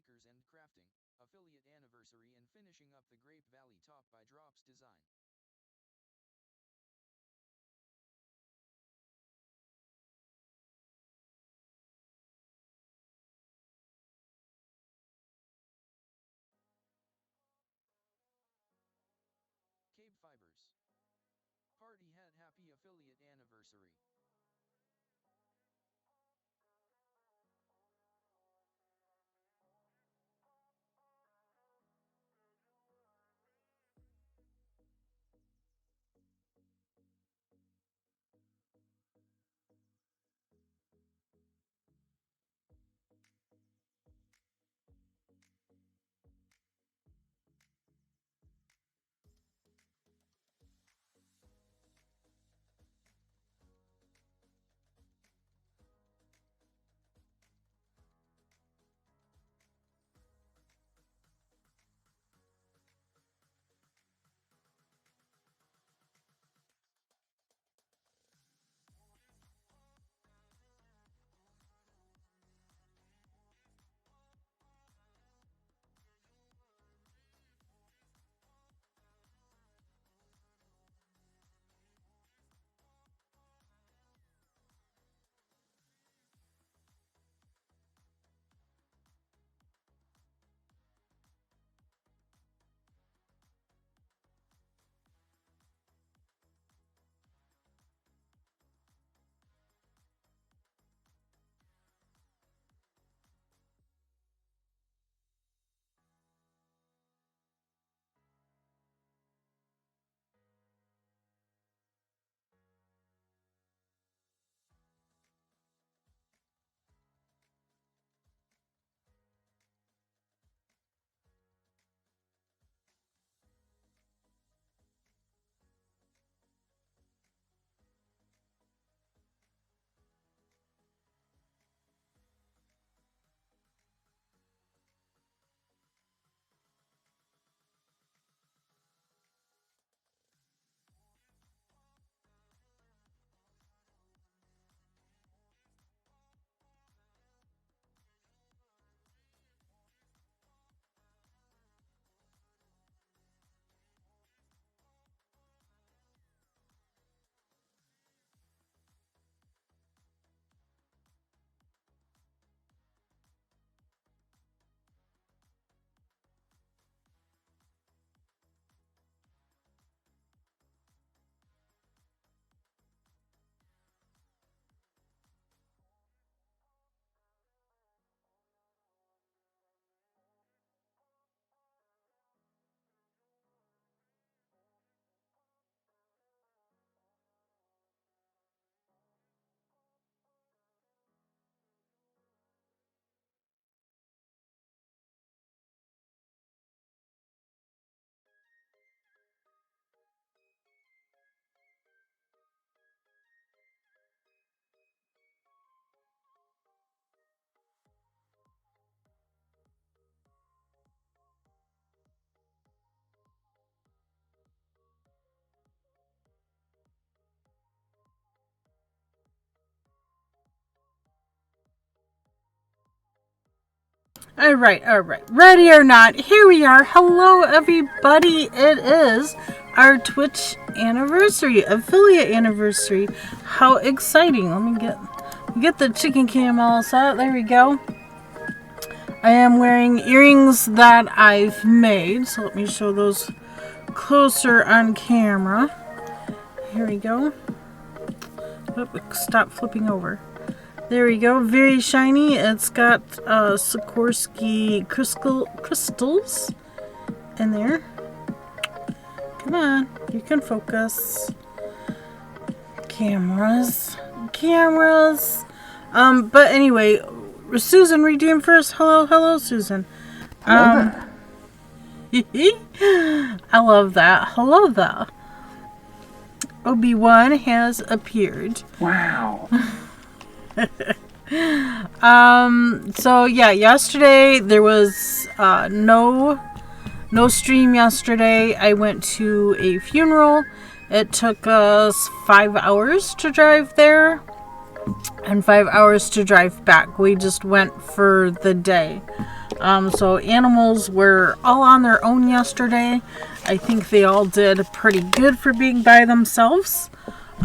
stickers and crafting, affiliate anniversary, and finishing up the Grape Valley Top by Drops design. KBfibers. Party hat happy affiliate anniversary. All right. Ready or not, here we are. Hello, everybody. It is our Twitch anniversary, affiliate anniversary. How exciting. Let me get the chicken cam all set. There we go. I am wearing earrings that I've made, so let me show those closer on camera. Here we go. Stop flipping over. There we go. Very shiny. It's got Sikorsky crystals in there. Come on. You can focus. Cameras. But anyway, Susan, redeem first. Hello, Susan. I love that. Hello there. Obi-Wan has appeared. Wow. So yeah, yesterday there was no stream yesterday. I went to a funeral. It took us 5 hours to drive there and 5 hours to drive back. We just went for the day. So animals were all on their own yesterday. I think they all did pretty good for being by themselves.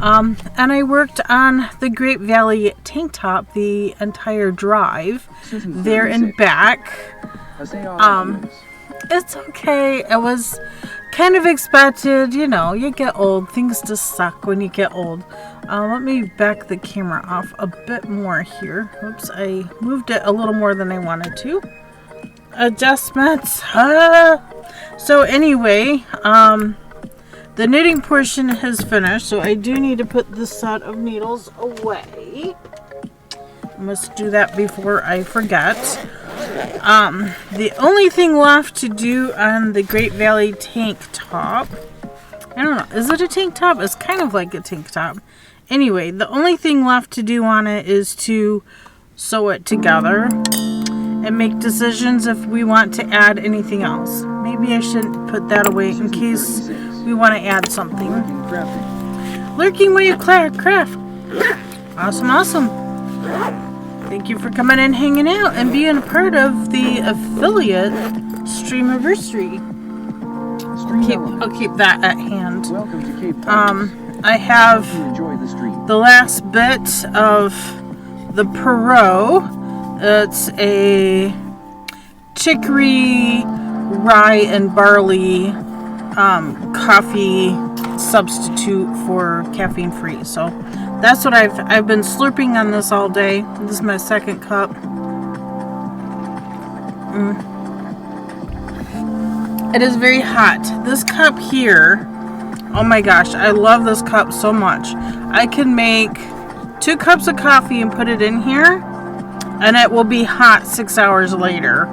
And I worked on the Great Valley tank top the entire drive, there and back. It's okay. It was kind of expected. You know, you get old. Things just suck when you get old. Let me back the camera off a bit more here. Oops, I moved it a little more than I wanted to. Adjustments. So anyway, the knitting portion has finished, so I do need to put this set of needles away. I must do that before I forget. The only thing left to do on the Great Valley tank top, I don't know, is it a tank top? It's kind of like a tank top. Anyway, the only thing left to do on it is to sew it together and make decisions if we want to add anything else. Maybe I shouldn't put that away in case we want to add something. Lurking Wave Craft. Awesome. Thank you for coming and hanging out and being a part of the affiliate Streamiversary. I'll keep that at hand. I have the last bit of the Perot. It's a chicory, rye, and barley coffee substitute for caffeine free. So that's what I've been slurping on this all day. This is my second cup. It is very hot. This cup here, oh my gosh, I love this cup so much. I can make 2 cups of coffee and put it in here, and it will be hot 6 hours later.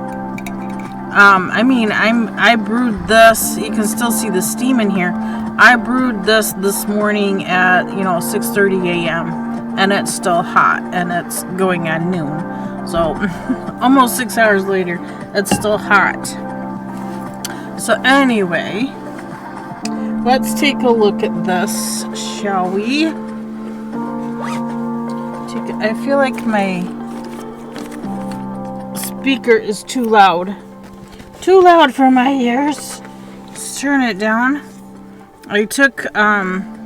I brewed this. You can still see the steam in here. I brewed this morning at 6:30 a.m. and it's still hot, and it's going on noon. So almost 6 hours later, it's still hot. So anyway, let's take a look at this, shall we? I feel like my speaker is too loud. Too loud for my ears. Let's turn it down. I took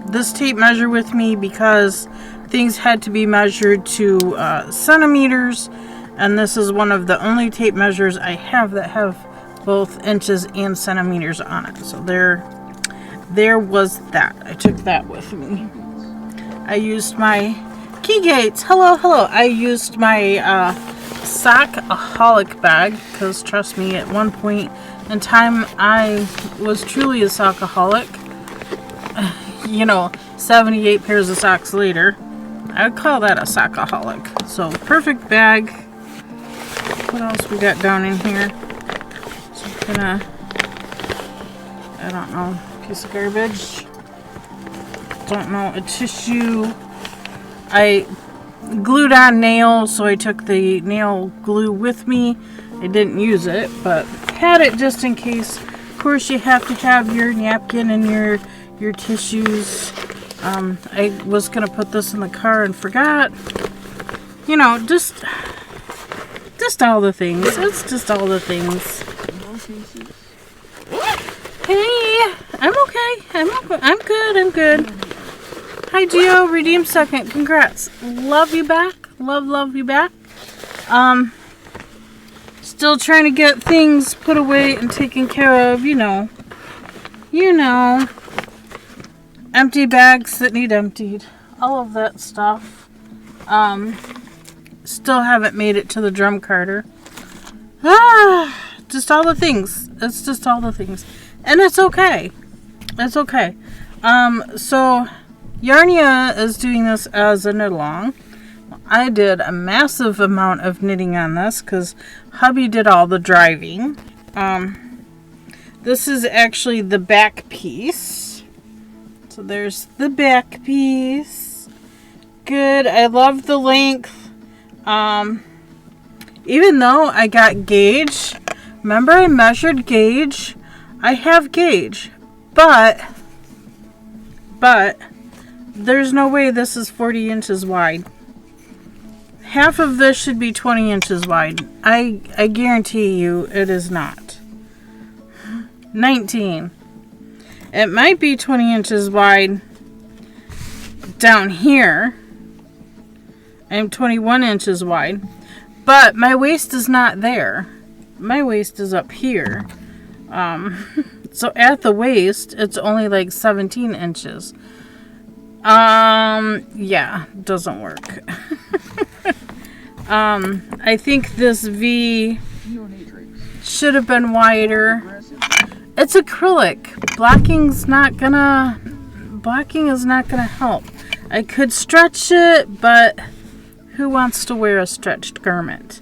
this tape measure with me because things had to be measured to centimeters, and this is one of the only tape measures I have that have both inches and centimeters on it. So there was that. I took that with me. I used my key gates. Hello. I used my sockaholic bag, because trust me, at one point in time I was truly a sockaholic. 78 pairs of socks later, I would call that a sockaholic. So perfect bag. What else we got down in here? Some kind of, I don't know, piece of garbage. Don't know, a tissue. I glued on nails, so I took the nail glue with me. I didn't use it, but had it just in case. Of course, you have to have your napkin and your tissues. I was gonna put this in the car and forgot. Just all the things. It's just all the things. Hey, I'm okay. I'm good. Hi, Gio. Redeem second. Congrats. Love you back. Love you back. Still trying to get things put away and taken care of. Empty bags that need emptied. All of that stuff. Still haven't made it to the drum carter. Just all the things. It's just all the things. And it's okay. It's okay. So Yarnia is doing this as a knit along. I did a massive amount of knitting on this because hubby did all the driving. This is actually the back piece. So there's the back piece. Good. I love the length. Even though I got gauge, remember I measured gauge? I have gauge, but there's no way this is 40 inches wide. half of this should be 20 inches wide. I guarantee you it is not. 19. It might be 20 inches wide down here. I'm 21 inches wide. But my waist is not there. My waist is up here. So at the waist, it's only like 17 inches. Yeah, doesn't work. I think this V should have been wider. It's acrylic. Blocking is not gonna help. I could stretch it, but who wants to wear a stretched garment?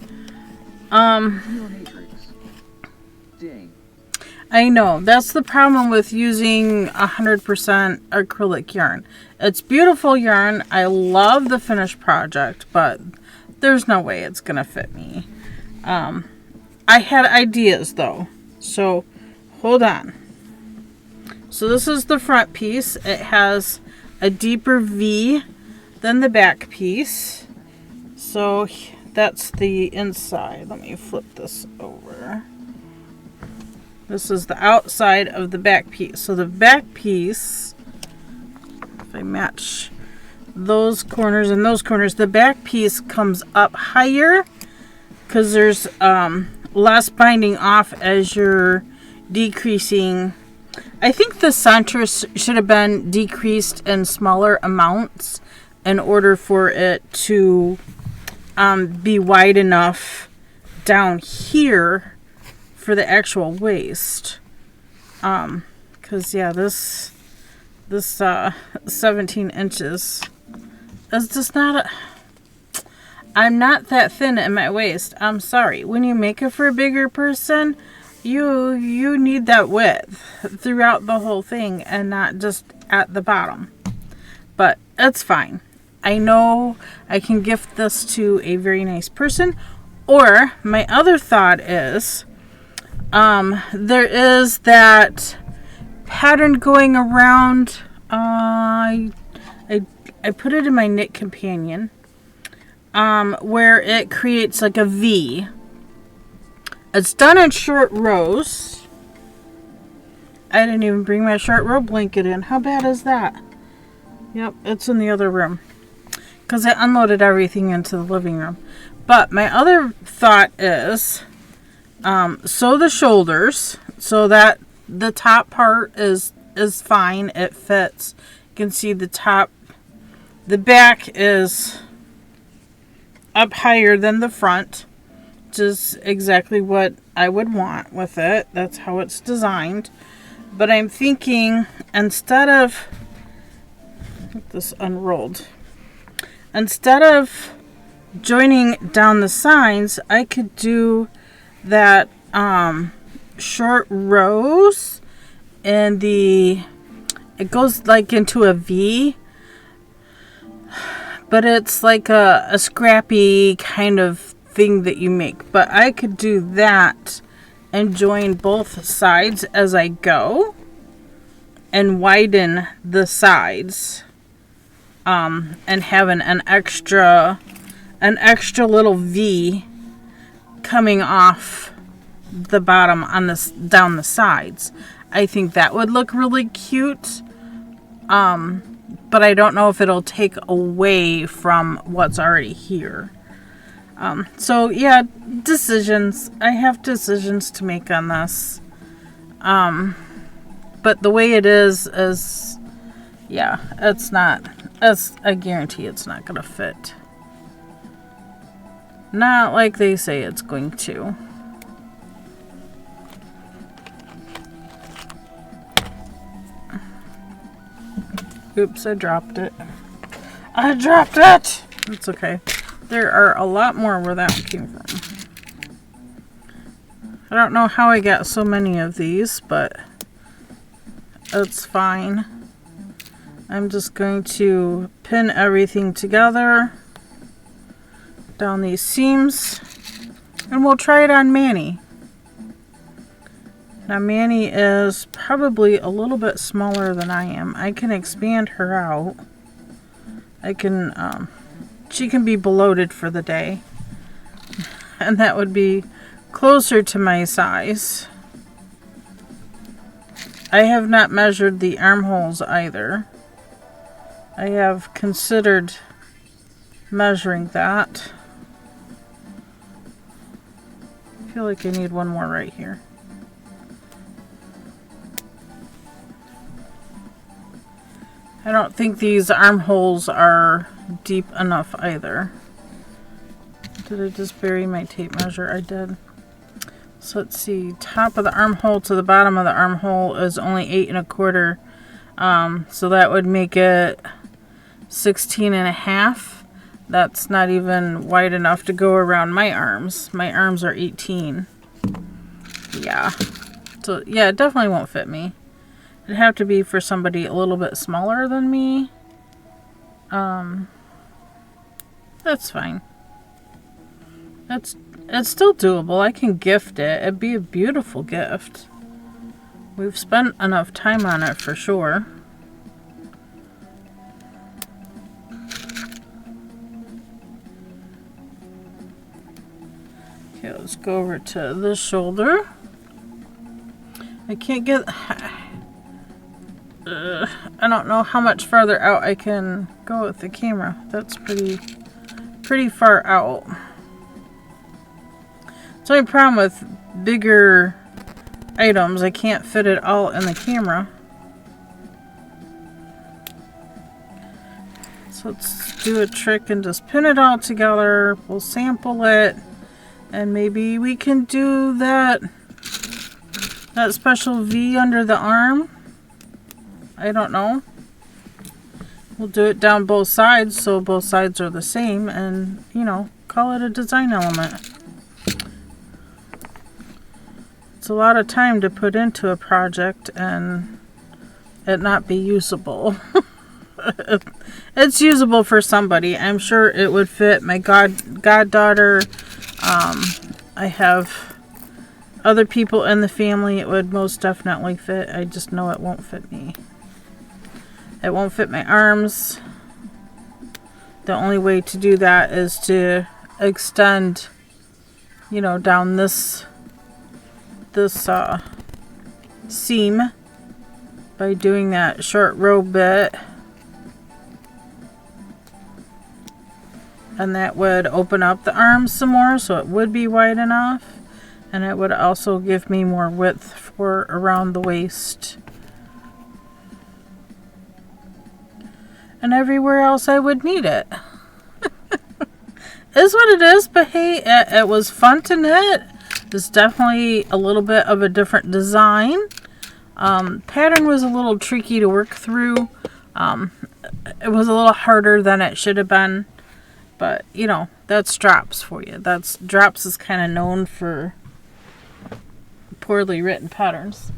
I know, that's the problem with using 100% acrylic yarn. It's beautiful yarn. I love the finished project, but there's no way it's gonna fit me. I had ideas though, so hold on. So this is the front piece. It has a deeper V than the back piece. So that's the inside. Let me flip this over. This is the outside of the back piece. So the back piece, if I match those corners and those corners, the back piece comes up higher because there's less binding off as you're decreasing. I think the center should have been decreased in smaller amounts in order for it to be wide enough down here for the actual waist. Because yeah, this 17 inches is just not I'm not that thin at my waist. I'm sorry. When you make it for a bigger person, you need that width throughout the whole thing and not just at the bottom. But it's fine. I know I can gift this to a very nice person. Or my other thought is there is that pattern going around. I put it in my knit companion, where it creates like a V. It's done in short rows. I didn't even bring my short row blanket in. How bad is that? Yep, it's in the other room because I unloaded everything into the living room. But my other thought is sew the shoulders so that the top part is fine. It fits. You can see the top. The back is up higher than the front, which is exactly what I would want with it. That's how it's designed. But I'm thinking instead of get this unrolled, instead of joining down the sides, I could do that short rows and it goes like into a V, but it's like a scrappy kind of thing that you make. But I could do that and join both sides as I go and widen the sides, and having an extra little V coming off the bottom on this down the sides. I think that would look really cute. But I don't know if it'll take away from what's already here. So yeah, decisions. I have decisions to make on this. But the way it is yeah, I guarantee it's not gonna fit. Not like they say it's going to. Oops, I dropped it. I dropped it! It's okay. There are a lot more where that one came from. I don't know how I got so many of these, but it's fine. I'm just going to pin everything together down these seams, and we'll try it on Manny. Now Manny is probably a little bit smaller than I am. I can expand her out. I can she can be bloated for the day. And that would be closer to my size. I have not measured the armholes either. I have considered measuring that. I feel like I need one more right here. I don't think these armholes are deep enough either. Did I just bury my tape measure? I did. So let's see. Top of the armhole to the bottom of the armhole is only 8 1/4. So that would make it 16 1/2. That's not even wide enough to go around my arms. My arms are 18. Yeah. So yeah, it definitely won't fit me. It'd have to be for somebody a little bit smaller than me. That's fine. It's still doable. I can gift it. It'd be a beautiful gift. We've spent enough time on it for sure. Okay, let's go over to this shoulder. I can't get... I don't know how much farther out I can go with the camera. That's pretty far out. The only problem with bigger items, I can't fit it all in the camera. So let's do a trick and just pin it all together. We'll sample it, and maybe we can do that special V under the arm. I don't know. We'll do it down both sides so both sides are the same, and you know, call it a design element. It's a lot of time to put into a project and it not be usable. It's usable for somebody. I'm sure it would fit my goddaughter. I have other people in the family it would most definitely fit. I just know it won't fit me. It won't fit my arms. The only way to do that is to extend, you know, down this seam by doing that short row bit, and that would open up the arms some more so it would be wide enough, and it would also give me more width for around the waist and everywhere else I would need it. Is what it is, but hey, it was fun to knit. It's definitely a little bit of a different design. Pattern was a little tricky to work through. It was a little harder than it should have been. But, you know, that's Drops for you. Drops is kind of known for poorly written patterns.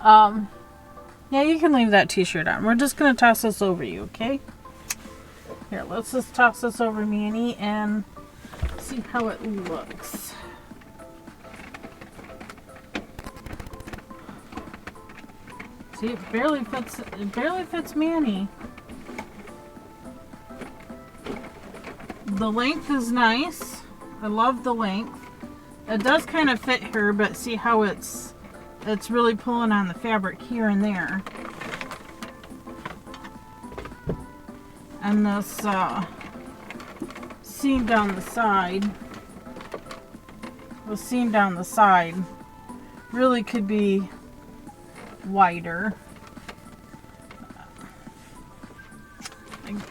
Yeah, you can leave that t-shirt on. We're just going to toss this over you, okay? Here, let's just toss this over Manny and see how it looks. See, it barely fits Manny. The length is nice. I love the length. It does kind of fit her, but see how it's really pulling on the fabric here and there. And this seam down the side, really could be wider.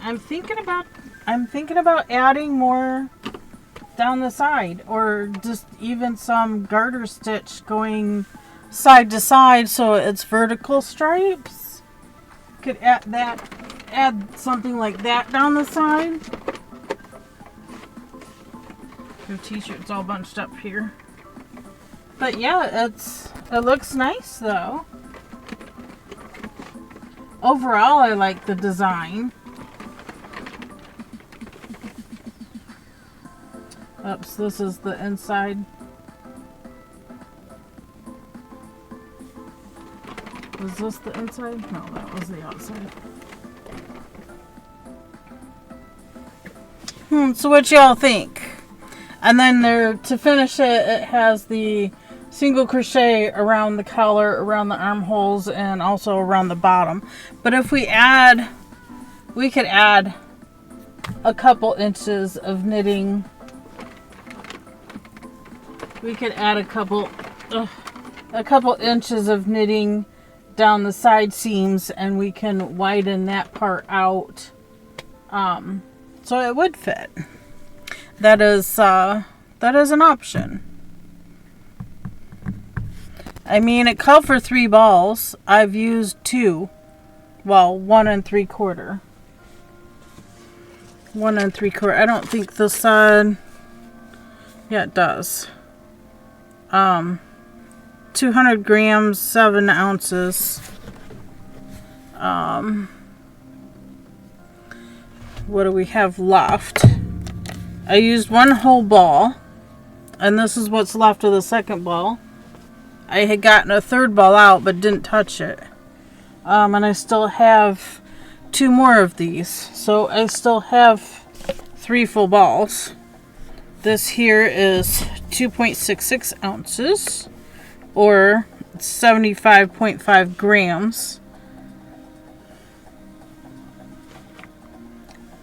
I'm thinking about adding more down the side, or just even some garter stitch going side to side so it's vertical stripes. Could add something like that down the side. Your t-shirt's all bunched up here. But yeah, it looks nice though. Overall, I like the design. Oops, this is the inside. Was this the inside? No, that was the outside. So what y'all think? And then there, to finish it, it has the single crochet around the collar, around the armholes, and also around the bottom. But if we could add a couple inches of knitting. We could add a couple inches of knitting down the side seams, and we can widen that part out, so it would fit. That is an option. I mean, it called for 3 balls. I've used 2. Well, 1 3/4. 1 3/4. I don't think the side. Yeah, it does. 200 grams, 7 ounces. What do we have left? I used 1 whole ball, and this is what's left of the second ball. I had gotten a third ball out, but didn't touch it. And I still have 2 more of these, so I still have 3 full balls. This here is 2.66 ounces, or 75.5 grams.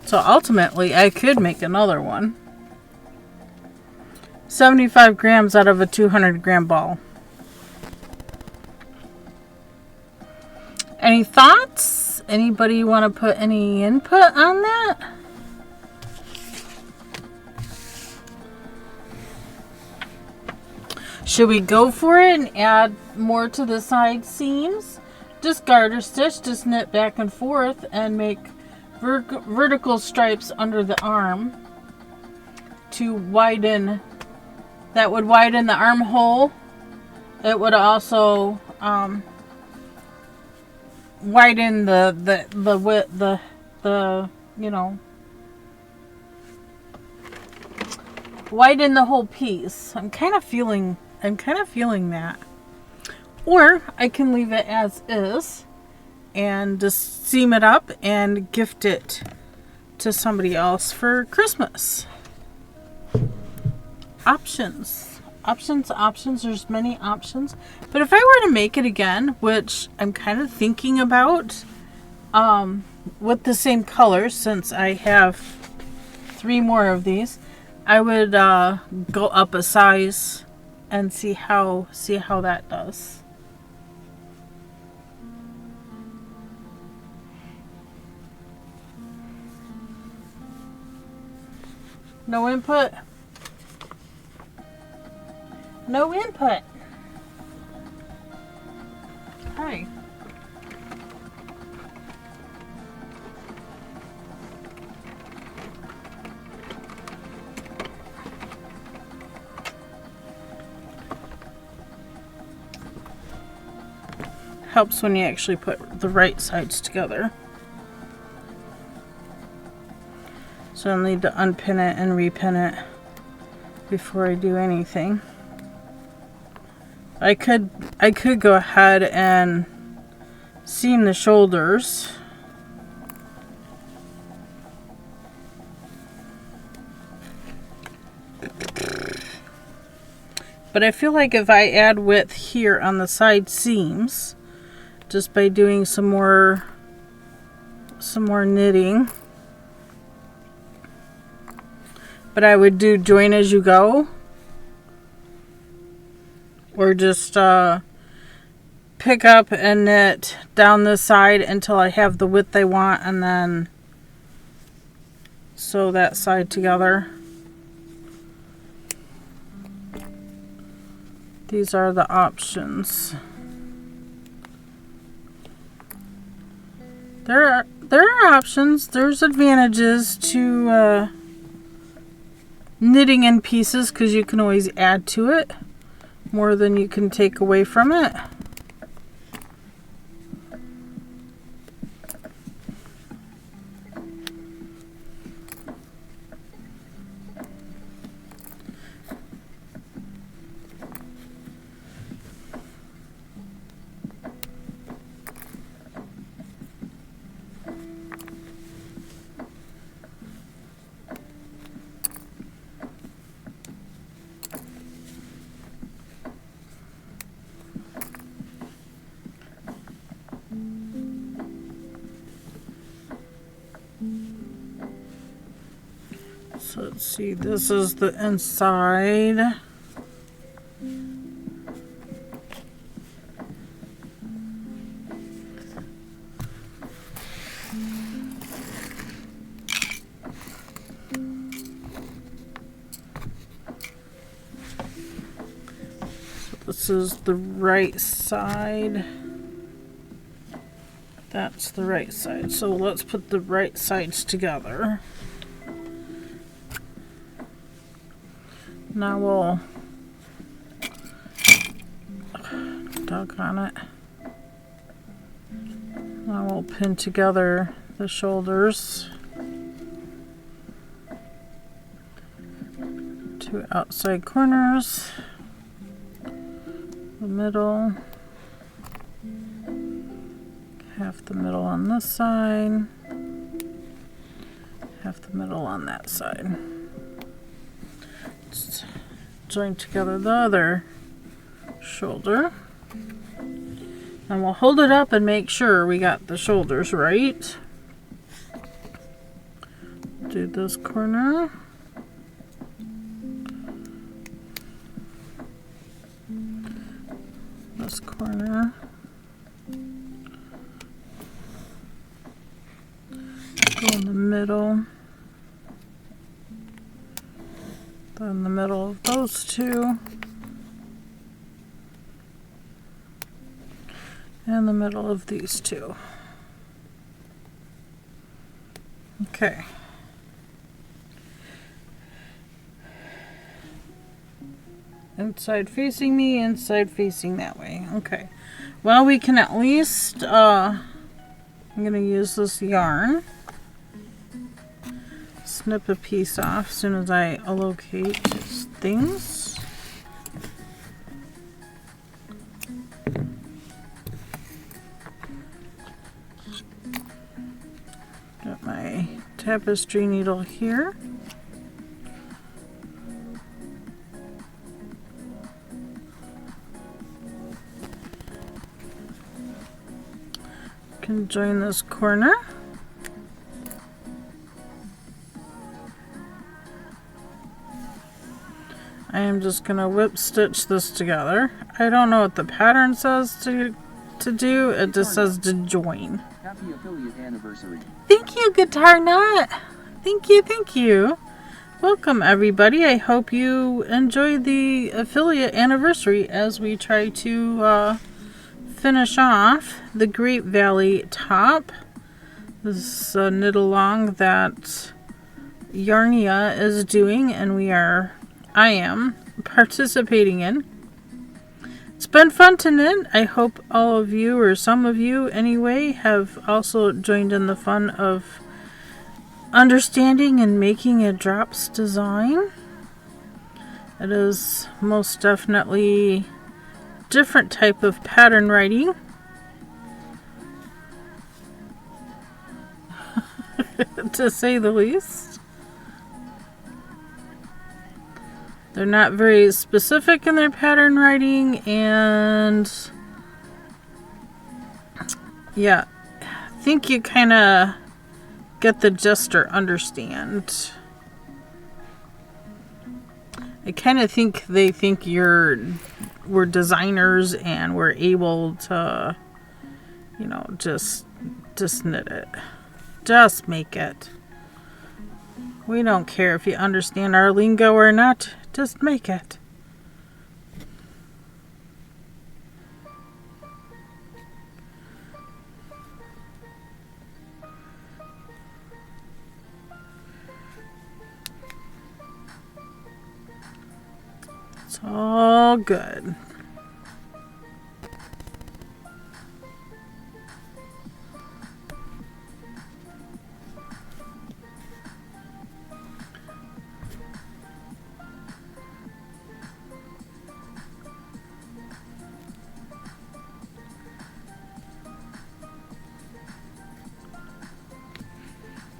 So ultimately, I could make another one. 75 grams out of a 200 gram ball. Any thoughts? Anybody want to put any input on that? Should we go for it and add more to the side seams? Just garter stitch, just knit back and forth and make vertical stripes under the arm to widen. That would widen the armhole. It would also widen the width, widen the whole piece. I'm kind of feeling that. Or I can leave it as is and just seam it up and gift it to somebody else for Christmas. Options. There's many options. But if I were to make it again, which I'm kind of thinking about, with the same color, since I have 3 more of these, I would go up a size and see how that does. No input. No input. Hi. Helps when you actually put the right sides together. So I'll need to unpin it and repin it before I do anything. I could go ahead and seam the shoulders. But I feel like if I add width here on the side seams, just by doing some more knitting. But I would do join as you go, or just pick up and knit down this side until I have the width I want, and then sew that side together. These are the options. There are options. There's advantages to knitting in pieces, because you can always add to it more than you can take away from it. So let's see, this is the inside. This is the right side. That's the right side. So let's put the right sides together. Now we'll doggone it. Now we'll pin together the shoulders. Two outside corners. The middle, half the middle on this side, half the middle on that side. Let's join together the other shoulder, and we'll hold it up and make sure we got the shoulders right. Do this corner. This corner, go in the middle, then the middle of those two, and the middle of these two. Okay. Inside facing me, inside facing that way. Okay. Well, we can at least, I'm going to use this yarn. Snip a piece off as soon as I allocate things. Got my tapestry needle here. Can join this corner. I am just going to whip stitch this together. I don't know what the pattern says to do. It just says to join. Happy affiliate anniversary. Thank you, Guitar Nut. Thank you, thank you. Welcome, everybody. I hope you enjoyed the affiliate anniversary as we try to finish off the Grape Valley top. This is a knit along that Yarnia is doing, and I am participating in. It's been fun to knit. I hope all of you, or some of you anyway, have also joined in the fun of understanding and making a drops design. It is most definitely different type of pattern writing. To say the least. They're not very specific in their pattern writing, and yeah, I think you kind of get the gist or understand. I kind of think they think we're designers and we're able to, just knit it. Just make it. We don't care if you understand our lingo or not. Just make it. It's all good.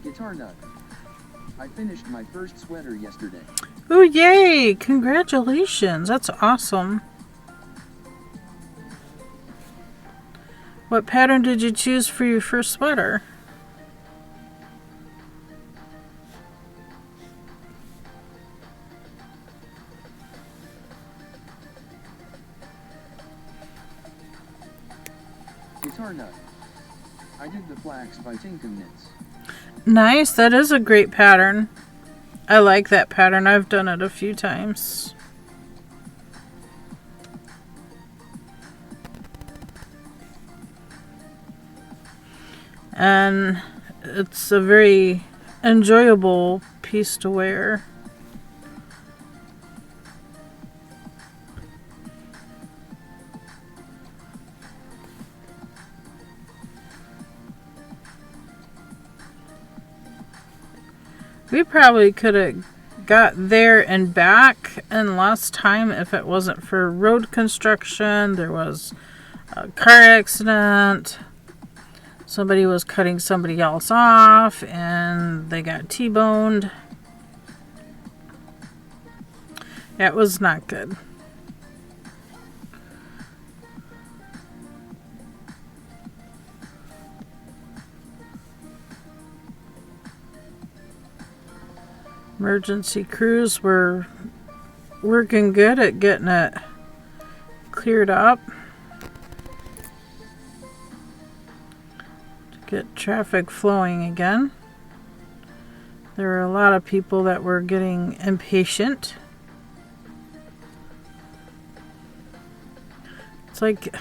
Guitar Nut. I finished my first sweater yesterday. Oh, yay! Congratulations. That's awesome. What pattern did you choose for your first sweater? Butternut. I did the flax by Tinkum Knits. Nice, that is a great pattern. I like that pattern. I've done it a few times. And it's a very enjoyable piece to wear. We probably could have got there and back in less time if it wasn't for road construction. There was a car accident. Somebody was cutting somebody else off and they got T-boned. It was not good. Emergency crews were working good at getting it cleared up. To get traffic flowing again. There were a lot of people that were getting impatient. It's like,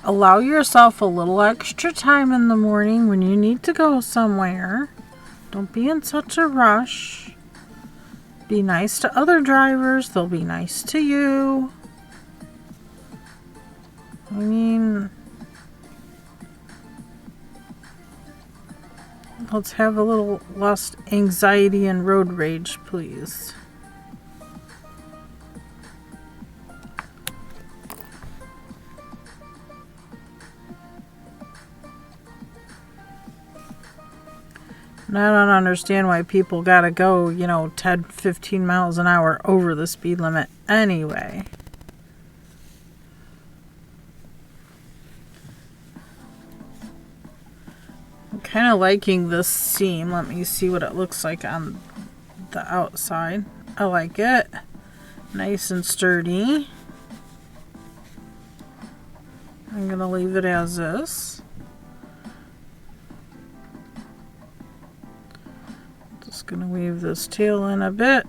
allow yourself a little extra time in the morning when you need to go somewhere. Don't be in such a rush. Be nice to other drivers. They'll be nice to you. I mean, let's have a little less anxiety and road rage, please. And I don't understand why people gotta go, 10, 15 miles an hour over the speed limit anyway. I'm kind of liking this seam. Let me see what it looks like on the outside. I like it. Nice and sturdy. I'm gonna leave it as is. Just gonna weave this tail in a bit.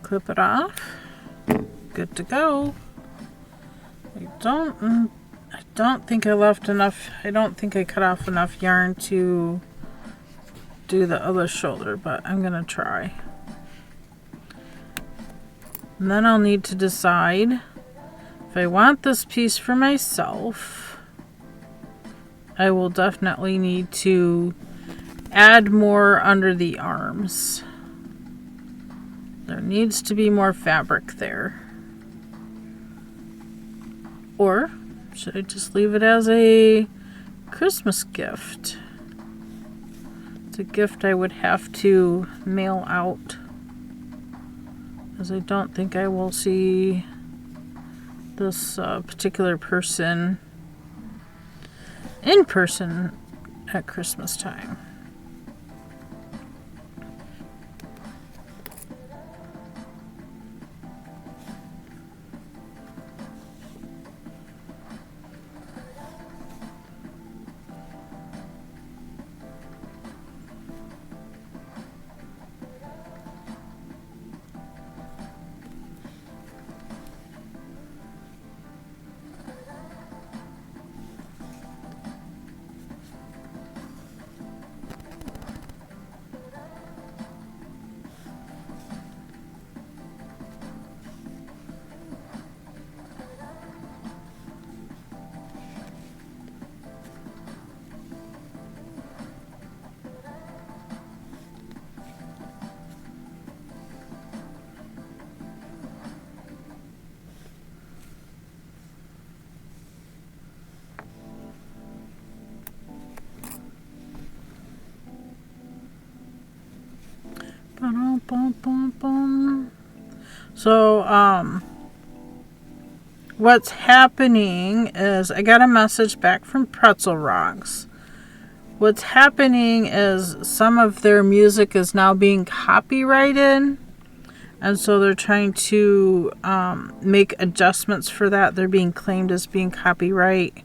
Clip it off. Good to go. I don't think I left enough. I don't think I cut off enough yarn to do the other shoulder, but I'm gonna try. And then I'll need to decide if I want this piece for myself. I will definitely need to add more under the arms. There needs to be more fabric there. Or should I just leave it as a Christmas gift? It's a gift I would have to mail out, as I don't think I will see this particular person in person at Christmas time. So, what's happening is I got a message back from Pretzel Rocks what's happening is some of their music is now being copyrighted. And so they're trying to make adjustments for that. They're being claimed as being copyright.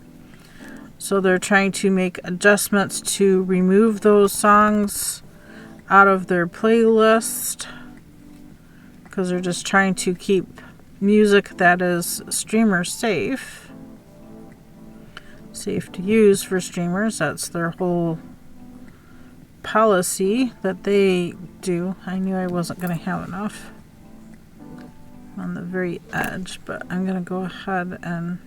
So they're trying to make adjustments to remove those songs out of their playlist. Because they're just trying to keep music that is streamer safe. Safe to use for streamers. That's their whole policy that they do. I knew I wasn't going to have enough on the very edge, but I'm going to go ahead and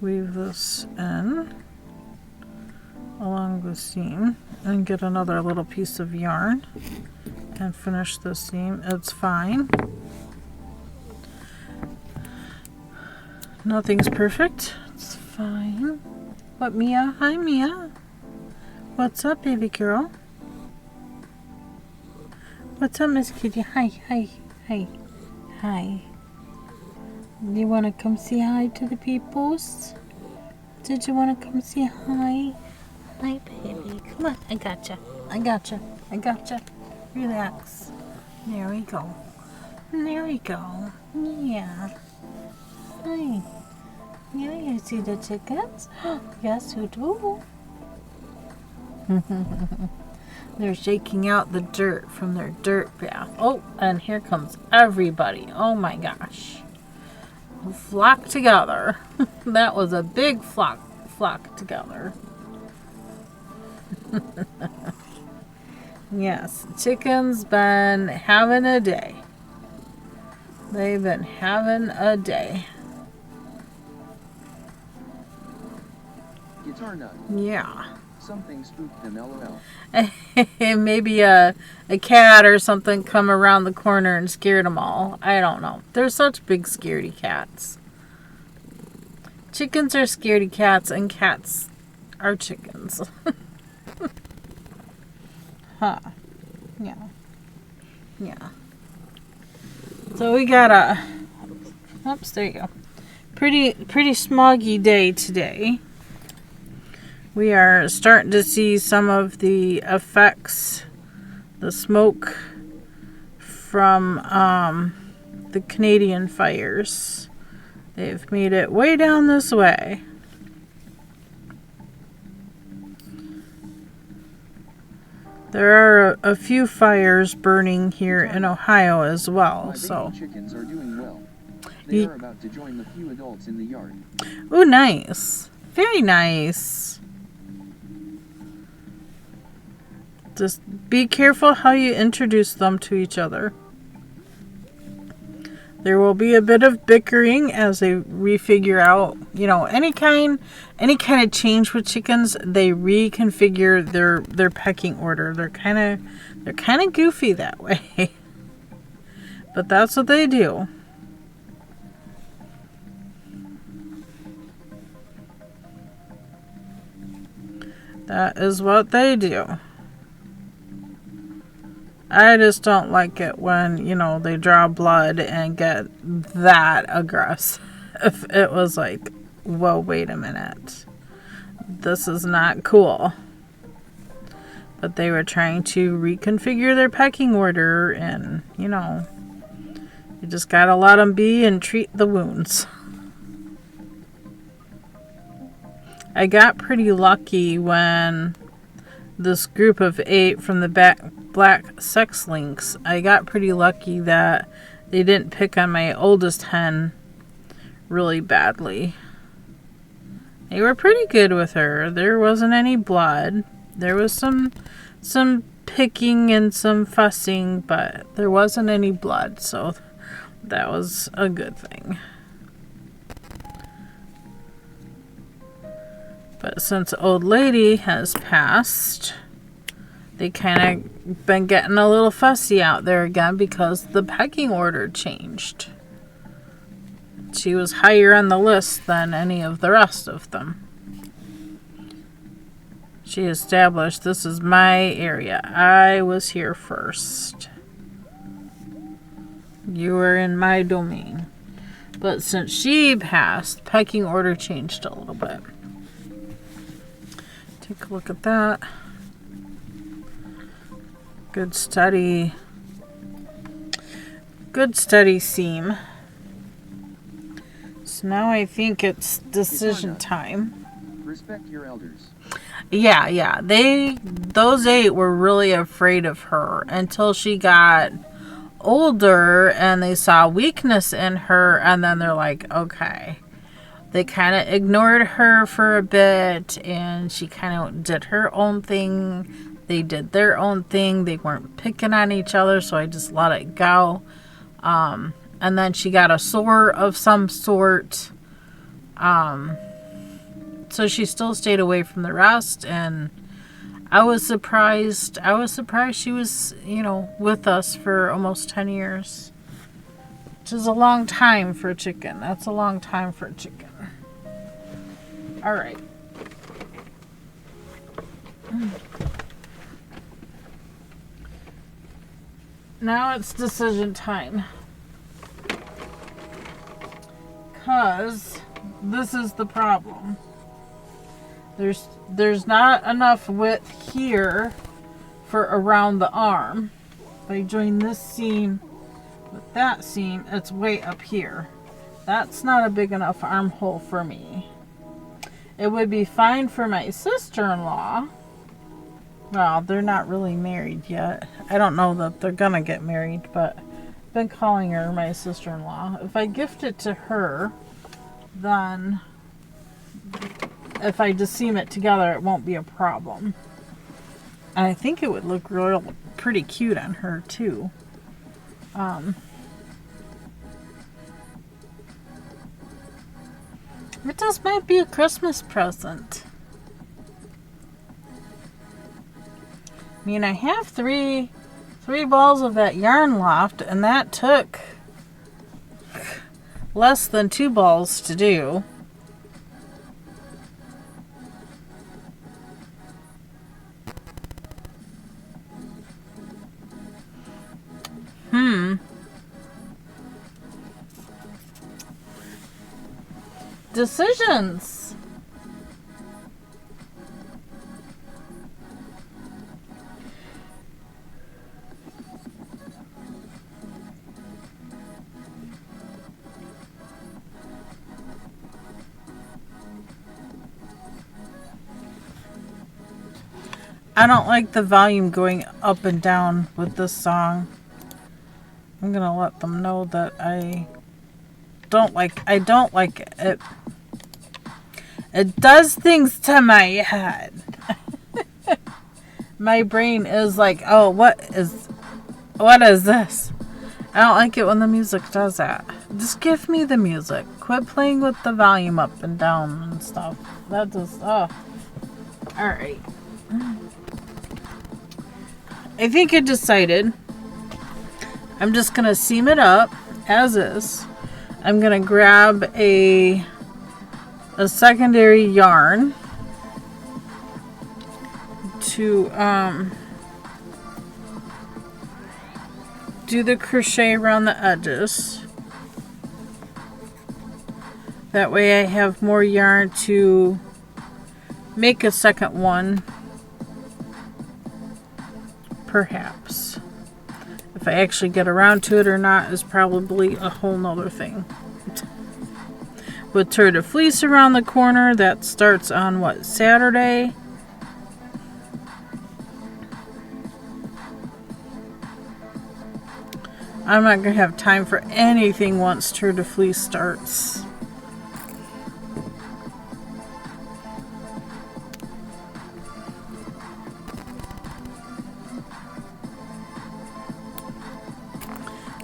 weave this in along the seam and get another little piece of yarn and finish the seam. It's fine. Nothing's perfect. It's fine. What, Mia? Hi, Mia. What's up, baby girl? What's up, Miss Kitty? Hi, hi. Hi. Hi. You want to come say hi to the peoples? Did you want to come say hi? Hi, baby. Come on. I gotcha. I gotcha. I gotcha. Relax. There we go. There we go. Yeah. Hi. Yeah, you see the chickens? Yes, you do. They're shaking out the dirt from their dirt bath. Oh, and here comes everybody. Oh my gosh. Flock together. That was a big flock together. Yes, chickens been having a day. They've been having a day. Guitar nut. Yeah. Something spooked them, lol. Maybe a cat or something come around the corner and scared them all. I don't know. They're such big scaredy cats. Chickens are scaredy cats and cats are chickens. Huh. Yeah. Yeah. So we got a... Oops, there you go. Pretty smoggy day today. We are starting to see some of the effects, the smoke from the Canadian fires. They've made it way down this way. There are a few fires burning here in Ohio as well. My so baby chickens are doing well. They are about to join the few adults in the yard. Oh, nice. Very nice. Just be careful how you introduce them to each other. There will be a bit of bickering as they refigure out, any kind of change with chickens. They reconfigure their pecking order. They're kind of goofy that way. But that's what they do. That is what they do. I just don't like it when, they draw blood and get that aggressive. If it was like, whoa, wait a minute. This is not cool. But they were trying to reconfigure their pecking order and, you just gotta let them be and treat the wounds. I got pretty lucky when this group of 8 from the black sex links, I got pretty lucky that they didn't pick on my oldest hen really badly. They were pretty good with her. There wasn't any blood. There was some picking and some fussing, but there wasn't any blood, so that was a good thing. But since old lady has passed, they kind of been getting a little fussy out there again because the pecking order changed. She was higher on the list than any of the rest of them. She established, this is my area. I was here first. You were in my domain. But since she passed, pecking order changed a little bit. Take a look at that. Good steady seam. So now I think it's decision time. Respect your elders. Yeah. Those 8 were really afraid of her until she got older and they saw weakness in her, and then they're like, okay. They kind of ignored her for a bit, and she kind of did her own thing. They did their own thing. They weren't picking on each other, so I just let it go. And then she got a sore of some sort. So she still stayed away from the rest, and I was surprised. She was, with us for almost 10 years. Which is a long time for a chicken. That's a long time for a chicken. All right. Now it's decision time. Because this is the problem. There's not enough width here for around the arm. If I join this seam with that seam, it's way up here. That's not a big enough armhole for me. It would be fine for my sister-in-law. Well, they're not really married yet. I don't know that they're gonna get married, but I've been calling her my sister-in-law. If I gift it to her, then if I just seam it together, it won't be a problem. And I think it would look pretty cute on her too. It just might be a Christmas present. I mean, I have three balls of that yarn loft, and that took less than 2 balls to do. Decisions. I don't like the volume going up and down with this song. I'm gonna let them know that I don't like it. It does things to my head. My brain is like, oh, what is this? I don't like it when the music does that. Just give me the music. Quit playing with the volume up and down and stuff. That just, Alright. I think I decided I'm just going to seam it up as is. I'm going to grab a secondary yarn to do the crochet around the edges. That way I have more yarn to make a second one, perhaps. If I actually get around to it or not is probably a whole nother thing. With Tour de Fleece around the corner, that starts on Saturday? I'm not going to have time for anything once Tour de Fleece starts.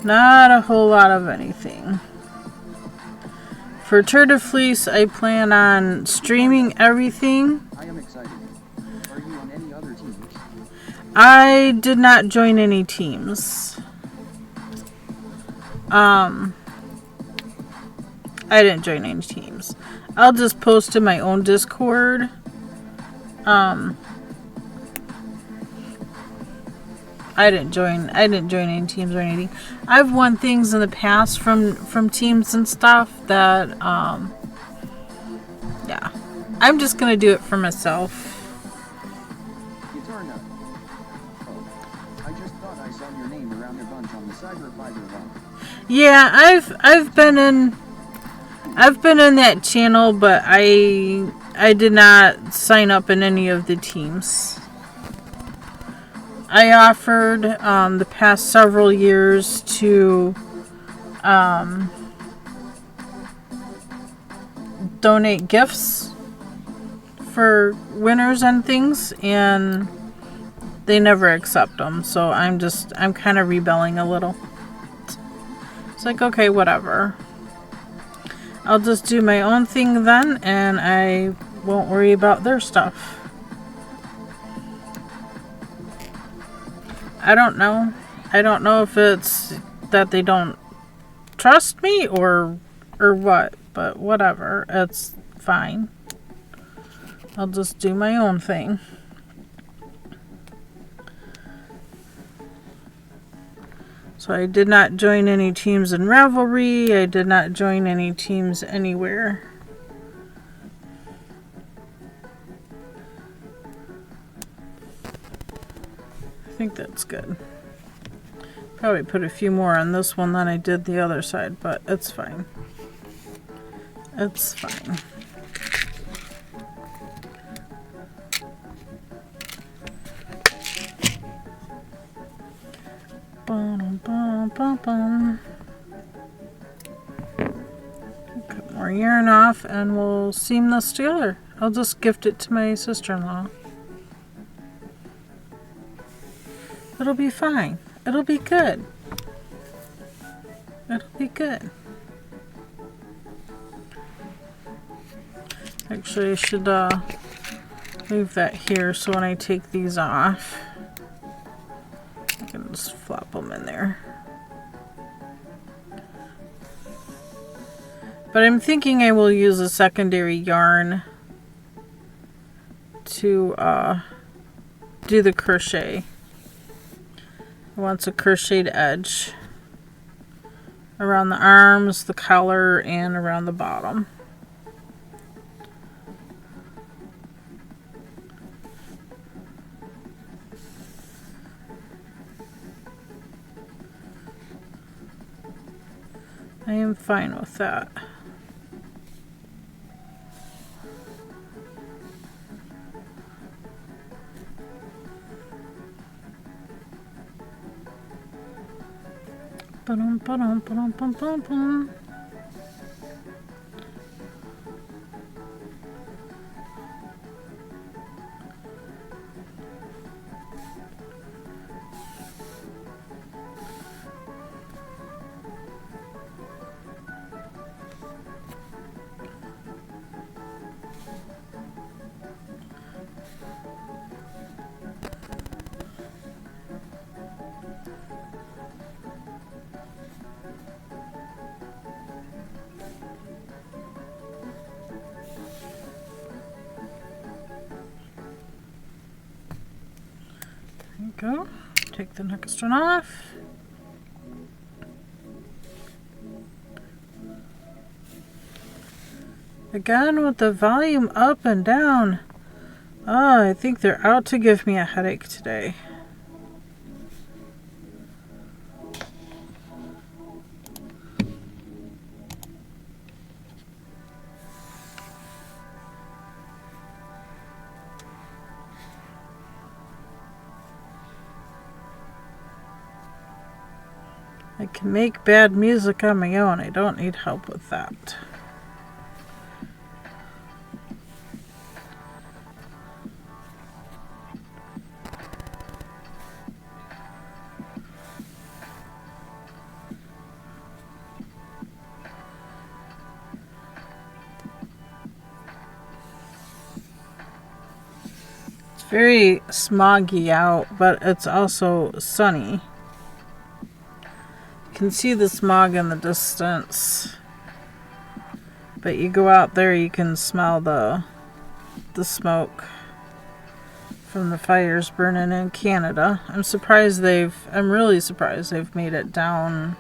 Not a whole lot of anything. For Tour de Fleece, I plan on streaming everything. I am excited. Are you on any other teams? I did not join any teams. I didn't join any teams. I'll just post in my own Discord. I didn't join any teams or anything. I've won things in the past from teams and stuff that yeah. I'm just gonna do it for myself. Yeah, I've been in that channel, but I did not sign up in any of the teams. I offered the past several years to donate gifts for winners and things, and they never accept them. So I'm kind of rebelling a little. It's like, okay, whatever. I'll just do my own thing then, and I won't worry about their stuff. I don't know. I don't know if it's that they don't trust me or what, but whatever. It's fine. I'll just do my own thing. So I did not join any teams in Ravelry. I did not join any teams anywhere. I think that's good. Probably put a few more on this one than I did the other side, but it's fine. It's fine. Cut more yarn off and we'll seam this together. I'll just gift it to my sister-in-law. It'll be fine. It'll be good. It'll be good. Actually, I should leave that here so when I take these off, I can just flop them in there. But I'm thinking I will use a secondary yarn to do the crochet. I want a crocheted edge around the arms, the collar, and around the bottom. I am fine with that. Ba-dum, ba-dum, ba-dum, ba-dum, ba-dum. Go. Take the next one off. Again with the volume up and down. Oh, I think they're out to give me a headache today. I can make bad music on my own. I don't need help with that. It's very smoggy out, but it's also sunny. You can see the smog in the distance, but you go out there, you can smell the smoke from the fires burning in Canada. I'm really surprised they've made it down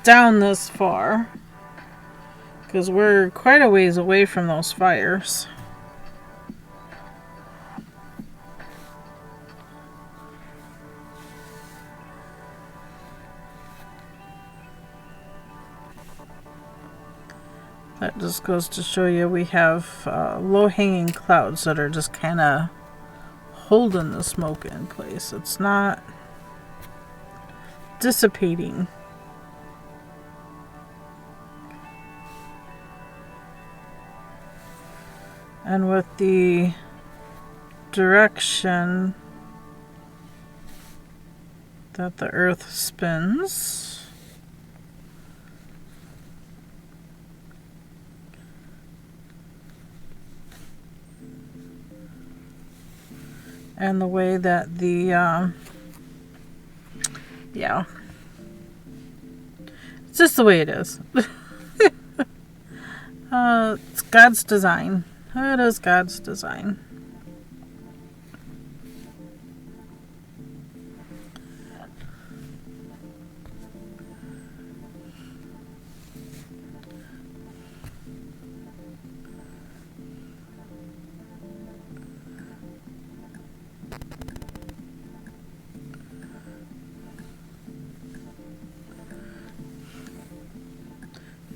this far, because we're quite a ways away from those fires. That just goes to show you we have low-hanging clouds that are just kind of holding the smoke in place. It's not dissipating. And with the direction that the earth spins, and the way that the yeah, it's just the way it is. It's God's design. It is God's design.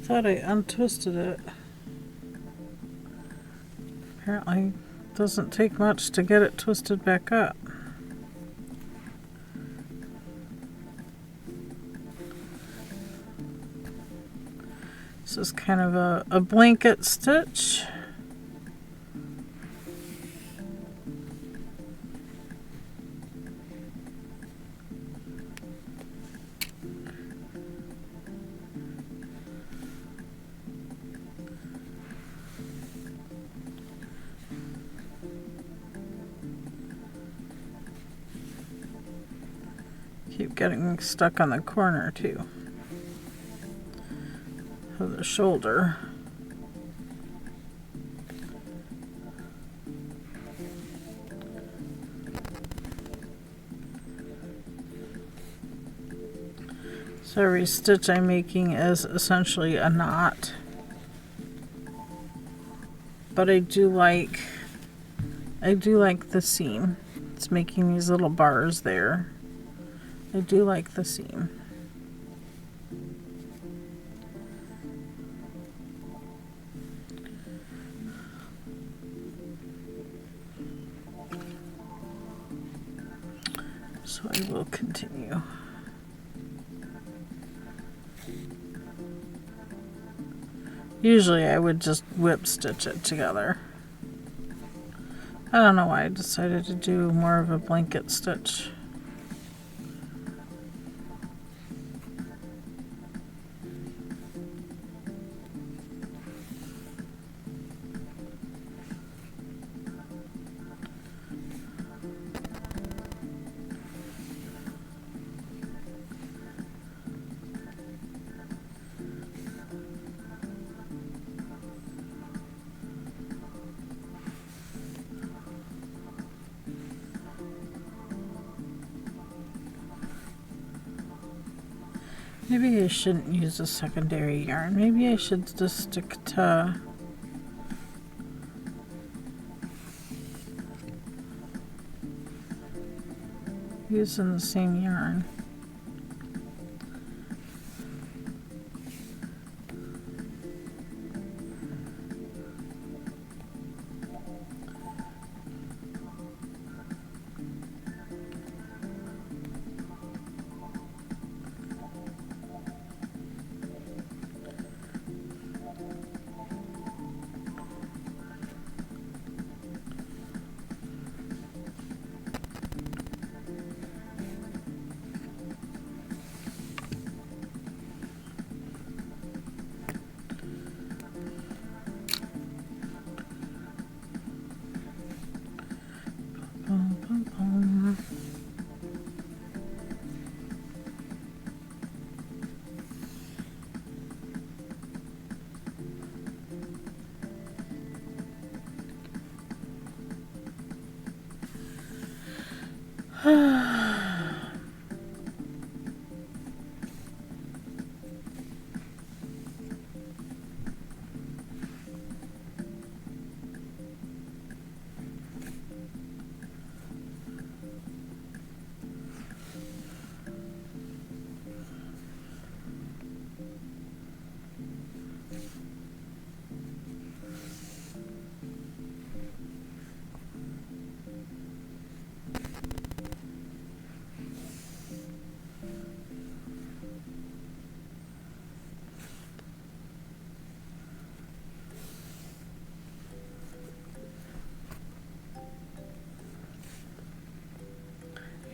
Thought I untwisted it. Apparently it doesn't take much to get it twisted back up. This is kind of a blanket stitch. Keep getting stuck on the corner too of the shoulder. So every stitch I'm making is essentially a knot, but I do like the seam. It's making these little bars there. I do like the seam. So I will continue. Usually I would just whip stitch it together. I don't know why I decided to do more of a blanket stitch. Maybe I shouldn't use a secondary yarn. Maybe I should just stick to using the same yarn.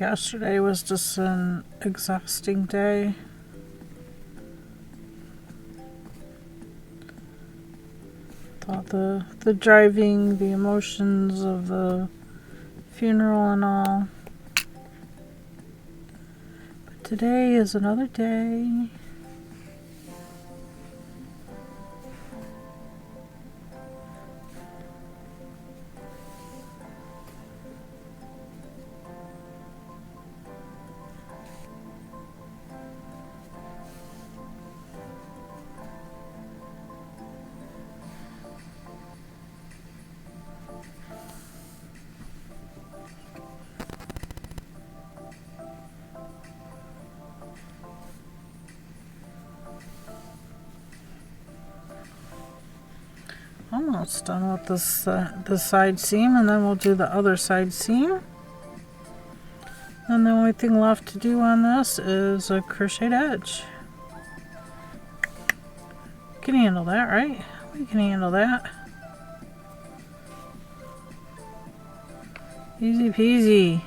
yesterday was just an exhausting day. All the driving, the emotions of the funeral and all. But today is another day. Almost done with this side seam, and then we'll do the other side seam. And the only thing left to do on this is a crocheted edge. You can handle that, right? We can handle that. Easy peasy.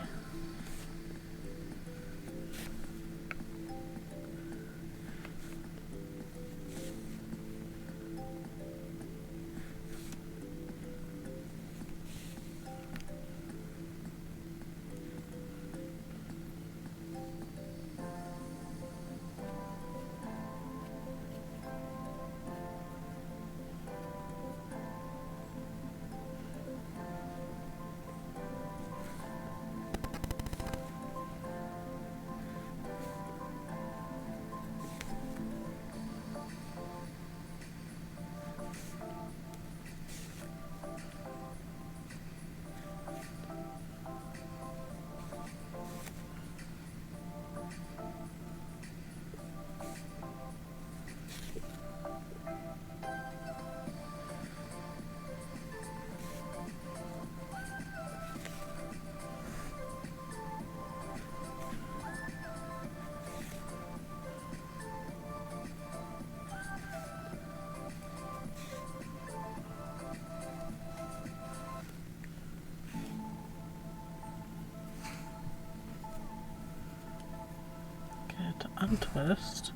To untwist.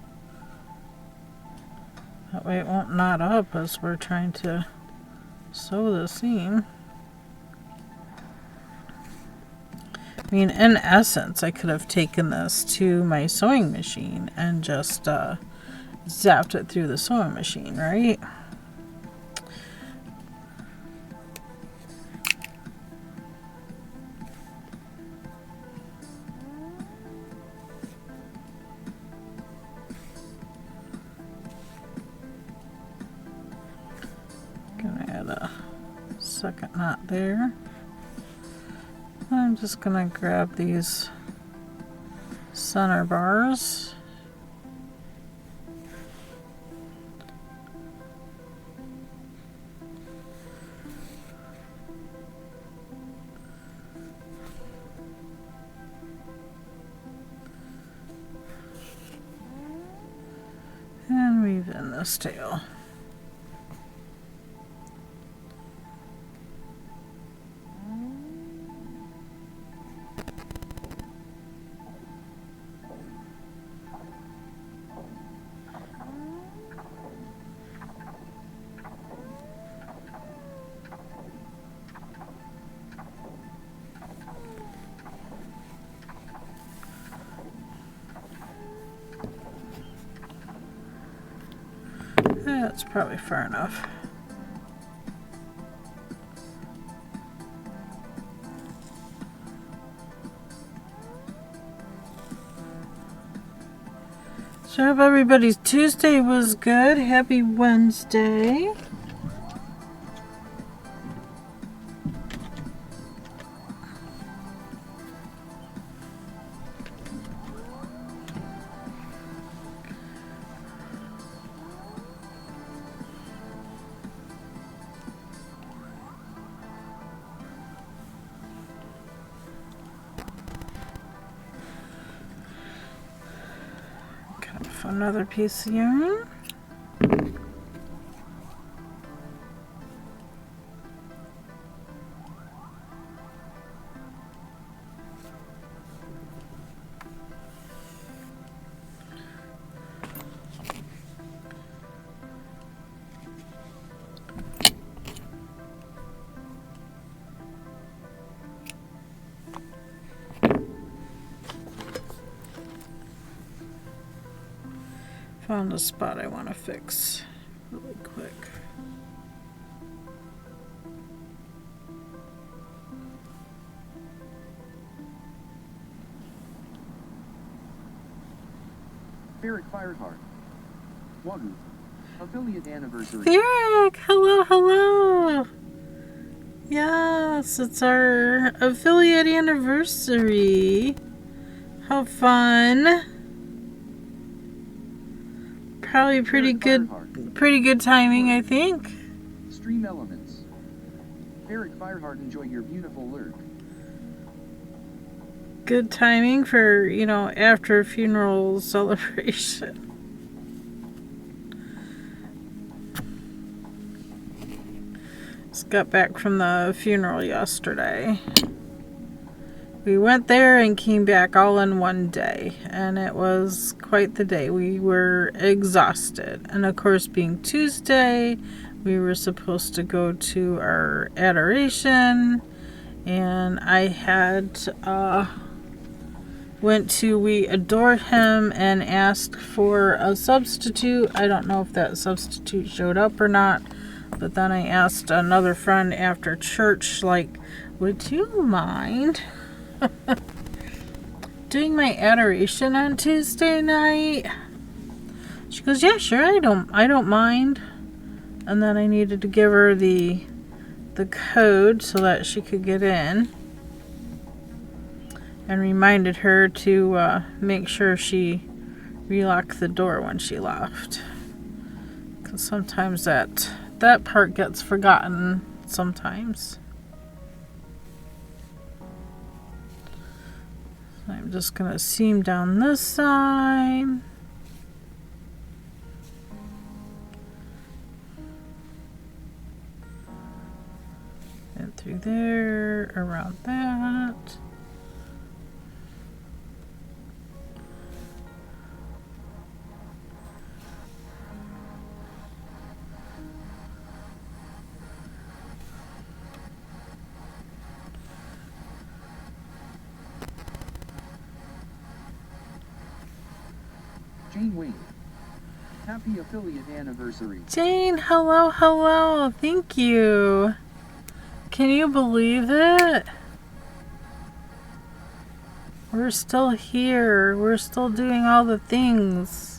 That way it won't knot up as we're trying to sew the seam. I mean, in essence, I could have taken this to my sewing machine and just zapped it through the sewing machine, right? Gonna add a second knot there. I'm just gonna grab these center bars. And weave in this tail. That's probably far enough. So I hope everybody's Tuesday was good. Happy Wednesday. Another piece of yarn. Found a spot I want to fix really quick. KBfibers. Wagyu. Affiliate anniversary. Derek, hello, hello. Yes, it's our affiliate anniversary. How fun. Probably pretty good timing, I think. Stream elements. KBfibers, enjoy your beautiful lurk. Good timing for, after a funeral celebration. Just got back from the funeral yesterday. We went there and came back all in one day, and it was quite the day. We were exhausted, and of course, being Tuesday, we were supposed to go to our adoration, and I had went to We Adore Him and asked for a substitute. I don't know if that substitute showed up or not, but then I asked another friend after church, like, would you mind doing my adoration on Tuesday night? She goes, yeah, sure, I don't mind. And then I needed to give her the code so that she could get in, and reminded her to make sure she relocked the door when she left, because sometimes that part gets forgotten sometimes. So I'm just going to seam down this side. And through there, around that. Jane Wayne. Happy affiliate anniversary. Jane, hello, hello. Thank you. Can you believe it? We're still here. We're still doing all the things.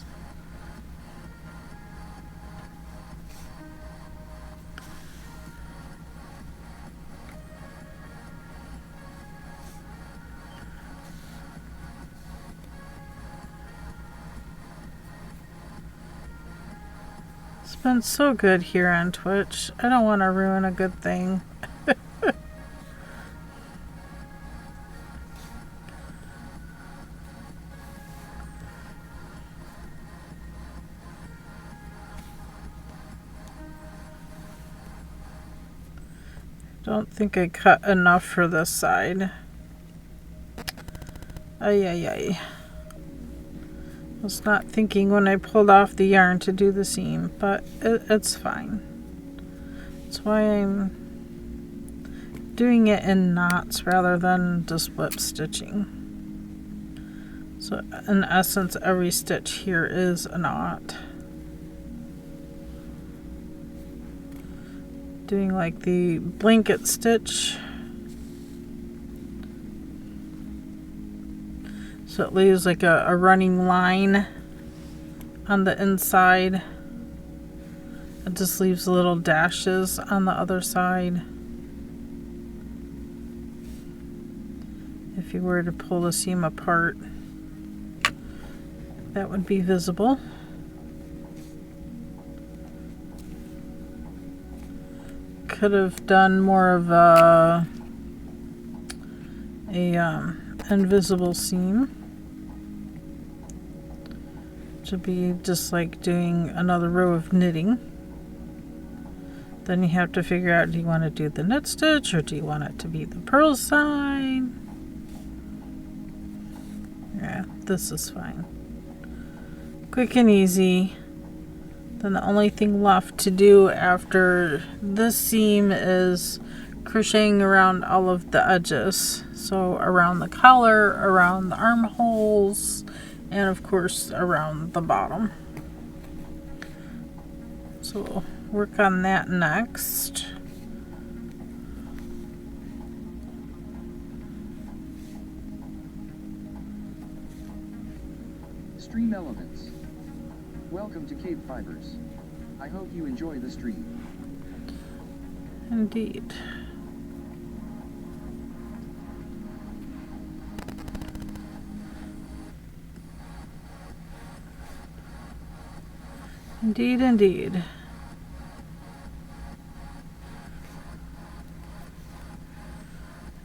It's been so good here on Twitch. I don't want to ruin a good thing. Don't think I cut enough for this side. Ay, ay, ay. Was not thinking when I pulled off the yarn to do the seam, but it's fine. That's why I'm doing it in knots rather than just whip stitching. So in essence, every stitch here is a knot. Doing like the blanket stitch. So it leaves like a running line on the inside. It just leaves little dashes on the other side. If you were to pull the seam apart, that would be visible. Could have done more of a invisible seam. To be just like doing another row of knitting. Then you have to figure out, do you want to do the knit stitch or do you want it to be the purl side? Yeah, this is fine. Quick and easy. Then the only thing left to do after this seam is crocheting around all of the edges. So around the collar, around the armholes, and of course around the bottom. So we'll work on that next. Stream elements. Welcome to KBfibers. I hope you enjoy the stream. Indeed. Indeed, indeed.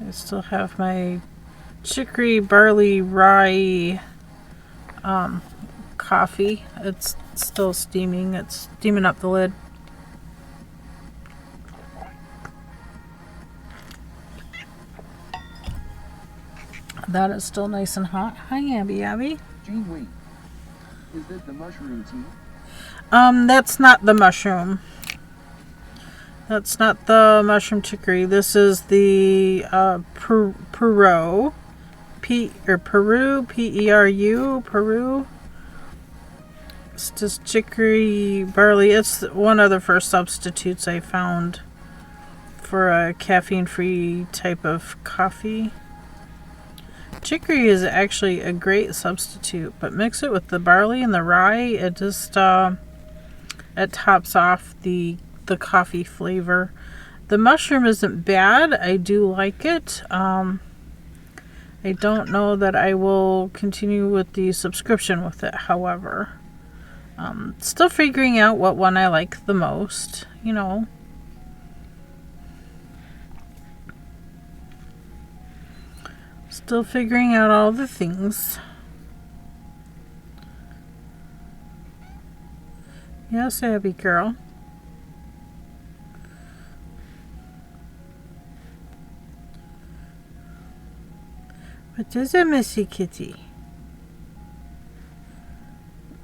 I still have my chicory, barley, rye coffee. It's still steaming. It's steaming up the lid. That is still nice and hot. Hi, Abby. Jean, wait. Is this the mushroom tea? That's not the mushroom. That's not the mushroom chicory. This is the Peru, Peru, P-E-R-U, Peru. It's just chicory barley. It's one of the first substitutes I found for a caffeine-free type of coffee. Chicory is actually a great substitute, but mix it with the barley and the rye. It just it tops off the coffee flavor. The mushroom isn't bad. I do like it. I don't know that I will continue with the subscription with it, however. Still figuring out what one I like the most, you know. Still figuring out all the things. Yes, Abby girl. What is it, Missy Kitty?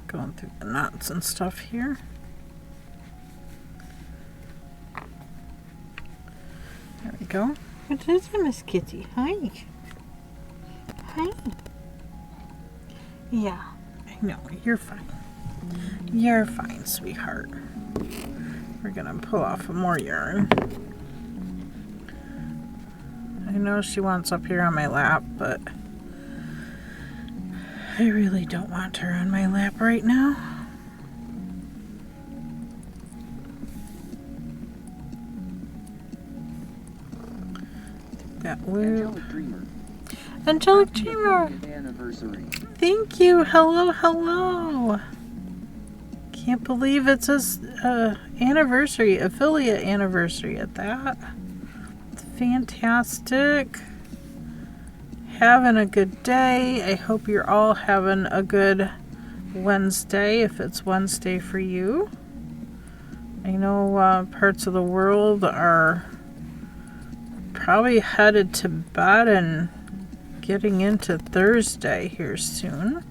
Going through the knots and stuff here. There we go. What is it, Miss Kitty? Hi. Hi. Yeah, I know. You're fine. You're fine, sweetheart. We're gonna pull off more yarn. I know she wants up here on my lap, but I really don't want her on my lap right now. That loop. Angelic Dreamer. Anniversary. Thank you. Hello, hello. Can't believe it's a anniversary, affiliate anniversary at that. It's fantastic. Having a good day. I hope you're all having a good Wednesday, if it's Wednesday for you. I know parts of the world are probably headed to bed and getting into Thursday here soon.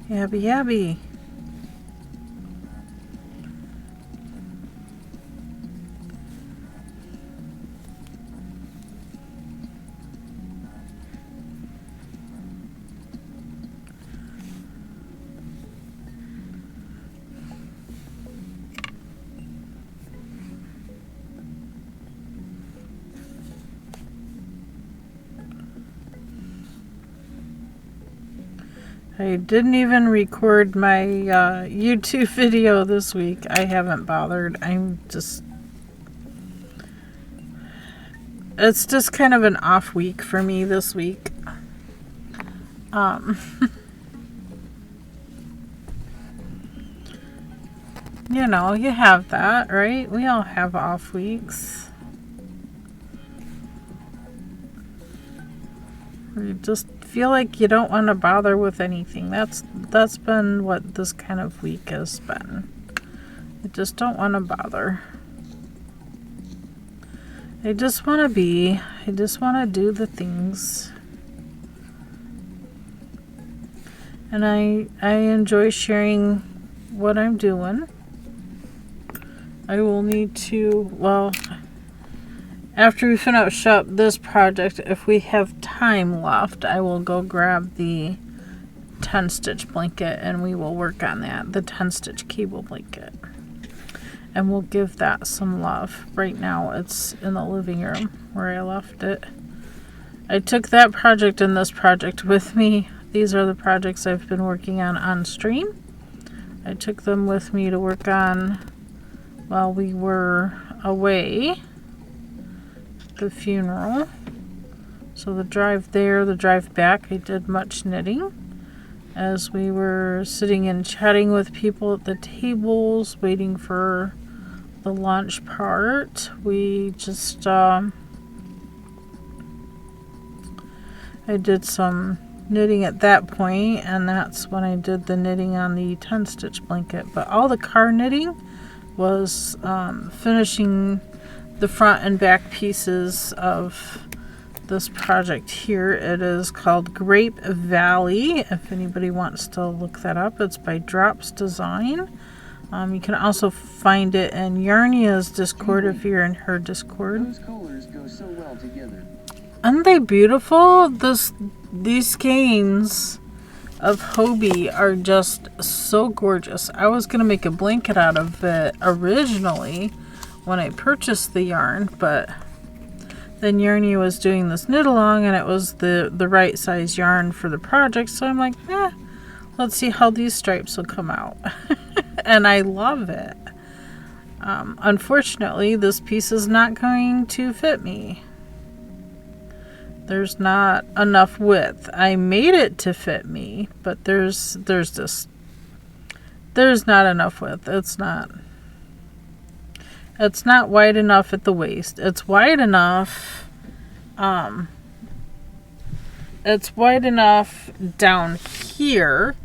Yabby yabby. I didn't even record my YouTube video this week. I haven't bothered. It's just kind of an off week for me this week. You know, you have that, right? We all have off weeks. You just feel like you don't want to bother with anything. That's been what this kind of week has been. I just don't want to bother. I just want to be. I just want to do the things. And I enjoy sharing what I'm doing. I will need to, well, After we finish up this project, if we have time left, I will go grab the 10 stitch blanket and we will work on that, the 10 stitch cable blanket. And we'll give that some love. Right now it's in the living room where I left it. I took that project and this project with me. These are the projects I've been working on stream. I took them with me to work on while we were away. The funeral. So the drive there, the drive back, I did much knitting. As we were sitting and chatting with people at the tables, waiting for the lunch part, we just, I did some knitting at that point, and that's when I did the knitting on the 10 stitch blanket. But all the car knitting was finishing the front and back pieces of this project here. It is called Grape Valley, if anybody wants to look that up. It's by Drops Design. You can also find it in Yarnia's Discord if you're in her Discord. Those colors go so well together. Aren't they beautiful? These skeins of Hobie are just so gorgeous. I was going to make a blanket out of it originally when I purchased the yarn, but then Yarny was doing this knit along and it was the right size yarn for the project, so I'm like, let's see how these stripes will come out. And I love it. Unfortunately, this piece is not going to fit me. There's not enough width. I made it to fit me, but there's not enough width. It's not wide enough at the waist. It's wide enough. It's wide enough down here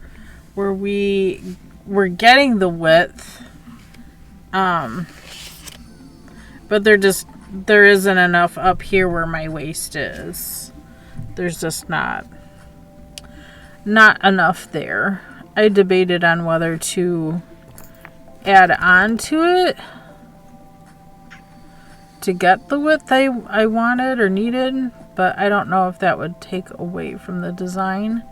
where we're getting the width. But there isn't enough up here where my waist is. There's just not enough there. I debated on whether to add on to it to get the width I wanted or needed, but I don't know if that would take away from the design.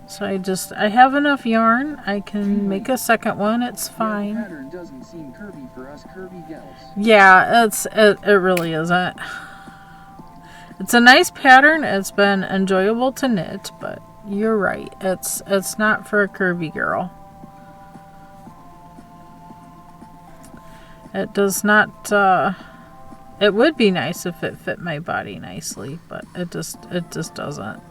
So I have enough yarn. I can make a second one. It's fine. The pattern doesn't seem curvy for us curvy gals. Yeah, it really isn't. It's a nice pattern. It's been enjoyable to knit, but you're right. It's not for a curvy girl. It does not. It would be nice if it fit my body nicely, but it just doesn't.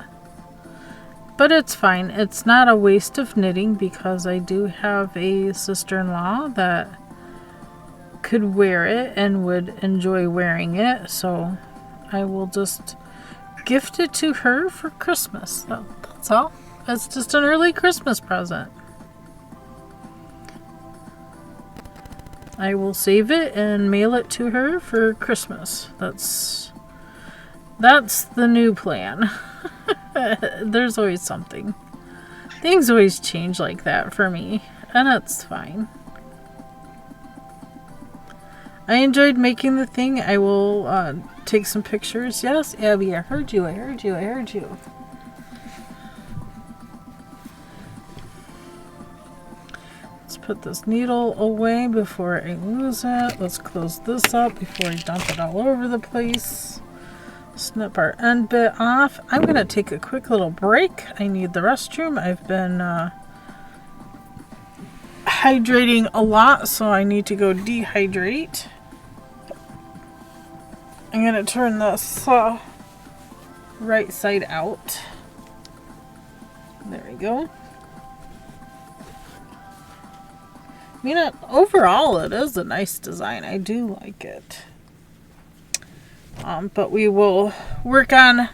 But it's fine. It's not a waste of knitting because I do have a sister-in-law that could wear it and would enjoy wearing it, so I will just gift it to her for Christmas. That's all. It's just an early Christmas present. I will save it and mail it to her for Christmas. That's the new plan. There's always something. Things always change like that for me, and it's fine. I enjoyed making the thing. I will take some pictures. Yes, Abby, I heard you. Let's put this needle away before I lose it. Let's close this up before I dump it all over the place. Snip our end bit off. I'm going to take a quick little break. I need the restroom. I've been hydrating a lot, so I need to go dehydrate. I'm going to turn this right side out. There we go. I mean, overall, it is a nice design. I do like it. But we will work on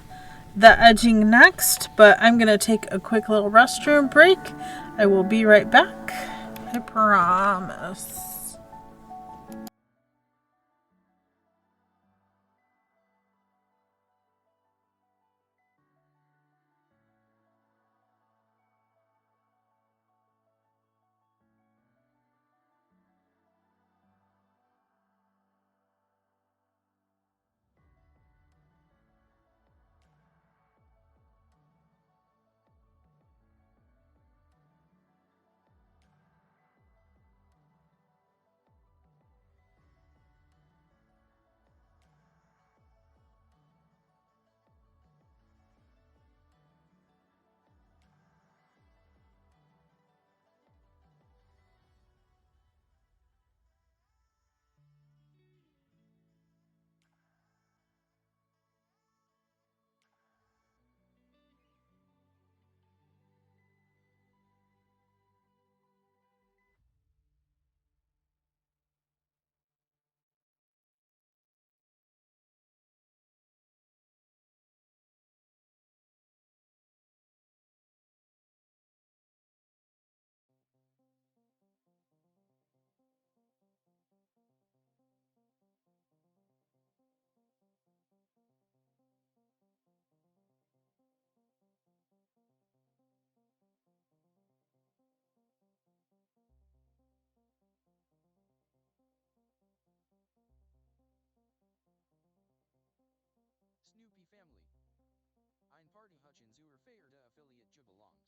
the edging next. But I'm going to take a quick little restroom break. I will be right back. I promise. Party Hutchins uur feerde affiliate Jubalongs.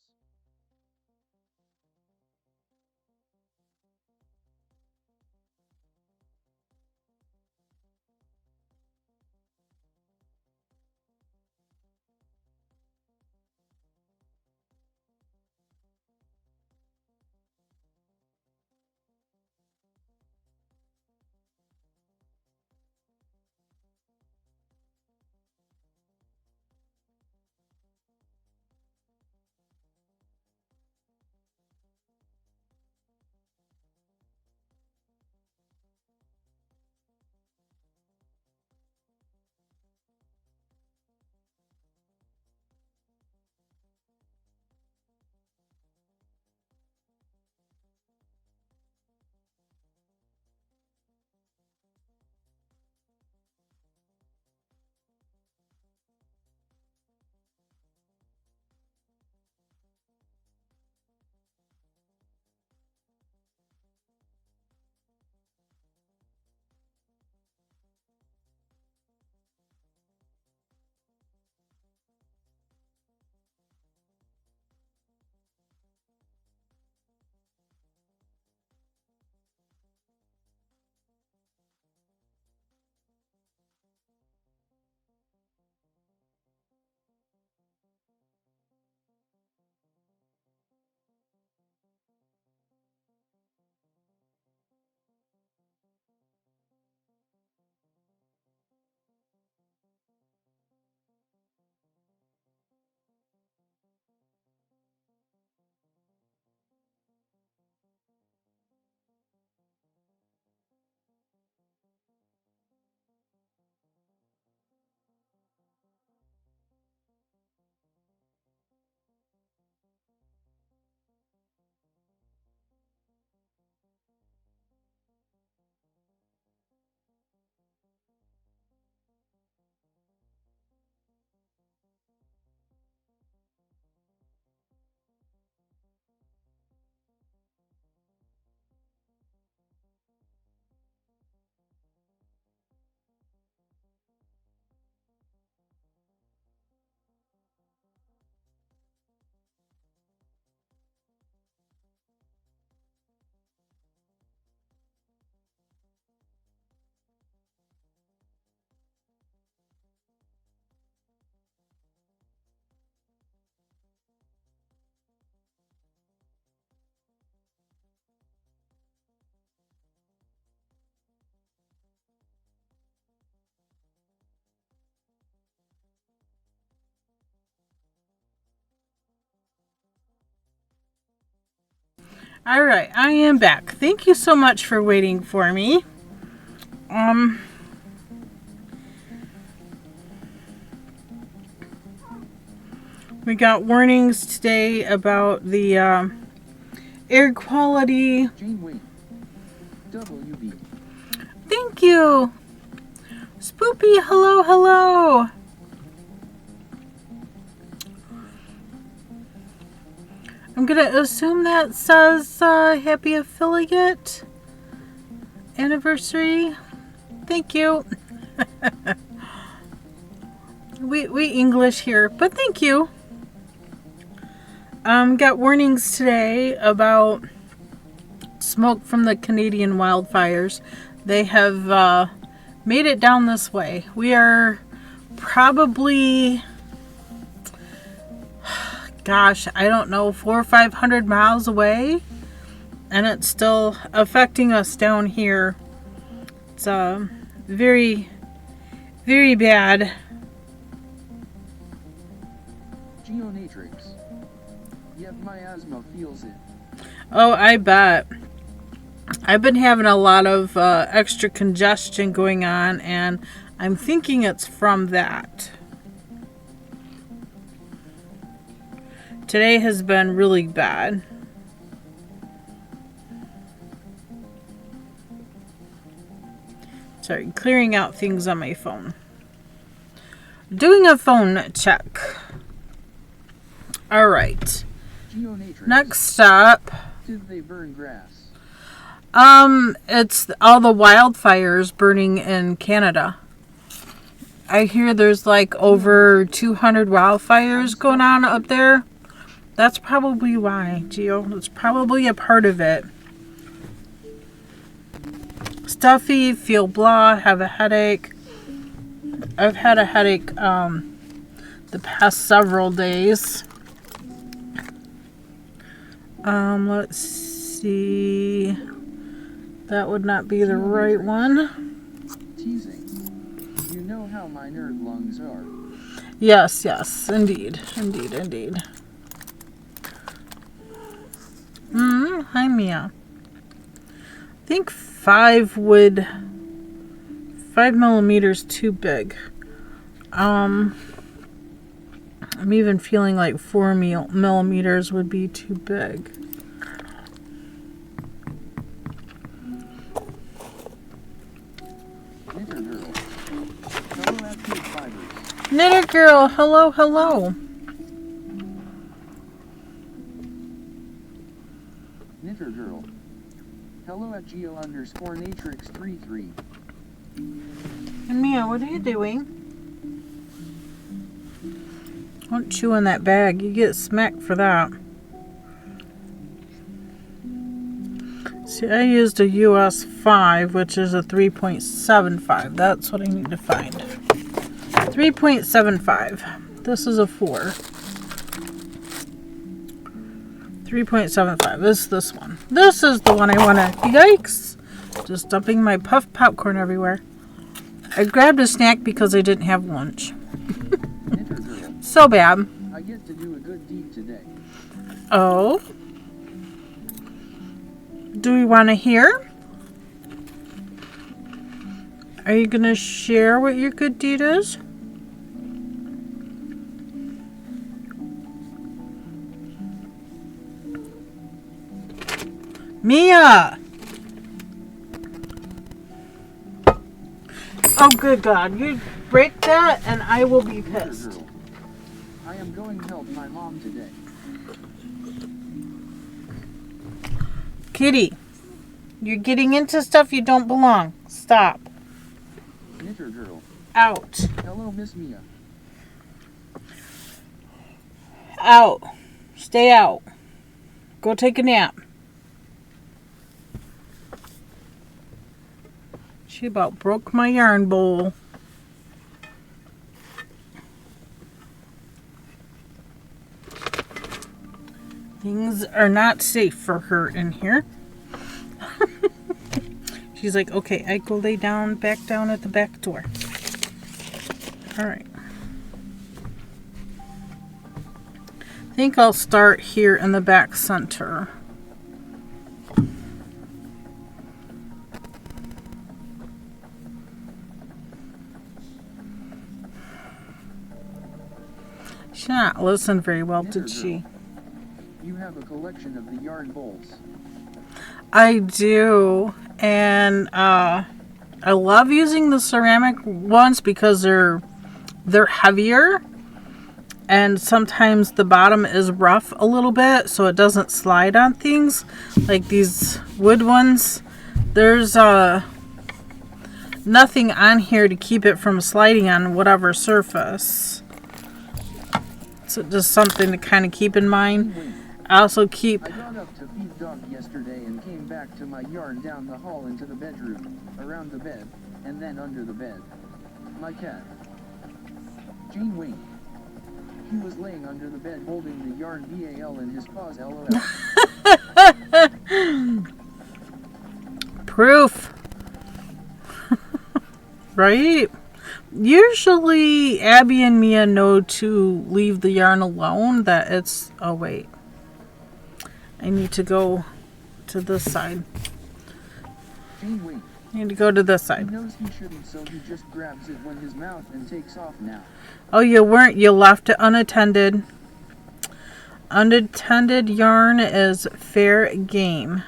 All right, I am back. Thank you so much for waiting for me. We got warnings today about the air quality. Janeway. WB. Thank you. Spoopy, hello, hello. I'm going to assume that says happy affiliate anniversary. Thank you. we English here, but thank you. Got warnings today about smoke from the Canadian wildfires. They have made it down this way. We are probably, gosh, I don't know, 400 or 500 miles away, and it's still affecting us down here. It's very, very bad. Geonatrix. Yep, my asthma feels it. Oh, I bet. I've been having a lot of extra congestion going on, and I'm thinking it's from that. Today has been really bad. Sorry, clearing out things on my phone. Doing a phone check. All right. Geonatrix. Next up. Did they burn grass? It's all the wildfires burning in Canada. I hear there's like over 200 wildfires going on up there. That's probably why, Gio. It's probably a part of it. Stuffy, feel blah, have a headache. I've had a headache the past several days. Let's see. That would not be the right one. Teasing. You know how my nerd lungs are. Yes, yes, indeed. Indeed, indeed. Hi, Mia. I think 5 millimeters too big. I'm even feeling like 4 millimeters would be too big. Knitter girl. Hello at KBfibers. Knitter girl, hello, hello. Knitter girl. Hello at Geo_Natrix33. And Mia, what are you doing? Don't chew in that bag. You get smacked for that. See, I used a US 5, which is a 3.75. That's what I need to find. 3.75. This is a 4. 3.75 is this one. This is the one I want to... Yikes! Just dumping my puffed popcorn everywhere. I grabbed a snack because I didn't have lunch. So bad. I get to do a good deed today. Oh? Do we want to hear? Are you going to share what your good deed is? Mia! Oh, good God. You break that and I will be pissed. I am going to help my mom today. Kitty, you're getting into stuff you don't belong. Stop. Knitter girl. Out. Hello, Miss Mia. Out. Stay out. Go take a nap. She about broke my yarn bowl. Things are not safe for her in here. She's like, okay, I go lay down, back down at the back door. All right. I think I'll start here in the back center. She did not listen very well, did she? You have a collection of the yarn bowls. I do, and I love using the ceramic ones because they're heavier, and sometimes the bottom is rough a little bit, so it doesn't slide on things. Like these wood ones, there's nothing on here to keep it from sliding on whatever surface. So just something to kind of keep in mind. I also keep... I got up to feed dog yesterday and came back to my yarn down the hall into the bedroom, around the bed, and then under the bed. My cat. Jane Wing. He was laying under the bed holding the yarn BAL in his paws, LOL. Proof. Right? Usually Abby and Mia know to leave the yarn alone, that it's... Oh, wait. I need to go to this side. I need to go to this side. He knows he shouldn't, so he just grabs it when his mouth and takes off now. Oh, you weren't. You left it unattended. Unattended yarn is fair game.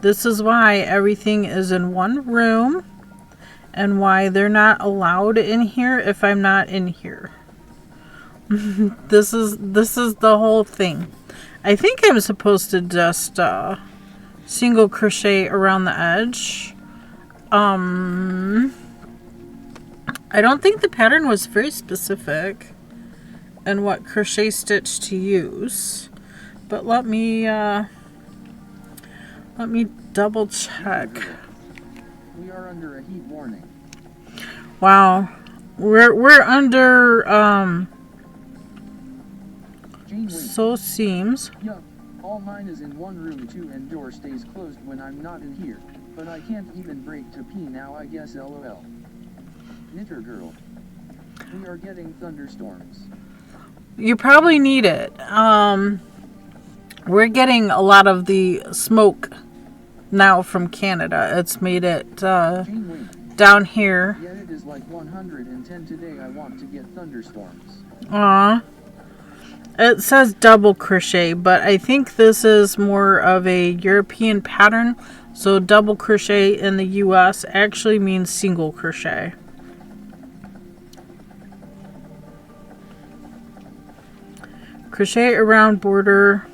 This is why everything is in one room and why they're not allowed in here if I'm not in here. This is the whole thing. I think I'm supposed to just single crochet around the edge. I I don't think the pattern was very specific and what crochet stitch to use. But let me double check. We are under a heat warning. Wow. We're under sew seams. Yup, all mine is in one room too and door stays closed when I'm not in here. But I can't even break to pee now, I guess, lol. Knitter girl. We are getting thunderstorms. You probably need it. We're getting a lot of the smoke now from Canada. It's made it down here. Yet it is like 110 today. I want to get thunderstorms. It says double crochet, but I think this is more of a European pattern. So double crochet in the US actually means single crochet. Crochet around border.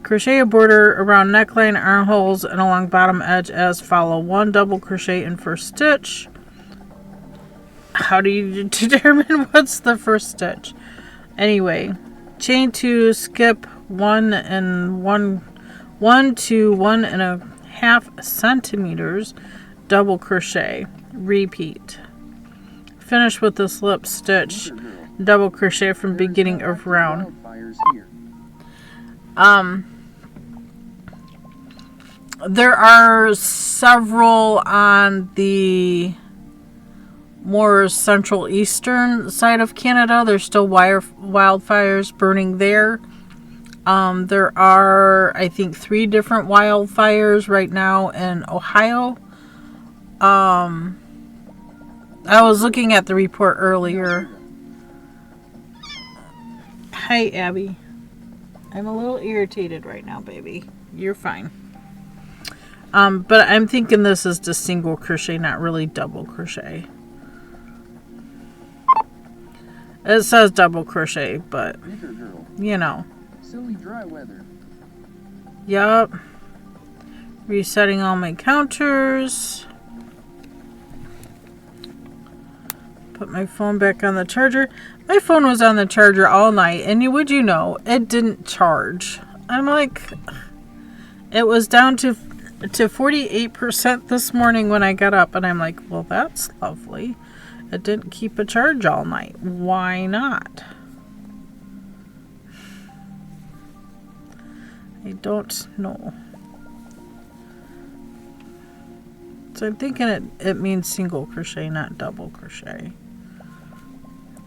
Crochet a border around neckline, armholes, and along bottom edge as follow. 1 double crochet in first stitch. How do you determine what's the first stitch? Anyway, chain 2, skip 1 and 1 to 1.5 centimeters, double crochet, repeat. Finish with the slip stitch, double crochet from beginning of round. There are several on the more central eastern side of Canada. There's still wildfires burning there. There are, I think, 3 different wildfires right now in Ohio. I was looking at the report earlier. Hi, Abby. I'm a little irritated right now, baby. You're fine. But I'm thinking this is just single crochet, not really double crochet. It says double crochet, but you know. Silly dry weather. Yup. Resetting all my counters. Put my phone back on the charger. My phone was on the charger all night, and would you know, it didn't charge. I'm like, it was down to 48% this morning when I got up, and I'm like, well, that's lovely. It didn't keep a charge all night. Why not? I don't know. So I'm thinking it means single crochet, not double crochet.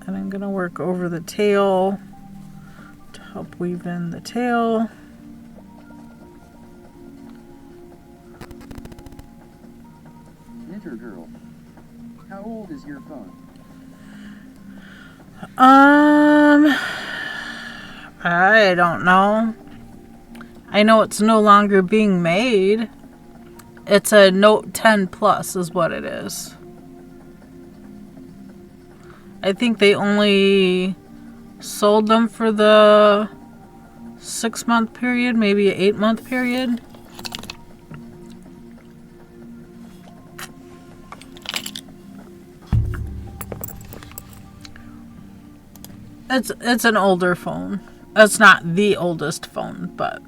And I'm going to work over the tail to help weave in the tail. Knitter girl. How old is your phone? I don't know. I know it's no longer being made. It's a Note 10 Plus is what it is. I think they only sold them for the 6-month period, maybe an 8-month period. It's an older phone. It's not the oldest phone, but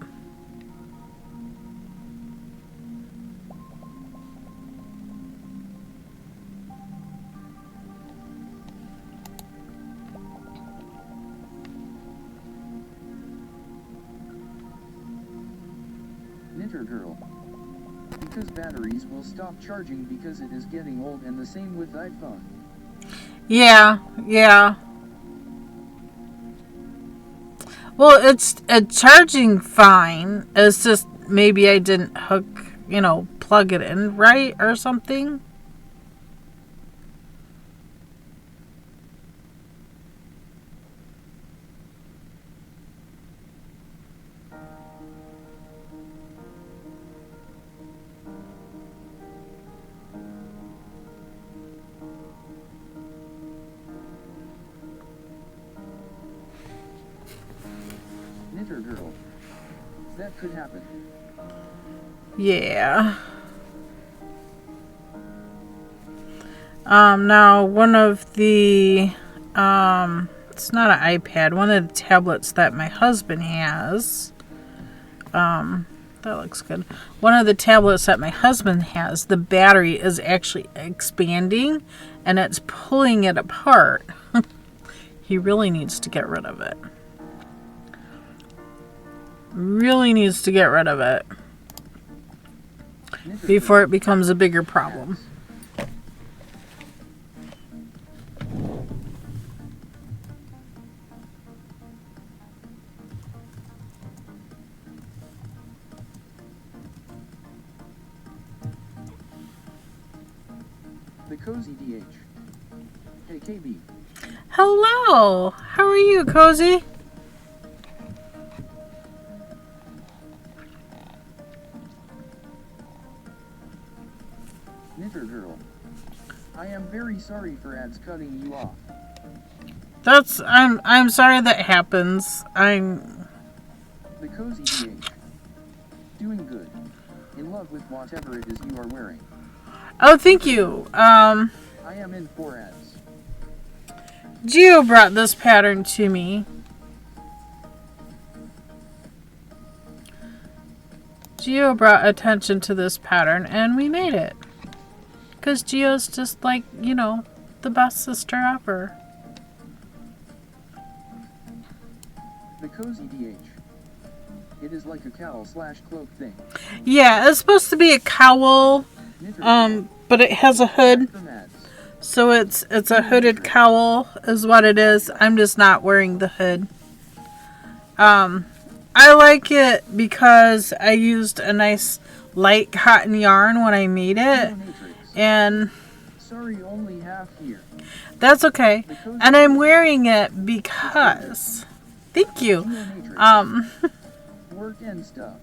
Knitter girl. Because batteries will stop charging because it is getting old, and the same with iPhone. yeah. Well, it's charging fine. It's just maybe I didn't plug it in right or something. Knitter girl. That could happen. Yeah. Now one of the, it's not an iPad, one of the tablets that my husband has, that looks good. One of the tablets that my husband has, the battery is actually expanding and it's pulling it apart. He really needs to get rid of it. Really needs to get rid of it before it becomes a bigger problem. The Cozy DH. Hey KB. Hello! How are you, Cozy? Knitter Girl. I am very sorry for ads cutting you off. I'm sorry that happens. The Cozy DH. Doing good. In love with whatever it is you are wearing. Oh, thank you. I am in for ads. Gio brought this pattern to me. Gio brought attention to this pattern and we made it. Because Gio's just like, you know, the best sister ever. The Cozy DH. It is like a cowl/cloak thing. Yeah, it's supposed to be a cowl, but it has a hood. So it's a hooded cowl is what it is. I'm just not wearing the hood. I like it because I used a nice light cotton yarn when I made it. And sorry, only half here. That's okay. And I'm wearing it because thank you. Work and stuff.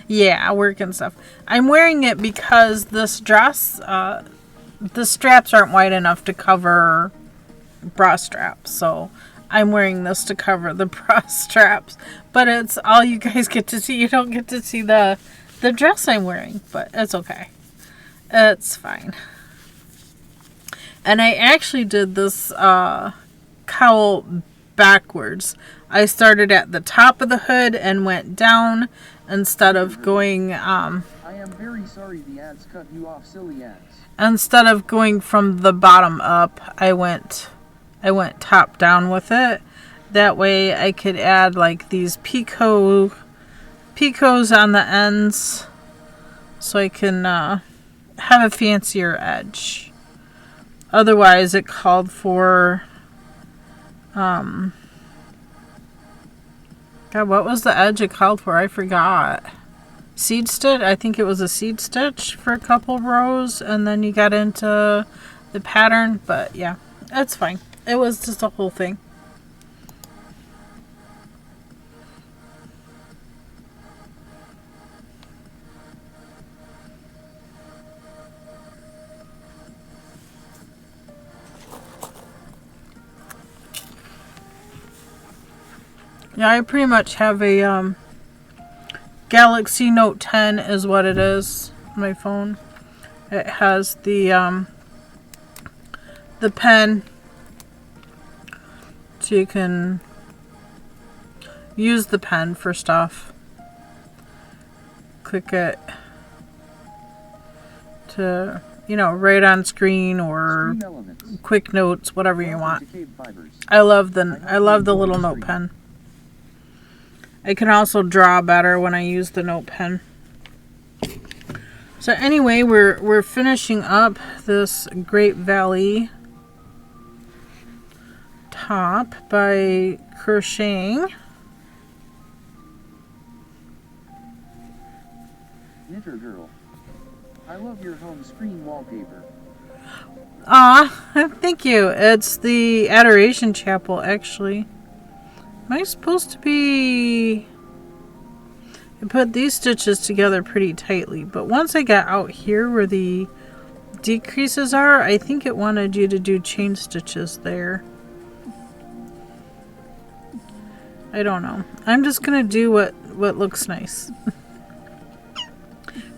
Yeah, work and stuff. I'm wearing it because this dress, the straps aren't wide enough to cover bra straps. So I'm wearing this to cover the bra straps. But it's all you guys get to see. You don't get to see the dress I'm wearing. But it's okay. It's fine. And I actually did this cowl backwards. I started at the top of the hood and went down instead of going... I am very sorry the ads cut you off, silly ads. Instead of going from the bottom up, I went top down with it. That way I could add like these picots on the ends so I can have a fancier edge. Otherwise it called for God, what was the edge it called for? I forgot. Seed stitch? I think it was a seed stitch for a couple rows, and then you got into the pattern, but yeah, it's fine. It was just a whole thing. Yeah, I pretty much have a Galaxy Note 10 is what it is on my phone. It has the pen, so you can use the pen for stuff. Click it to, you know, write on screen or quick notes, whatever you want. I love the little note pen. I can also draw better when I use the note pen. So anyway, we're finishing up this Great Valley top by crocheting. Knitter Girl. I love your home screen wallpaper. Ah, thank you. It's the Adoration Chapel, actually. Am I supposed to be... I put these stitches together pretty tightly, but once I got out here where the decreases are, I think it wanted you to do chain stitches there. I don't know. I'm just going to do what looks nice.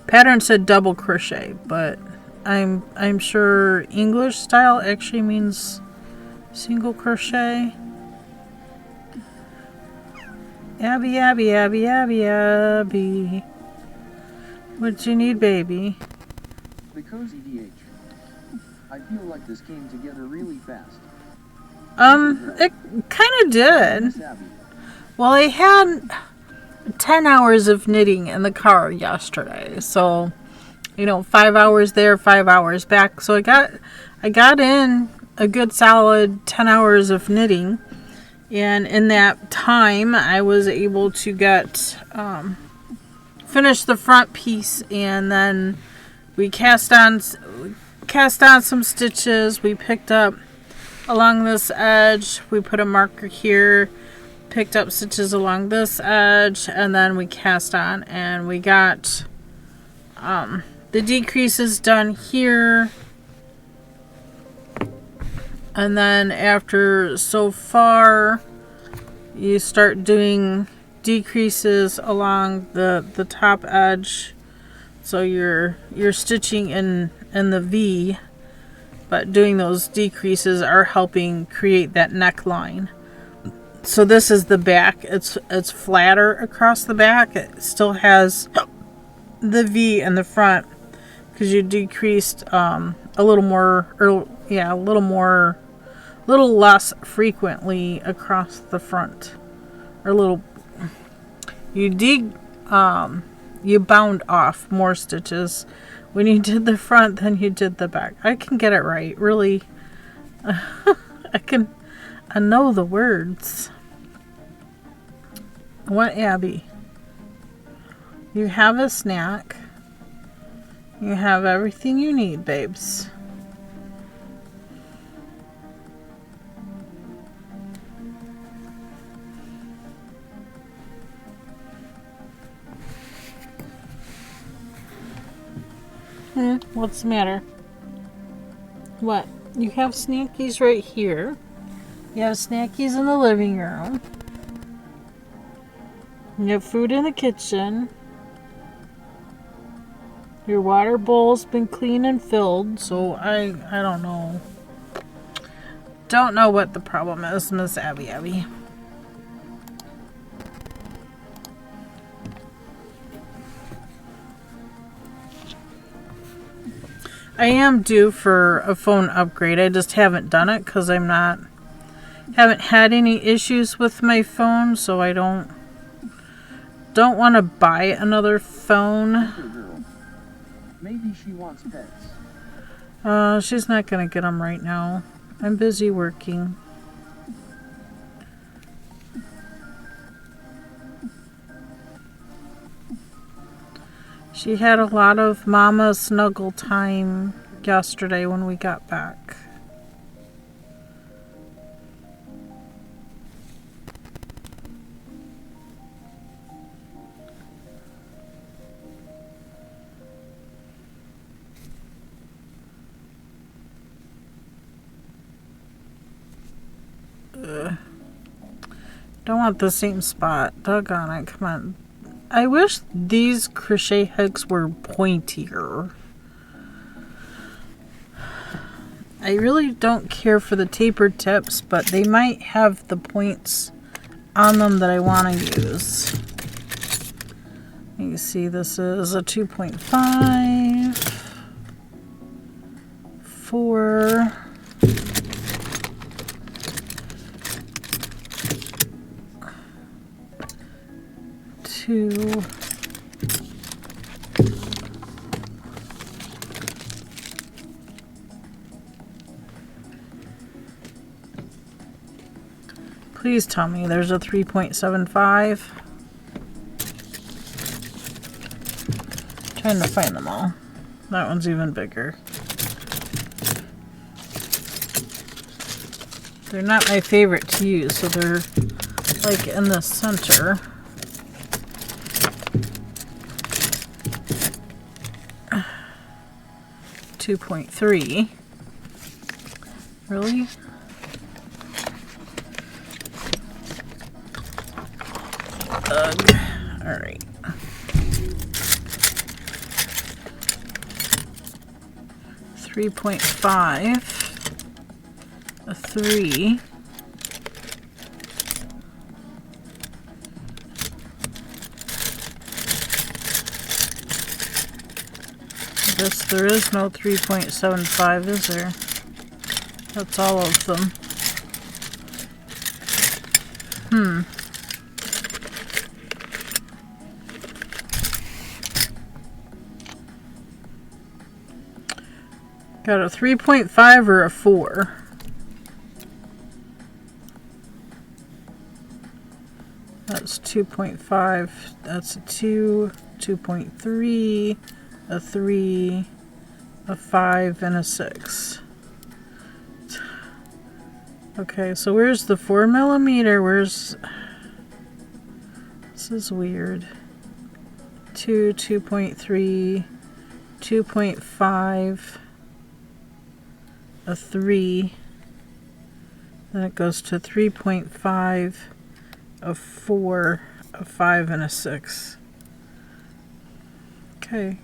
Pattern said double crochet, but I'm sure English style actually means single crochet. Abby, Abby, Abby, Abby, Abby. What you need, baby? The cozy DH. I feel like this came together really fast. It kind of did. Miss Abby. Well, I had 10 hours of knitting in the car yesterday. So, 5 hours there, 5 hours back. So I got in a good solid 10 hours of knitting. And in that time, I was able to get, finish the front piece, and then we cast on some stitches. We picked up along this edge. We put a marker here, picked up stitches along this edge, and then we cast on, and we got the decreases done here. And then after so far, you start doing decreases along the top edge. So you're stitching in the V, but doing those decreases are helping create that neckline. So this is the back. It's flatter across the back. It still has the V in the front because you decreased a little more, little less frequently across the front, or you bound off more stitches when you did the front than you did the back. I can get it right, really. I know the words. What, Abby? You have a snack. You have everything you need, babes. What's the matter? What? You have snackies right here. You have snackies in the living room. You have food in the kitchen. Your water bowl's been clean and filled, so I don't know. Don't know what the problem is, Miss Abby. I am due for a phone upgrade. I just haven't done it because haven't had any issues with my phone, so I don't want to buy another phone. Maybe she wants pets. She's not gonna get them right now. I'm busy working. She had a lot of mama snuggle time yesterday when we got back. Don't want the same spot. Doggone it. Come on. I wish these crochet hooks were pointier. I really don't care for the tapered tips, but they might have the points on them that I want to use. You can see this is a 2.5, 4, 2, please tell me there's a 3.75. Trying to find them all. That one's even bigger. They're not my favorite to use, so they're like in the center. $2.3. Really? Ugh. Alright. 3.5, a 3, I guess there is no 3.75, is there? That's all of them. Got a 3.5 or a 4. That's 2.5. That's a 2, 2.3, a 3, a 5, and a 6. Okay, so where's the 4 millimeter? Where's... This is weird. 2, 2.3, 2.5, a 3, then it goes to 3.5, a 4, a 5, and a 6. Okay.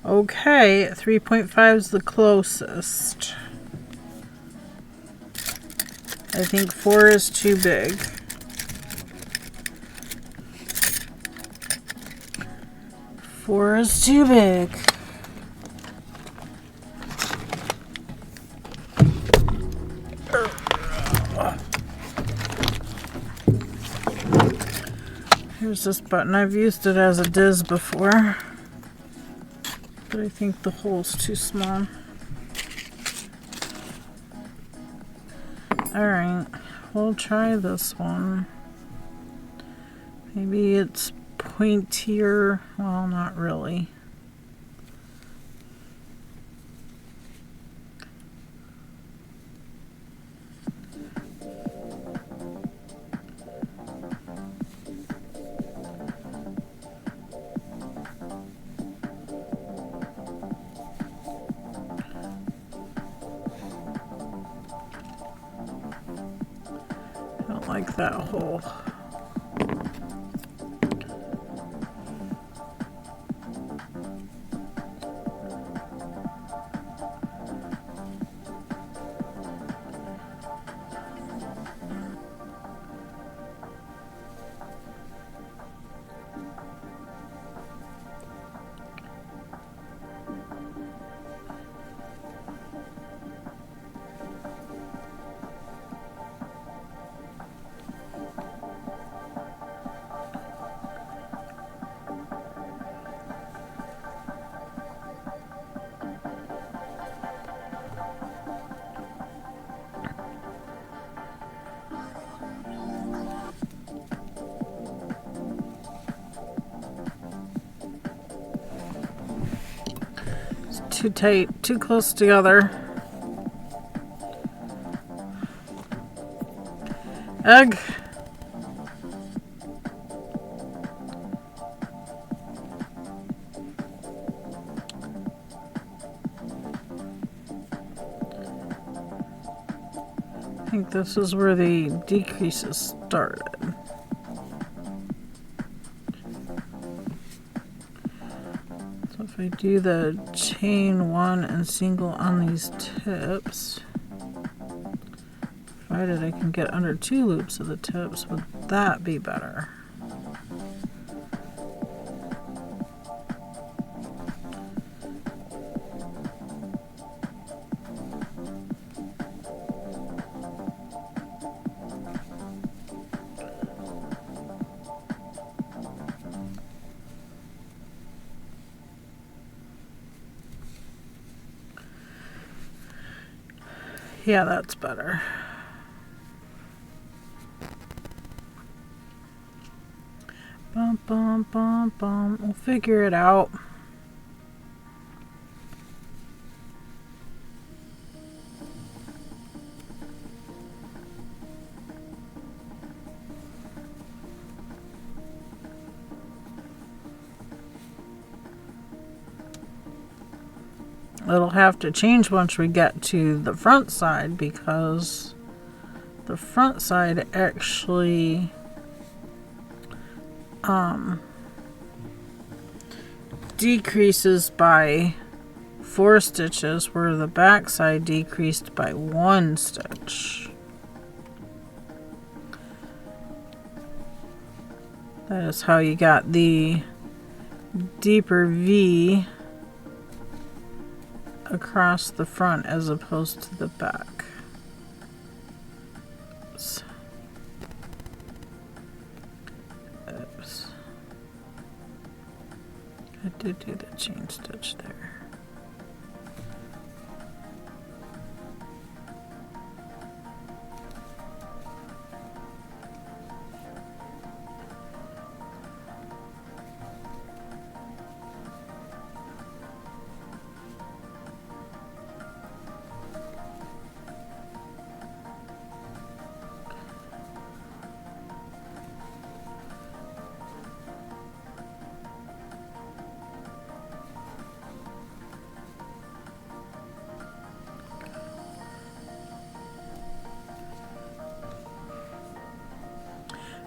Okay, 3.5 is the closest. I think 4 is too big. 4 is too big. Here's this button. I've used it as a diz before, but I think the hole's too small. Alright, we'll try this one. Maybe it's pointier. Well, not really. I don't like that hole. Too tight, too close together. Egg. I think this is where the decreases started. If I do the chain 1 and single on these tips, provided I can get under 2 loops of the tips, would that be better? Yeah, that's better. Bum, bum, bum, bum. We'll figure it out. It'll have to change once we get to the front side, because the front side actually decreases by 4 stitches, where the back side decreased by 1 stitch. That is how you got the deeper V across the front as opposed to the back. Oops. Oops. I did do the chain stitch there.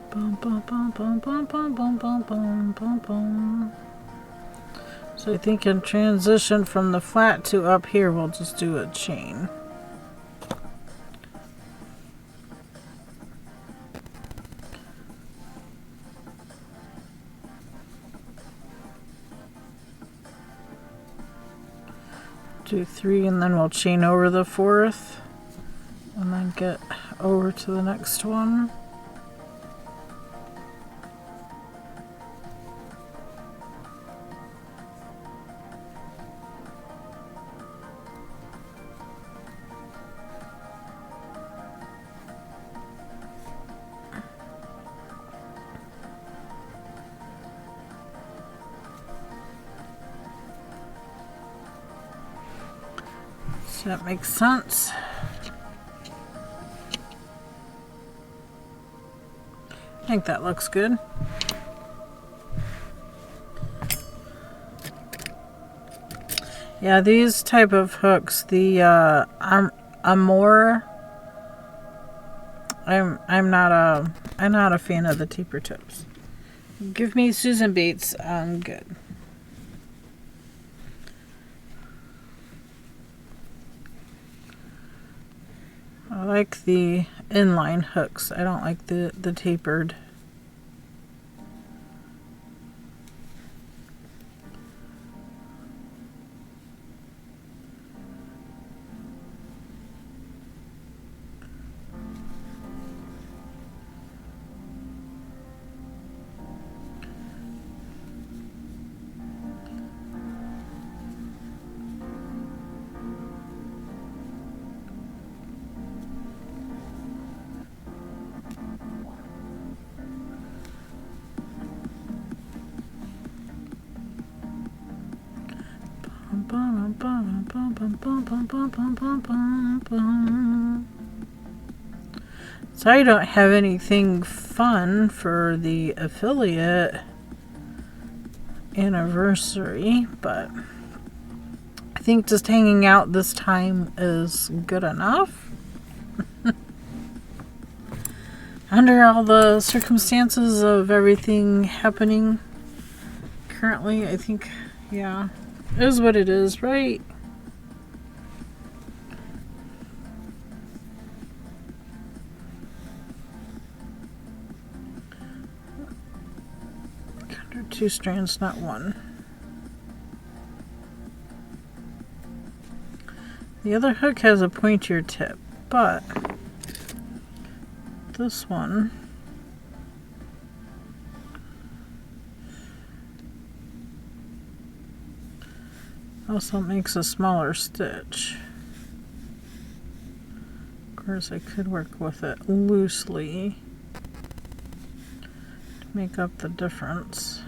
Bum, bum, bum, bum, bum, bum, bum, bum, bum, bum, bum. So I think in transition from the flat to up here, we'll just do a chain. Do 3 and then we'll chain over the 4th and then get over to the next one. That makes sense. I think that looks good. Yeah, these type of hooks, the Amore, I'm not a fan of the taper tips. Give me Susan Bates, I'm good. I like the inline hooks. I don't like the tapered. So I don't have anything fun for the affiliate anniversary, but I think just hanging out this time is good enough. Under all the circumstances of everything happening currently, I think, yeah, it is what it is, right? Under 2 strands, not 1. The other hook has a pointier tip, but this one also makes a smaller stitch. Of course, I could work with it loosely to make up the difference.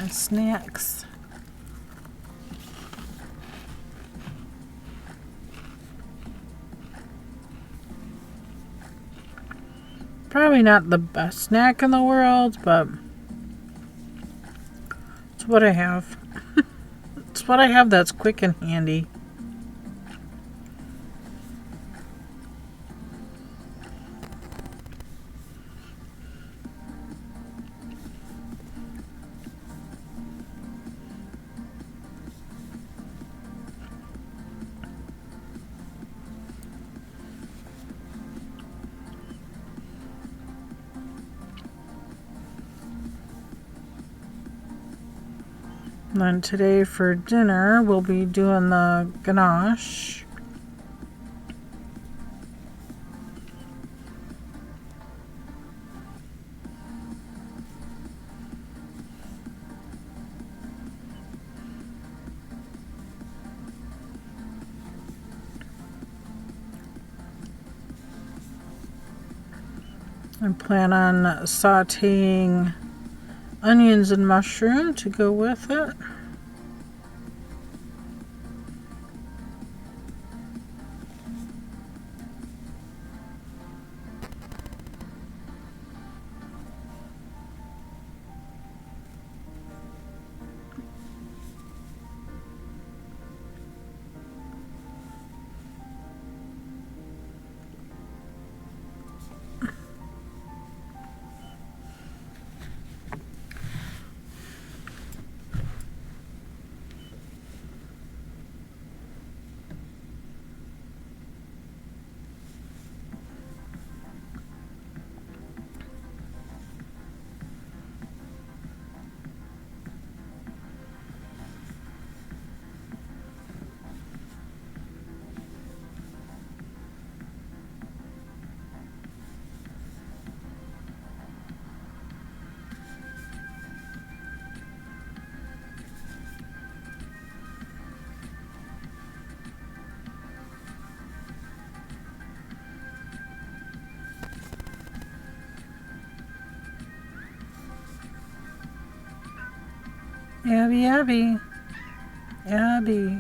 Snacks. Probably not the best snack in the world, but it's what I have. It's what I have that's quick and handy. And then today for dinner, we'll be doing the ganache. I plan on sauteing onions and mushroom to go with it. Abby. Abby.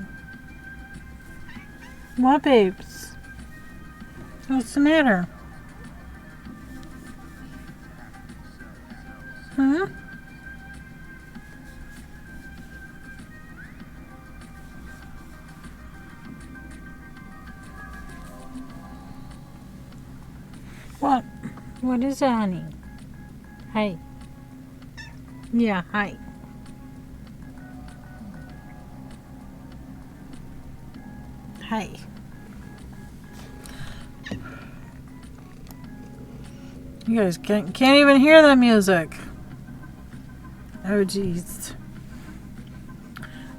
What, babes? What's the matter? Huh? What? What is that, honey? Hi. Yeah, hi. Hi. You guys can't even hear the music. Oh, jeez.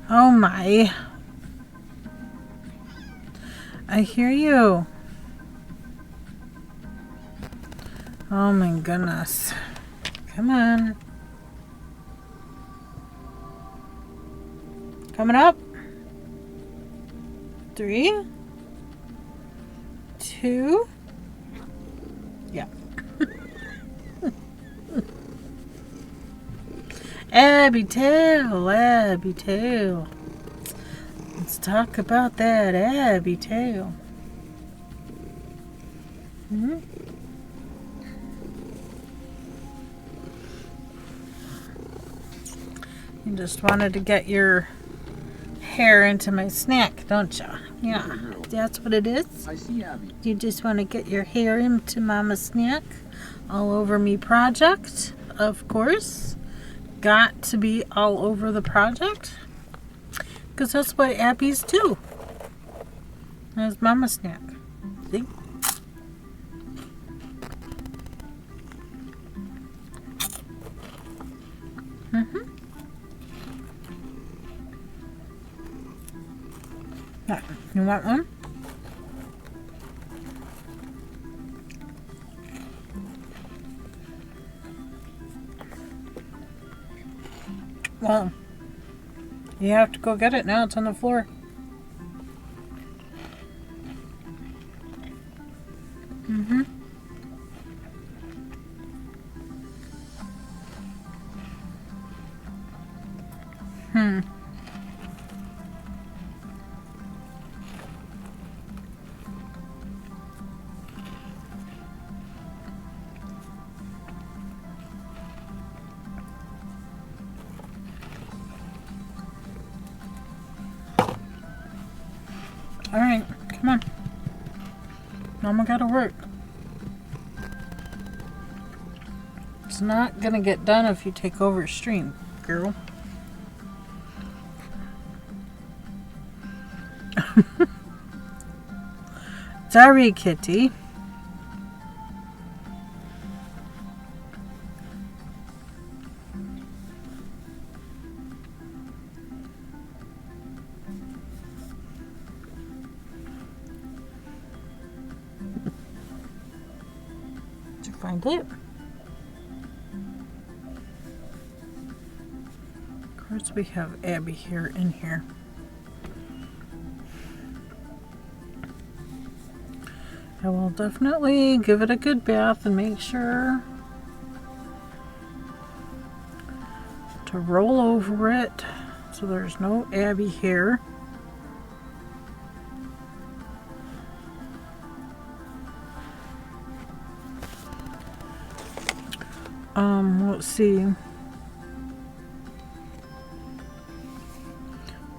Oh, my. I hear you. Oh, my goodness. Come on. Coming up. 3, 2, yeah. Abby tail. Let's talk about that Abby tail. You just wanted to get your hair into my snack, don't you? Yeah, that's what it is. I see Abby. You just want to get your hair into Mama's snack. All over me project, of course. Got to be all over the project. Because that's what Abby's do. There's Mama's snack. See? Yeah. You want one? Well, you have to go get it now. It's on the floor. Mama gotta work. It's not gonna get done if you take over stream, girl. Sorry, kitty. Did you find it? Of course, we have Abby here in here. I will definitely give it a good bath and make sure to roll over it so there's no Abby hair. Let's see.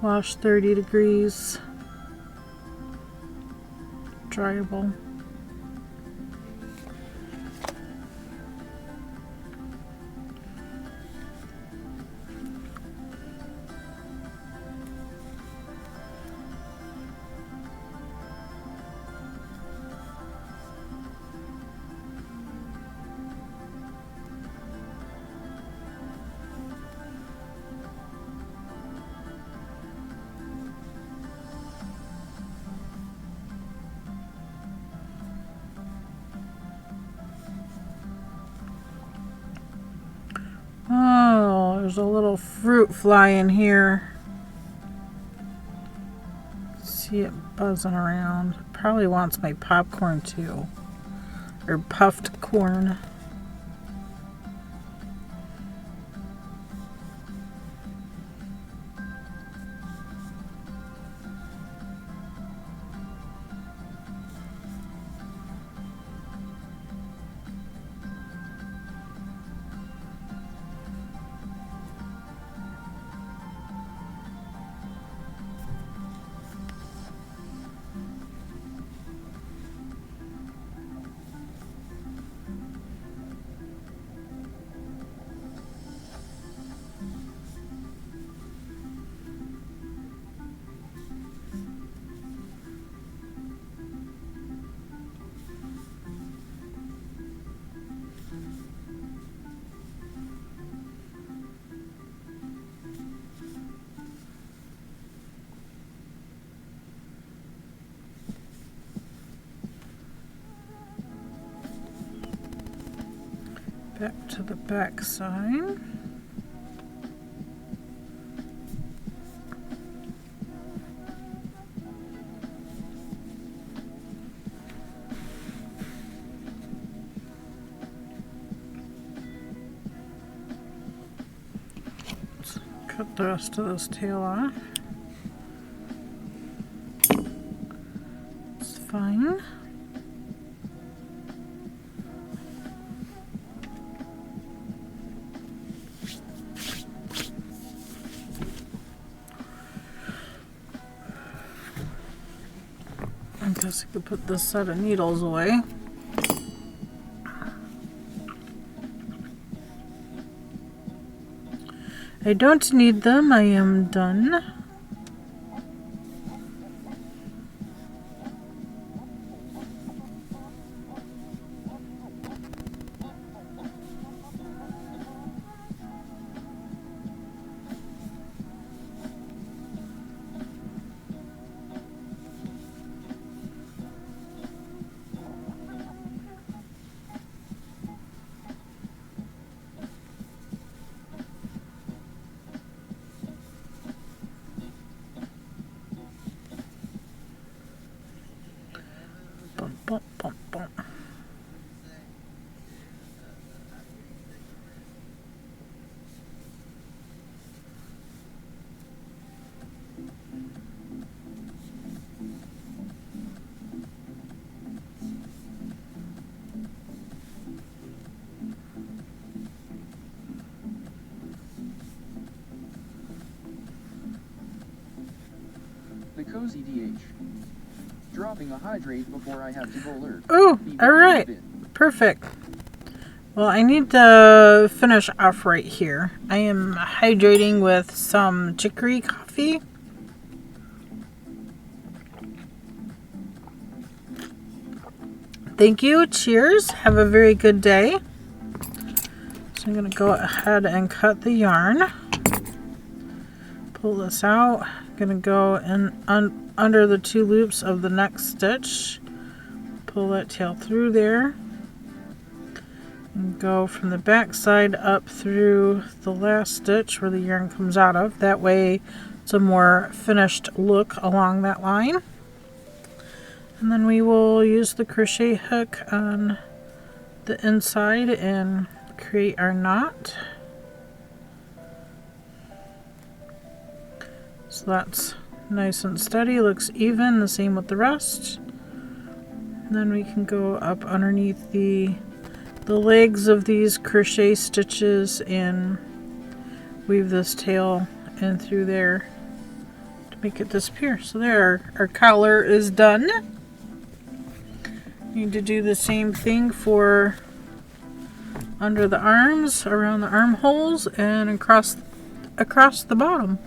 Wash 30 degrees. Dryable. Oh, there's a little fruit fly in here. See it buzzing around. Probably wants my popcorn too. Or puffed corn. Back to the back side. Let's cut the rest of this tail off. It's fine. I guess I could put this set of needles away. I don't need them. I am done. Bum, bum, bum. The Cozy DH. dropping a hydrate before I have to go lurk. Oh, alright. Perfect. Well, I need to finish off right here. I am hydrating with some chicory coffee. Thank you. Cheers. Have a very good day. So I'm going to go ahead and cut the yarn. Pull this out. I'm going to go in under the 2 loops of the next stitch. Pull that tail through there. And go from the back side up through the last stitch where the yarn comes out of. That way it's a more finished look along that line. And then we will use the crochet hook on the inside and create our knot. So that's nice and steady, looks even, the same with the rest. And then we can go up underneath the legs of these crochet stitches and weave this tail in through there to make it disappear. So there, our collar is done. Need to do the same thing for under the arms, around the armholes, and across the bottom.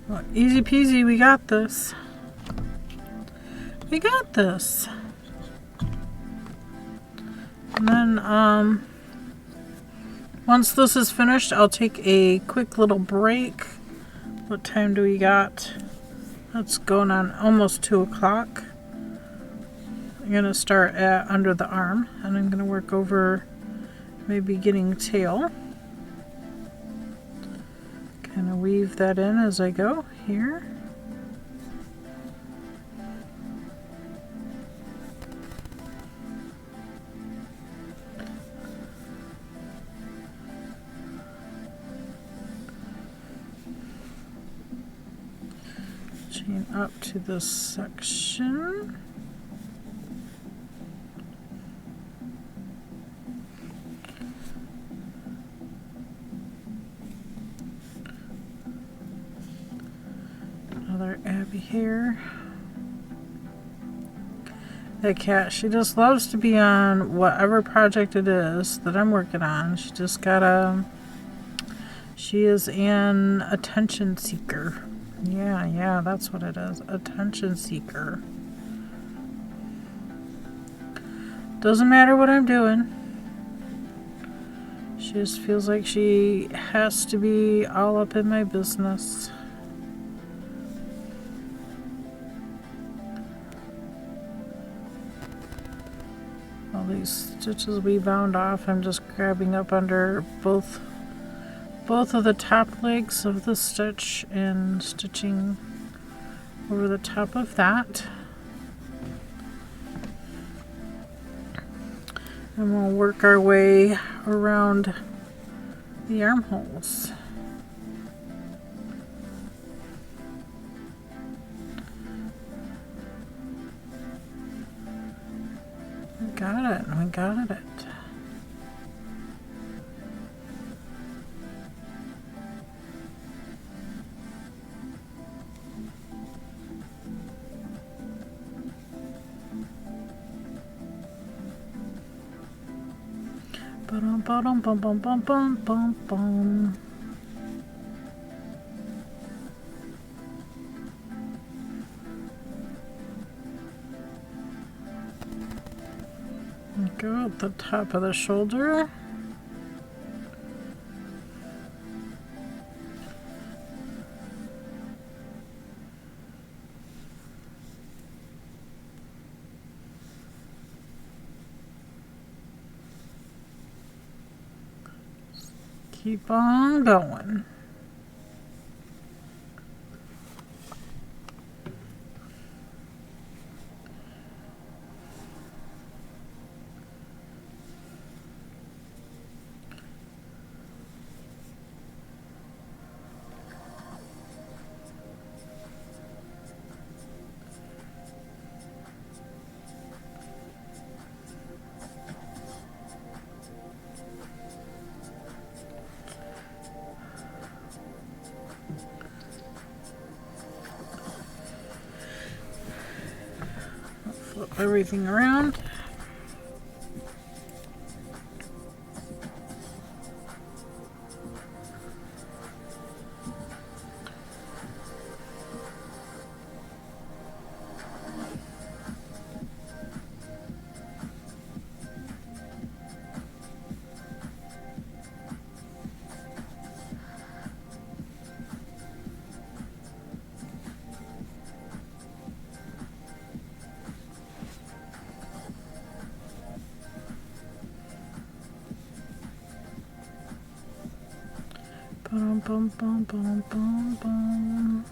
Well, easy peasy, we got this. We got this. And then once this is finished, I'll take a quick little break. What time do we got? That's going on almost 2 o'clock. I'm going to start at under the arm, and I'm going to work over my beginning tail. Kind of weave that in as I go here. Chain up to this section. Another Abby here. That cat, she just loves to be on whatever project it is that I'm working on. She just she is an attention seeker. Yeah, that's what it is. Attention seeker. Doesn't matter what I'm doing. She just feels like she has to be all up in my business. All these stitches we bound off, I'm just grabbing up under both of the top legs of the stitch and stitching over the top of that. And we'll work our way around the armholes. We got it. Bum bum bum bum bum bum bum. Go at the top of the shoulder. Keep on going. Flip everything around. Bum, bum, bum, bum, bum, bum.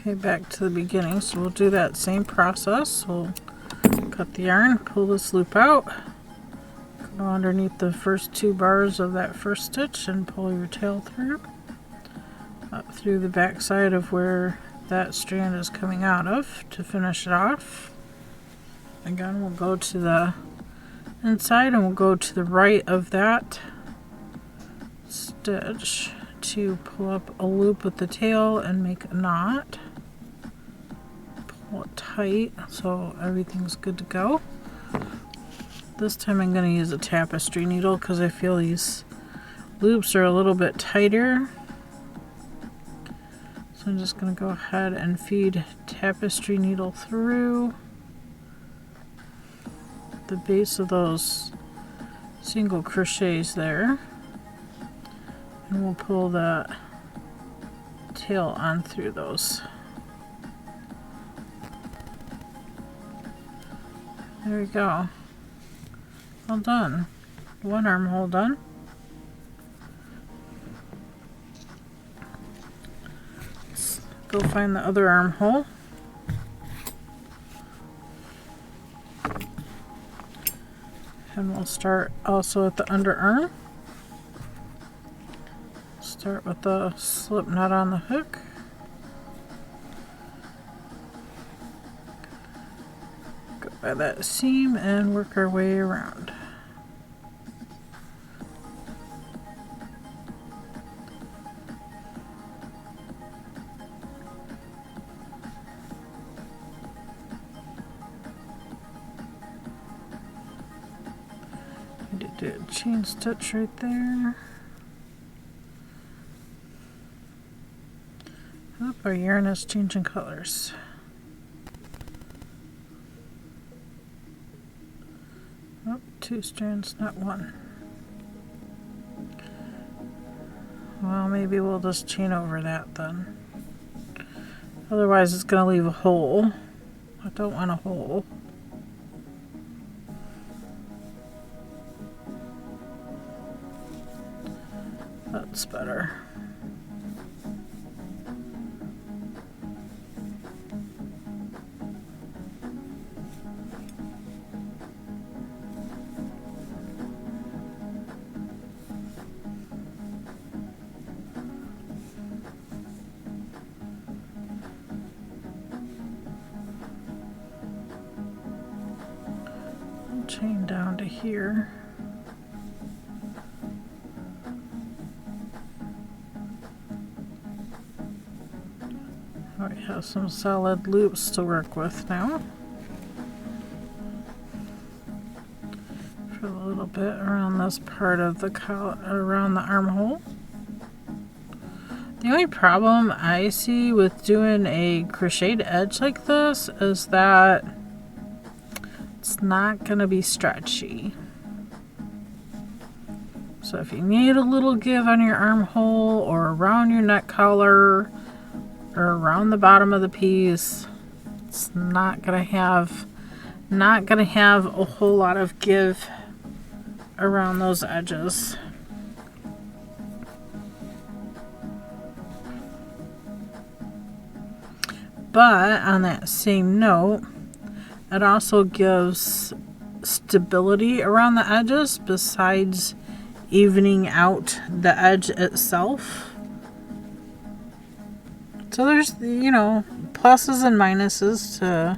Okay, back to the beginning. So we'll do that same process. We'll cut the yarn, pull this loop out, go underneath the first 2 bars of that first stitch and pull your tail through, up through the back side of where that strand is coming out of to finish it off. Again, we'll go to the inside and we'll go to the right of that stitch to pull up a loop with the tail and make a knot. Pull it tight so everything's good to go. This time I'm going to use a tapestry needle because I feel these loops are a little bit tighter. So I'm just going to go ahead and feed tapestry needle through the base of those single crochets there. And we'll pull that tail on through those. There we go. All done. One armhole done. Let's go find the other armhole. And we'll start also at the underarm. Start with the slip knot on the hook. Go by that seam and work our way around. Need to do a chain stitch right there. Oop, our yarn is changing colors. Oh, 2 strands, not 1. Well, maybe we'll just chain over that then. Otherwise it's going to leave a hole. I don't want a hole. That's better. Chain down to here. All right, have some solid loops to work with now. For a little bit around this part of the collar, around the armhole. The only problem I see with doing a crocheted edge like this is that it's not going to be stretchy. So if you need a little give on your armhole or around your neck collar or around the bottom of the piece, it's not going to have a whole lot of give around those edges. But on that same note, it also gives stability around the edges besides evening out the edge itself. So there's, you know, pluses and minuses to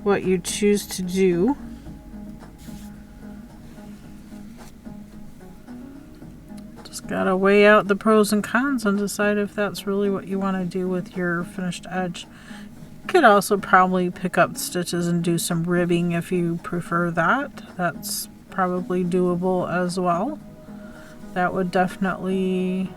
what you choose to do. Just gotta weigh out the pros and cons and decide if that's really what you want to do with your finished edge. Could also probably pick up stitches and do some ribbing if you prefer that. That's probably doable as well. That would definitely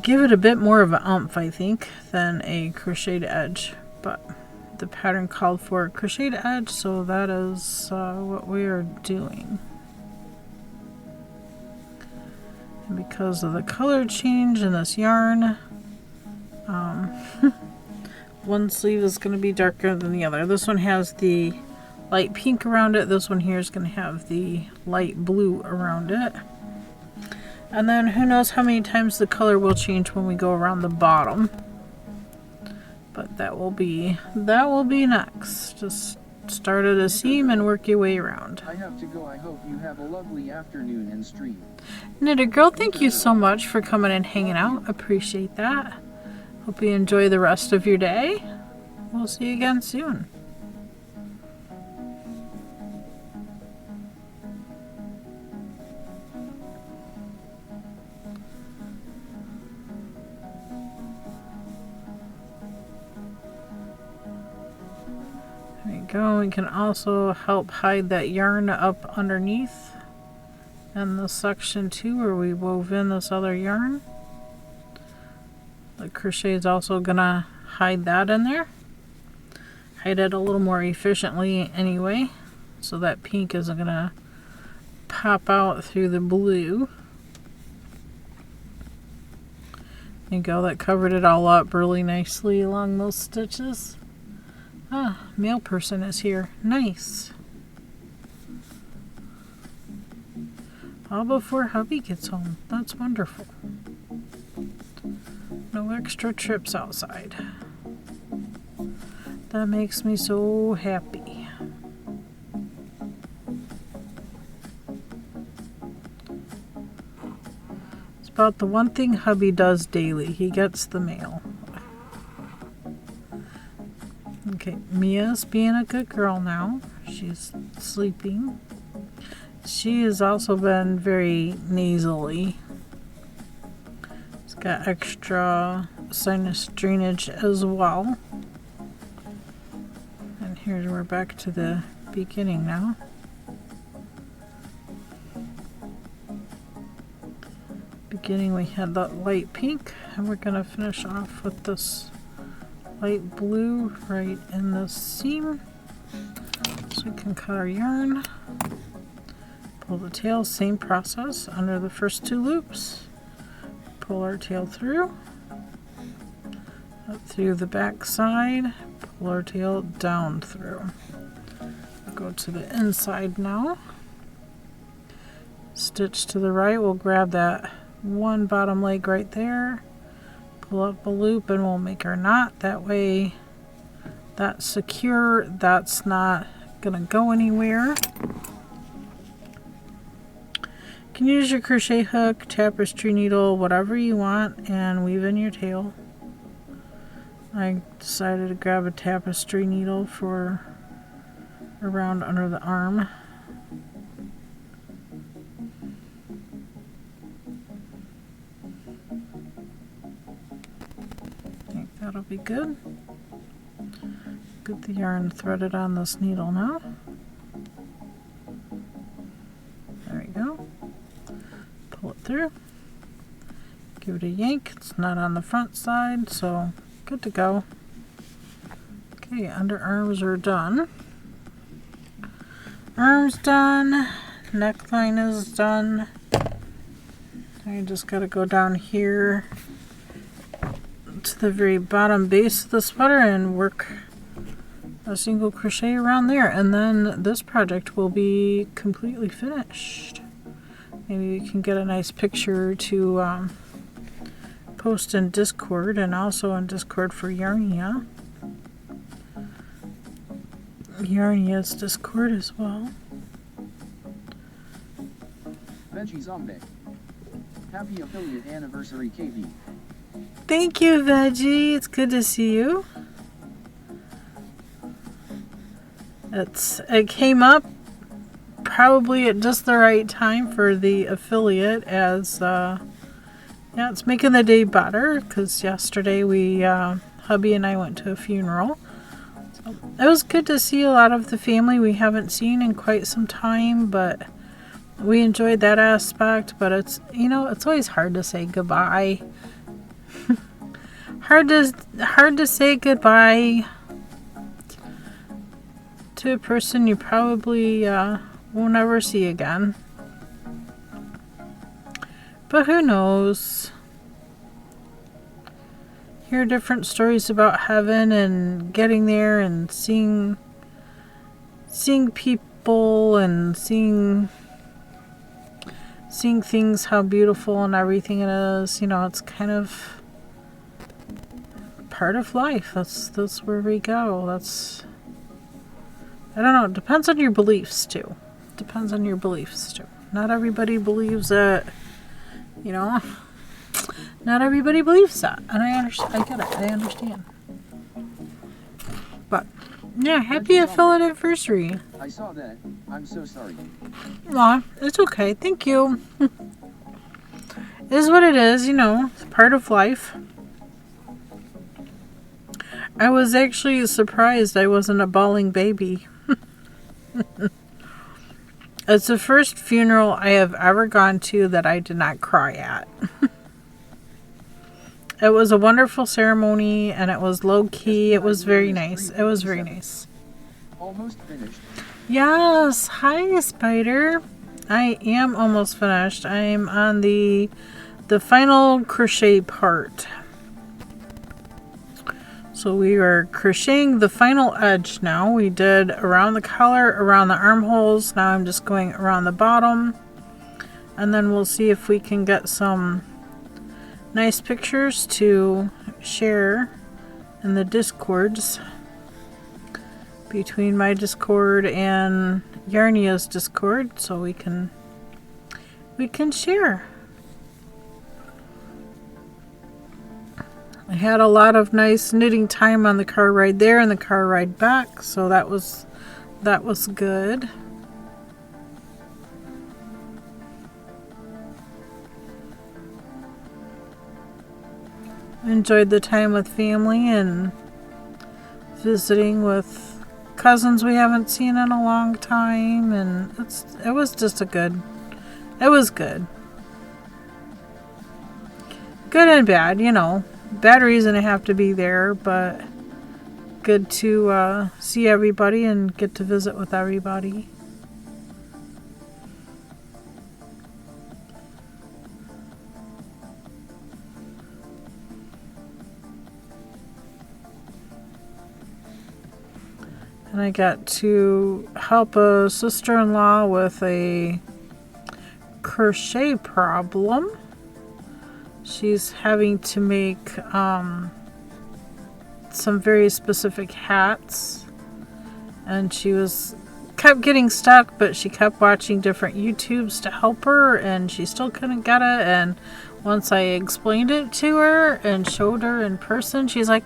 give it a bit more of an oomph, I think, than a crocheted edge. But the pattern called for a crocheted edge, so that is what we are doing. And because of the color change in this yarn, one sleeve is going to be darker than the other. This one has the light pink around it. This one here is going to have the light blue around it. And then who knows how many times the color will change when we go around the bottom. But that will be next. Just start at a seam and work your way around. I have to go. I hope you have a lovely afternoon and stream. Knitter Girl, thank you so much for coming and hanging out. Appreciate that. Hope you enjoy the rest of your day. We'll see you again soon. There you go. We can also help hide that yarn up underneath in this section too, where we wove in this other yarn. The crochet is also gonna hide that in there. Hide it a little more efficiently anyway, so that pink isn't gonna pop out through the blue. There you go, that covered it all up really nicely along those stitches. Ah, mail person is here. Nice. All before hubby gets home. That's wonderful. No extra trips outside. That makes me so happy. It's about the one thing hubby does daily. He gets the mail. Okay, Mia's being a good girl now. She's sleeping. She has also been very nasally. It's got extra sinus drainage as well. And here we're back to the beginning now. Beginning we had that light pink, and we're going to finish off with this light blue right in the seam. So we can cut our yarn. Pull the tail, same process under the first two loops. Pull our tail through, up through the back side, pull our tail down through. Go to the inside now. Stitch to the right, we'll grab that one bottom leg right there, pull up a loop, and we'll make our knot. That way that's secure, that's not gonna go anywhere. You can use your crochet hook, tapestry needle, whatever you want, and weave in your tail. I decided to grab a tapestry needle for around under the arm. That'll be good. Get the yarn threaded on this needle now. There we go. Pull it through. Give it a yank. It's not on the front side, so good to go. Okay, underarms are done. Arms done. Neckline is done. I just gotta go down here to the very bottom base of the sweater and work a single crochet around there, and then this project will be completely finished. Maybe we can get a nice picture to post in Discord, and also in Discord for Yarnia. Yarnia's Discord as well. Veggie Zombie. Happy affiliate anniversary, KB. Thank you, Veggie. It's good to see you. It came up probably at just the right time for the affiliate, as yeah, it's making the day better, because yesterday hubby and I went to a funeral. So it was good to see a lot of the family we haven't seen in quite some time, but we enjoyed that aspect. But it's, it's always hard to say goodbye. hard to say goodbye to a person you probably won't ever see again. But who knows? Hear different stories about heaven and getting there and seeing people and seeing things, how beautiful and everything it is. It's kind of part of life. That's where we go. I don't know. It depends on your beliefs too. Not everybody believes that. Not everybody believes that, and I understand. I get it. I understand. But yeah, happy affiliate anniversary. I saw that. I'm so sorry. Aw, it's okay. Thank you. It is what it is. It's part of life. I was actually surprised I wasn't a bawling baby. It's the first funeral I have ever gone to that I did not cry at. It was a wonderful ceremony, and it was low-key. It was very nice. It was very nice. Almost finished. Yes. Hi, Spider. I am almost finished. I'm on the final crochet part. So we are crocheting the final edge now. We did around the collar, around the armholes. Now I'm just going around the bottom. And then we'll see if we can get some nice pictures to share in the Discords. Between my Discord and Yarnia's Discord. So we can share. I had a lot of nice knitting time on the car ride there and the car ride back, so that was good. Enjoyed the time with family and visiting with cousins we haven't seen in a long time, and it was good. Good and bad, Bad reason to have to be there, but good to see everybody and get to visit with everybody. And I got to help a sister-in-law with a crochet problem. She's having to make some very specific hats, and she kept getting stuck, but she kept watching different YouTubes to help her, and she still couldn't get it. And once I explained it to her and showed her in person, she's like,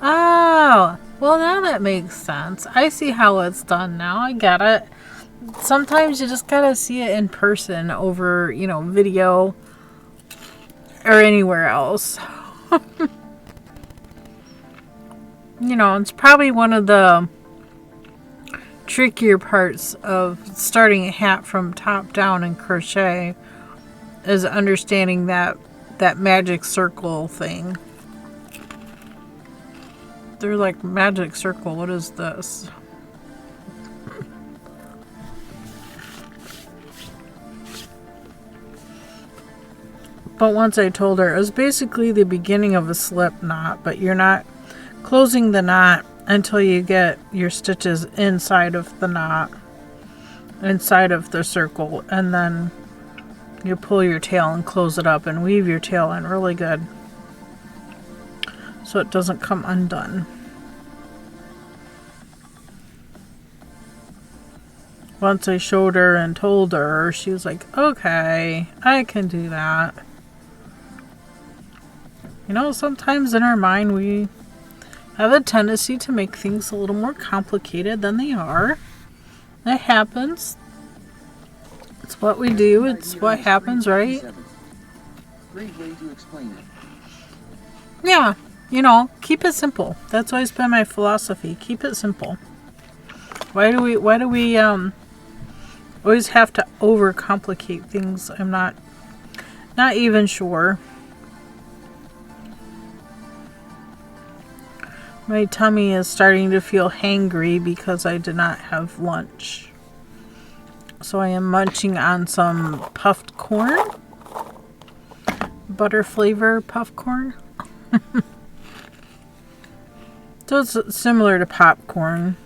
oh, well, now that makes sense. I see how it's done now. I get it. Sometimes you just gotta see it in person over, video or anywhere else. You know, it's probably one of the trickier parts of starting a hat from top down in crochet is understanding that magic circle thing. They're like, magic circle, what is this? But once I told her, it was basically the beginning of a slip knot, but you're not closing the knot until you get your stitches inside of the knot, inside of the circle, and then you pull your tail and close it up and weave your tail in really good so it doesn't come undone. Once I showed her and told her, she was like, okay, I can do that. You know, sometimes in our mind we have a tendency to make things a little more complicated than they are. That happens. It's what we do. It's what happens, right? Great way to explain it. Yeah, you know, keep it simple. That's always been my philosophy. Keep it simple. Why do we always have to overcomplicate things? I'm not even sure. My tummy is starting to feel hangry because I did not have lunch. So I am munching on some puffed corn. Butter flavor puffed corn. So it's similar to popcorn.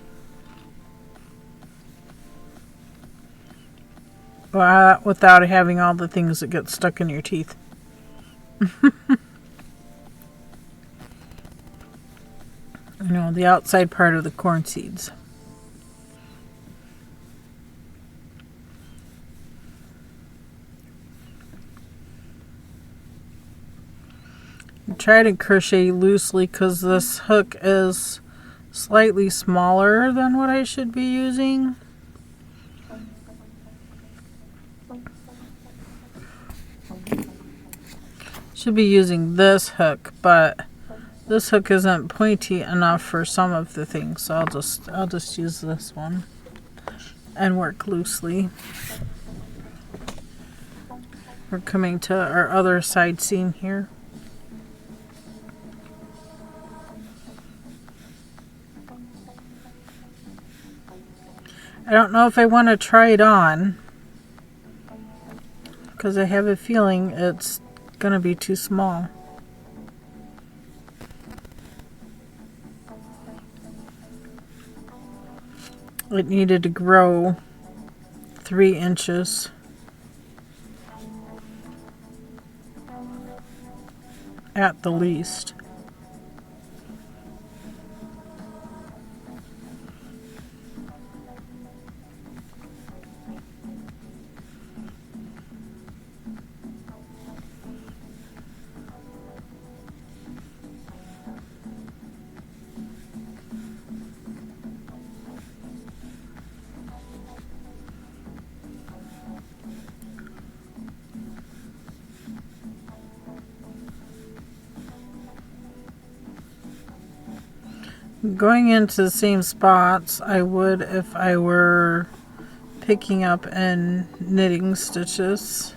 Without having all the things that get stuck in your teeth. You know, the outside part of the corn seeds. Try to crochet loosely because this hook is slightly smaller than what I should be using. Should be using this hook, but this hook isn't pointy enough for some of the things, so I'll just use this one and work loosely. We're coming to our other side seam here. I don't know if I want to try it on because I have a feeling it's gonna be too small. It needed to grow 3 inches. At the least. Going into the same spots I would if I were picking up and knitting stitches,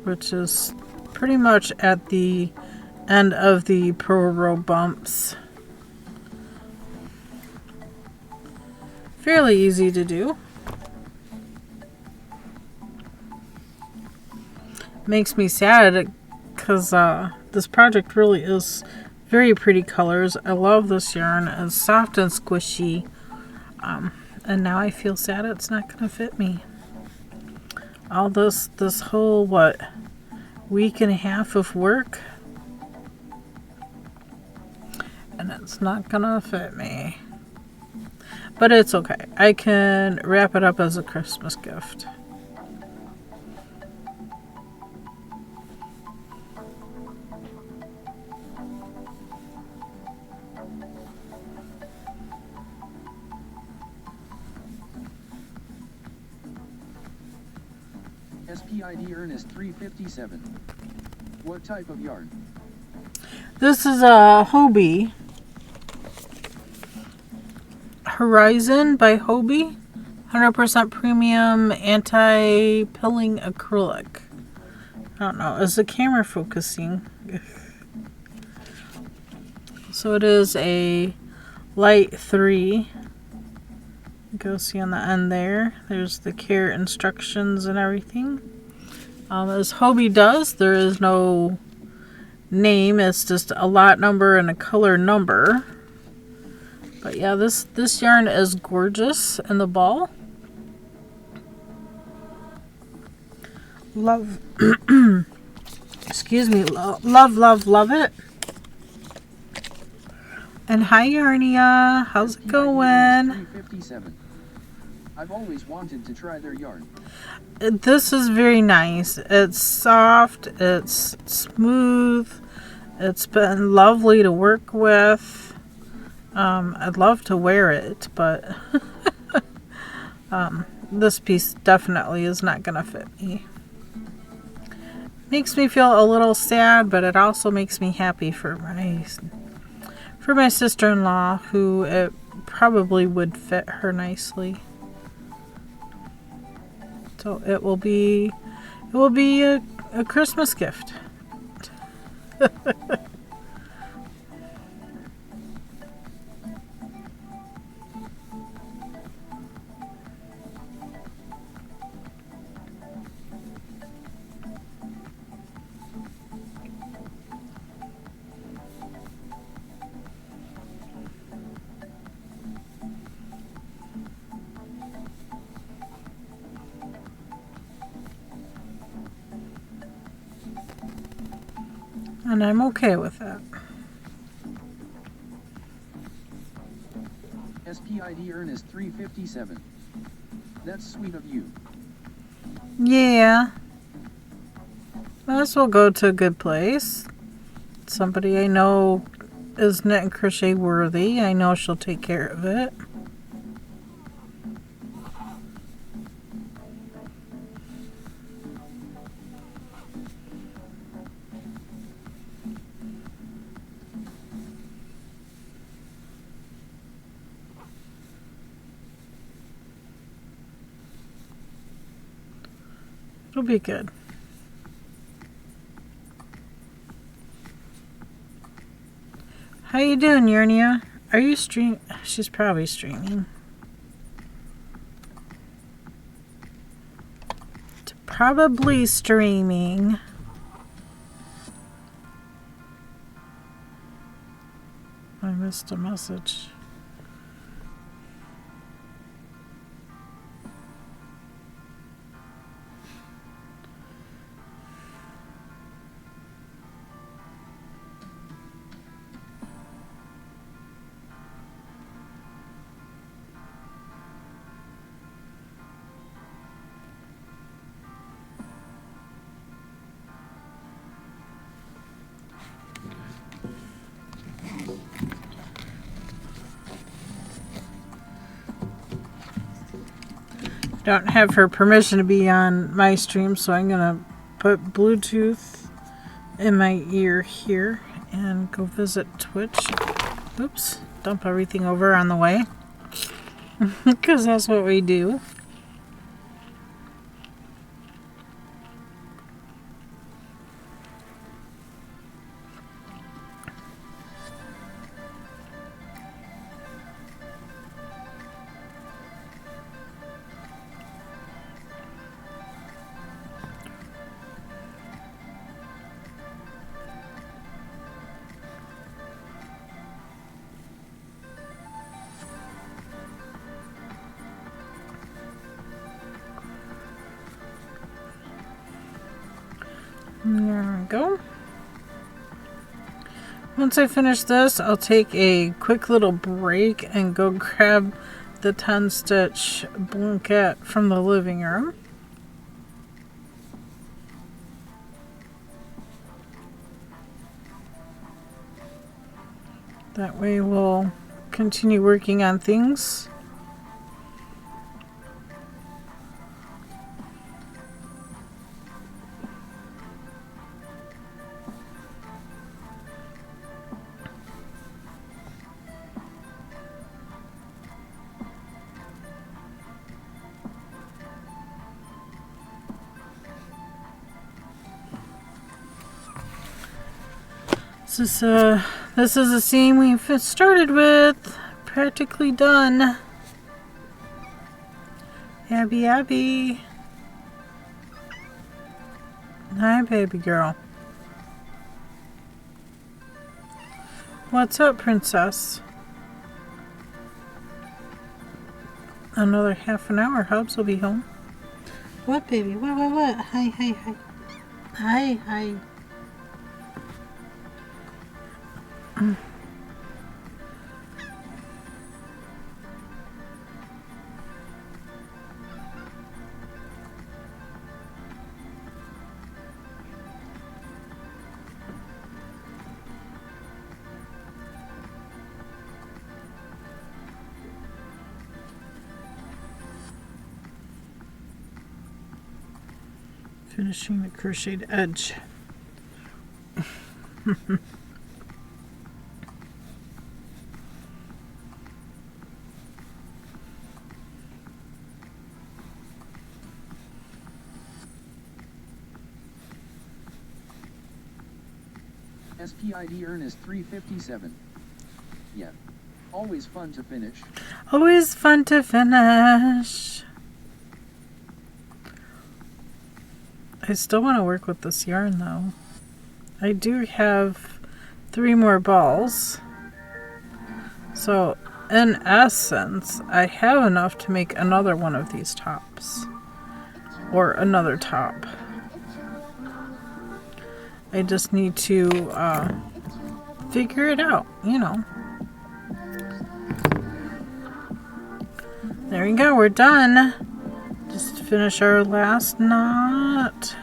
which is pretty much at the end of the purl row bumps. Fairly easy to do. Makes me sad because this project really is very pretty colors. I love this yarn. It's soft and squishy. And now I feel sad it's not going to fit me. All this whole, week and a half of work. And it's not going to fit me. But it's okay. I can wrap it up as a Christmas gift. SPID Ernest 357. What type of yarn? This is a Hobie. Horizon by Hobie. 100% premium anti-pilling acrylic. I don't know. Is the camera focusing? So it is a light 3. You go see on the end there. There's the care instructions and everything. As Hobie does, there is no name. It's just a lot number and a color number. But yeah, this yarn is gorgeous in the ball. Love, excuse me, love it. And hi, Yarnia. How's it going? 357. I've always wanted to try their yarn. This is very nice. It's soft. It's smooth. It's been lovely to work with. I'd love to wear it, but this piece definitely is not going to fit me. Makes me feel a little sad, but it also makes me happy for my sister-in-law, who it probably would fit her nicely. So it will be a Christmas gift. And I'm okay with that. SPID Ernest 357. That's sweet of you. Yeah. This will go to a good place. Somebody I know is knit and crochet worthy. I know she'll take care of it. It'll be good. How you doing, Yarnia? Are you She's probably streaming. Probably streaming. I missed a message. Don't have her permission to be on my stream, so I'm gonna put Bluetooth in my ear here and go visit Twitch. Oops, dump everything over on the way, because that's what we do. There we go. Once I finish this, I'll take a quick little break and go grab the 10 stitch blanket from the living room. That way we'll continue working on things. This is a seam we've started with. Practically done. Abby. Hi, baby girl. What's up, princess? Another half an hour, Hubs will be home. What, baby? What? Hi. Hi. Finishing the crocheted edge. SPID Ernest 357. Yeah. Always fun to finish. Always fun to finish. I still want to work with this yarn though. I do have 3 more balls. So in essence, I have enough to make another one of these tops. Or another top. I just need to figure it out, you know. There we go, we're done. Just finish our last knot.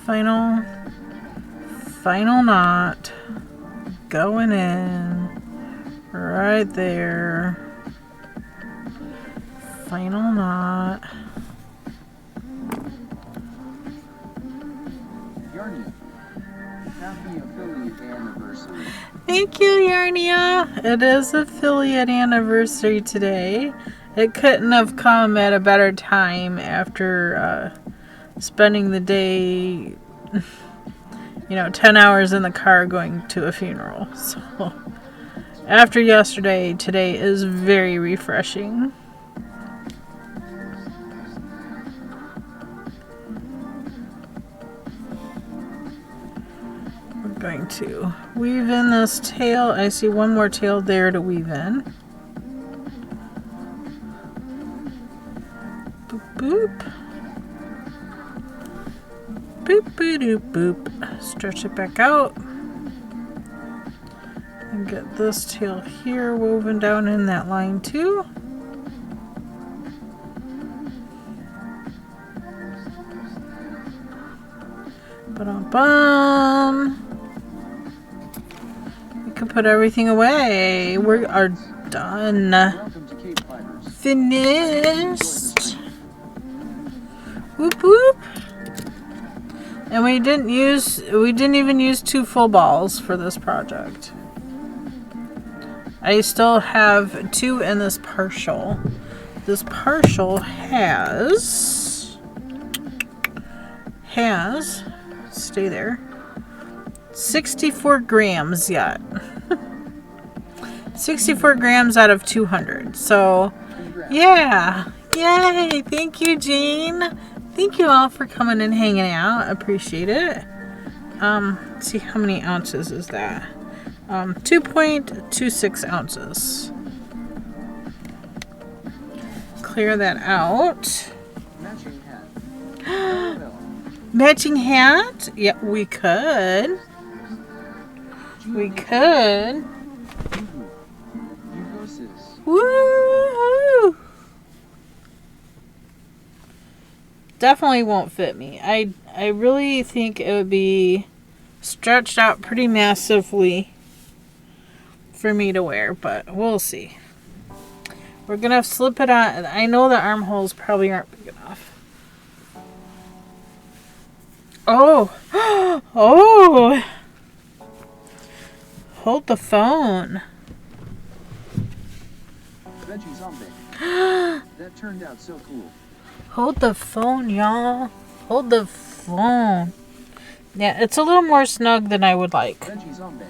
Final knot. Going in. Right there. Final knot. Yarnia, happy affiliate anniversary. Thank you, Yarnia. It is affiliate anniversary today. It couldn't have come at a better time after spending the day, 10 hours in the car going to a funeral. So after yesterday, today is very refreshing. Going to weave in this tail. I see one more tail there to weave in. Boop. Boop. Stretch it back out. And get this tail here woven down in that line too. Ba-dum-bum. Can put everything away. We are done. Welcome to KBfibers. Finished. Whoop. And we didn't even use 2 full balls for this project. I still have 2 in this partial. This partial has stay there. 64 grams yet. 64 grams out of 200. So, yeah. Yay. Thank you, Jean. Thank you all for coming and hanging out. Appreciate it. Let's see, how many ounces is that? 2.26 ounces. Clear that out. Matching hat. Matching hat? Yeah, we could. We could. You go, sis. Woo! Definitely won't fit me. I really think it would be stretched out pretty massively for me to wear, but we'll see. We're gonna slip it on. I know the armholes probably aren't big enough. Oh! Oh! Hold the phone. Veggie zombie. That turned out so cool. Hold the phone, y'all. Hold the phone. Yeah, it's a little more snug than I would like. Veggies on bed.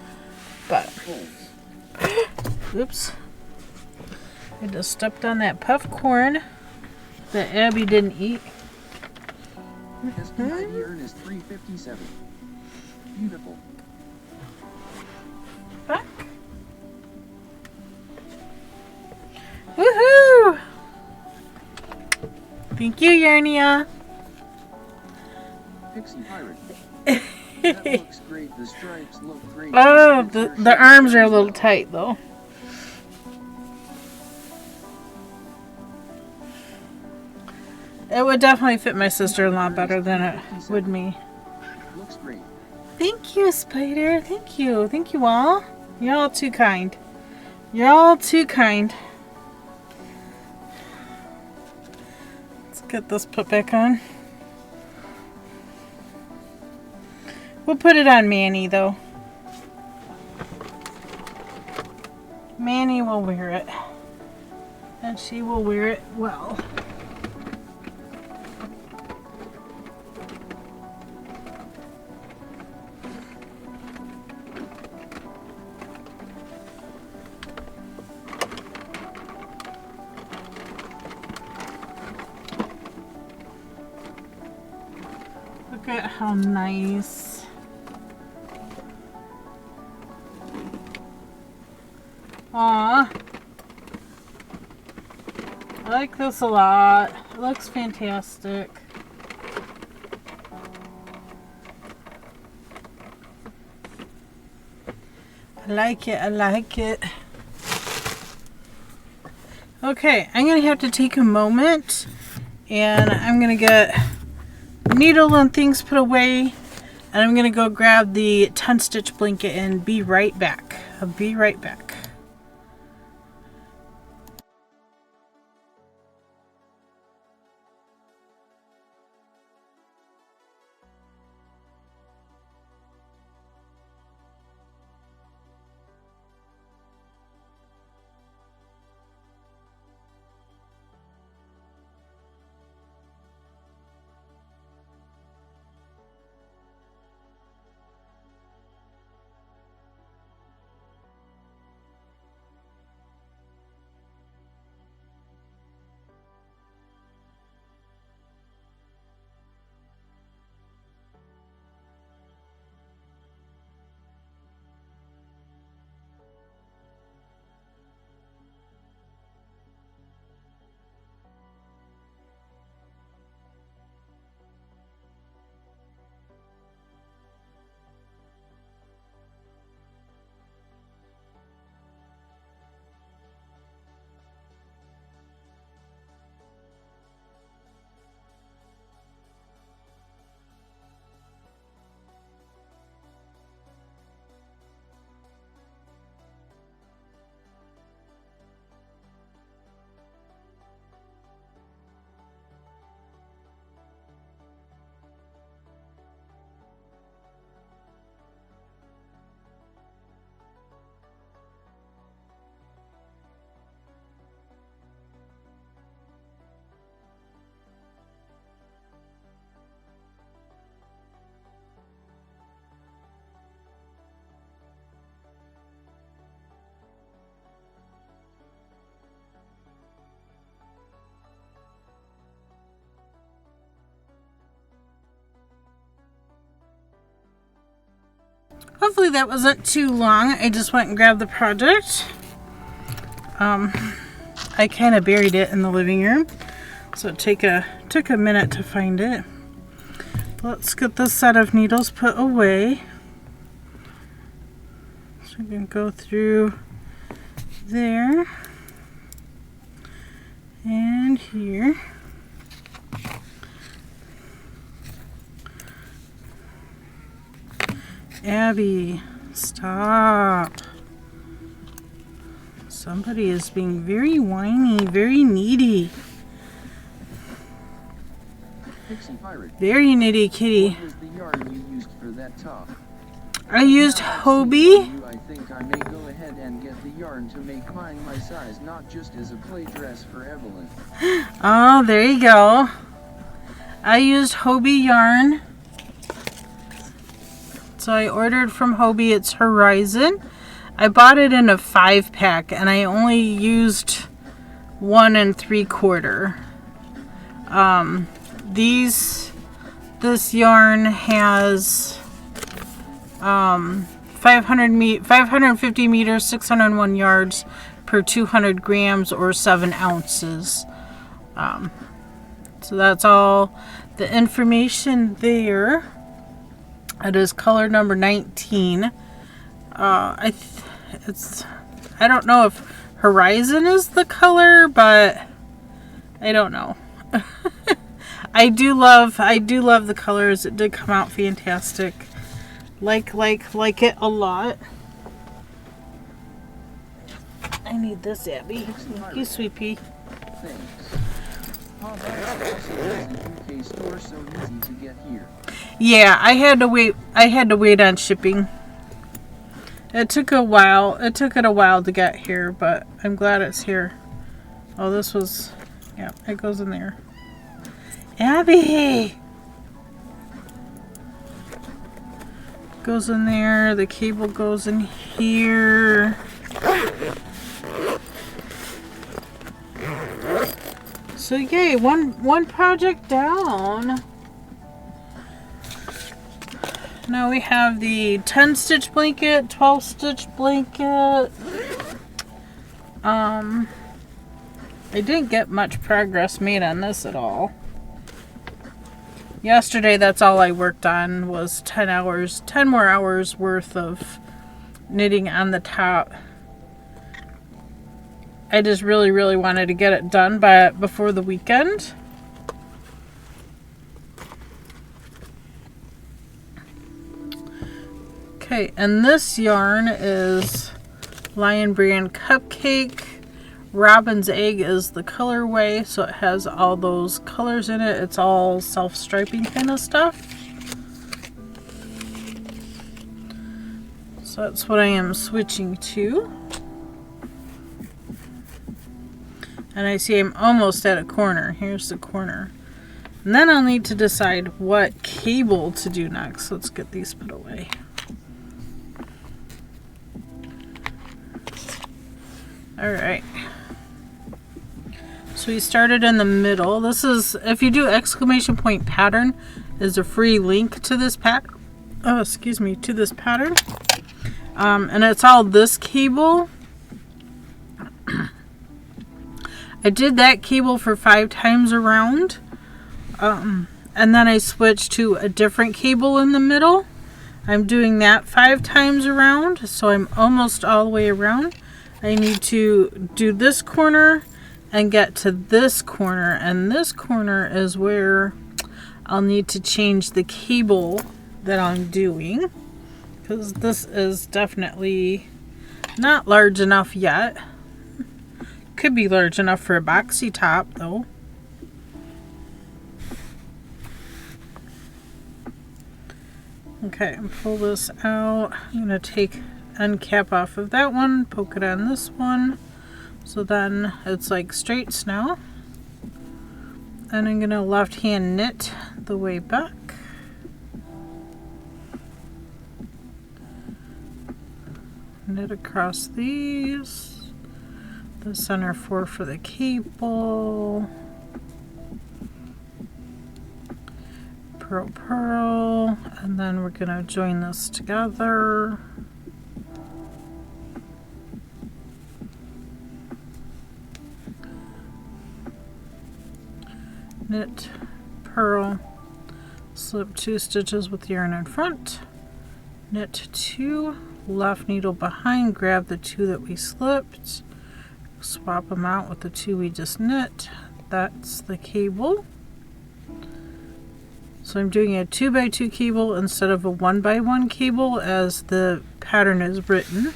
But, Folds. oops. I just stepped on that puff corn that Abby didn't eat. SPID earn is 357. Beautiful. Back. Woohoo! Thank you, Yarnia. Pixie pirate. That looks great. The stripes look great. Oh, the arms are a little tight though. It would definitely fit my sister-in-law better than it would me. Looks great. Thank you, Spider. Thank you. Thank you all. You're all too kind. You're all too kind. Let's get this put back on. We'll put it on Manny, though. Manny will wear it. And she will wear it well. Look at how nice. Aw. I like this a lot. It looks fantastic. I like it. I like it. Okay, I'm going to have to take a moment and I'm going to get needle and things put away, and I'm gonna go grab the 10 stitch blanket and be right back. I'll be right back. Hopefully that wasn't too long. I just went and grabbed the project. I kind of buried it in the living room, so it took a minute to find it. Let's get this set of needles put away. So we can go through there and here. Abby, stop. Somebody is being very whiny, very needy. Pixie pirate. Very nitty kitty. What was the yarn you used for that top? I used Hobie. I think I may go ahead and get the yarn to make mine my size, not just as a play dress for Evelyn. Oh, there you go. I used Hobie yarn. So I ordered from Hobie. It's Horizon. I bought it in a 5-pack and I only used 1 3/4. This yarn has 550 meters, 601 yards per 200 grams or 7 ounces. So that's all the information there. It is color number 19. I don't know if Horizon is the color, but I don't know. I do love the colors. It did come out fantastic. Like it a lot. I need this, Abby. Thank you, sweet pea. Thanks. How about the UK store so easy to get here? Yeah, I had to wait on shipping. It took a while. It took it a while to get here, but I'm glad it's here. Oh, this was, yeah, it goes in there. Abby! Goes in there. The cable goes in here. So yay, one project down. Now we have the 10-stitch blanket, 12-stitch blanket. I didn't get much progress made on this at all. Yesterday, that's all I worked on was 10 more hours worth of knitting on the top. I just really wanted to get it done before the weekend. Okay, and this yarn is Lion Brand Cupcake. Robin's Egg is the colorway, so it has all those colors in it. It's all self-striping kind of stuff. So that's what I am switching to. And I see I'm almost at a corner. Here's the corner. And then I'll need to decide what cable to do next. Let's get these put away. Alright. So we started in the middle. This is, if you do exclamation point pattern, is a free link to this pattern. Oh, excuse me, to this pattern. And it's all this cable. I did that cable for 5 times around. And then I switched to a different cable in the middle. I'm doing that 5 times around, so I'm almost all the way around. I need to do this corner and get to this corner, and this corner is where I'll need to change the cable that I'm doing, because this is definitely not large enough yet. Could be large enough for a boxy top though. Okay, pull this out. I'm going to take end cap off of that one, poke it on this one, so then it's like straights now. And I'm going to left hand knit the way back. Knit across these. The center 4 for the cable. Purl, and then we're going to join this together. Knit, purl, slip 2 stitches with yarn in front, knit 2, left needle behind, grab the 2 that we slipped, swap them out with the 2 we just knit. That's the cable. So I'm doing a 2x2 cable instead of a 1x1 cable as the pattern is written.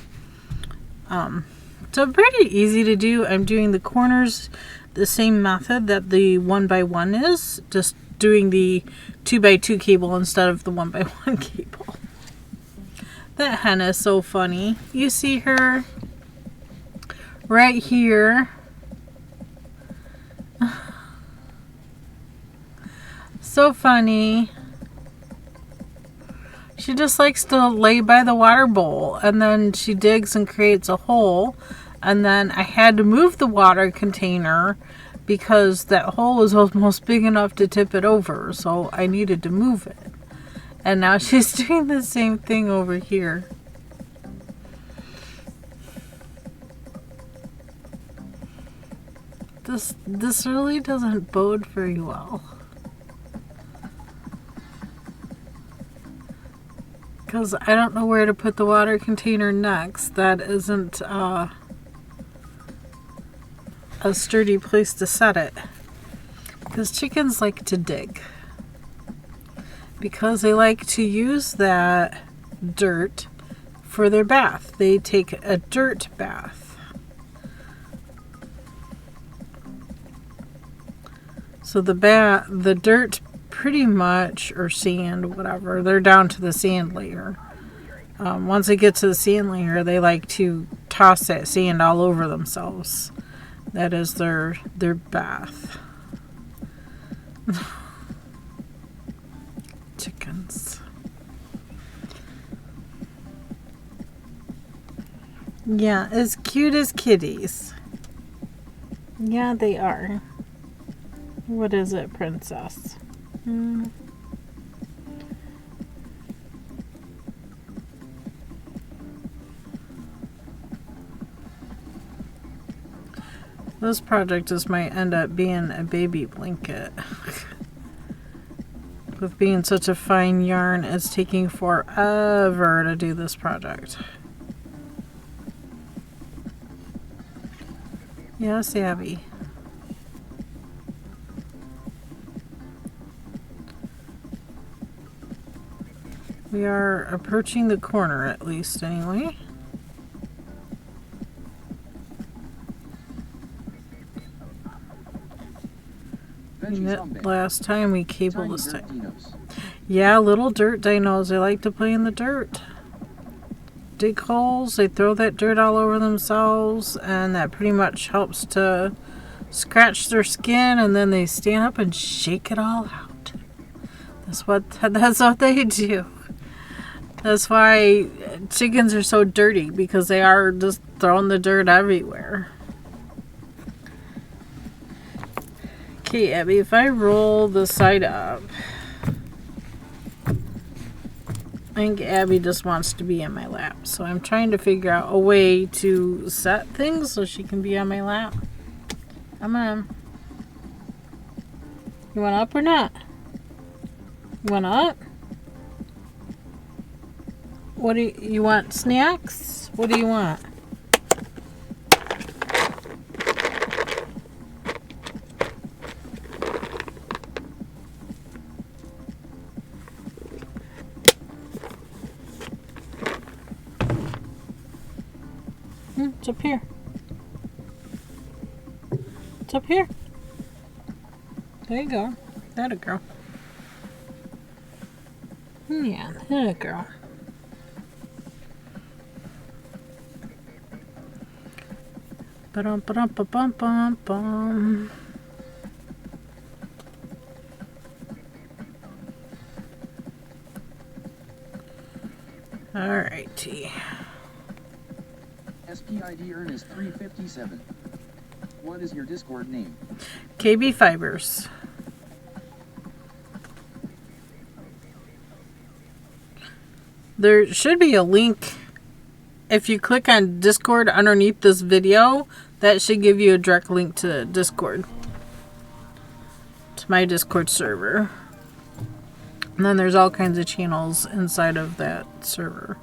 So pretty easy to do. I'm doing the corners the same method that the 1x1 is, just doing the 2x2 cable instead of the 1x1 cable. That hen is so funny. You see her right here. So funny. She just likes to lay by the water bowl, and then she digs and creates a hole, and then I had to move the water container because that hole was almost big enough to tip it over, so I needed to move it. And now she's doing the same thing over here. This really doesn't bode very well. Because I don't know where to put the water container next. That isn't a sturdy place to set it. Because chickens like to dig. Because they like to use that dirt for their bath. They take a dirt bath. So the dirt pretty much, or sand, whatever, they're down to the sand layer. Once they get to the sand layer, they like to toss that sand all over themselves. That is their bath. Chickens. Yeah, as cute as kitties. Yeah, they are. What is it, princess? This project just might end up being a baby blanket. With being such a fine yarn, it's taking forever to do this project. Yes, Abby. We are approaching the corner, at least, anyway. Last time we cabled this time. Yeah, little dirt dinos. They like to play in the dirt. Dig holes. They throw that dirt all over themselves, and that pretty much helps to scratch their skin, and then they stand up and shake it all out. That's what they do. That's why chickens are so dirty, because they are just throwing the dirt everywhere. Okay, Abby, if I roll the side up, I think Abby just wants to be in my lap. So I'm trying to figure out a way to set things so she can be on my lap. Come on. You want up or not? You want up? What do you want? Snacks? What do you want? It's up here. It's up here. There you go. That a girl. Yeah, that a girl. Ba-dum-ba-dum-ba-bum-bum-bum. Alrighty. SPID Ernest 357. What is your Discord name? KBfibers. There should be a link. If you click on Discord underneath this video, that should give you a direct link to Discord. To my Discord server. And then there's all kinds of channels inside of that server.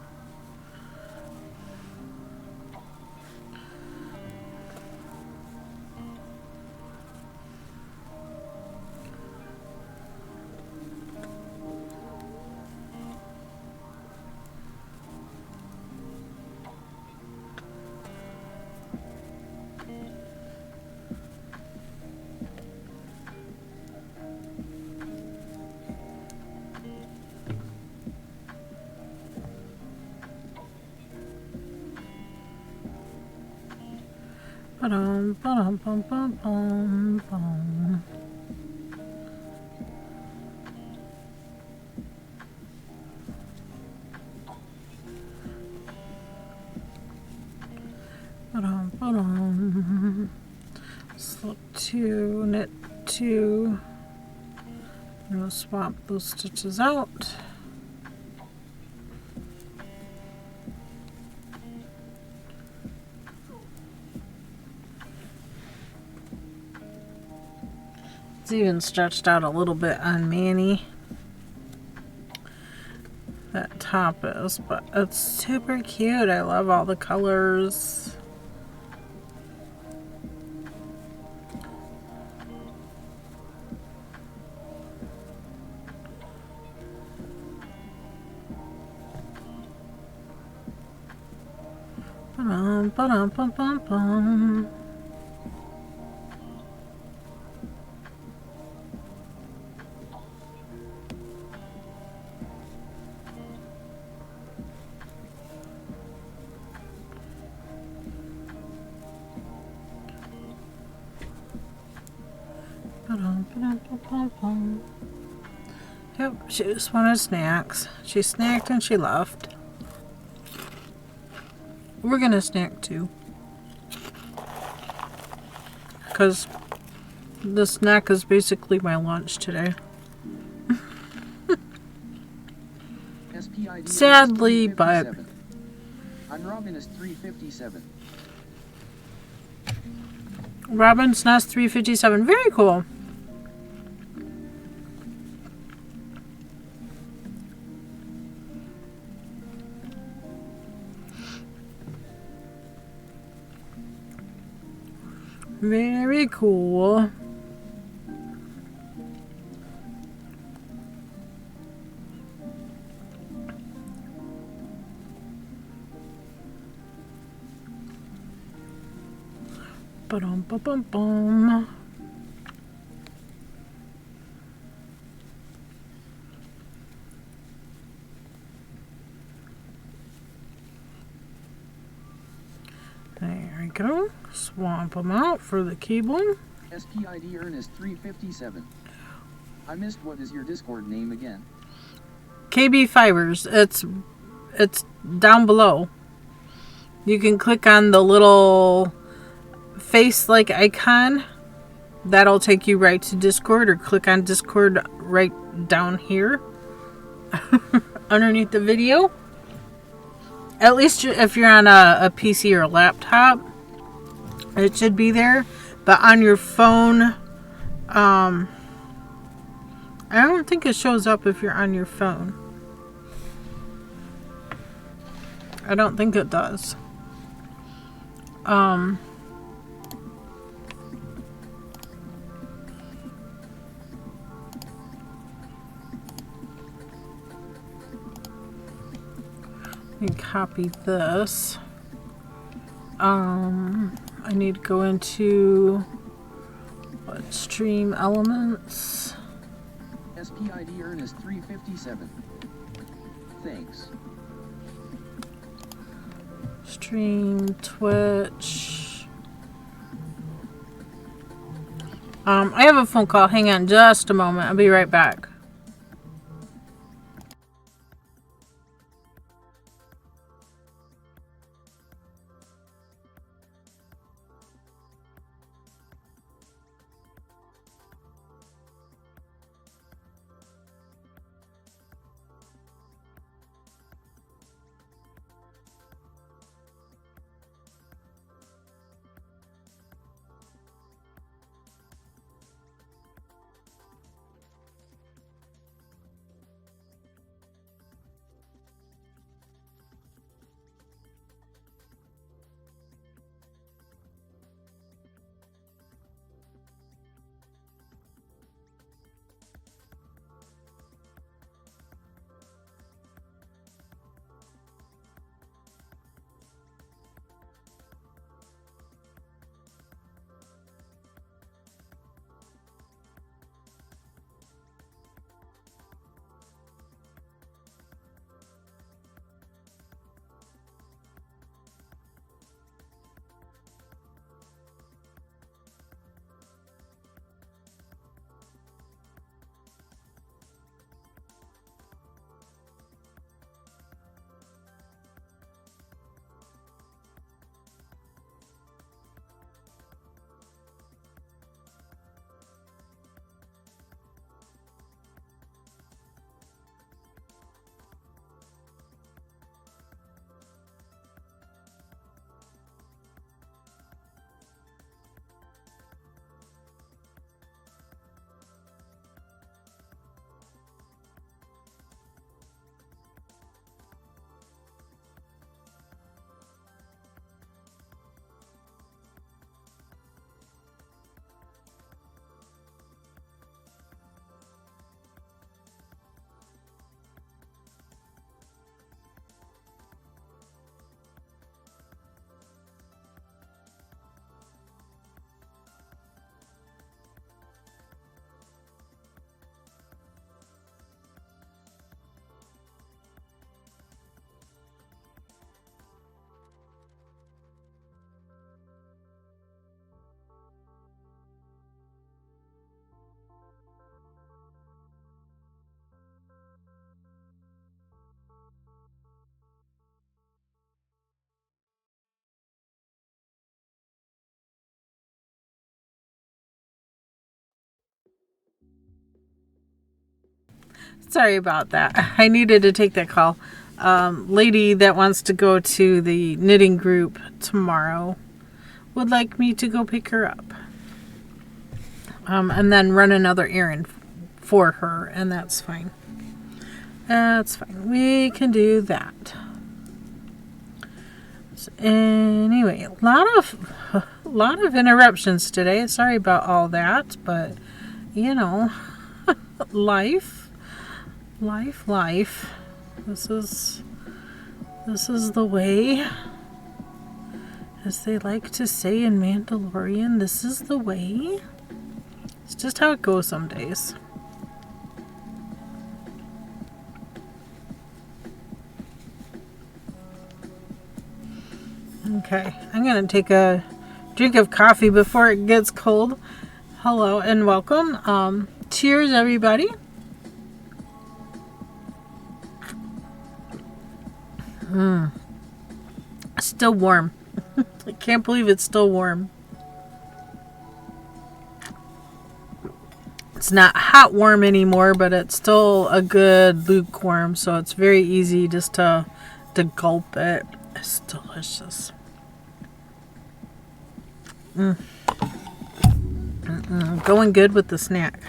Ba-dum, ba-dum, bum, bum, bum, bum. Ba-dum, ba-dum. Slip 2, knit 2. And we'll swap those stitches out. It's even stretched out a little bit on Manny. That top is, but it's super cute. I love all the colors. Ba-dum, ba-dum, bum, bum, bum. Yep, she just wanted snacks. She snacked and she left. We're gonna snack too. Because the snack is basically my lunch today. Sadly, but... I'm Robin is 357. Robin's Nest 357. Very cool. Very cool. Ba-dum, ba-bum-bum. There we go. Swamp them out for the cable. SPID Ernest 357. I missed, what is your Discord name again? KBfibers. It's down below. You can click on the little face-like icon. That'll take you right to Discord, or click on Discord right down here underneath the video. At least if you're on a PC or a laptop, it should be there. But on your phone, I don't think it shows up if you're on your phone. I don't think it does. Let me copy this. I need to go into what, stream elements. SPID Ernest 357. Thanks. Stream Twitch. I have a phone call. Hang on just a moment. I'll be right back. Sorry about that. I needed to take that call. Lady that wants to go to the knitting group tomorrow would like me to go pick her up. And then run another errand for her, and that's fine. That's fine. We can do that. So anyway, a lot of interruptions today. Sorry about all that, but you know, life. This is the way, as they like to say in Mandalorian. This is the way. It's just how it goes some days. Okay, I'm going to take a drink of coffee before it gets cold. Hello and welcome. Cheers, everybody. Still warm. I can't believe it's still warm. It's not hot warm anymore, but it's still a good lukewarm, so it's very easy just to gulp it. It's delicious. Going good with the snack.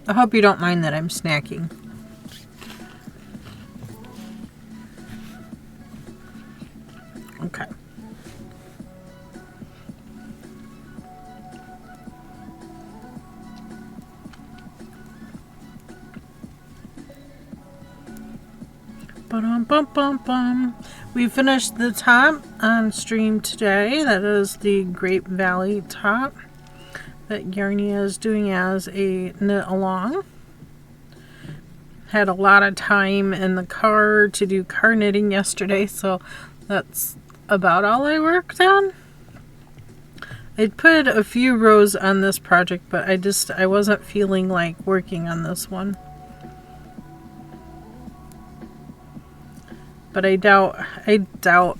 I hope you don't mind that I'm snacking. Okay. Ba-dum-bum-bum-bum. We finished the top on stream today. That is the Grape Valley top that Yarnia is doing as a knit along. Had a lot of time in the car to do car knitting yesterday, so that's about all I worked on. I put a few rows on this project, but I wasn't feeling like working on this one. But I doubt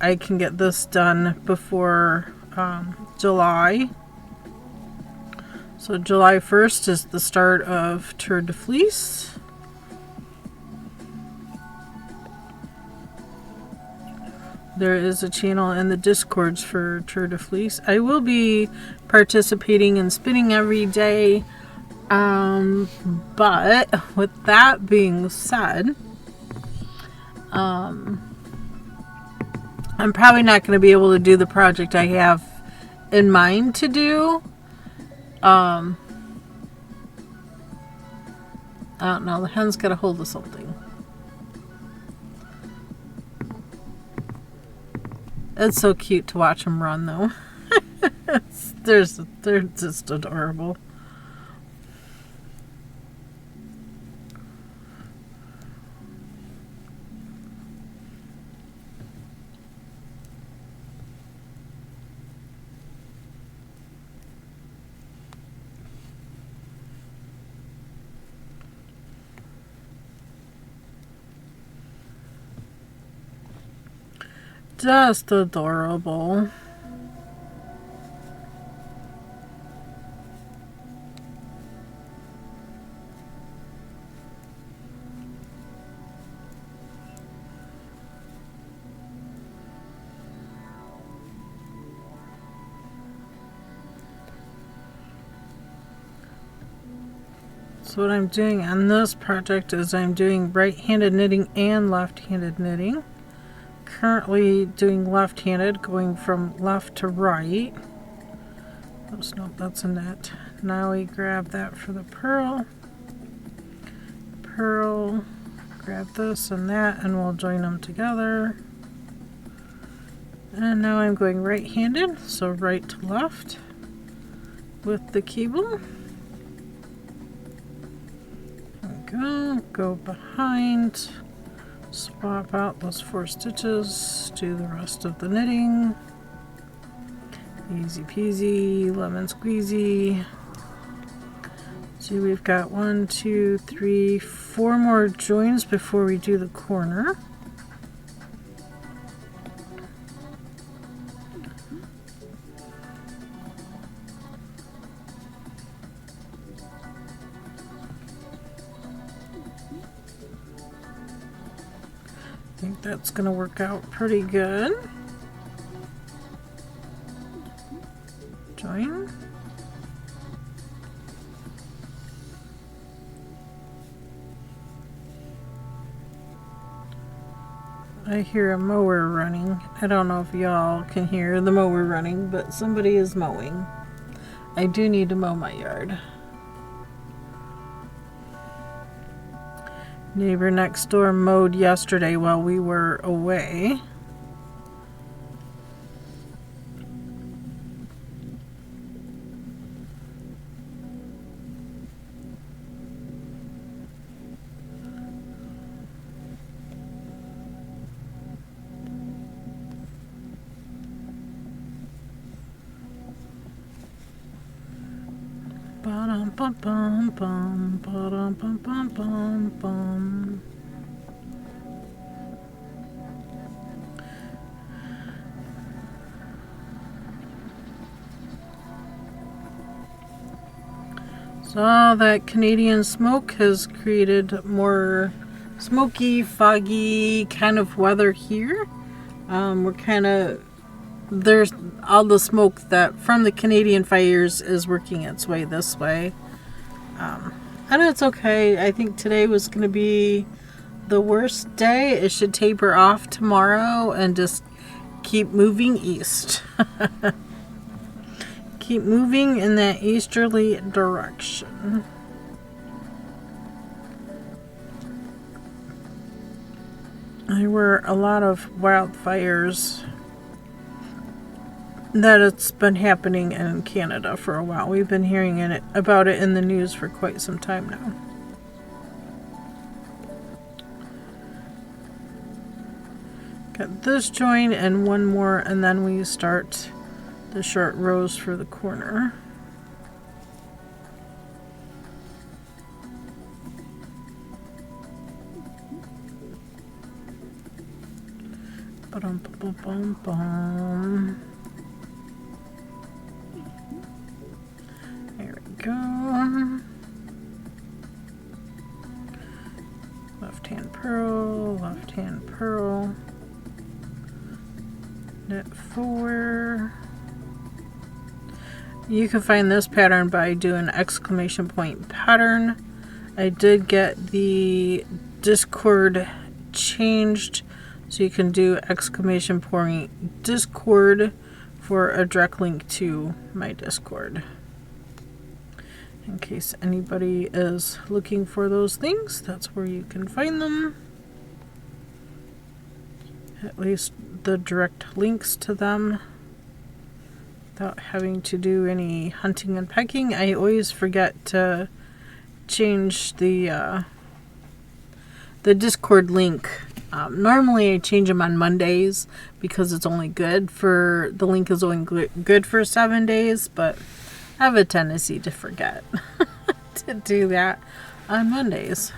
I can get this done before July. So July 1st is the start of Tour de Fleece. There is a channel in the Discords for Tour de Fleece. I will be participating in spinning every day. But with that being said, I'm probably not going to be able to do the project I have in mind to do. I don't know. The hen's got a hold of something. It's so cute to watch them run, though. They're just adorable. Just adorable. So what I'm doing on this project is I'm doing right-handed knitting and left-handed knitting. Currently doing left-handed, going from left to right. Oops, no, that's a knit. Now we grab that for the purl. Purl, grab this and that, and we'll join them together. And now I'm going right-handed, so right to left with the cable. There we go behind. Swap out those 4 stitches, do the rest of the knitting. Easy peasy, lemon squeezy. See, we've got 1, 2, 3, 4 more joins before we do the corner. think that's going to work out pretty good. Join. I hear a mower running. I don't know if y'all can hear the mower running, but somebody is mowing. I do need to mow my yard. Neighbor next door mowed yesterday while we were away. Ba-dum bum bum bum ba-dum bum bum bum bum. So that Canadian smoke has created more smoky, foggy kind of weather here. We're kind of, there's all the smoke that from the Canadian fires is working its way this way. And it's okay. I think today was going to be the worst day. It should taper off tomorrow and just keep moving east. Keep moving in that easterly direction. There were a lot of wildfires that it's been happening in Canada for a while. We've been hearing about it in the news for quite some time now. Got this join and one more, and then we start the short rows for the corner. Ba-dum-ba-bum-bum. There we go. Left hand purl, left hand purl. Knit 4. You can find this pattern by doing exclamation point pattern. I did get the Discord changed, so you can do exclamation point Discord for a direct link to my Discord. In case anybody is looking for those things, that's where you can find them. At least the direct links to them. Without having to do any hunting and pecking. I always forget to change the Discord link. Normally I change them on Mondays because it's only good for, the link is only good for 7 days, but I have a tendency to forget to do that on Mondays.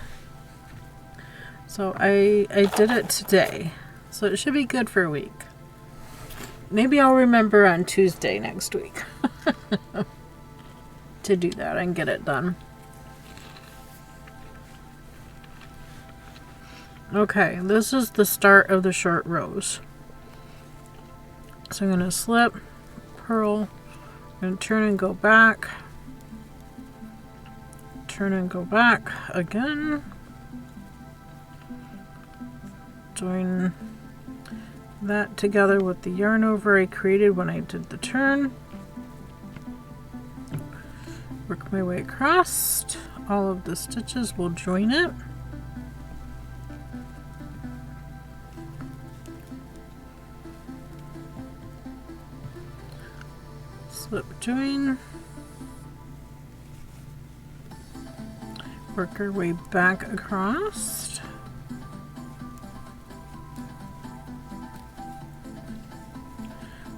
So I did it today. So it should be good for a week. Maybe I'll remember on Tuesday next week to do that and get it done. Okay, this is the start of the short rows. So I'm going to slip, purl, and turn and go back. Turn and go back again. Join that together with the yarn over I created when I did the turn. Work my way across. All of the stitches will join it. Slip join. Work our way back across.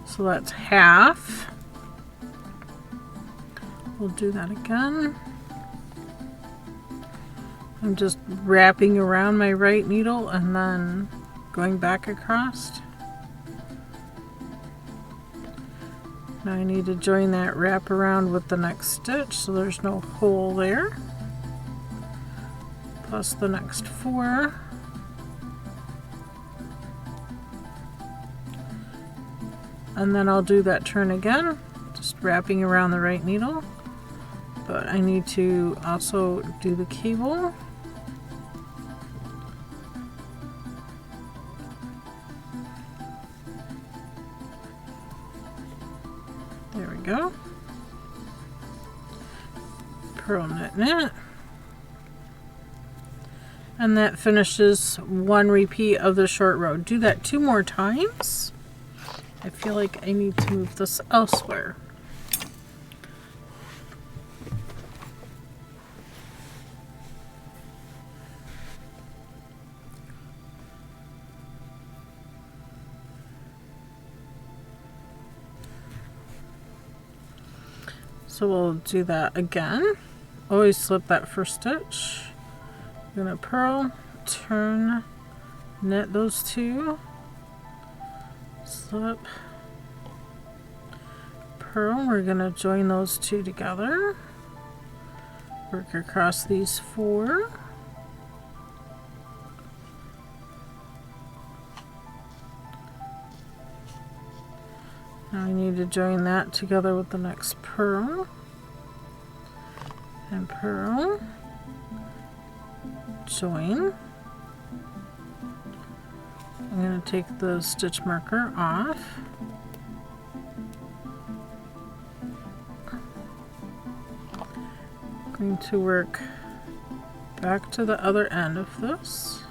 So that's half. We'll do that again. I'm just wrapping around my right needle and then going back across. Now I need to join that wrap around with the next stitch so there's no hole there. Plus the next 4. And then I'll do that turn again, just wrapping around the right needle. But I need to also do the cable. There we go. Purl knit, knit. And that finishes one repeat of the short row. Do that 2 more times. I feel like I need to move this elsewhere. So we'll do that again. Always slip that first stitch. I'm gonna purl, turn, knit those 2, slip, purl. We're gonna join those 2 together, work across these 4, now I need to join that together with the next purl, and purl, join. I'm going to take the stitch marker off. I'm going to work back to the other end of this.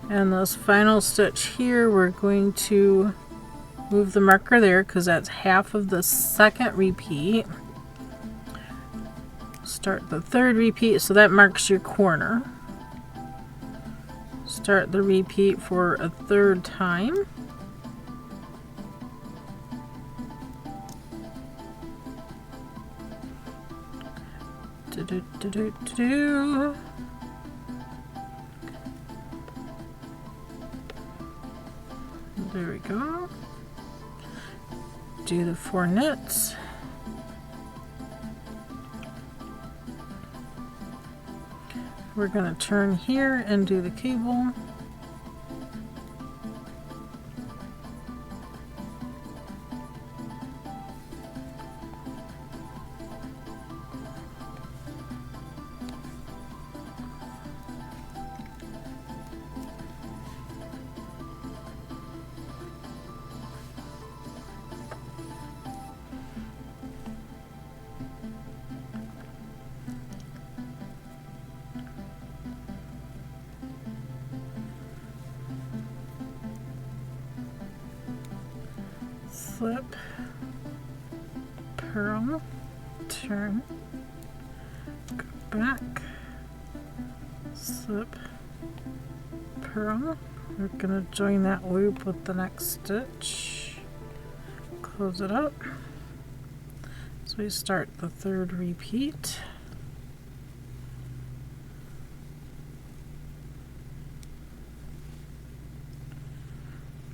And this final stitch here, we're going to move the marker there because that's half of the second repeat. Start the third repeat, so that marks your corner. Start the repeat for a third time. There we go. Do the 4 knits. We're going to turn here and do the cable. Slip, purl, turn, go back, slip, purl. We're going to join that loop with the next stitch, close it up. So we start the third repeat.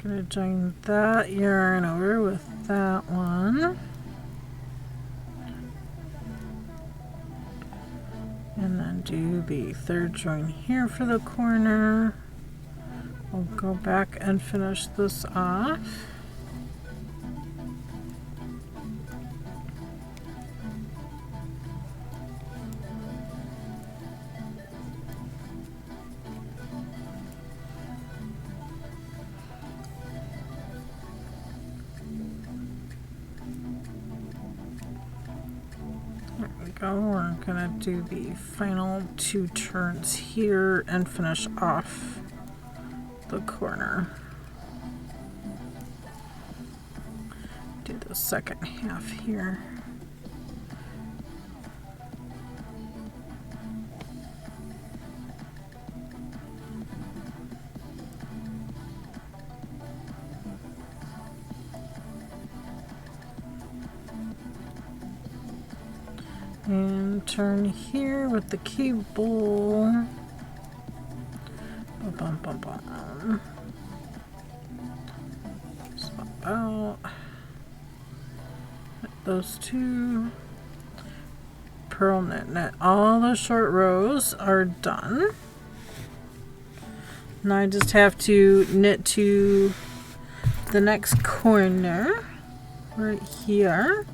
Gonna join that yarn over with that one, and then do the third join here for the corner. We'll go back and finish this off. We're gonna do the final 2 turns here and finish off the corner. Do the second half here. And turn here with the cable. Bum, bum, bum. Swap out. Those 2. Purl knit, knit. All the short rows are done. Now I just have to knit to the next corner right here,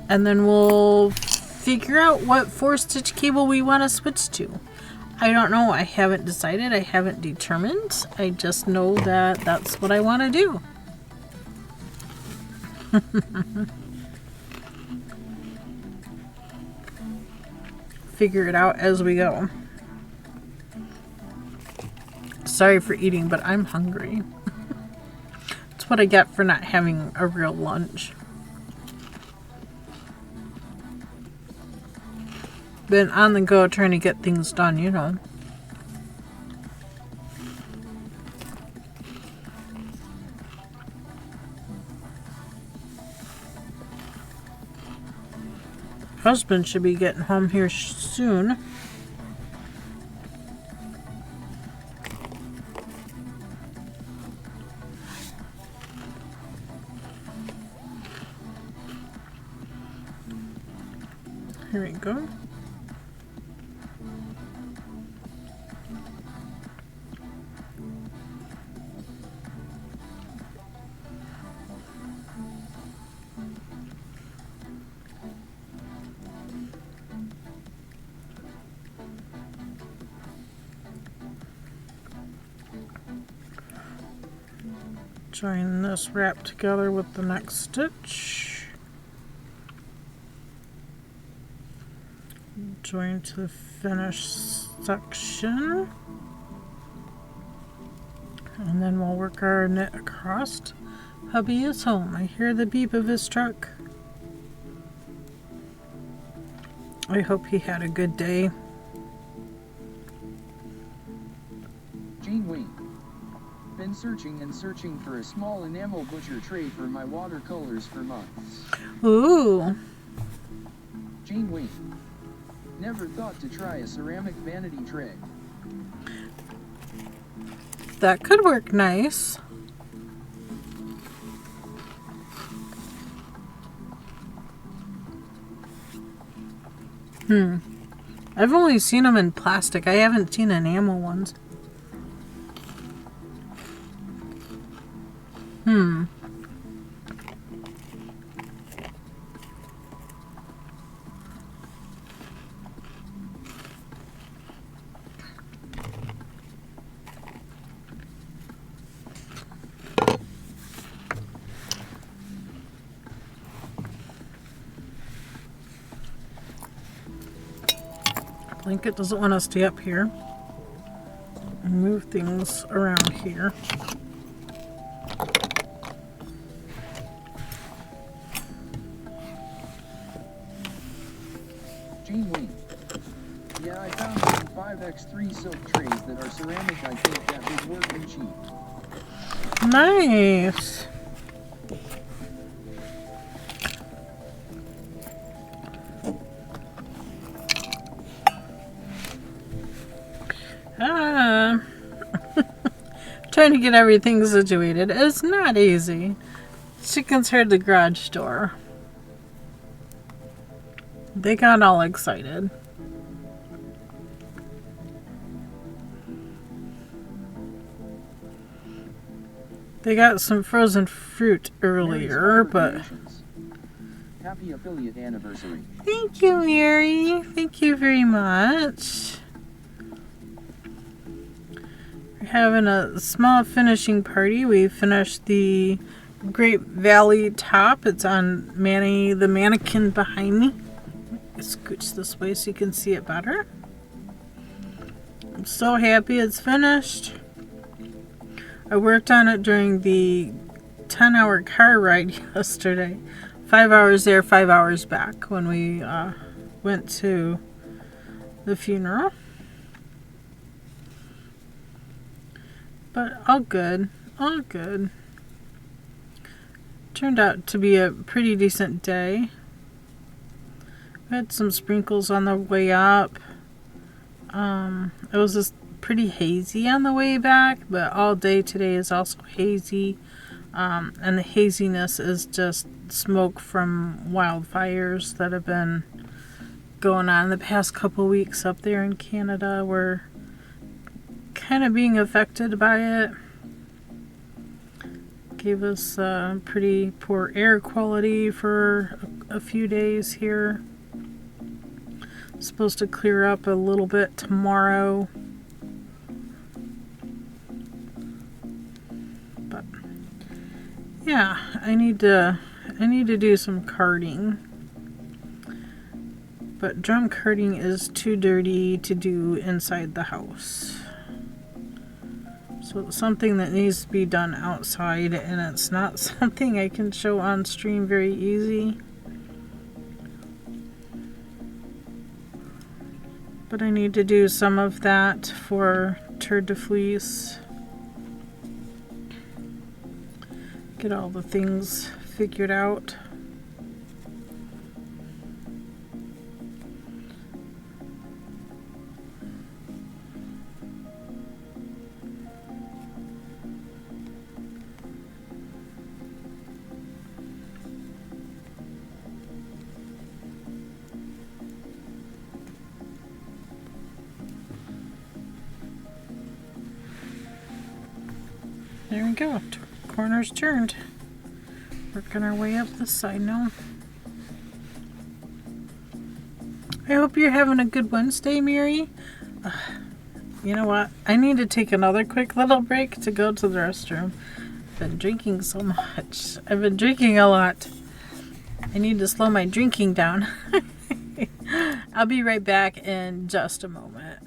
and then we'll figure out what 4-stitch cable we want to switch to. I don't know. I haven't decided. I haven't determined. I just know that that's what I want to do. Figure it out as we go. Sorry for eating, but I'm hungry. That's what I get for not having a real lunch. Been on the go trying to get things done, you know. Husband should be getting home here soon. Here we go. Join this wrap together with the next stitch. Join to the finished section. And then we'll work our knit across. Hubby is home. I hear the beep of his truck. I hope he had a good day. Jean Wing. Been searching and searching for a small enamel butcher tray for my watercolors for months. Ooh. Jean Wing. Never thought to try a ceramic vanity tray. That could work nice. I've only seen them in plastic. I haven't seen enamel ones. Blanket doesn't want to stay up here. Move things around here. Jean Wing. Yeah, I found some 5x3 silk trays that are ceramic. I think that would work and cheap. Nice. Trying to get everything situated is not easy. Chickens heard the garage door. They got all excited. They got some frozen fruit earlier, but... Happy affiliate anniversary. Thank you, Mary. Thank you very much. We're having a small finishing party. We finished the Great Valley top. It's on Manny, the mannequin behind me. Scooch this way so you can see it better. I'm so happy it's finished. I worked on it during the 10-hour car ride yesterday. 5 hours there, 5 hours back when we went to the funeral. But all good, all good. Turned out to be a pretty decent day. We had some sprinkles on the way up. It was just pretty hazy on the way back, but all day today is also hazy. And the haziness is just smoke from wildfires that have been going on the past couple weeks up there in Canada. We're kind of being affected by it. Gave us pretty poor air quality for a few days here. Supposed to clear up a little bit tomorrow. But yeah, I need to do some carding. But drum carding is too dirty to do inside the house. So it's something that needs to be done outside, and it's not something I can show on stream very easy. But I need to do some of that for Tour de Fleece. Get all the things figured out. There we go. Corner's turned. Working our way up this side now. I hope you're having a good Wednesday, Mary. You know what? I need to take another quick little break to go to the restroom. I've been drinking so much. I've been drinking a lot. I need to slow my drinking down. I'll be right back in just a moment.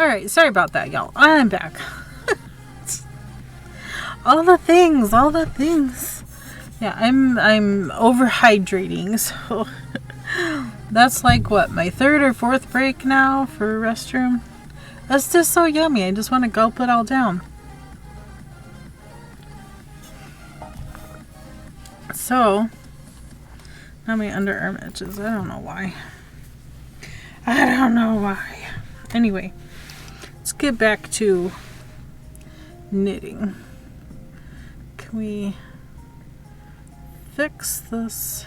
Alright, sorry about that, y'all. I'm back. all the things. Yeah, I'm overhydrating, so that's like what, my third or fourth break now for restroom. That's just so yummy. I just want to gulp it all down. So now my underarm itches. I don't know why. Anyway, let's get back to knitting. Can we fix this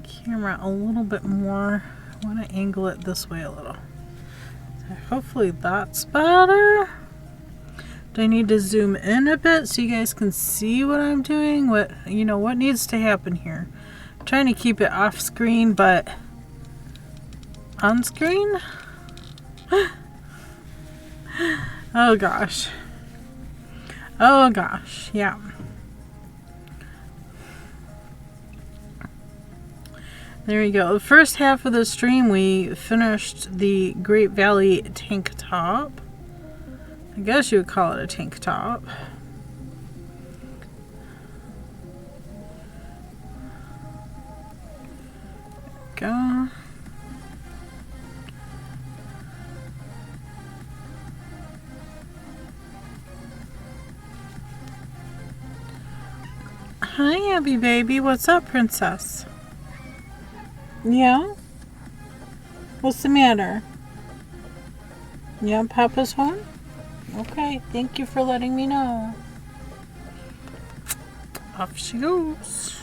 camera a little bit more? I want to angle it this way a little. Hopefully that's better. Do I need to zoom in a bit so you guys can see what I'm doing? What needs to happen here? I'm trying to keep it off screen, but on screen? Oh gosh, yeah. There we go. The first half of the stream we finished the Great Valley tank top. I guess you would call it a tank top. Go. Hi, Abby baby. What's up, princess? Yeah? What's the matter? Yeah, Papa's home? Okay, thank you for letting me know. Off she goes.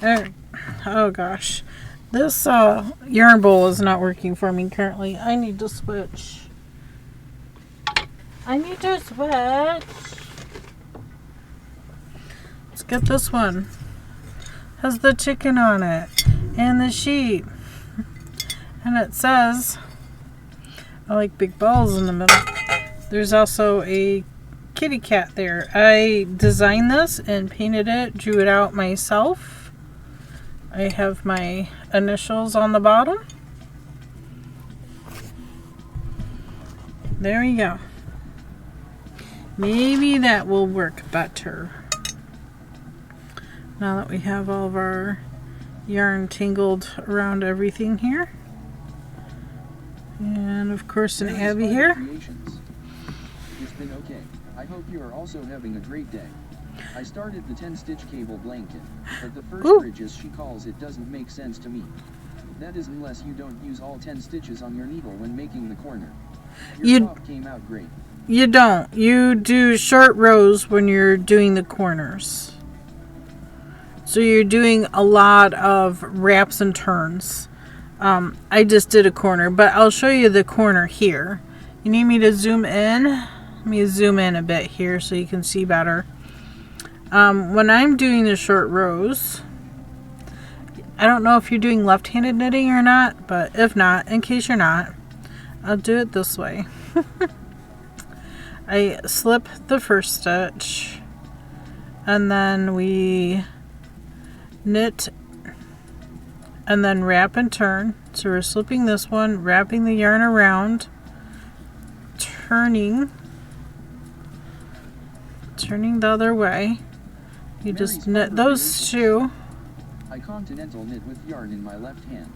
Alright. Oh gosh. This yarn bowl is not working for me currently. I need to switch. Let's get this one. Has the chicken on it. And the sheep. And it says, I like big balls in the middle. There's also a kitty cat there. I designed this and painted it, drew it out myself. I have my initials on the bottom. There you go. Maybe that will work better. Now that we have all of our yarn tangled around everything here. And of course an Abby here. It's been okay. I hope you are also having a great day. I started the 10-stitch cable blanket, but the first ridge, as she calls it, doesn't make sense to me. That is unless you don't use all 10 stitches on your needle when making the corner. Your top came out great. You don't. You do short rows when you're doing the corners. So you're doing a lot of wraps and turns. I just did a corner, but I'll show you the corner here. You need me to zoom in? Let me zoom in a bit here so you can see better. When I'm doing the short rows, I don't know if you're doing left-handed knitting or not, but if not, in case you're not, I'll do it this way. I slip the first stitch, and then we knit and then wrap and turn. So we're slipping this one, wrapping the yarn around, turning the other way. You just knit those two. I continental knit with yarn in my left hand.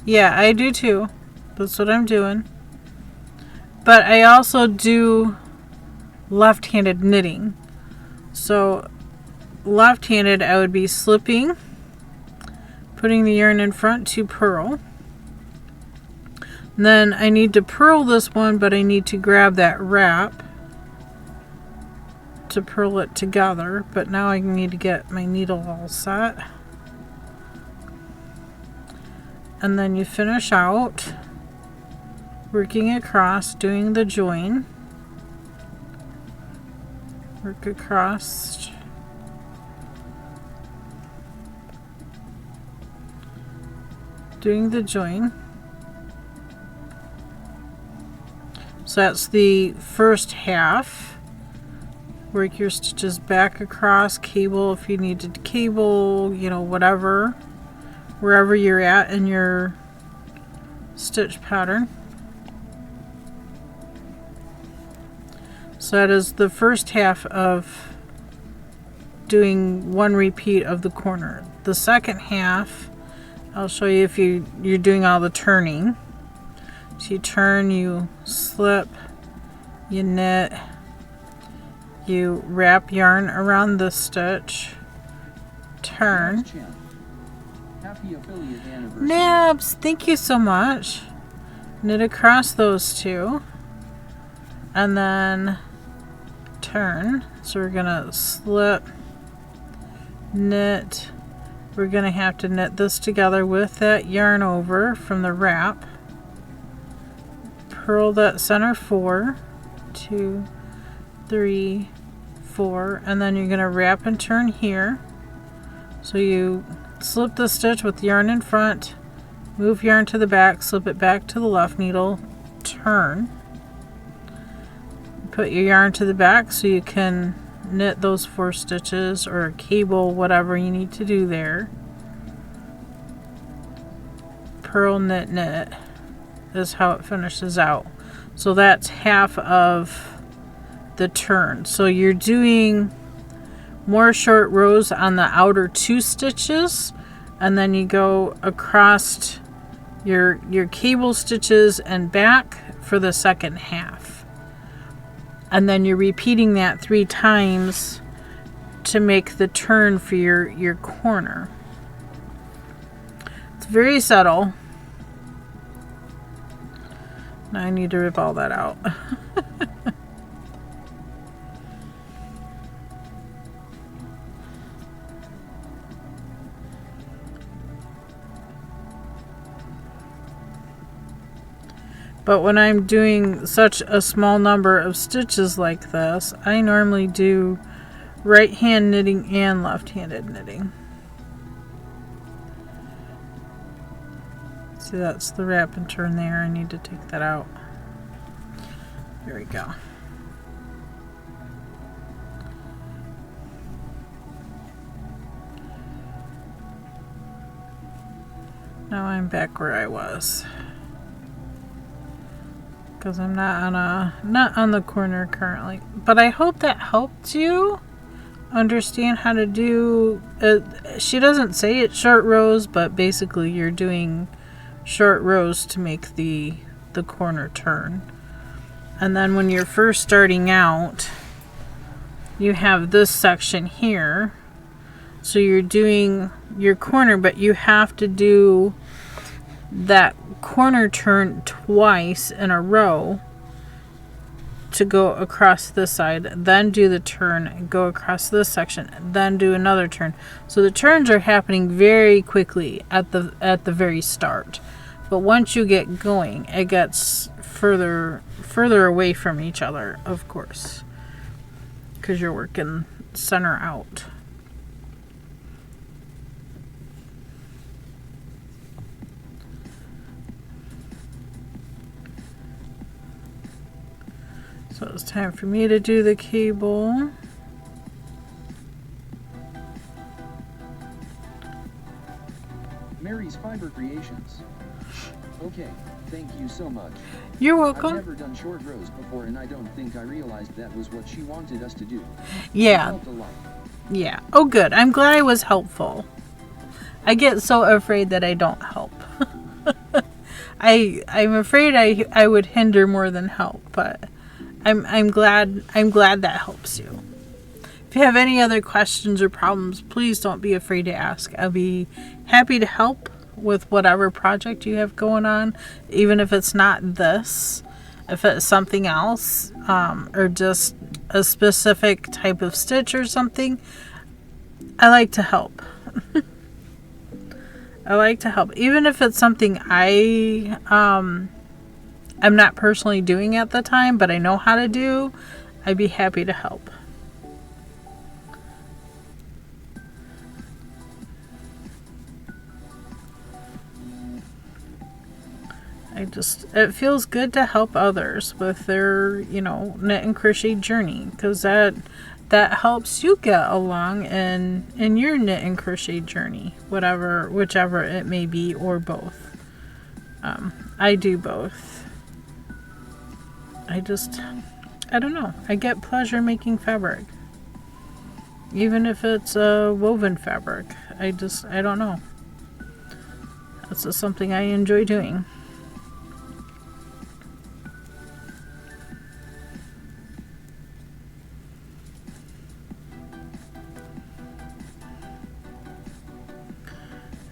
Yeah, I do too. That's what I'm doing. But I also do left-handed knitting. So left-handed, I would be slipping, putting the yarn in front to purl. And then I need to purl this one, but I need to grab that wrap to purl it together. But now I need to get my needle all set. And then you finish out working across, doing the join. Work across. Doing the join. So that's the first half. Work your stitches back across, cable if you needed cable, you know, whatever. wherever you're at in your stitch pattern. So that is the first half of doing one repeat of the corner. The second half, I'll show you if you're doing all the turning. So you turn, you slip, you knit, you wrap yarn around the stitch, turn. Happy affiliate anniversary. Nabs, thank you so much. Knit across those two, and then turn. So we're gonna slip, knit. We're gonna have to knit this together with that yarn over from the wrap. Purl that center 4, 2, 3, 4, and then you're gonna wrap and turn here. So you slip the stitch with yarn in front, move yarn to the back, slip it back to the left needle, turn. Put your yarn to the back so you can knit those 4 stitches or cable, whatever you need to do there. Purl, knit, knit is how it finishes out. So that's half of the turn. So you're doing more short rows on the outer 2 stitches, and then you go across your cable stitches and back for the second half. And then you're repeating that 3 times to make the turn for your corner. It's very subtle. Now I need to rip all that out. But when I'm doing such a small number of stitches like this, I normally do right hand knitting and left-handed knitting. See, that's the wrap and turn there. I need to take that out. There we go. Now I'm back where I was, because I'm not on the corner currently. But I hope that helped you understand how to do it. She doesn't say it's short rows, but basically you're doing short rows to make the corner turn. And then when you're first starting out, you have this section here. So you're doing your corner, but you have to do that corner turn twice in a row to go across this side, then do the turn and go across this section, then do another turn. So the turns are happening very quickly at the very start, but once you get going, it gets further away from each other, of course, because you're working center out. So it's time for me to do the cable. Mary's Fiber Creations. Okay, thank you so much. You're welcome. I've never done short rows before, and I don't think I realized that was what she wanted us to do. Yeah. It helped a lot. Yeah. Oh, good. I'm glad I was helpful. I get so afraid that I don't help. I'm afraid I would hinder more than help, but I'm glad that helps you. If you have any other questions or problems, please don't be afraid to ask. I'll be happy to help with whatever project you have going on, even if it's not this, if it's something else, or just a specific type of stitch or something. I like to help. I like to help, even if it's something I'm not personally doing at the time, but I know how to do. I'd be happy to help. It feels good to help others with their, knit and crochet journey, because that that helps you get along in your knit and crochet journey, whichever it may be, or both. I do both. I don't know. I get pleasure making fabric. Even if it's a woven fabric. I don't know. That's just something I enjoy doing.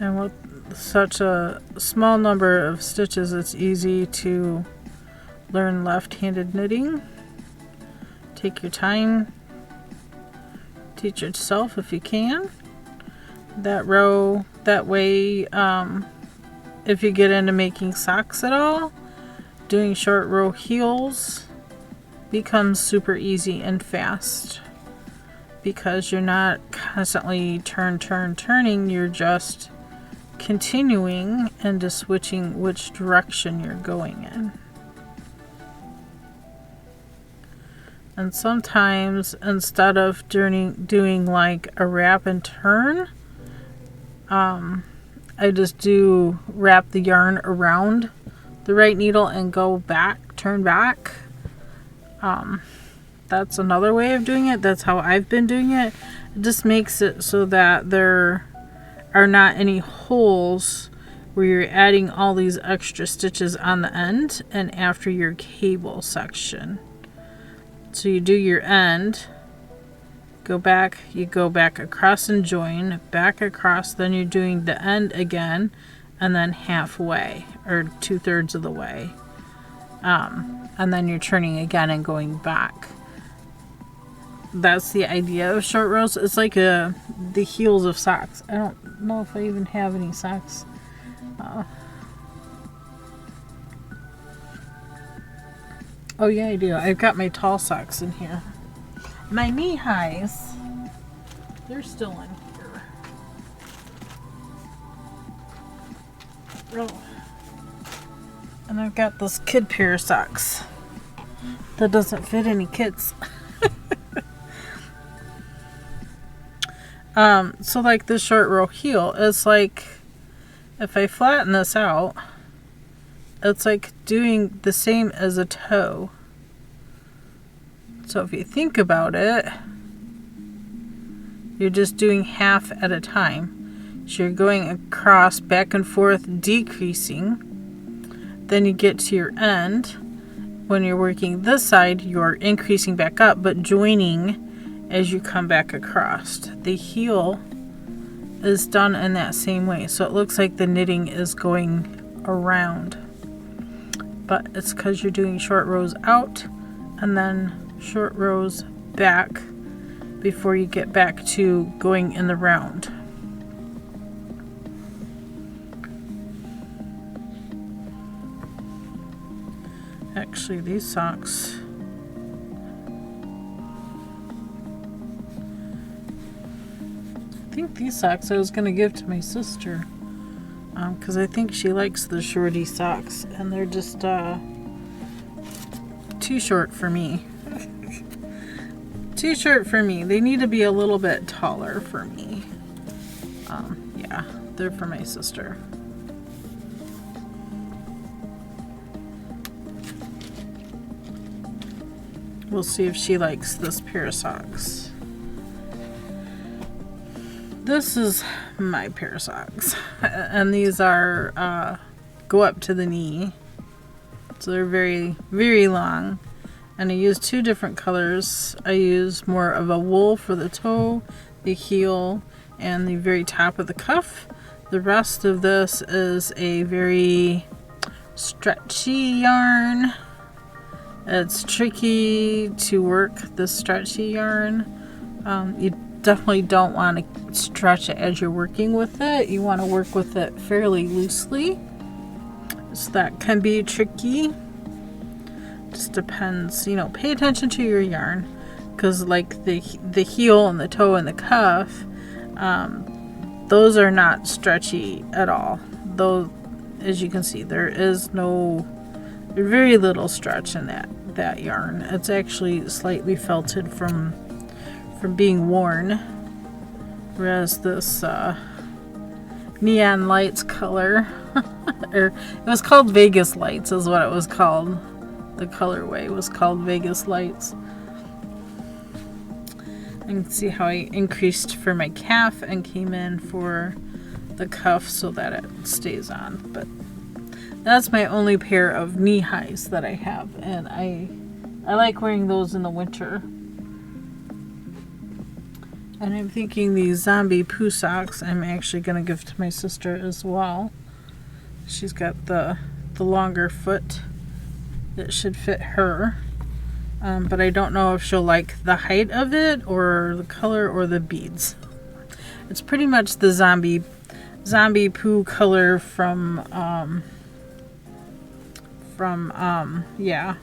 And with such a small number of stitches, it's easy to learn left-handed knitting. Take your time. Teach yourself if you can. That way, if you get into making socks at all, doing short row heels becomes super easy and fast. Because you're not constantly turning, you're just continuing and just switching which direction you're going in. And sometimes instead of doing like a wrap and turn, I just do wrap the yarn around the right needle and go back, turn back. That's another way of doing it. That's how I've been doing it. It just makes it so that there are not any holes where you're adding all these extra stitches on the end and after your cable section. So you do your end, you go back across and join, back across, then you're doing the end again, and then halfway, or 2/3 of the way. And then you're turning again and going back. That's the idea of short rows. It's like the heels of socks. I don't know if I even have any socks. Oh yeah, I do. I've got my tall socks in here. My knee highs, they're still in here. Oh. And I've got this kid pair of socks that doesn't fit any kids. So like this short row heel, it's like, if I flatten this out, it's like doing the same as a toe. So if you think about it, you're just doing half at a time. So you're going across, back and forth, decreasing. Then you get to your end. When you're working this side, you're increasing back up, but joining as you come back across. The heel is done in that same way. So it looks like the knitting is going around. But it's because you're doing short rows out and then short rows back before you get back to going in the round. Actually, these socks, I think these socks I was going to give to my sister, because I think she likes the shorty socks, and they're just too short for me. Too short for me. They need to be a little bit taller for me. Yeah, they're for my sister. We'll see if she likes this pair of socks. This is my pair of socks. And these are go up to the knee. So they're very, very long. And I use two different colors. I use more of a wool for the toe, the heel, and the very top of the cuff. The rest of this is a very stretchy yarn. It's tricky to work the stretchy yarn. You definitely don't want to stretch it as you're working with it. You want to work with it fairly loosely. So that can be tricky. Just depends, you know, pay attention to your yarn, because like the heel and the toe and the cuff, those are not stretchy at all. Though, as you can see, there's very little stretch in that yarn. It's actually slightly felted from from being worn. Whereas this neon lights color, or it was called Vegas Lights is what it was called. The colorway was called Vegas Lights. You can see how I increased for my calf and came in for the cuff so that it stays on. But that's my only pair of knee highs that I have, and I like wearing those in the winter. And I'm thinking these zombie poo socks I'm actually going to give to my sister as well. She's got the longer foot that should fit her. But I don't know if she'll like the height of it or the color or the beads. It's pretty much the zombie poo color from yeah.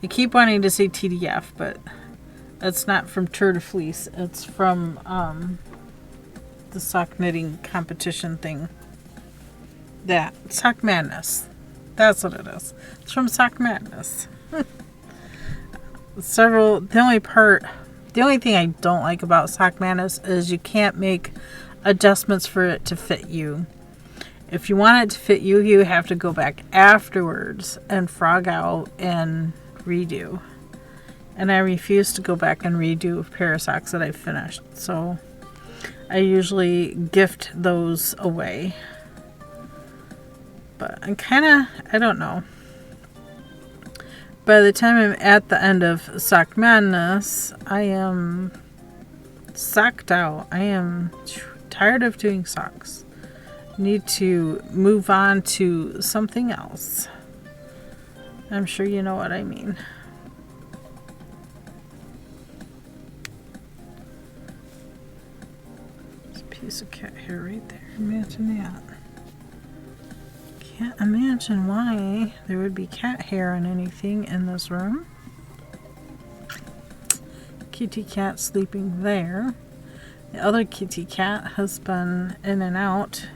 I keep wanting to say TDF, but that's not from Tour de Fleece. It's from the sock knitting competition thing. That Sock Madness. That's what it is. It's from Sock Madness. The only thing I don't like about Sock Madness is you can't make adjustments for it to fit you. If you want it to fit you, you have to go back afterwards and frog out and redo. And I refuse to go back and redo a pair of socks that I finished. So I usually gift those away. But I don't know. By the time I'm at the end of Sock Madness, I am socked out. I am tired of doing socks. Need to move on to something else. I'm sure you know what I mean. There's a piece of cat hair right there. Imagine that. Can't imagine why there would be cat hair on anything in this room. Kitty cat sleeping there. The other kitty cat has been in and out,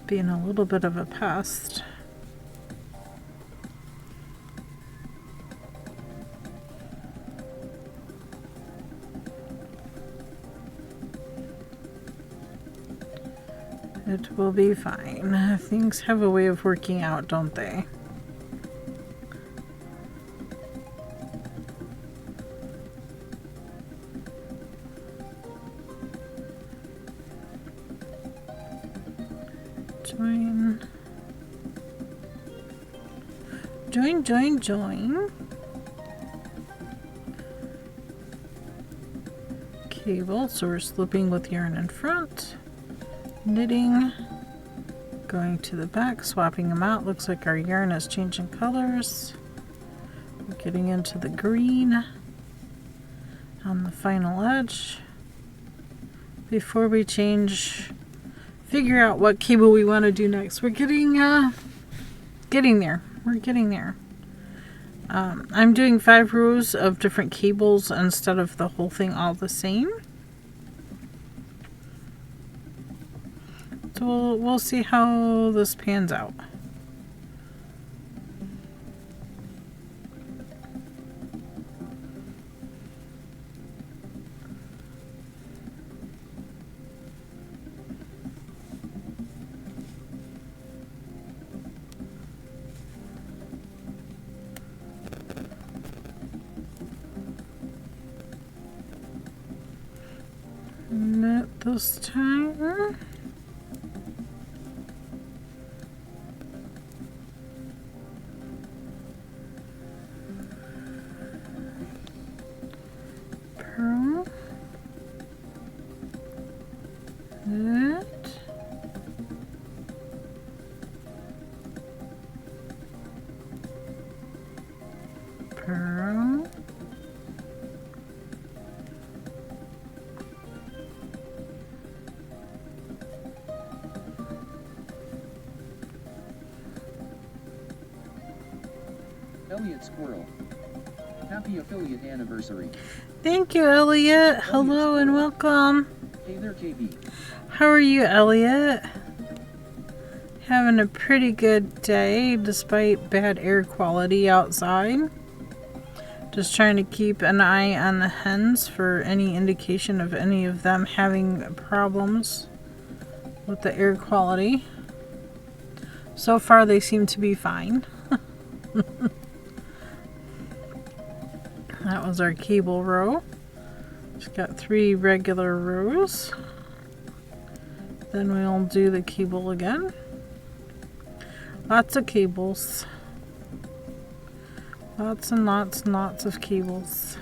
being a little bit of a pest. It will be fine. Things have a way of working out, don't they? Join. Cable, so we're slipping with yarn in front. Knitting, going to the back, swapping them out. Looks like our yarn is changing colors. We're getting into the green on the final edge. Before we figure out what cable we want to do next. We're getting there. We're getting there. I'm doing 5 rows of different cables instead of the whole thing all the same. So we'll see how this pans out. Knit this time. Purl. Knit. Purl. Elliot Squirrel. Happy affiliate anniversary. Thank you, Elliot. Hello and welcome. Hey there, KB. How are you, Elliot? Having a pretty good day despite bad air quality outside. Just trying to keep an eye on the hens for any indication of any of them having problems with the air quality. So far they seem to be fine. That was our cable row. Just got 3 regular rows. Then we'll do the cable again. Lots of cables. Lots and lots and lots of cables.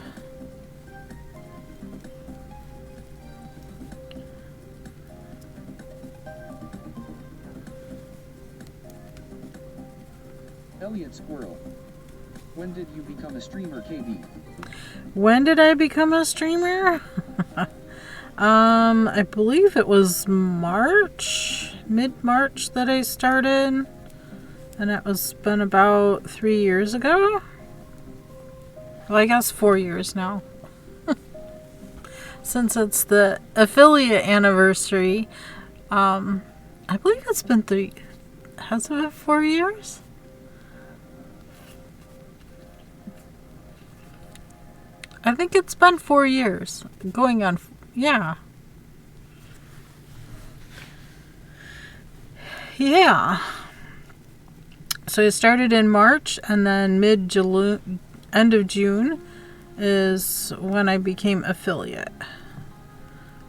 Elliot Squirrel. When did you become a streamer, KB? When did I become a streamer? I believe it was March, mid-March that I started. And that was been about 3 years ago. Well, I guess 4 years now. Since it's the affiliate anniversary. I believe it's been 3. Has it been 4 years? I think it's been 4 years. Going on, yeah. Yeah. So I started in March, and then end of June is when I became affiliate.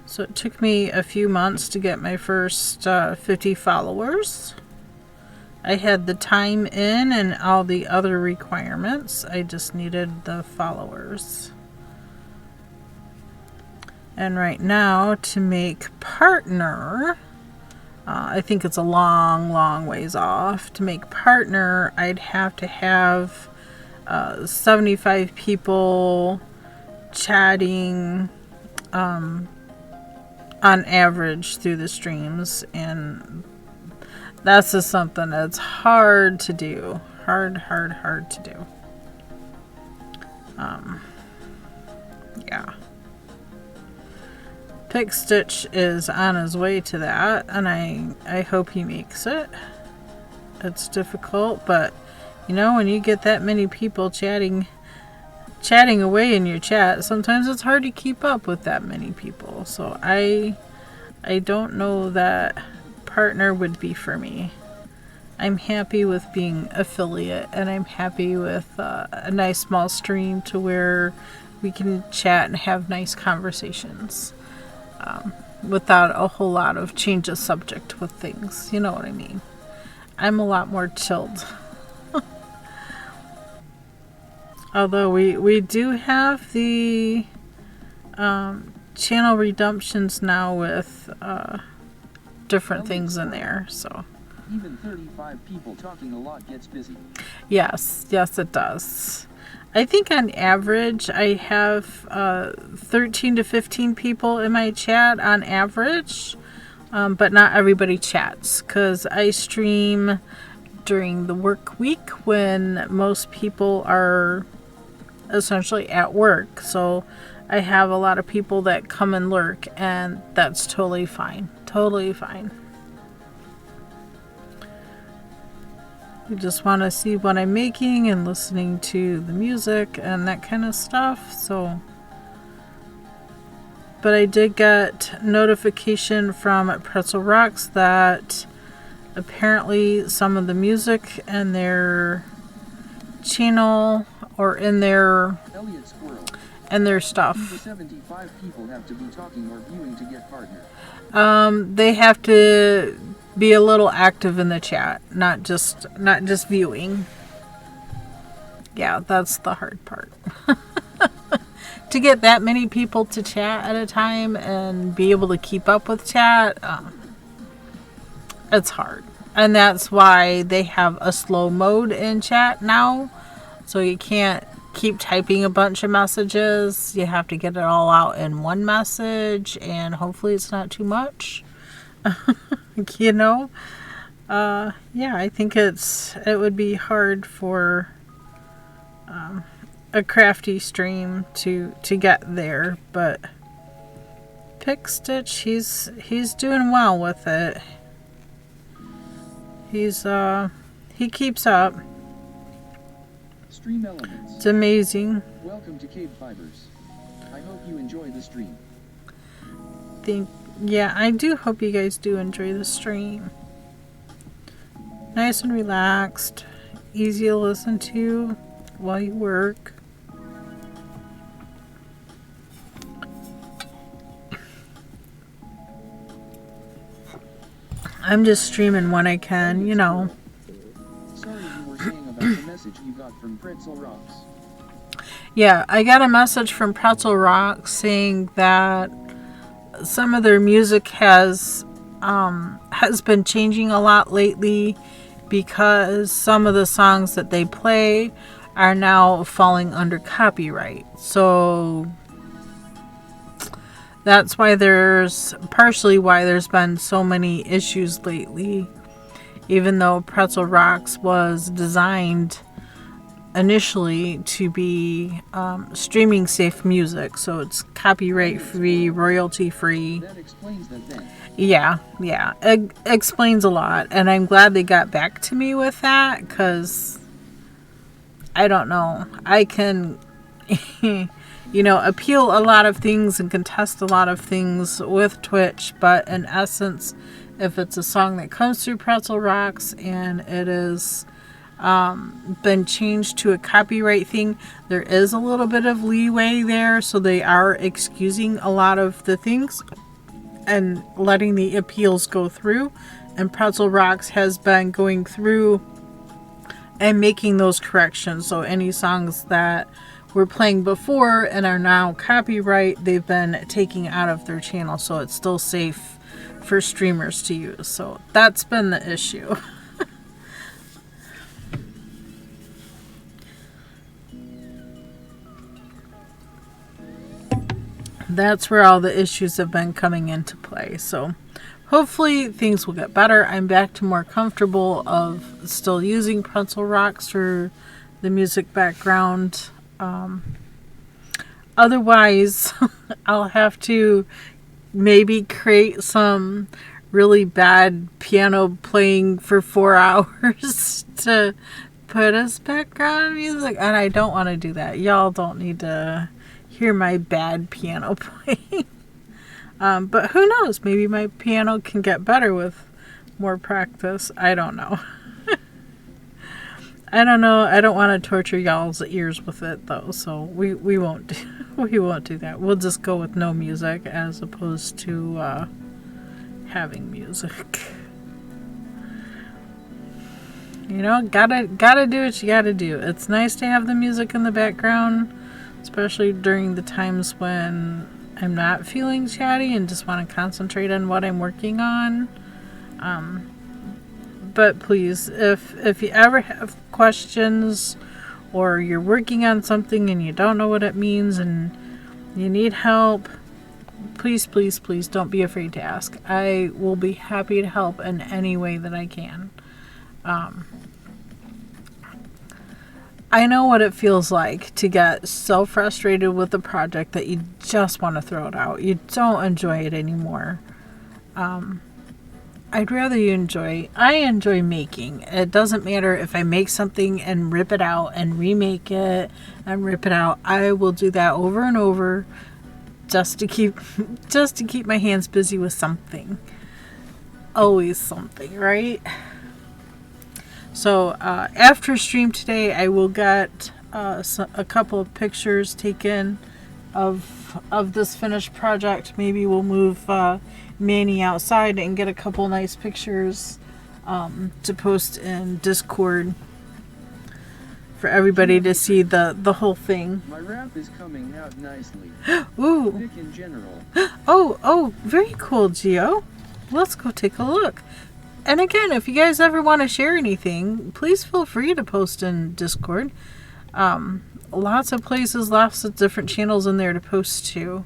So it took me a few months to get my first 50 followers. I had the time in and all the other requirements. I just needed the followers. And right now, to make partner, I think it's a long, long ways off. To make partner, I'd have to have 75 people chatting on average through the streams, and that's just something that's hard to do. Hard to do. Yeah. Pick Stitch is on his way to that, and I hope he makes it. It's difficult, but you know, when you get that many people chatting away in your chat, sometimes it's hard to keep up with that many people. So I don't know that partner would be for me. I'm happy with being affiliate, and I'm happy with a nice small stream to where we can chat and have nice conversations. Without a whole lot of change of subject with things. You know what I mean? I'm a lot more chilled. Although we do have the channel redemptions now with different things in there. So even 35 people talking a lot gets busy. Yes, it does. I think on average I have 13 to 15 people in my chat on average, but not everybody chats because I stream during the work week when most people are essentially at work. So I have a lot of people that come and lurk, and that's totally fine. Totally fine. You just want to see what I'm making and listening to the music and that kind of stuff. So, but I did get notification from Pretzel Rocks that apparently some of the music in their channel or in their stuff, 75 people have to be talking or viewing to get partner. They have to be a little active in the chat, not just viewing. Yeah, that's the hard part. To get that many people to chat at a time and be able to keep up with chat, it's hard. And that's why they have a slow mode in chat now. So you can't keep typing a bunch of messages. You have to get it all out in one message, and hopefully it's not too much. You know? Yeah, I think it would be hard for a crafty stream to get there, but Pick Stitch, he's doing well with it. He keeps up. Stream elements. It's amazing. Welcome to KBfibers. I hope you enjoy the stream. Yeah, I do hope you guys do enjoy the stream. Nice and relaxed. Easy to listen to while you work. I'm just streaming when I can, you know. Sorry, you were saying about the message you got from Pretzel Rocks. Yeah, I got a message from Pretzel Rocks saying that some of their music has been changing a lot lately because some of the songs that they play are now falling under copyright. So that's why partially why there's been so many issues lately, even though Pretzel Rocks was designed initially to be streaming safe music, so it's copyright free, royalty free. That explains that then. Yeah, it explains a lot, and I'm glad they got back to me with that, because I don't know, I can appeal a lot of things and contest a lot of things with Twitch, but in essence, if it's a song that comes through Pretzel Rocks and it is been changed to a copyright thing, there is a little bit of leeway there, so they are excusing a lot of the things and letting the appeals go through, and Pretzel Rocks has been going through and making those corrections. So any songs that were playing before and are now copyright, they've been taking out of their channel, so it's still safe for streamers to use. So that's been the issue. That's where all the issues have been coming into play. So hopefully things will get better. I'm back to more comfortable of still using Pretzel Rocks for the music background. Otherwise, I'll have to maybe create some really bad piano playing for 4 hours to put as background music. And I don't want to do that. Y'all don't need to hear my bad piano playing. But who knows? Maybe my piano can get better with more practice. I don't know. I don't know. I don't want to torture y'all's ears with it though, so we won't do that. We'll just go with no music as opposed to having music. You know, gotta do what you gotta do. It's nice to have the music in the background, especially during the times when I'm not feeling chatty and just want to concentrate on what I'm working on. But please, if you ever have questions or you're working on something and you don't know what it means and you need help, please don't be afraid to ask. I will be happy to help in any way that I can. I know what it feels like to get so frustrated with the project that you just want to throw it out. You don't enjoy it anymore. I'd rather you enjoy. I enjoy making. It doesn't matter if I make something and rip it out and remake it and rip it out. I will do that over and over just to keep my hands busy with something. Always something, right? So after stream today, I will get a couple of pictures taken of this finished project. Maybe we'll move Manny outside and get a couple nice pictures to post in Discord for everybody to see the whole thing. My wrap is coming out nicely. Ooh. Thick in general. Oh, very cool, Gio. Let's go take a look. And again, if you guys ever want to share anything, please feel free to post in Discord. Lots of places, lots of different channels in there to post to.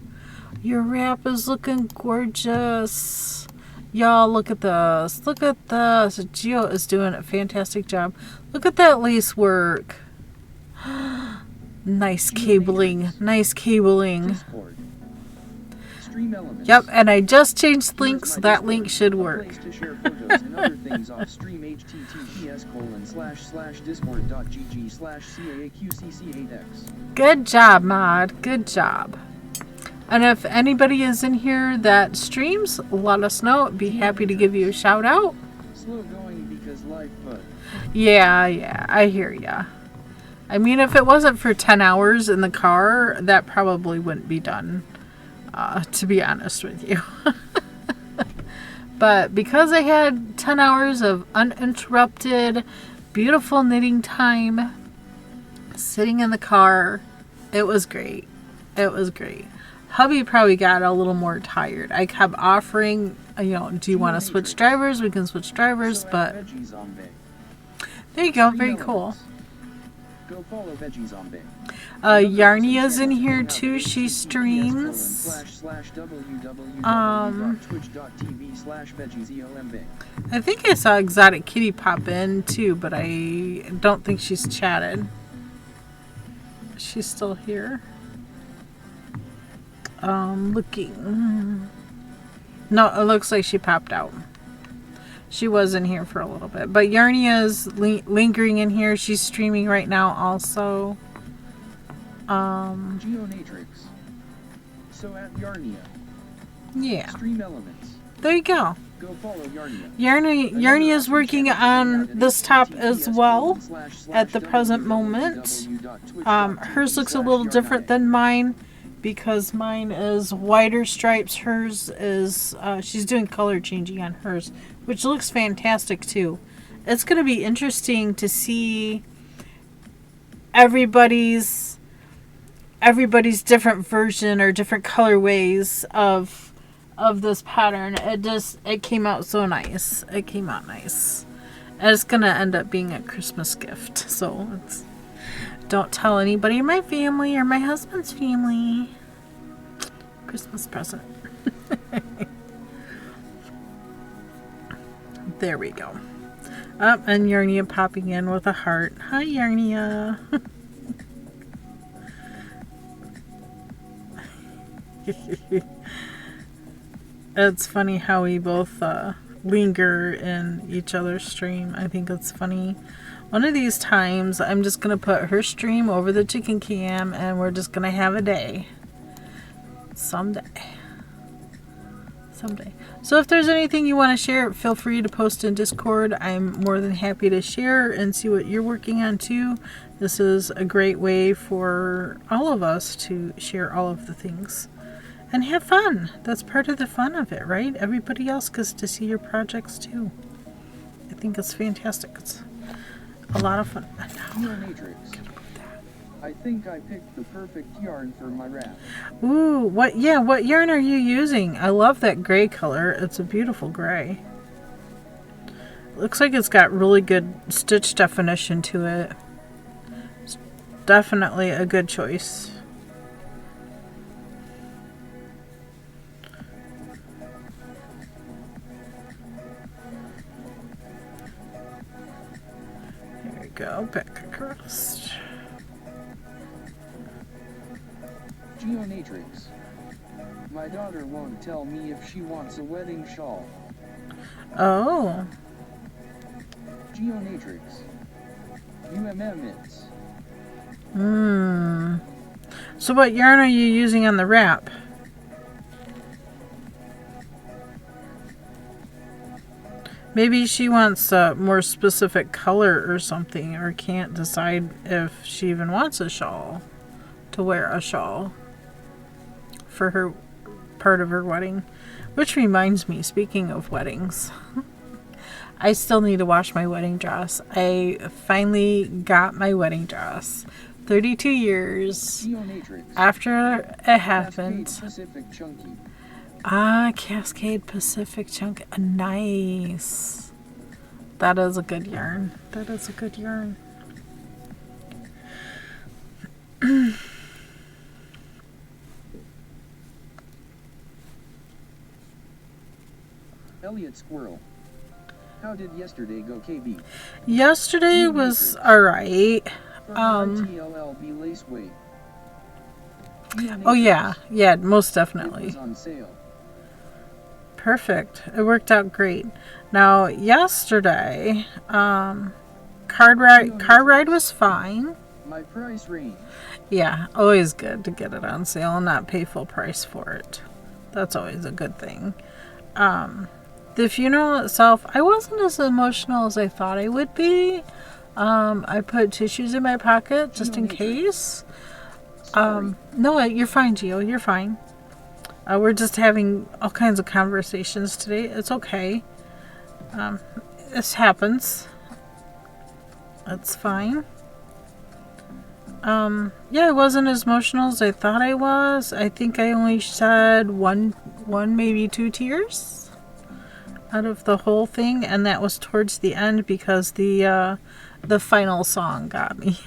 Your wrap is looking gorgeous. Y'all, look at this. Look at this. Gio is doing a fantastic job. Look at that lace work. Nice cabling. Nice cabling. Stream elements. Yep, and I just changed links, so Here's my that Discord, link should a work. place to share photos and other things off stream. https://discord.gg/caaqcc8x. Good job, Mod. Good job. And if anybody is in here that streams, let us know. I'd be happy to give you a shout out. Slow going because life, but Yeah, I hear ya. I mean, if it wasn't for 10 hours in the car, that probably wouldn't be done, to be honest with you. But because I had 10 hours of uninterrupted, beautiful knitting time, sitting in the car, it was great. It was great. Hubby probably got a little more tired. I kept offering, do you want to switch drivers? We can switch drivers, but there you go. Very cool. Go follow Veggie Zombie. Yarnia's in here too. She streams. I think I saw Exotic Kitty pop in too, but I don't think she's chatted. She's still here. Looking. No, it looks like she popped out. She was in here for a little bit. But Yarnia's lingering in here. She's streaming right now also. Geonatrix. So at Yarnia. Yeah. Stream elements. There you go. Go follow Yarnia. Yarnia's working on this top as well at the present moment. Hers looks a little different than mine because mine is wider stripes. Hers is, she's doing color changing on hers, which looks fantastic too. It's going to be interesting to see everybody's different version or different colorways of this pattern. It came out so nice. It came out nice. And it's going to end up being a Christmas gift. So don't tell anybody in my family or my husband's family. Christmas present. There we go. And Yarnia popping in with a heart. Hi, Yarnia. It's funny how we both linger in each other's stream. I think it's funny. One of these times, I'm just going to put her stream over the chicken cam and we're just going to have a day. Someday. So if there's anything you want to share, feel free to post in Discord. I'm more than happy to share and see what you're working on too. This is a great way for all of us to share all of the things and have fun. That's part of the fun of it, right? Everybody else gets to see your projects too. I think it's fantastic. It's a lot of fun. I think I picked the perfect yarn for my wrap. Ooh, what yarn are you using? I love that gray color. It's a beautiful gray. Looks like it's got really good stitch definition to it. It's definitely a good choice. Here we go, back across. Geonatrix. My daughter won't tell me if she wants a wedding shawl. Oh. Geonatrix. UMMits. So what yarn are you using on the wrap? Maybe she wants a more specific color or something, or can't decide if she even wants a shawl, to wear a shawl for her part of her wedding. Which reminds me, speaking of weddings, I still need to wash my wedding dress. I finally got my wedding dress 32 years after it happened. Cascade Pacific Chunky. Nice. That is a good yarn. That is a good yarn. Elliot Squirrel. How did yesterday go, KB? Yesterday was alright. Oh yeah, yeah, most It definitely. was on sale. Perfect. It worked out great. Now, yesterday, car ride was fine. My price range. Yeah, always good to get it on sale and not pay full price for it. That's always a good thing. The funeral itself, I wasn't as emotional as I thought I would be. I put tissues in my pocket just in case. Sorry. No, you're fine, Gio. You're fine. We're just having all kinds of conversations today. It's okay. This happens. That's fine. Yeah, I wasn't as emotional as I thought I was. I think I only shed one, maybe 2 tears out of the whole thing, and that was towards the end because the final song got me.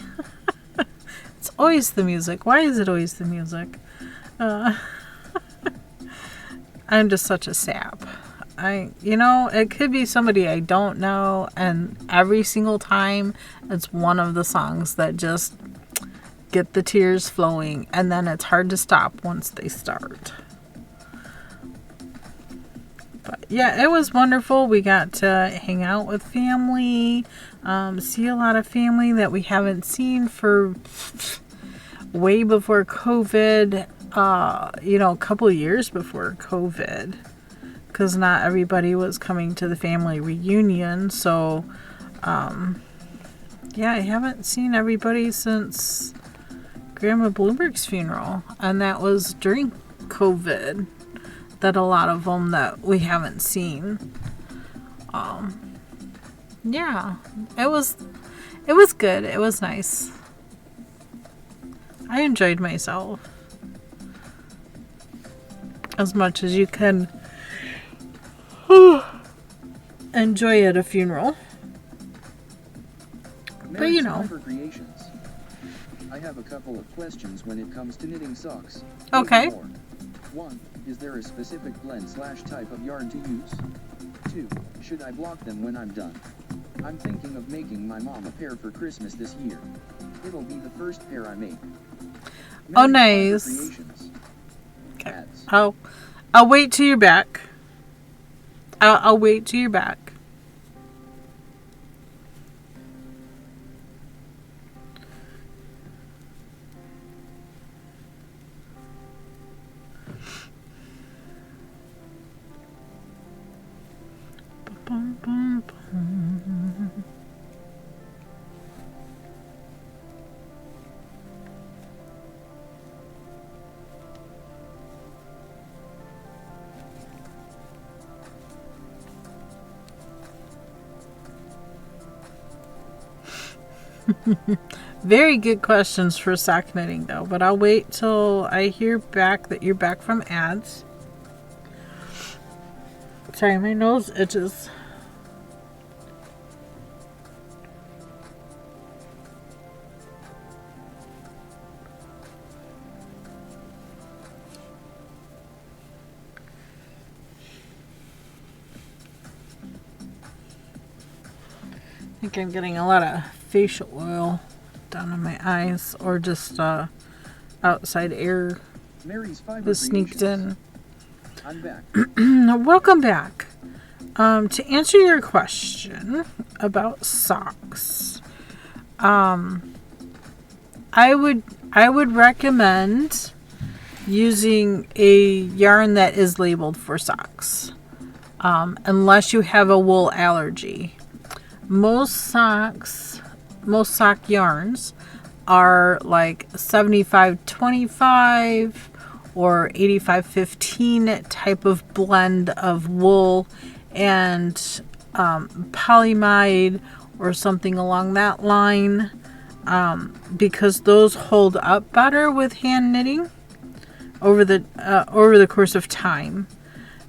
It's always the music. Why is it always the music? I'm just such a sap. It could be somebody I don't know, and every single time it's one of the songs that just get the tears flowing, and then it's hard to stop once they start. But yeah, it was wonderful. We got to hang out with family, see a lot of family that we haven't seen for way before COVID, a couple of years before COVID, because not everybody was coming to the family reunion. So, yeah, I haven't seen everybody since Grandma Bloomberg's funeral, and that was during COVID. That a lot of them that we haven't seen. Yeah, it was good. It was nice. I enjoyed myself as much as you can enjoy at a funeral. But Creations. I have a couple of questions when it comes to knitting socks. Okay. 1. Is there a specific blend/type of yarn to use? 2. Should I block them when I'm done? I'm thinking of making my mom a pair for Christmas this year. It'll be the first pair I make. Oh, nice. Creations. Okay. Ads. I'll wait till you're back. I'll wait till you're back. Bum, bum, bum. Very good questions for sock knitting, though, but I'll wait till I hear back that you're back from ads. Sorry, my nose itches. I think I'm getting a lot of facial oil down in my eyes, or just outside air Mary's Fiber that sneaked in. I'm back. Welcome back. To answer your question about socks, I would recommend using a yarn that is labeled for socks, unless you have a wool allergy. Most sock yarns are like 75-25 or 85-15 type of blend of wool and polyamide or something along that line, because those hold up better with hand knitting over the course of time.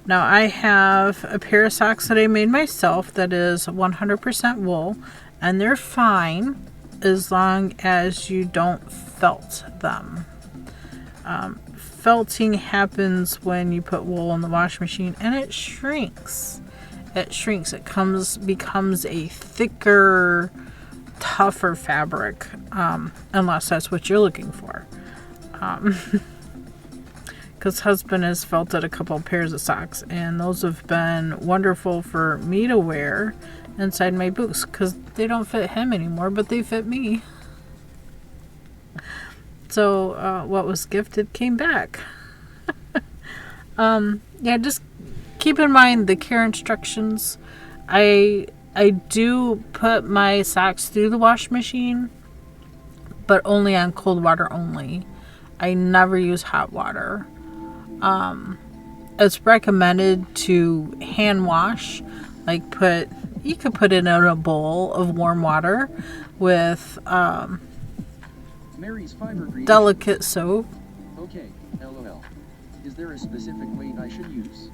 Now, I have a pair of socks that I made myself that is 100% wool, and they're fine as long as you don't felt them. Felting happens when you put wool in the washing machine, and it shrinks. It becomes a thicker, tougher fabric, unless that's what you're looking for. because husband has felted a couple pairs of socks, and those have been wonderful for me to wear inside my boots because they don't fit him anymore, but they fit me. So what was gifted came back. Yeah, just keep in mind the care instructions. I do put my socks through the wash machine, but only on cold water only. I never use hot water. It's recommended to hand wash, like you could put it in a bowl of warm water with Mary's fiber creation. delicate soap. Okay, LOL. Is there a specific weight I should use?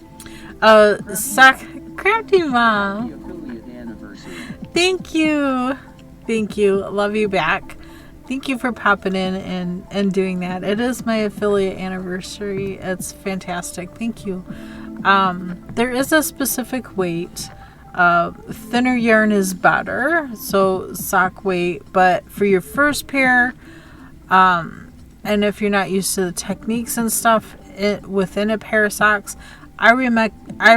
Crafty Mom. Happy affiliate anniversary. Thank you. Thank you. Love you back. Thank you for popping in and doing that. It is my affiliate anniversary. It's fantastic. Thank you. There is a specific weight. Thinner yarn is better, so sock weight. But for your first pair, and if you're not used to the techniques and stuff within a pair of socks, I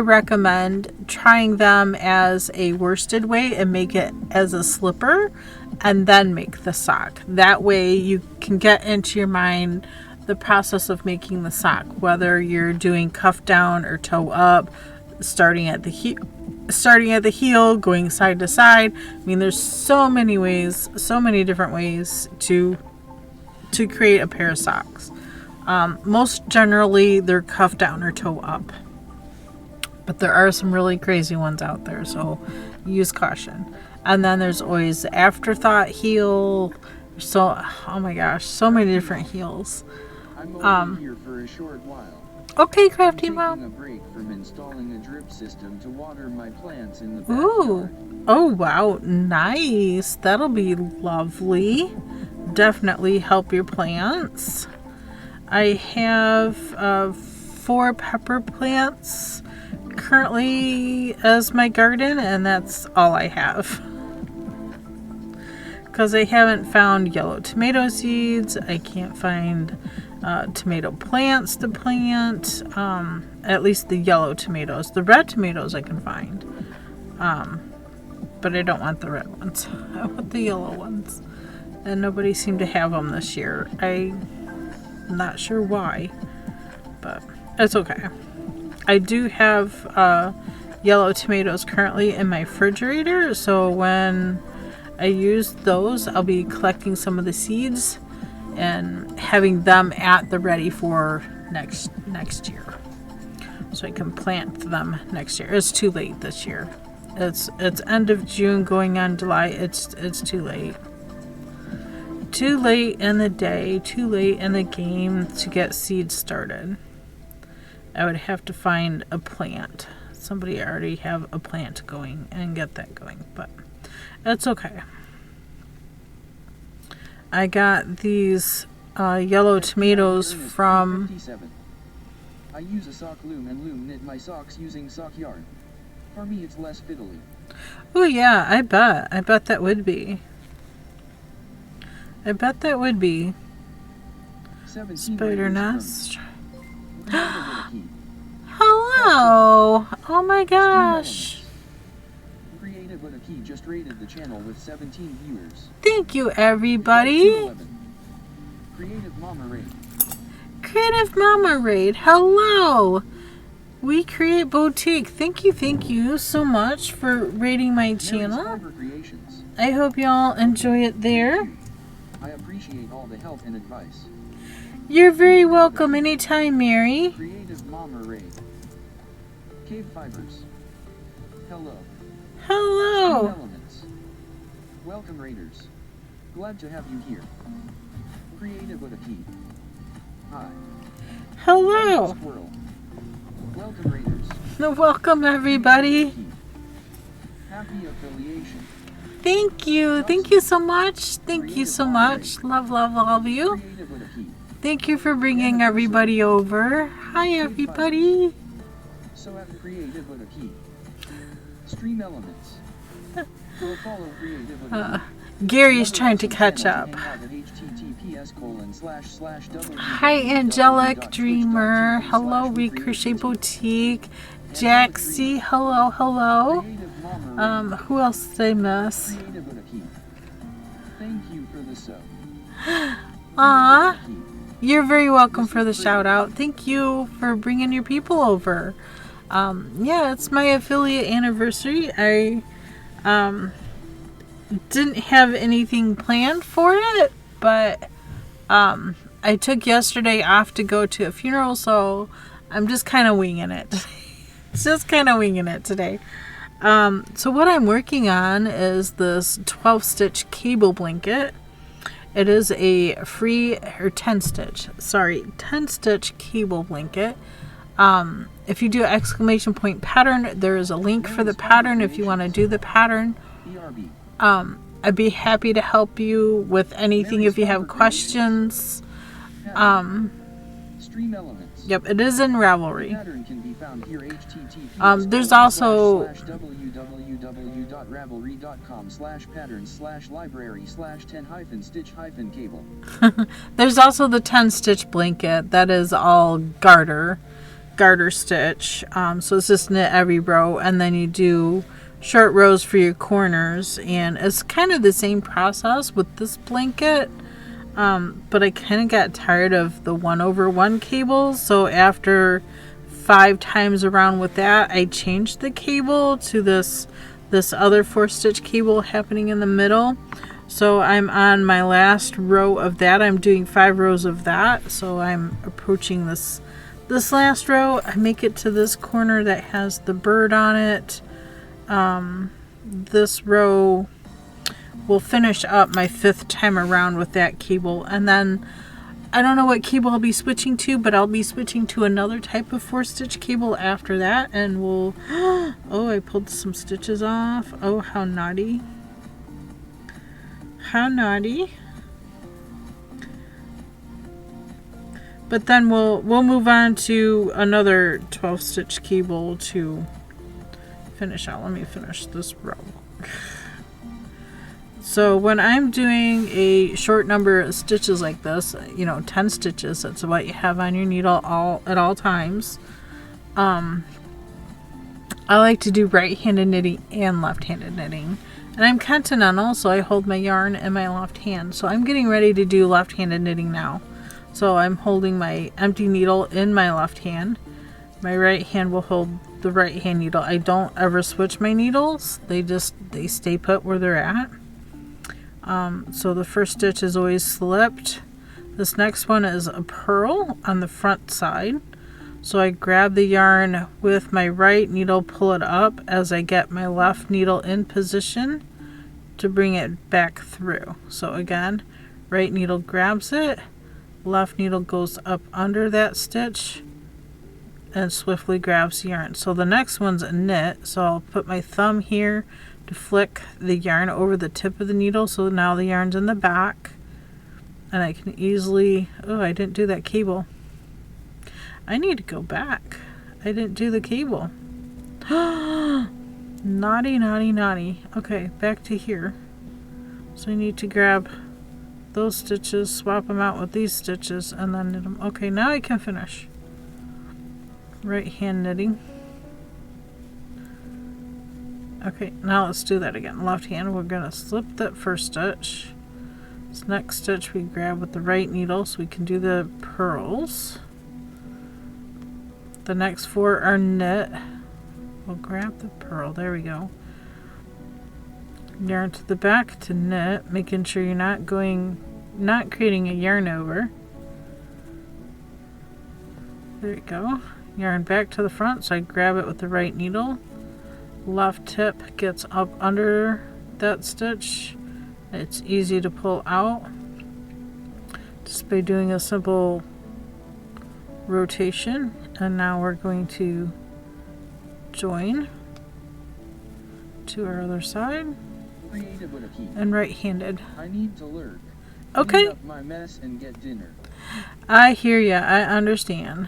recommend trying them as a worsted weight and make it as a slipper and then make the sock. That way you can get into your mind the process of making the sock, whether you're doing cuff down or toe up, starting at the heel, going side to side. I mean, there's so many ways, so many different ways to create a pair of socks. Most generally they're cuff down or toe up, but there are some really crazy ones out there, so use caution. And then there's always the afterthought heel. So, oh my gosh, so many different heels. I'm over here for a short while. Okay, Crafty I'm Mom. taking a break from installing a drip system to water my plants in the Ooh. backyard. Oh wow, nice. That'll be lovely. Definitely help your plants. I have 4 pepper plants currently as my garden, and that's all I have. Because I haven't found yellow tomato seeds. I can't find tomato plants to plant. At least the yellow tomatoes. The red tomatoes I can find. But I don't want the red ones. I want the yellow ones. And nobody seemed to have them this year. I'm not sure why. But it's okay. I do have yellow tomatoes currently in my refrigerator. So when I use those, I'll be collecting some of the seeds and having them at the ready for next year, so I can plant them next year. It's too late this year. It's end of June going on July. It's too late. Too late in the day, too late in the game to get seeds started. I would have to find a plant. Somebody already have a plant going and get that going, but it's okay. I got these yellow tomatoes from... 57. I use a sock loom and loom knit my socks using sock yarn. For me it's less fiddly. Oh yeah, I bet that would be. I bet that would be. Spider nest. Hello! Oh my gosh. Creative with a key just rated the channel with 17 viewers. Thank you, everybody. Creative Mama Raid. Creative Mama Raid. Hello. We Create Boutique. Thank you so much for rating my channel. I hope y'all enjoy it there. I appreciate all the help and advice. You're very welcome anytime, Mary. Creative Mama Raid. KBfibers. Hello. Hello. Elements. Welcome Raiders. Glad to have you here. Creative with a key. Hi. Hello. Squirrel. Welcome Raiders. Welcome everybody. Happy affiliation. Thank you. Thank you so much. Thank you so much. Love all of you. Creative with a key. Thank you for bringing everybody over. Hi everybody. So at Creative with a key. Stream elements. Go follow Creative with a key. Gary's trying to catch up. https:// Hi, Angelic Dreamer. Hello, Crochet Boutique. Jaxie. Hello, hello. Who else did I miss? Thank you for the sub. Aw, you're very welcome for the shout out. Thank you for bringing your people over. Yeah, it's my affiliate anniversary. I didn't have anything planned for it, but I took yesterday off to go to a funeral, so I'm just kind of winging it. Just kind of winging it today. So what I'm working on is this 12 stitch cable blanket. It is a free, or 10 stitch cable blanket. If you do exclamation point pattern, there is a link for the pattern if you want to do the pattern. I'd be happy to help you with anything if you have questions. Yep, it is in Ravelry. There's also www.ravelry.com/pattern/library/10-stitch-cable. There's also the 10 stitch blanket that is all garter stitch. So it's just knit every row, and then you do short rows for your corners, and it's kind of the same process with this blanket. But I kind of got tired of the 1/1 cables, so after 5 times around with that, I changed the cable to this other 4-stitch cable happening in the middle. So I'm on my last row of that. I'm doing 5 rows of that, so I'm approaching this last row. I make it to this corner that has the bird on it. This row will finish up my 5th time around with that cable, and then I don't know what cable I'll be switching to, but I'll be switching to another type of 4-stitch cable after that, and we'll oh, I pulled some stitches off. Oh, how naughty. How naughty. But then we'll move on to another 12 stitch cable to finish out. Let me finish this row. So when I'm doing a short number of stitches like this, 10 stitches, that's what you have on your needle at all times. I like to do right-handed knitting and left-handed knitting. And I'm continental, so I hold my yarn in my left hand. So I'm getting ready to do left-handed knitting now. So I'm holding my empty needle in my left hand. My right hand will hold the right hand needle. I don't ever switch my needles. They stay put where they're at. So the first stitch is always slipped. This next one is a purl on the front side. So I grab the yarn with my right needle, pull it up as I get my left needle in position to bring it back through. So again, right needle grabs it, left needle goes up under that stitch and swiftly grabs the yarn. So the next one's a knit, so I'll put my thumb here to flick the yarn over the tip of the needle, so now the yarn's in the back, and I can easily, oh, I didn't do that cable. I need to go back. I didn't do the cable. Naughty, naughty, naughty. Okay, back to here. So I need to grab those stitches, swap them out with these stitches, and then knit them. Okay, now I can finish. Right hand knitting. Okay, now let's do that again. Left hand, we're going to slip that first stitch. This next stitch we grab with the right needle so we can do the purls. The next 4 are knit. We'll grab the purl, there we go. Yarn to the back to knit, making sure you're not creating a yarn over. There we go. Yarn back to the front, so I grab it with the right needle. Left tip gets up under that stitch. It's easy to pull out just by doing a simple rotation. And now we're going to join to our other side and right-handed. I need to learn. Okay. Clean up my mess and get dinner. I hear ya. I understand.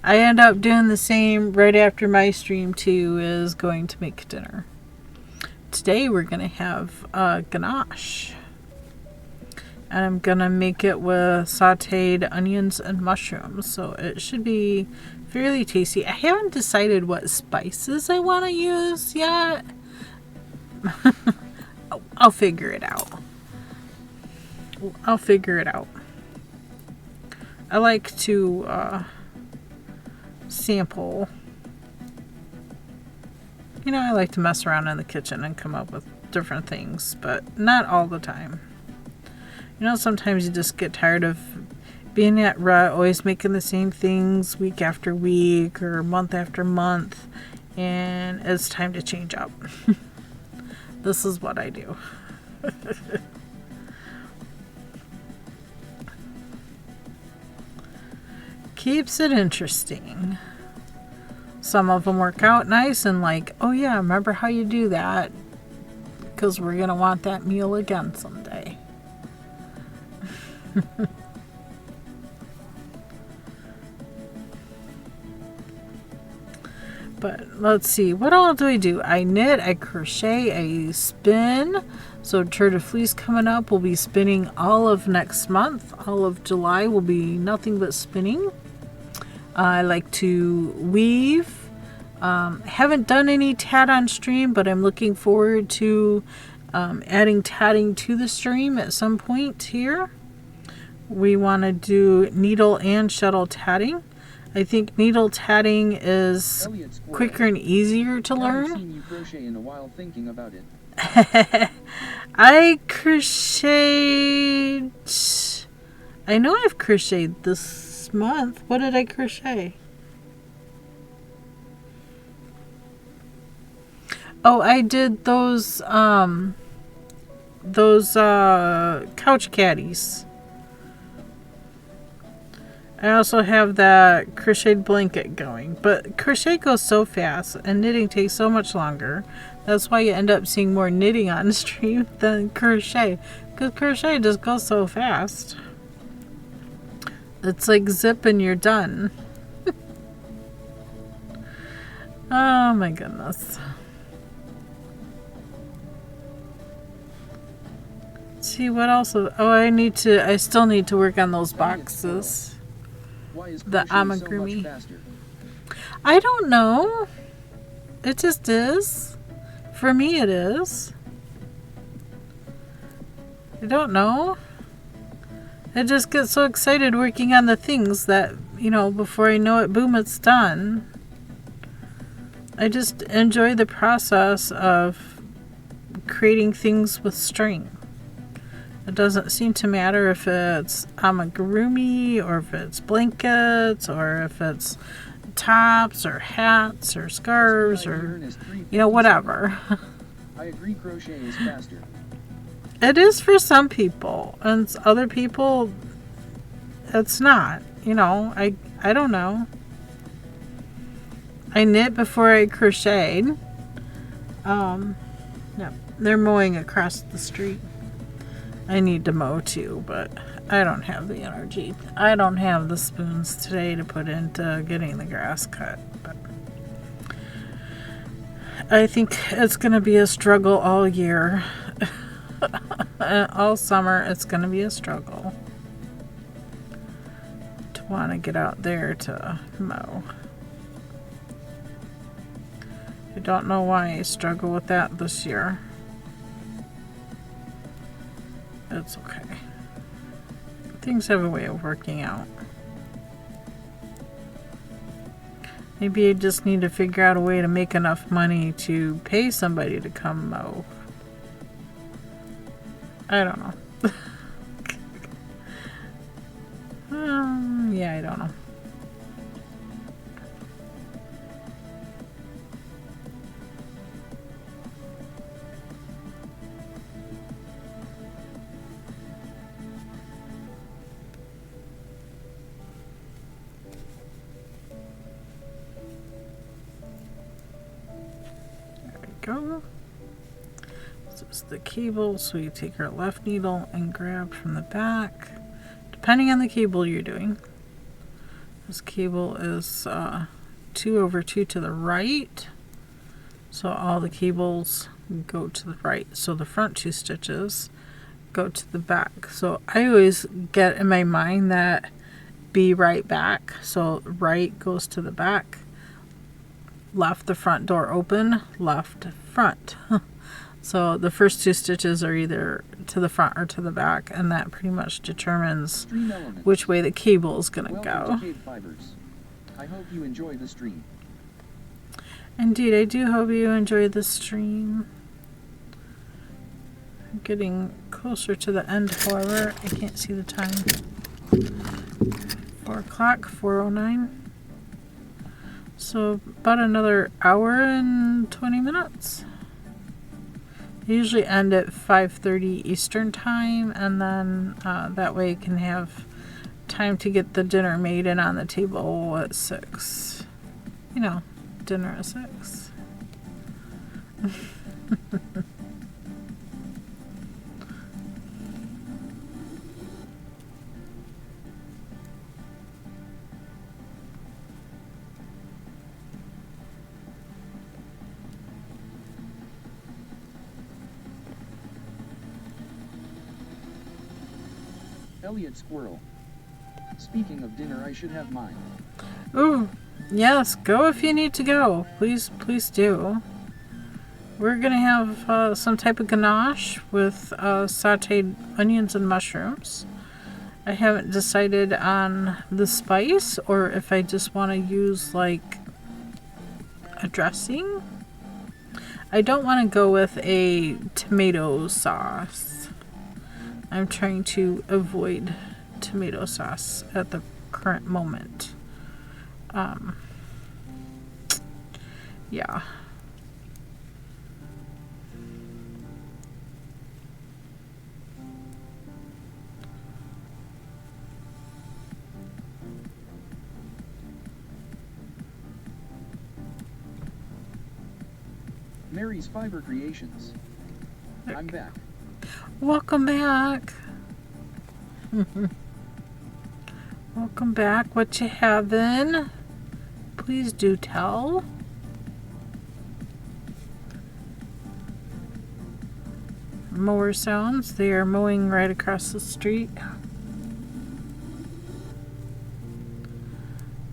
I end up doing the same right after my stream too, is going to make dinner. Today we're going to have ganache. And I'm gonna make it with sauteed onions and mushrooms, so it should be fairly tasty. I haven't decided what spices I want to use yet. I'll figure it out. I'll figure it out. I like to sample. You know, I like to mess around in the kitchen and come up with different things, but not all the time. You know, sometimes you just get tired of being at rut, always making the same things week after week or month after month, and it's time to change up. This is what I do. Keeps it interesting. Some of them work out nice and like, oh yeah, remember how you do that? Because we're going to want that meal again someday. But let's see, what all do I do? I knit, I crochet, I spin. So Tour de Fleece coming up, we'll be spinning all of next month. All of July will be nothing but spinning. I like to weave. Haven't done any tat on stream, but I'm looking forward to adding tatting to the stream at some point here. We want to do needle and shuttle tatting. I think needle tatting is quicker and easier to learn. I've seen you crochet in a while thinking about it. I crocheted. I know I've crocheted this month. What did I crochet? Oh, I did those couch caddies. I also have that crocheted blanket going, but crochet goes so fast and knitting takes so much longer. That's why you end up seeing more knitting on stream than crochet, because crochet just goes so fast. It's like zip and you're done. Oh my goodness. Let's see what else. Oh, I still need to work on those boxes. Why is The crochet so much amigurumi. faster? I don't know. It just is. For me, it is. I don't know. I just get so excited working on the things that, you know, before I know it, boom, it's done. I just enjoy the process of creating things with string. It doesn't seem to matter if it's amigurumi or if it's blankets or if it's tops or hats or scarves or, you know, whatever. I agree, crochet is faster. It is for some people, and other people it's not. You know, I don't know. I knit before I crocheted. No, they're mowing across the street. I need to mow too, but I don't have the energy. I don't have the spoons today to put into getting the grass cut. But I think it's going to be a struggle all year. All summer, it's going to be a struggle to want to get out there to mow. I don't know why I struggle with that this year. It's okay. Things have a way of working out. Maybe I just need to figure out a way to make enough money to pay somebody to come mow. I don't know. Yeah, I don't know. Go. So it's the cable, so you take our left needle and grab from the back, depending on the cable you're doing. This cable is 2/2 to the right, so all the cables go to the right. So the front 2 stitches go to the back. So I always get in my mind that be right back. So right goes to the back, left the front door open, left front. So the first 2 stitches are either to the front or to the back, and that pretty much determines which way the cable is going to go. Welcome to KBfibers. I hope you enjoy the stream. Indeed, I do hope you enjoyed the stream. I'm getting closer to the end, however. I can't see the time. 4 o'clock, 4:09. So about another hour and 20 minutes. I usually end at 5:30 Eastern time, and then that way I can have time to get the dinner made and on the table at 6. You know, dinner at 6. Elliot Squirrel. Speaking of dinner, I should have mine. Ooh, yes, go if you need to go. Please, please do. We're going to have some type of ganache with sauteed onions and mushrooms. I haven't decided on the spice or if I just want to use like a dressing. I don't want to go with a tomato sauce. I'm trying to avoid tomato sauce at the current moment. Yeah. Mary's Fiber Creations. I'm back. Welcome back. Welcome back. What you having? Please do tell. Mower sounds. They are mowing right across the street.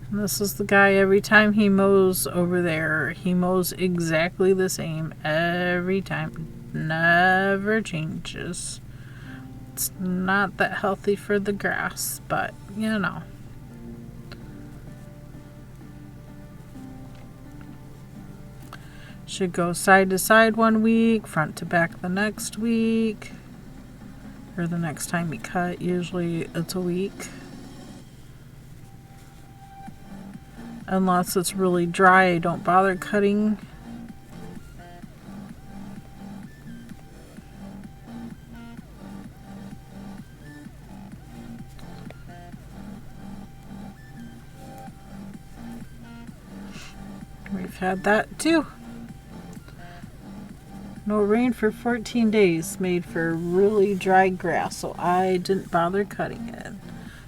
And this is the guy, every time he mows over there, he mows exactly the same every time. Never changes. It's not that healthy for the grass, but you know. Should go side to side one week, front to back the next week, or the next time you cut. Usually it's a week. Unless it's really dry, don't bother cutting. We've had that too. No rain for 14 days made for really dry grass, so I didn't bother cutting it.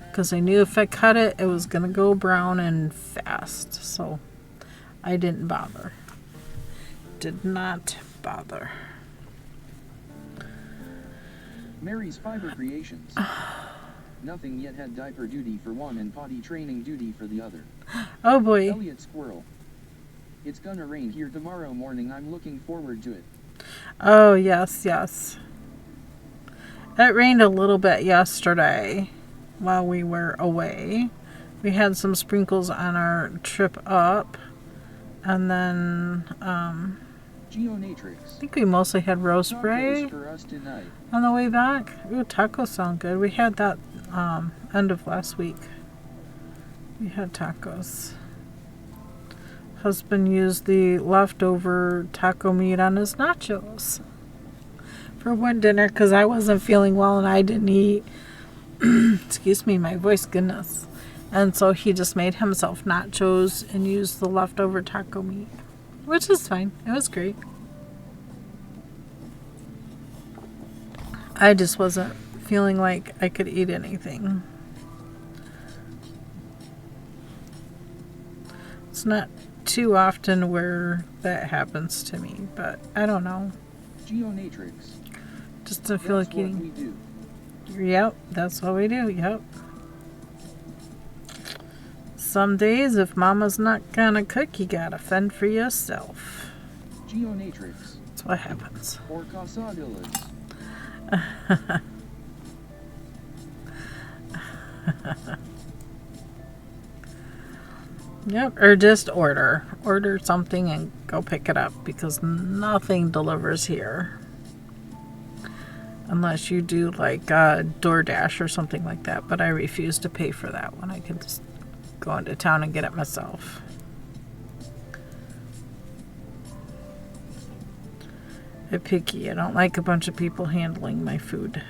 Because I knew if I cut it, it was going to go brown and fast. So I didn't bother. Did not bother. Mary's Fiber Creations. Nothing yet had diaper duty for one and potty training duty for the other. Oh boy. Elliot Squirrel. It's gonna rain here tomorrow morning. I'm looking forward to it. Oh, yes, yes. It rained a little bit yesterday while we were away. We had some sprinkles on our trip up. And then, Geonatrix. I think we mostly had rose spray for us tonight. on the way back. Ooh, tacos sound good. We had that end of last week. We had tacos. Husband used the leftover taco meat on his nachos for one dinner because I wasn't feeling well and I didn't eat. Excuse me, my voice, goodness. And so he just made himself nachos and used the leftover taco meat, which is fine. It was great. I just wasn't feeling like I could eat anything. It's not too often where that happens to me, but I don't know. Geonatrix. Just don't feel like That's what eating. we do. Yep, that's what we do. Yep. Some days, if mama's not gonna cook, you gotta fend for yourself. Geonatrix. That's what happens. Or Casadillas. Yep, or just order something and go pick it up, because nothing delivers here unless you do like DoorDash or something like that, but I refuse to pay for that when I can just go into town and get it myself. I'm picky. I don't like a bunch of people handling my food.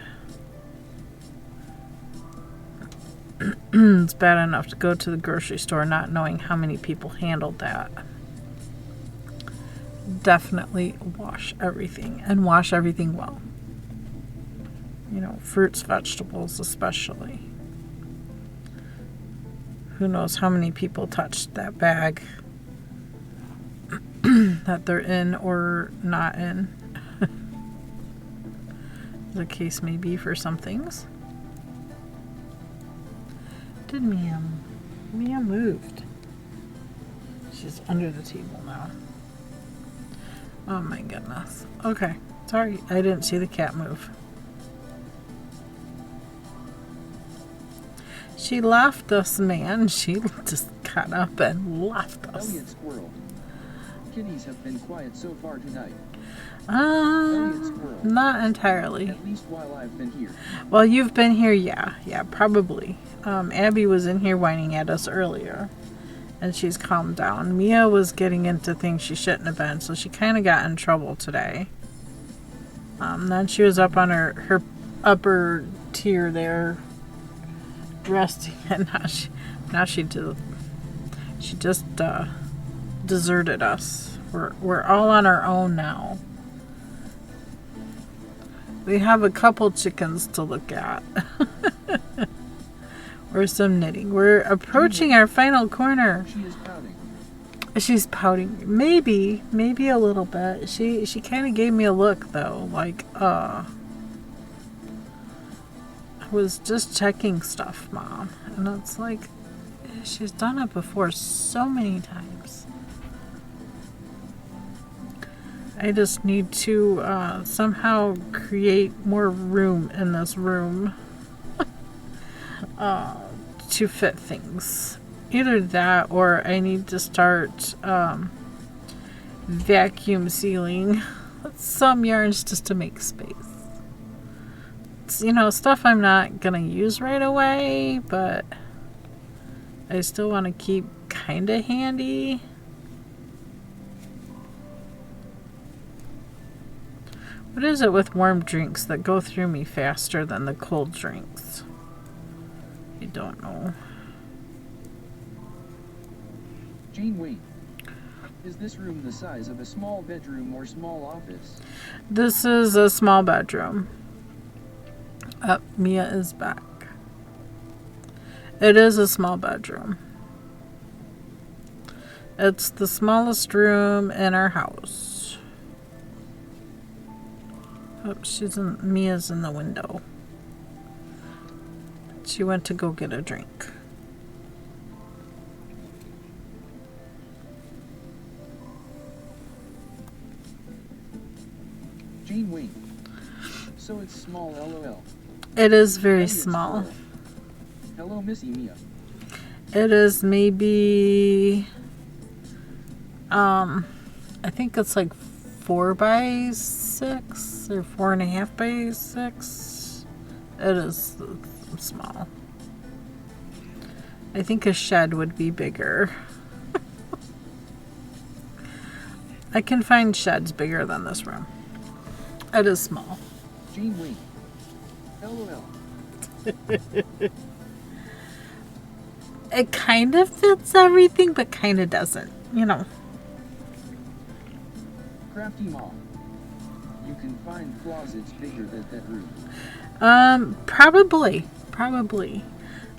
It's bad enough to go to the grocery store not knowing how many people handled that. Definitely wash everything, and wash everything well. You know, fruits, vegetables especially. Who knows how many people touched that bag that they're in or not in. The case may be for some things. Did Mia moved? She's under the table now. Oh my goodness. Okay, sorry, I didn't see the cat move. She left us, man. She just got up and left us. Elliot Squirrel. Kitties have been quiet so far tonight. Elliot Squirrel. Not entirely. At least while I've been here. Well, you've been here, yeah, probably. Abby was in here whining at us earlier, and she's calmed down. Mia was getting into things she shouldn't have been, so she kind of got in trouble today. Then she was up on her upper tier there, resting, and now she just deserted us. We're all on our own now. We have a couple chickens to look at. Or some knitting. We're approaching our final corner. She is pouting. She's pouting. Maybe a little bit. She kind of gave me a look though, like I was just checking stuff, Mom. And it's like, she's done it before so many times. I just need to somehow create more room in this room to fit things. Either that, or I need to start vacuum sealing some yarns just to make space. It's, you know, stuff I'm not gonna use right away, but I still want to keep kind of handy. What is it with warm drinks that go through me faster than the cold drinks? I don't know. Jane, wait. Is this room the size of a small bedroom or small office? This is a small bedroom. Mia is back. It is a small bedroom. It's the smallest room in our house. Oh, Mia's in the window. She went to go get a drink. Jane, wait. So it's small, LOL. It is very small. Squirrel. Hello, Missy Mia. It is maybe, I think it's like 4x6 or 4.5x6. It is small. I think a shed would be bigger. I can find sheds bigger than this room. It is small. Jane, wait. LOL. It kind of fits everything, but kind of doesn't, you know. Crafty Mom. You can find closets bigger than that room. Probably.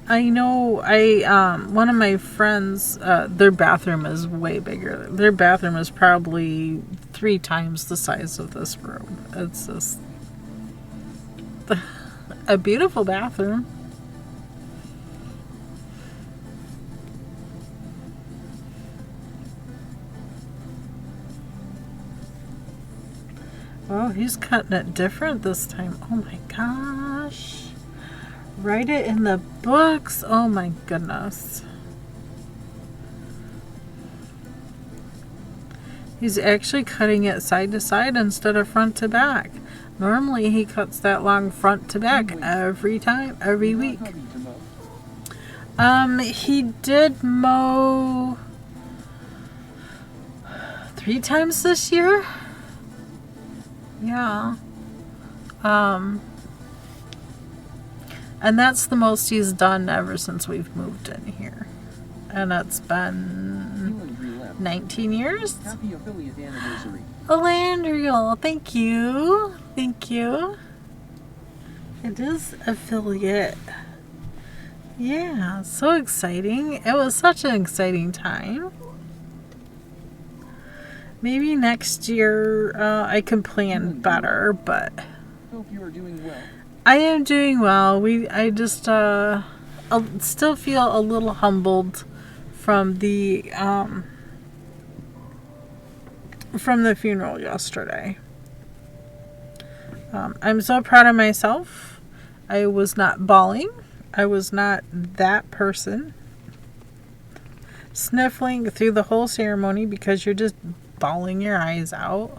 I know one of my friends, their bathroom is way bigger. Their bathroom is probably 3 times the size of this room. It's just... A beautiful bathroom. Oh, he's cutting it different this time. Oh my gosh. Write it in the books. Oh my goodness. He's actually cutting it side to side instead of front to back. Normally he cuts that long front to back every time, every week. He did mow 3 times this year. Yeah. And that's the most he's done ever since we've moved in here. And it's been 19 years. Happy affiliate anniversary. Landriel, thank you. Thank you. It is affiliate. Yeah, so exciting. It was such an exciting time. Maybe next year I can plan better, but Hope you are doing well. I am doing well. I just still feel a little humbled from the funeral yesterday. I'm so proud of myself. I was not bawling. I was not that person sniffling through the whole ceremony because you're just bawling your eyes out.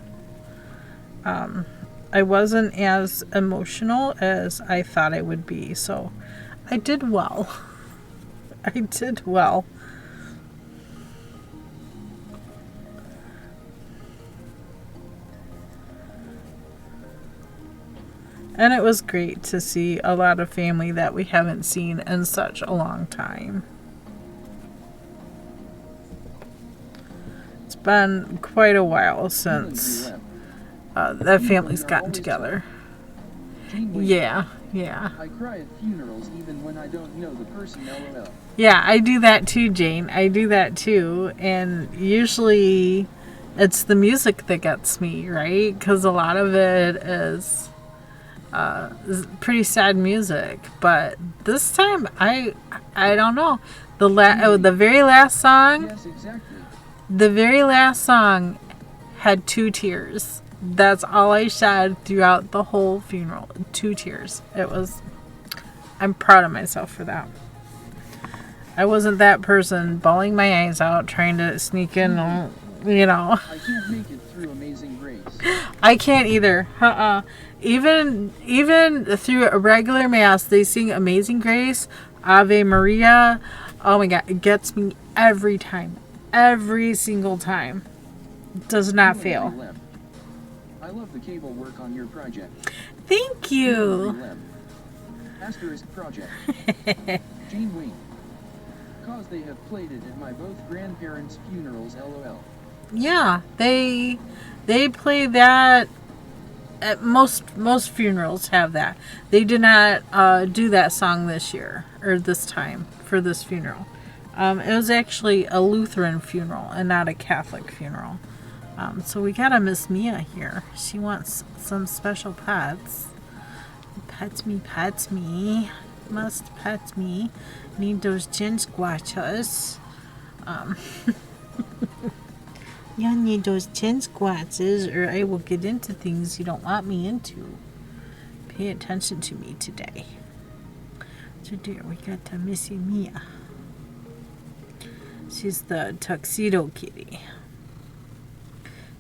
I wasn't as emotional as I thought I would be, so I did well. I did well. And it was great to see a lot of family that we haven't seen in such a long time. It's been quite a while since that family's gotten together. Yeah. I cry at funerals even when I don't know the person, LOL. Yeah, I do that too, Jane. I do that too. And usually it's the music that gets me, right? Because a lot of it is pretty sad music. But this time, I don't know. The very last song, Yes, exactly. the very last song had 2 tears. That's all I shed throughout the whole funeral. 2 tears. I'm proud of myself for that. I wasn't that person bawling my eyes out trying to sneak in, you know. I can't make it through Amazing Grace. I can't either. Even through a regular mass, they sing Amazing Grace, Ave Maria. Oh my God, it gets me every time. Every single time. It does not fail. I love the cable work on your project. Thank you. Asterisk project. Gene Wing. Cause they have played it at my both grandparents' funerals, LOL. Yeah, they play that at most funerals have that. They did not do that song this year or this time for this funeral. It was actually a Lutheran funeral and not a Catholic funeral. So we got a Miss Mia here. She wants some special pets. Pet me. Must pet me. Need those chin squatches. You need those chin squatches or I will get into things you don't want me into. Pay attention to me today. So dear, we got to Missy Mia. She's the tuxedo kitty.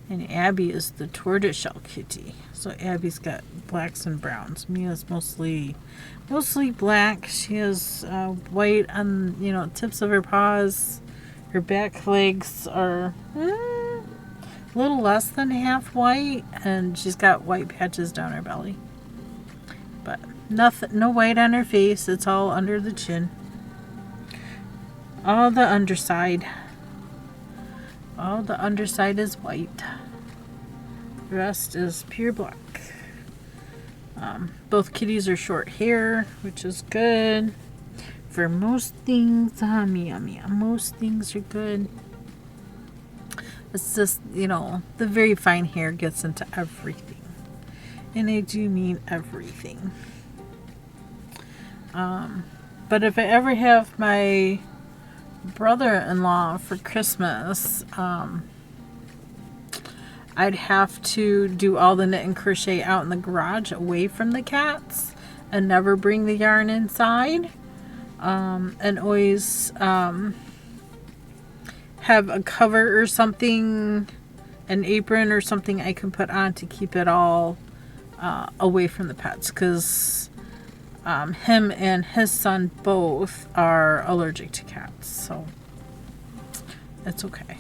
And Abby is the tortoiseshell kitty. So Abby's got blacks and browns. Mia's mostly black. She has white on tips of her paws. Her back legs are a little less than half white, and she's got white patches down her belly. But no white on her face. It's all under the chin. All the underside. All the underside is white. The rest is pure black. Both kitties are short hair, which is good. For most things, Mia. Most things are good. It's just, the very fine hair gets into everything. And I do mean everything. But if I ever have my brother-in-law for Christmas, I'd have to do all the knit and crochet out in the garage away from the cats and never bring the yarn inside. And always have a cover or something, an apron or something I can put on to keep it all away from the pets, because him and his son both are allergic to cats, so it's okay.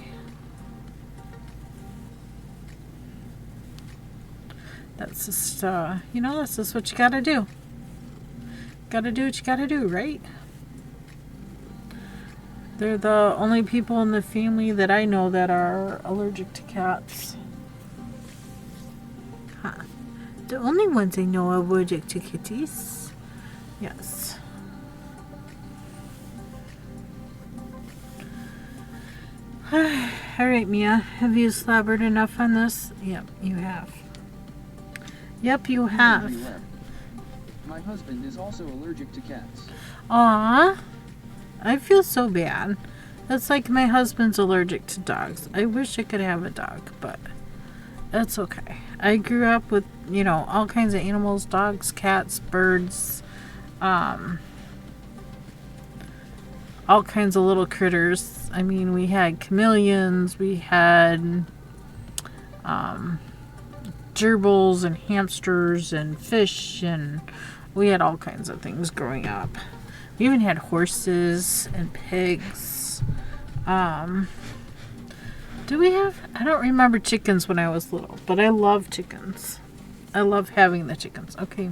That's just, that's just what you gotta do. Gotta do what you gotta do, right? They're the only people in the family that I know that are allergic to cats. Huh. The only ones I know are allergic to kitties. Yes. Alright, Mia. Have you slobbered enough on this? Yep, you have. Yep, you have. My husband is also allergic to cats. Aww. I feel so bad. It's like my husband's allergic to dogs. I wish I could have a dog, but that's okay. I grew up with, all kinds of animals, dogs, cats, birds, all kinds of little critters. I mean, we had chameleons, we had gerbils and hamsters and fish, and we had all kinds of things growing up. We even had horses and pigs. Do we have? I don't remember chickens when I was little, but I love chickens. I love having the chickens. Okay,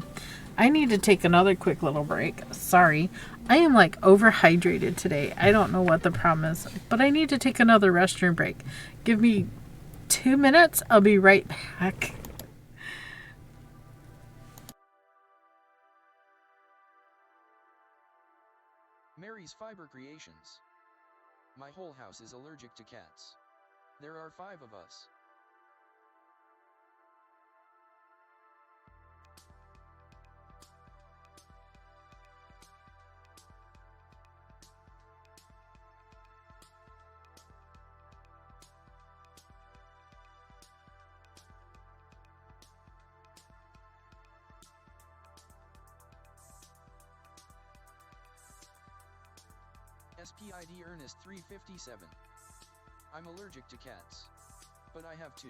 I need to take another quick little break. Sorry, I am like overhydrated today. I don't know what the problem is, but I need to take another restroom break. Give me 2 minutes. I'll be right back. Mary's Fiber Creations. My whole house is allergic to cats. There are 5 of us. SPID Ernest 357. I'm allergic to cats. But I have 2.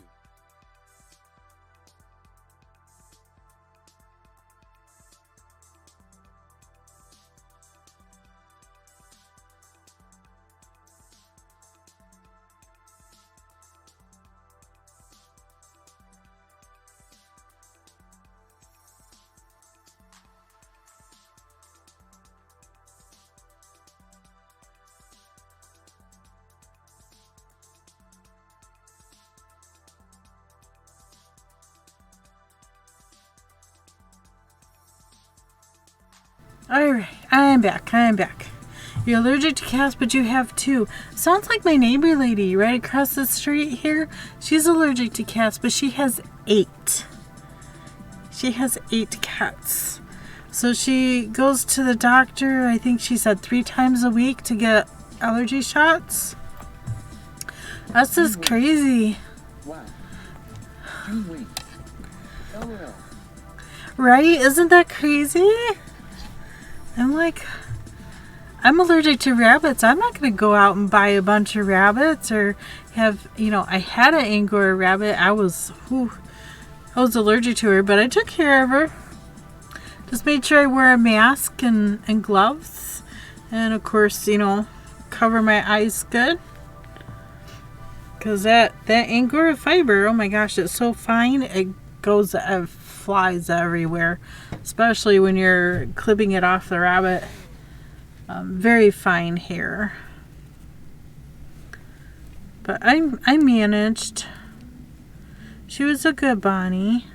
Alright, I'm back. You're allergic to cats, but you have 2. Sounds like my neighbor lady right across the street here. She's allergic to cats, but she has 8. She has 8 cats. So she goes to the doctor, I think she said 3 times a week to get allergy shots. That's just crazy. Wow. June Wing. LOL. Right? Isn't that crazy? I'm allergic to rabbits. I'm not going to go out and buy a bunch of rabbits or have, I had an Angora rabbit. I was allergic to her, but I took care of her. Just made sure I wear a mask and gloves. And of course, cover my eyes good. Because that Angora fiber, oh my gosh, it's so fine. It flies everywhere, especially when you're clipping it off the rabbit. Very fine hair, but I managed. She was a good Bonnie.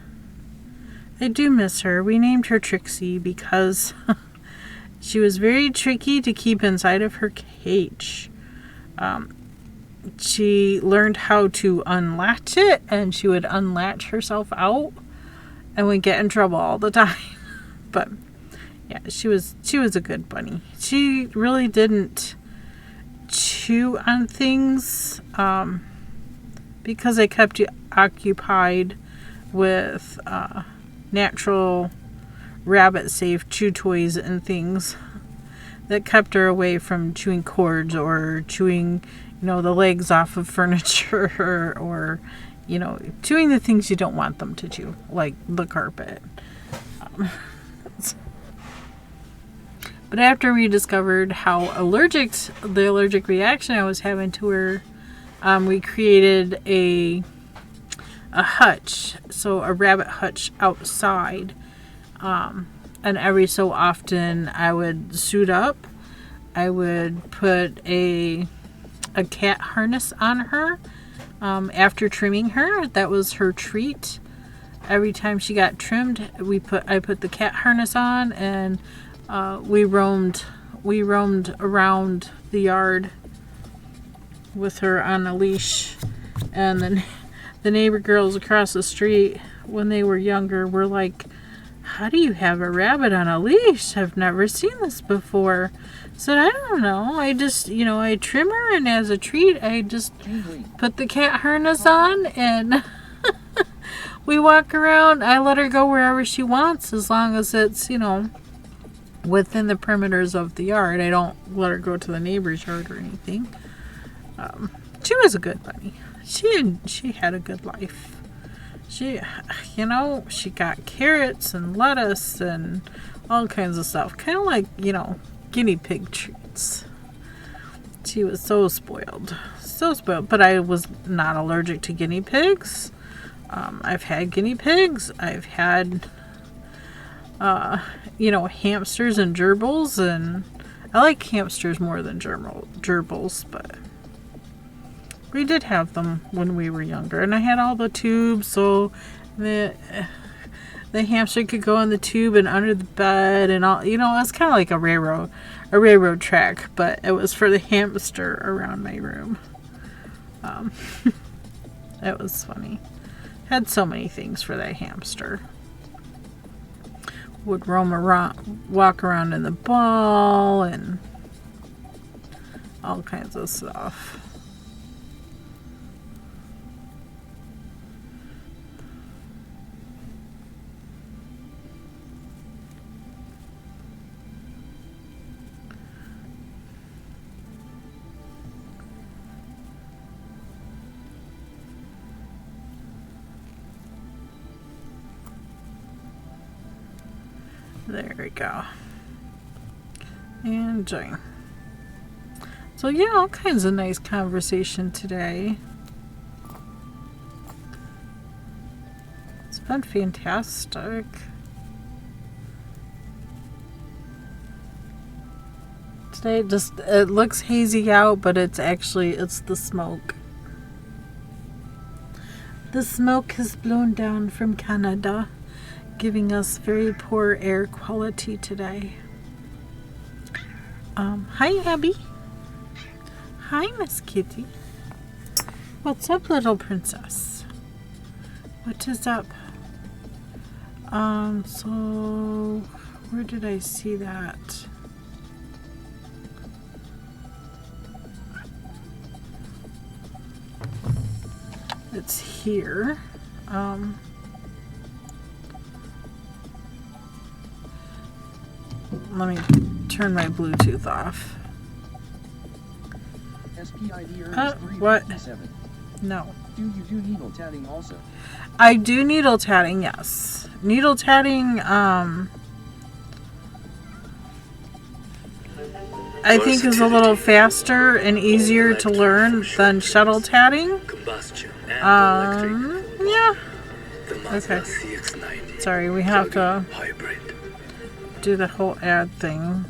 I do miss her. We named her Trixie because she was very tricky to keep inside of her cage. She learned how to unlatch it, and she would unlatch herself out and would get in trouble all the time. But Yeah, she was a good bunny. She really didn't chew on things because I kept you occupied with natural rabbit safe chew toys and things that kept her away from chewing cords or chewing, the legs off of furniture or, chewing the things you don't want them to chew, like the carpet. But after we discovered how the allergic reaction I was having to her, we created a hutch, so a rabbit hutch outside. And every so often I would suit up. I would put a cat harness on her after trimming her. That was her treat. Every time she got trimmed, I put the cat harness on, and we roamed around the yard with her on a leash. And then the neighbor girls across the street, when they were younger, were like, "How do you have a rabbit on a leash? I've never seen this before." I said, "I don't know. I just, I trim her, and as a treat, I just put the cat harness on, and we walk around. I let her go wherever she wants, as long as it's, within the perimeters of the yard. I don't let her go to the neighbor's yard or anything." She was a good bunny. She had a good life. She got carrots and lettuce and all kinds of stuff. Kind of like, guinea pig treats. She was so spoiled. So spoiled. But I was not allergic to guinea pigs. I've had guinea pigs. I've had, hamsters and gerbils. And I like hamsters more than gerbils, but we did have them when we were younger. And I had all the tubes, so the hamster could go in the tube and under the bed and all. It was kind of like a railroad track, but it was for the hamster around my room. It was funny. Had so many things for that hamster. Would roam around, walk around in the ball, and all kinds of stuff. There we go. And join. So yeah, all kinds of nice conversation today. It's been fantastic. Today it looks hazy out, but it's the smoke. The smoke has blown down from Canada, giving us very poor air quality today. Hi, Abby. Hi, Miss Kitty. What's up, little princess? What is up? So where did I see that? It's here. Let me turn my Bluetooth off. What? No. Do you do needle tatting also? I do needle tatting, yes. Needle tatting, I think is a little faster and easier to learn than shuttle tatting. Yeah. Okay. Sorry, we have to do the whole ad thing.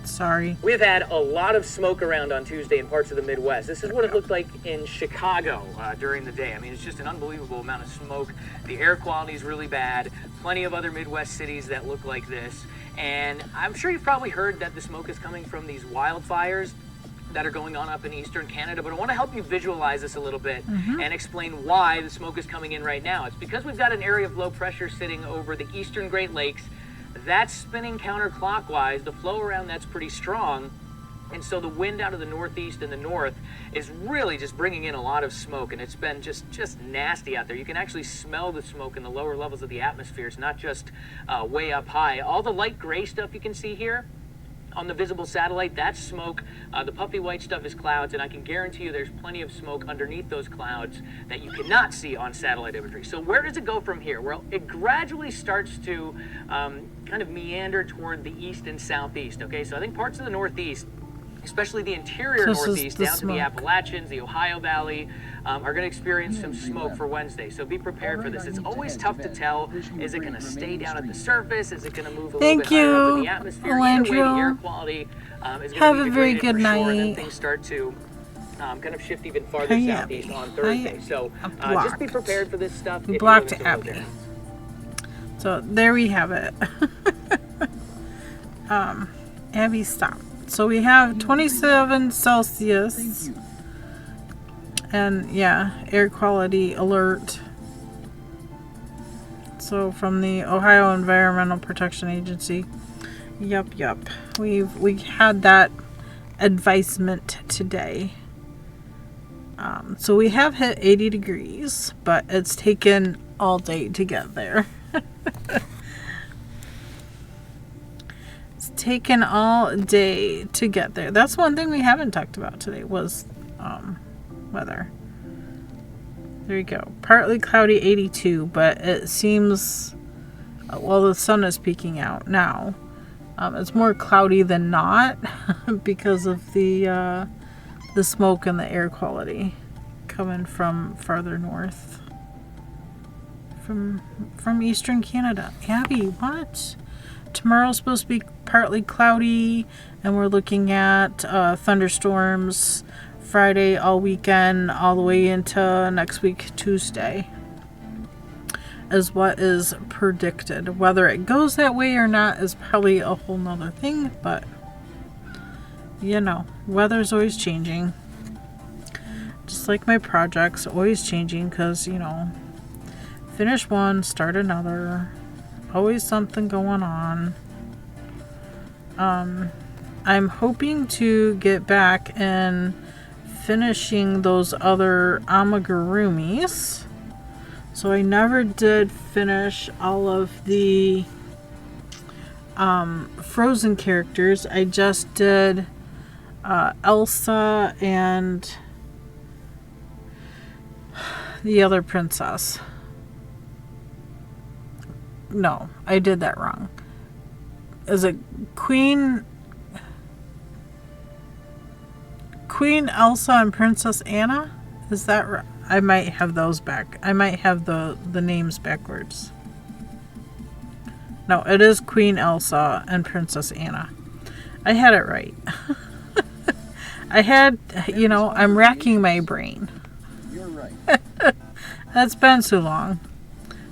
Sorry. We've had a lot of smoke around on Tuesday in parts of the Midwest. This is what it looked like in Chicago during the day. I mean, it's just an unbelievable amount of smoke. The air quality is really bad. Plenty of other Midwest cities that look like this. And I'm sure you've probably heard that the smoke is coming from these wildfires that are going on up in eastern Canada, but I want to help you visualize this a little bit and explain why the smoke is coming in right now. It's because we've got an area of low pressure sitting over the eastern Great Lakes, that's spinning counterclockwise. The flow around that's pretty strong. And so the wind out of the northeast and the north is really just bringing in a lot of smoke, and it's been just nasty out there. You can actually smell the smoke in the lower levels of the atmosphere. It's not just way up high. All the light gray stuff you can see here on the visible satellite, that's smoke. The puffy white stuff is clouds, and I can guarantee you there's plenty of smoke underneath those clouds that you cannot see on satellite imagery. So where does it go from here? Well, it gradually starts to kind of meander toward the east and southeast, okay? So I think parts of the northeast, especially the interior northeast down to the Appalachians, the Ohio Valley, are going to experience some smoke for Wednesday. So be prepared for this. It's always tough to tell. Is it going to stay down at the surface? Is it going to move a little bit higher up in the atmosphere? Either way, the air quality is going to be degraded for sure, and then things start to kind of shift even farther southeast on Thursday. So just be prepared for this stuff. Blocked Abby. So there we have it. Abby, stop. So we have 27 Celsius, and yeah, air quality alert. So from the Ohio Environmental Protection Agency. Yep. We had that advisement today. So we have hit 80 degrees, but it's taken all day to get there. Taken all day to get there. That's one thing we haven't talked about today was weather. There you go. Partly cloudy, 82, but it seems, well, the sun is peeking out now. It's more cloudy than not because of the smoke and the air quality coming from farther north, from eastern Canada. Abby, what? Tomorrow's supposed to be partly cloudy, and we're looking at thunderstorms Friday all weekend, all the way into next week, Tuesday, is what is predicted. Whether it goes that way or not is probably a whole nother thing, but you know, weather's always changing. Just like my projects, always changing, because, you know, finish one, start another. Always something going on. I'm hoping to get back and finishing those other amigurumis. So I never did finish all of the Frozen characters. I just did Elsa and the other princess. No, I did that wrong. Is it Queen Elsa and Princess Anna? Is that right? I might have those back. I might have the names backwards. No, it is Queen Elsa and Princess Anna. I had it right. I had, you know, I'm racking my brain. You're right. That's been so long.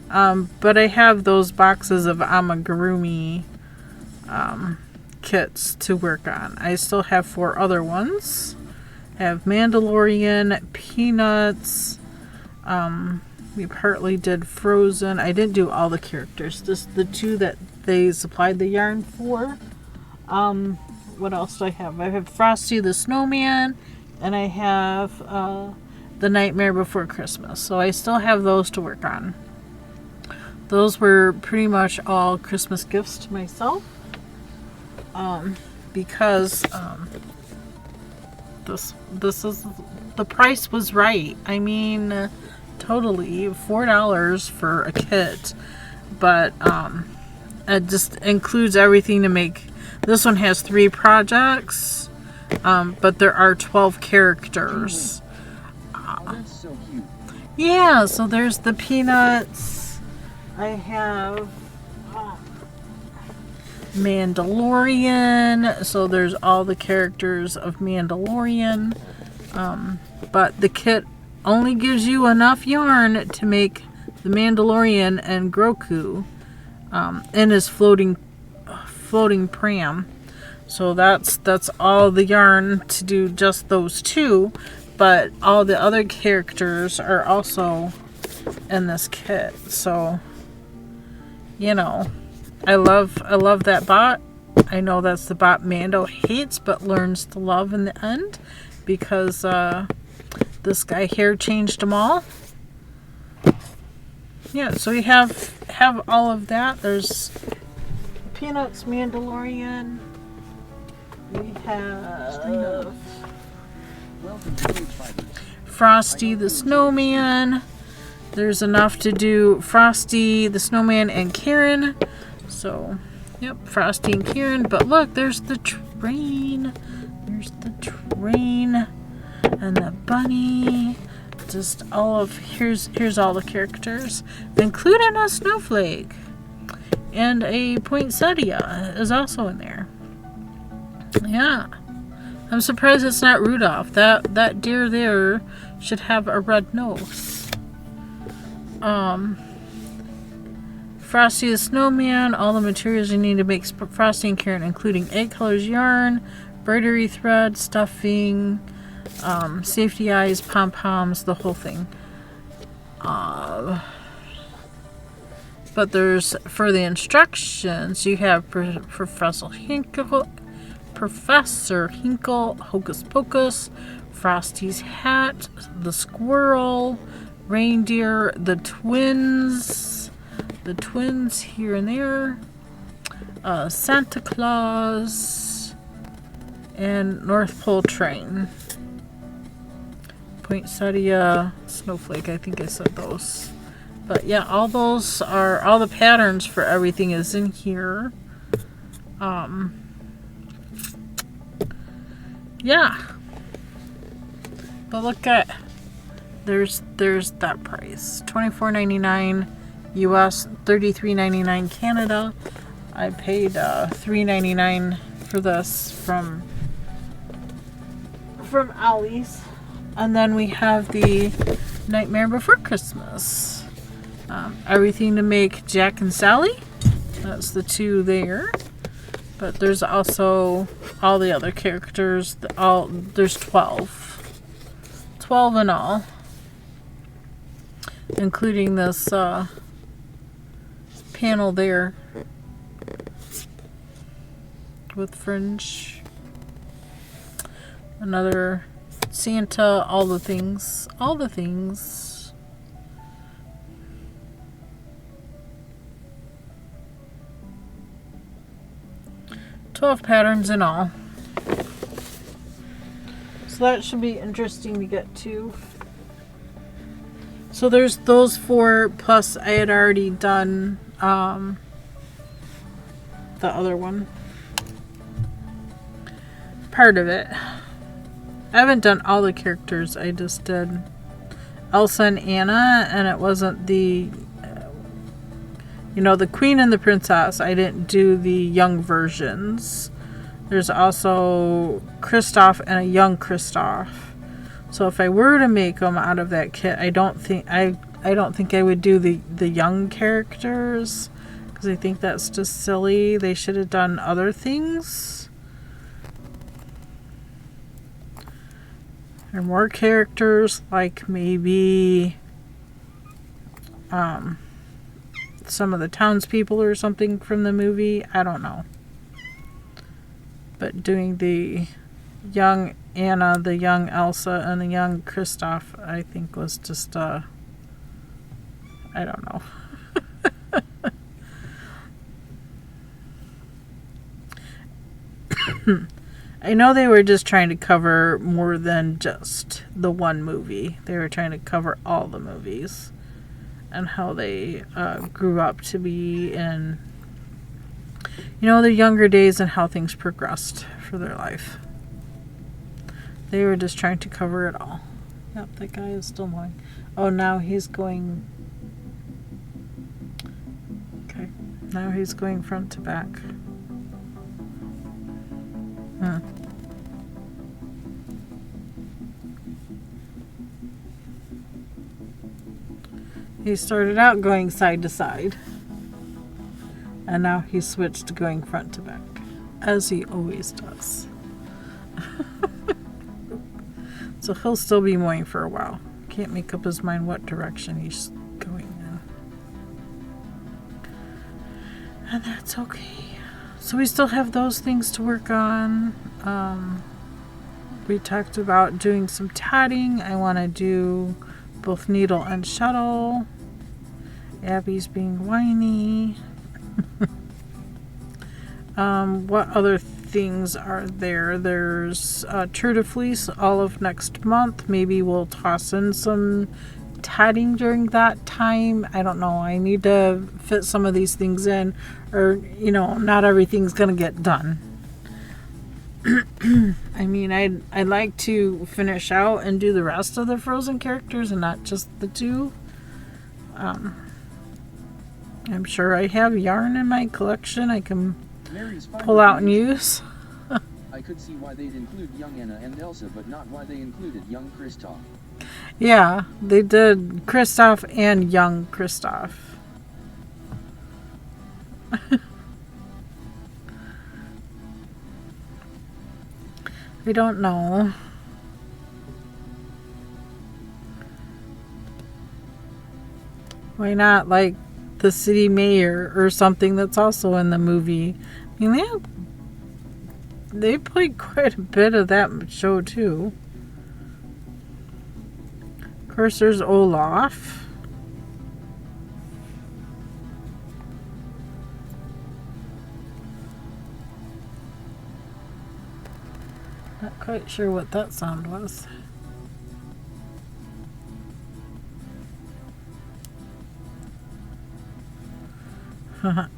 But I have those boxes of amigurumi kits to work on. I still have 4 other ones. I have Mandalorian, Peanuts. We partly did Frozen. I didn't do all the characters. Just the 2 that they supplied the yarn for. What else do I have? I have Frosty the Snowman, and I have The Nightmare Before Christmas. So I still have those to work on. Those were pretty much all Christmas gifts to myself, because this is, the price was right. I mean, totally $4 for a kit, but it just includes everything to make. This one has 3 projects, but there are 12 characters. Oh, that's so cute. Yeah, so there's the Peanuts. I have Mandalorian, so there's all the characters of Mandalorian, but the kit only gives you enough yarn to make the Mandalorian and Grogu in his floating pram. So that's all the yarn to do just those 2, but all the other characters are also in this kit. So, you know, I love that bot. I know that's the bot Mando hates but learns to love in the end, because this guy here changed them all. Yeah, so we have all of that. There's Peanuts Mandalorian. We have Welcome to KBfibers. Frosty the Snowman. There's enough to do Frosty the Snowman and Karen. So, yep, Frosty and Karen. But look, there's the train. There's the train and the bunny. Just all of here's all the characters, including a snowflake, and a poinsettia is also in there. Yeah, I'm surprised it's not Rudolph. That deer there should have a red nose. Frosty the Snowman. All the materials you need to make Frosty and Karen, including 8 colors yarn, embroidery thread, stuffing, safety eyes, pom-poms, the whole thing. But there's, for the instructions, you have Professor Hinkle, Hocus Pocus, Frosty's hat, the squirrel, reindeer, the twins here and there, Santa Claus, and North Pole train. Poinsettia, snowflake, I think I said those. But yeah, all those are, all the patterns for everything is in here. Yeah. But look at, there's that price. $24.99 US, $33.99 Canada. I paid $3.99 for this from Ollie's. And then we have the Nightmare Before Christmas. Everything to make Jack and Sally. That's the 2 there. But there's also all the other characters. There's 12. 12 in all. Including this panel there. With fringe. Another Santa, all the things. 12 patterns in all. So that should be interesting to get to. So there's those 4, plus I had already done the other one. Part of it. I haven't done all the characters. I just did Elsa and Anna, and it wasn't the, the Queen and the Princess. I didn't do the young versions. There's also Kristoff and a young Kristoff. So if I were to make them out of that kit, I don't think I would do the young characters, because I think that's just silly. They should have done other things. Or more characters, like maybe some of the townspeople or something from the movie. I don't know. But doing the young Anna, the young Elsa, and the young Kristoff, I think was just, I don't know. I know they were just trying to cover more than just the one movie. They were trying to cover all the movies and how they grew up to be in, their younger days and how things progressed for their life. They were just trying to cover it all. Yep, that guy is still mowing. Oh, now he's going... Okay, now he's going front to back. He started out going side to side, and now he switched to going front to back, as he always does. So he'll still be mowing for a while. Can't make up his mind what direction he's going in. And that's okay. So we still have those things to work on. We talked about doing some tatting. I want to do both needle and shuttle. Abby's being whiny. What other things are there? There's Tour de Fleece all of next month. Maybe we'll toss in some tatting during that time. I don't know. I need to fit some of these things in, or, you know, not everything's going to get done. I mean, I'd like to finish out and do the rest of the Frozen characters and not just the two. I'm sure I have yarn in my collection I can pull out and use. I could see why they'd include young Anna and Elsa, but not why they included young Kristoff. Yeah, they did Kristoff and young Kristoff. I don't know. Why not, like, the city mayor or something that's also in the movie? I mean, they played quite a bit of that show, too. Of course, there's Olaf. Not quite sure what that sound was.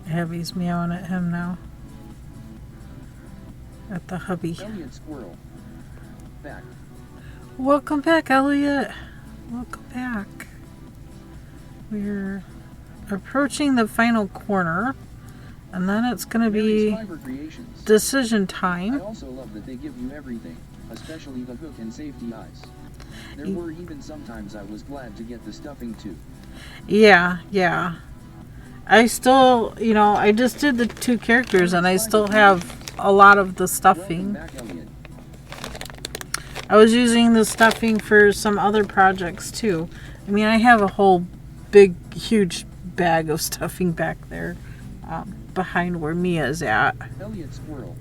Abby's meowing at him now. At the hubby. Elliot Squirrel. Back. Welcome back, Elliot. Welcome back. We're approaching the final corner, and then it's going to be decision I time. also love that they give you everything, especially the hook and safety eyes. There were even sometimes I was glad to get the stuffing too. Yeah. I still, you know, I just did the two characters, and I still have a lot of the stuffing. Welcome back, Elliot. I was using the stuffing for some other projects too. I mean, I have a whole big, huge bag of stuffing back there behind where Mia's at. Elliot Squirrel.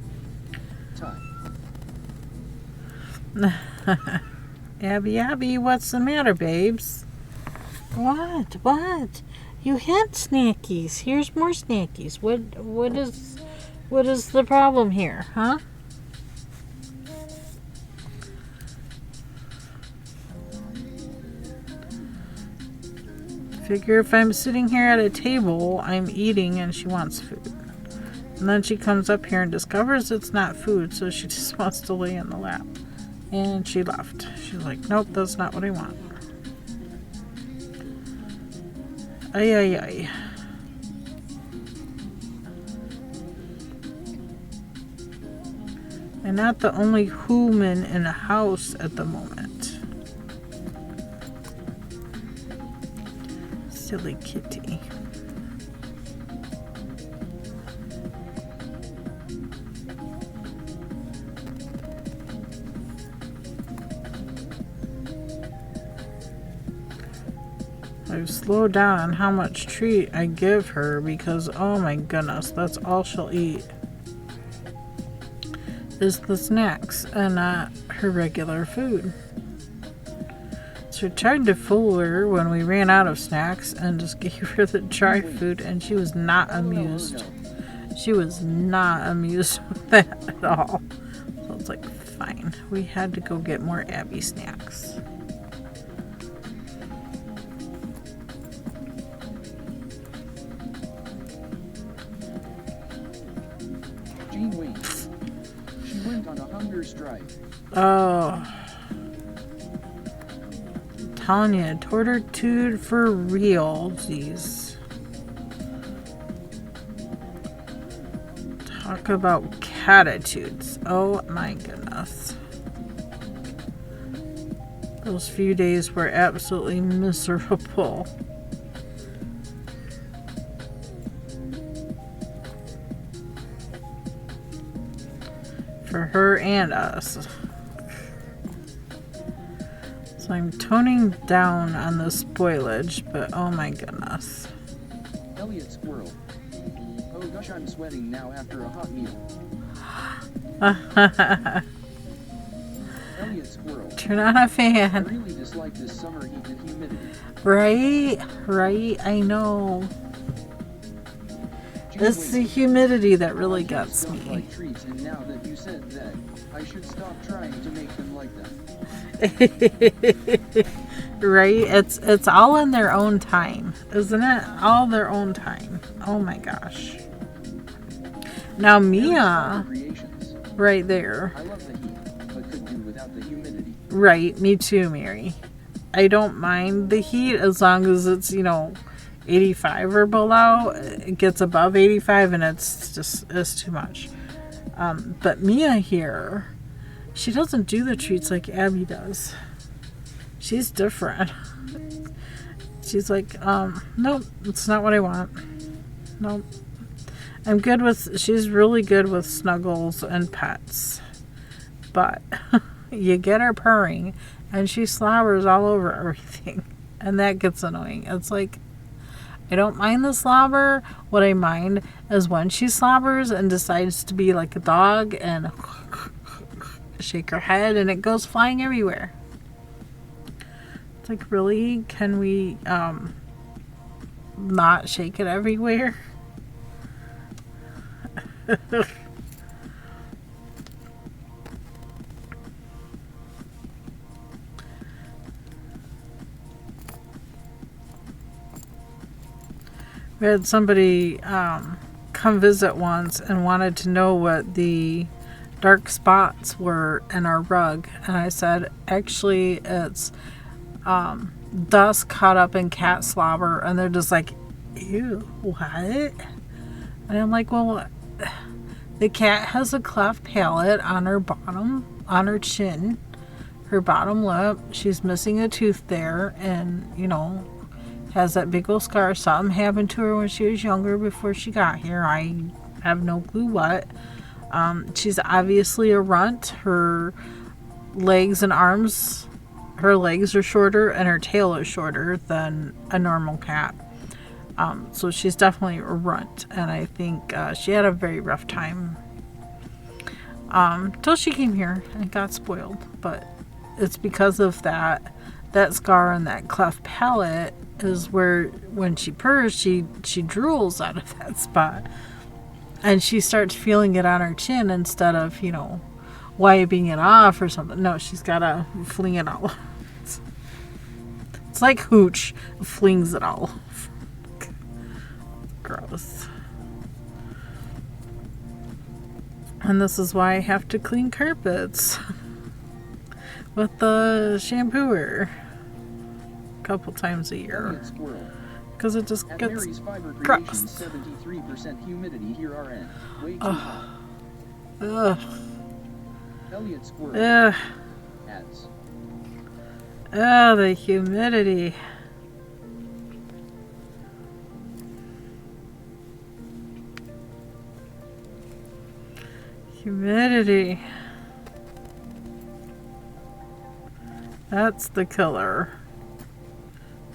Time. Abby, what's the matter, babes? What? You had snackies. Here's more snackies. What is the problem here, huh? Figure if I'm sitting here at a table, I'm eating and she wants food. And then she comes up here and discovers it's not food, so she just wants to lay in the lap. And she left. She's like, nope, that's not what I want. Ay. I'm not the only human in the house at the moment. Silly kitty. I've slowed down on how much treat I give her because, oh my goodness, that's all she'll eat is the snacks and not her regular food. So I tried to fool her when we ran out of snacks and just gave her the dry food, and she was not amused. She was not amused with that at all. So it's like, fine. We had to go get more Abby snacks. Jean Wink. She went on a hunger strike. Oh. Telling you, tortitude for real. Jeez. Talk about catitudes. Oh my goodness. Those few days were absolutely miserable. For her and us. So I'm toning down on the spoilage, but oh my goodness. Elliot Squirrel. Oh Gosh, I'm sweating now after a hot meal. Elliot Squirrel. Turn on a I fan. really dislike this summer heat and humidity. Right, I know. It's the humidity that really gets Don't me. like treats, and now that you said that, I should stop trying to make them like them. Right? It's all in their own time, isn't it? All their own time. Oh my gosh. Now Mia, Creations. right there. I love the heat, but could do without the humidity. Right, me too, Mary. I don't mind the heat as long as it's, 85 or below. It gets above 85 and it's too much. But Mia here, she doesn't do the treats like Abby does. She's different. She's like, nope, it's not what I want. Nope. She's really good with snuggles and pets. But you get her purring and she slobbers all over everything. And that gets annoying. It's like, I don't mind the slobber. What I mind is when she slobbers and decides to be like a dog and shake her head and it goes flying everywhere. It's like, really? Can we not shake it everywhere? We had somebody come visit once and wanted to know what the dark spots were in our rug. And I said, actually, it's dust caught up in cat slobber. And they're just like, ew, what? And I'm like, well, the cat has a cleft palate on her bottom, on her chin, her bottom lip. She's missing a tooth there. And, has that big old scar. Something happened to her when she was younger before she got here. I have no clue what. She's obviously a runt. Her legs and arms, her legs are shorter and her tail is shorter than a normal cat. So she's definitely a runt. And I think she had a very rough time till she came here and got spoiled. But it's because of that scar and that cleft palate is where when she purrs, she drools out of that spot. And she starts feeling it on her chin instead of, wiping it off or something. No, she's got to fling it all. It's like Hooch flings it all off. Gross. And this is why I have to clean carpets with the shampooer a couple times a year. Because it just At gets Mary's Fiber gross. Creations, 73% humidity here RN. Way too hot. Ugh. Elliot Squirrel Ugh. adds. Oh, the humidity. Humidity. That's the killer.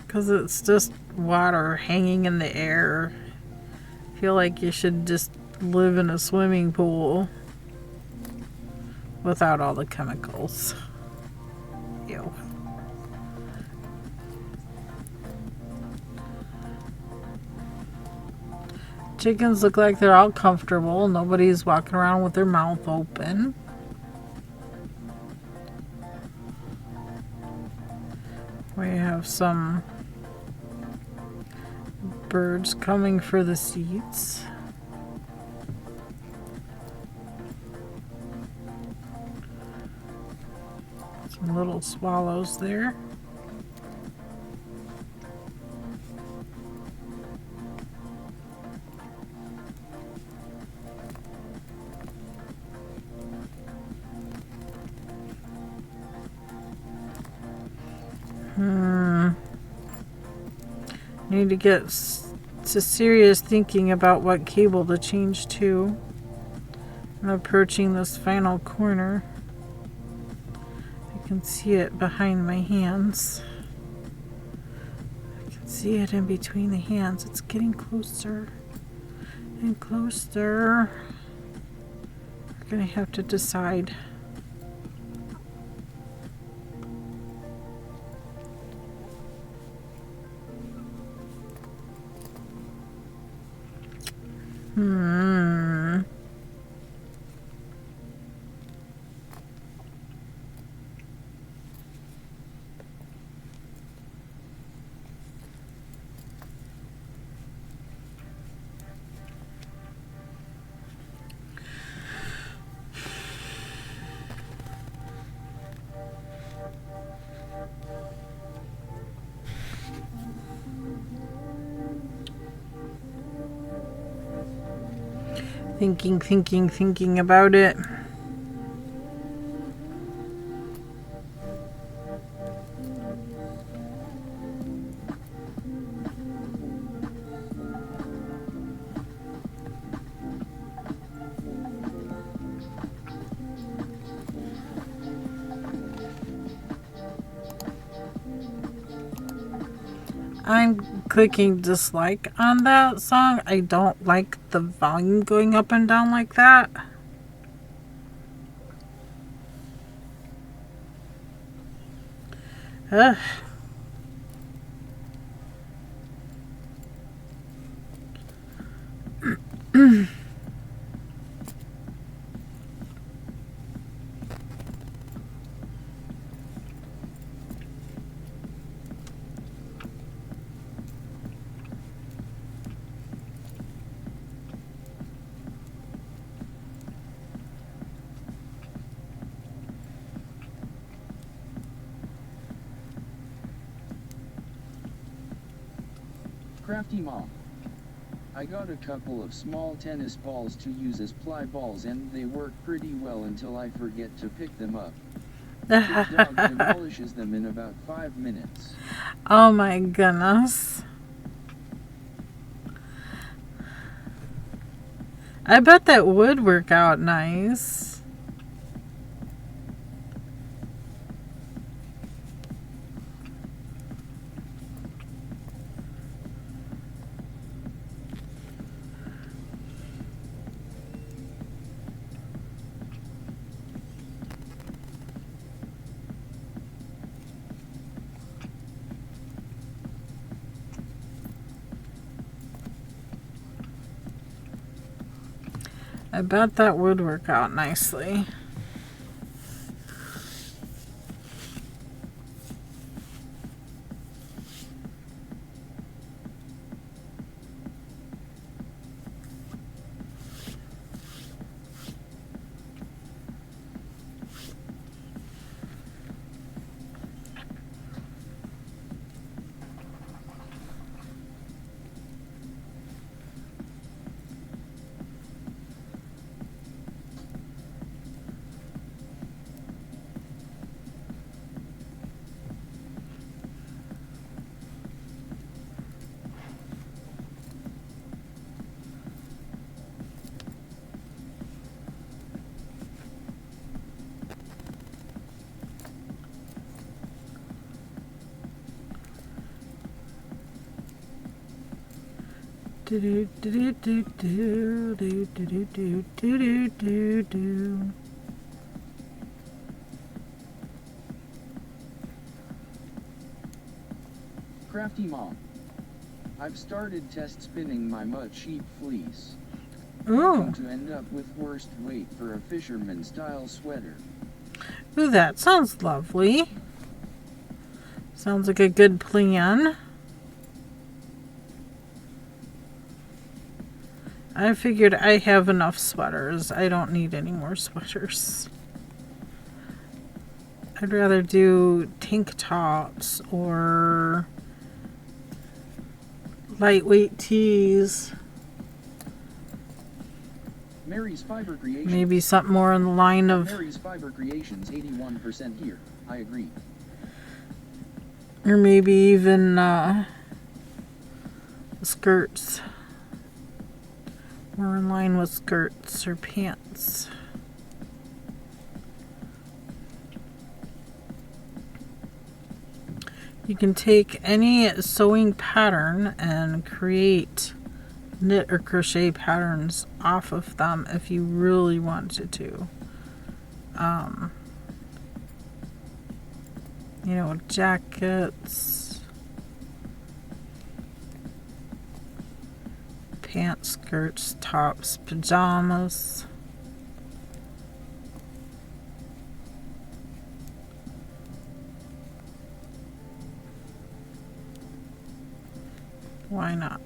Because it's just water hanging in the air. I feel like you should just live in a swimming pool without all the chemicals. Ew. Chickens look like they're all comfortable. Nobody's walking around with their mouth open. We have some birds coming for the seeds. Some little swallows there. Need to get to serious thinking about what cable to change to. I'm approaching this final corner. I can see it behind my hands. I can see it in between the hands. It's getting closer. Getting closer. We're gonna have to decide. Thinking about it. I'm clicking dislike on that song. I don't like the volume going up and down like that. Ugh. Crafty Mom. I got a couple of small tennis balls to use as ply balls and they work pretty well until I forget to pick them up. The dog demolishes them in about 5 minutes. Oh my goodness. I bet that would work out nice. I bet that would work out nicely. Do do do do do do do do do do do. Crafty Mom. I've started test spinning my mud sheep fleece. Ooh. To end up with worst weight for a fisherman style sweater. Ooh, that sounds lovely. Sounds like a good plan. I figured I have enough sweaters. I don't need any more sweaters. I'd rather do tank tops or lightweight tees. Mary's Fiber Creations. Maybe something more in the line of... Mary's Fiber Creations 81% here. I agree. Or maybe even skirts. More in line with skirts or pants. You can take any sewing pattern and create knit or crochet patterns off of them if you really wanted to. You know, jackets, pants, skirts, tops, pajamas. Why not?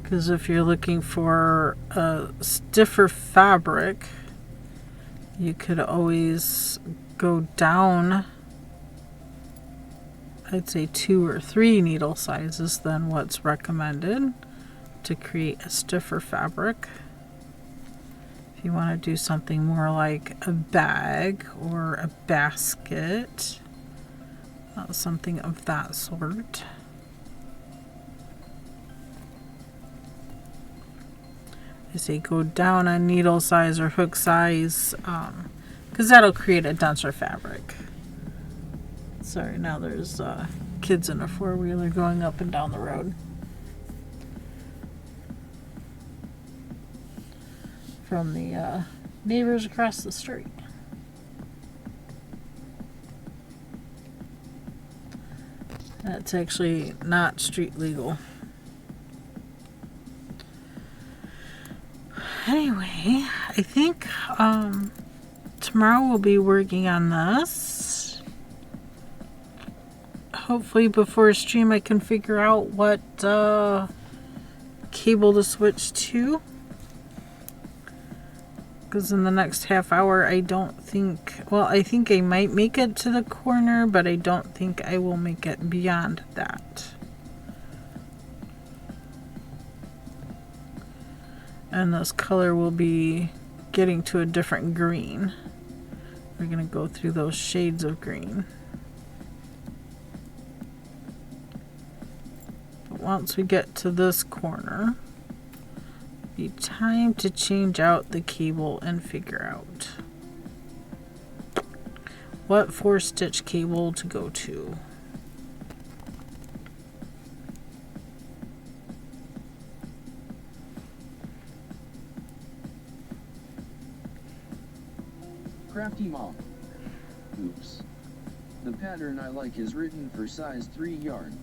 Because if you're looking for a stiffer fabric, you could always go down, I'd say 2 or 3 needle sizes than what's recommended to create a stiffer fabric. If you want to do something more like a bag or a basket, something of that sort. I say go down on needle size or hook size, because that'll create a denser fabric. Sorry, now there's kids in a four-wheeler going up and down the road. From the neighbors across the street. That's actually not street legal. Anyway, I think tomorrow we'll be working on this. Hopefully before stream I can figure out what cable to switch to. Because in the next half hour I don't think, well, I think I might make it to the corner, but I don't think I will make it beyond that. And this color will be getting to a different green. We're going to go through those shades of green. But once we get to this corner, it'll be time to change out the cable and figure out what 4-stitch cable to go to. Crafty Mom. Oops. The pattern I like is written for size 3 yarn.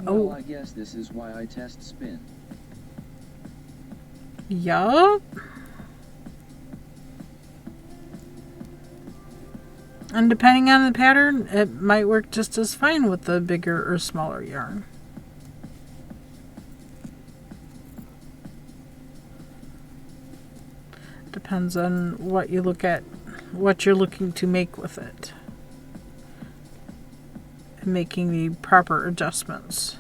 Oh. Well, I guess this is why I test spin. Yup. And depending on the pattern, it might work just as fine with the bigger or smaller yarn. Depends on what you look at, what you're looking to make with it. And making the proper adjustments.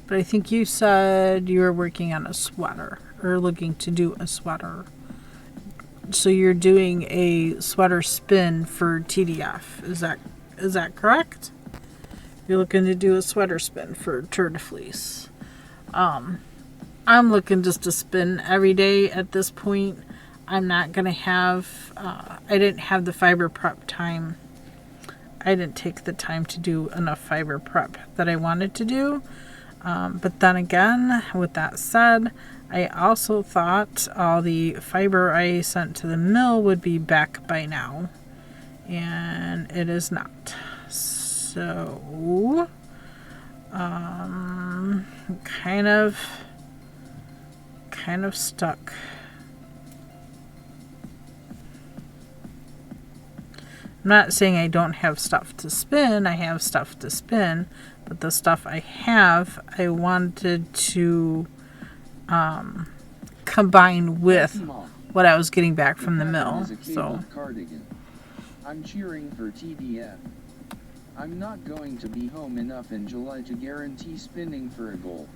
But I think you said you were working on a sweater, or looking to do a sweater. So you're doing a sweater spin for TDF. Is that correct? You're looking to do a sweater spin for Tour de Fleece. I'm looking just to spin every day at this point. I'm not going to have, I didn't have the fiber prep time. I didn't take the time to do enough fiber prep that I wanted to do. But then again, with that said, I also thought all the fiber I sent to the mill would be back by now. And it is not. So, kind of stuck. I'm not saying I don't have stuff to spin. I have stuff to spin, but the stuff I have, I wanted to combine with what I was getting back from the mill. So Cardigan. I'm cheering for TDF. I'm not going to be home enough in July to guarantee spinning for a goal.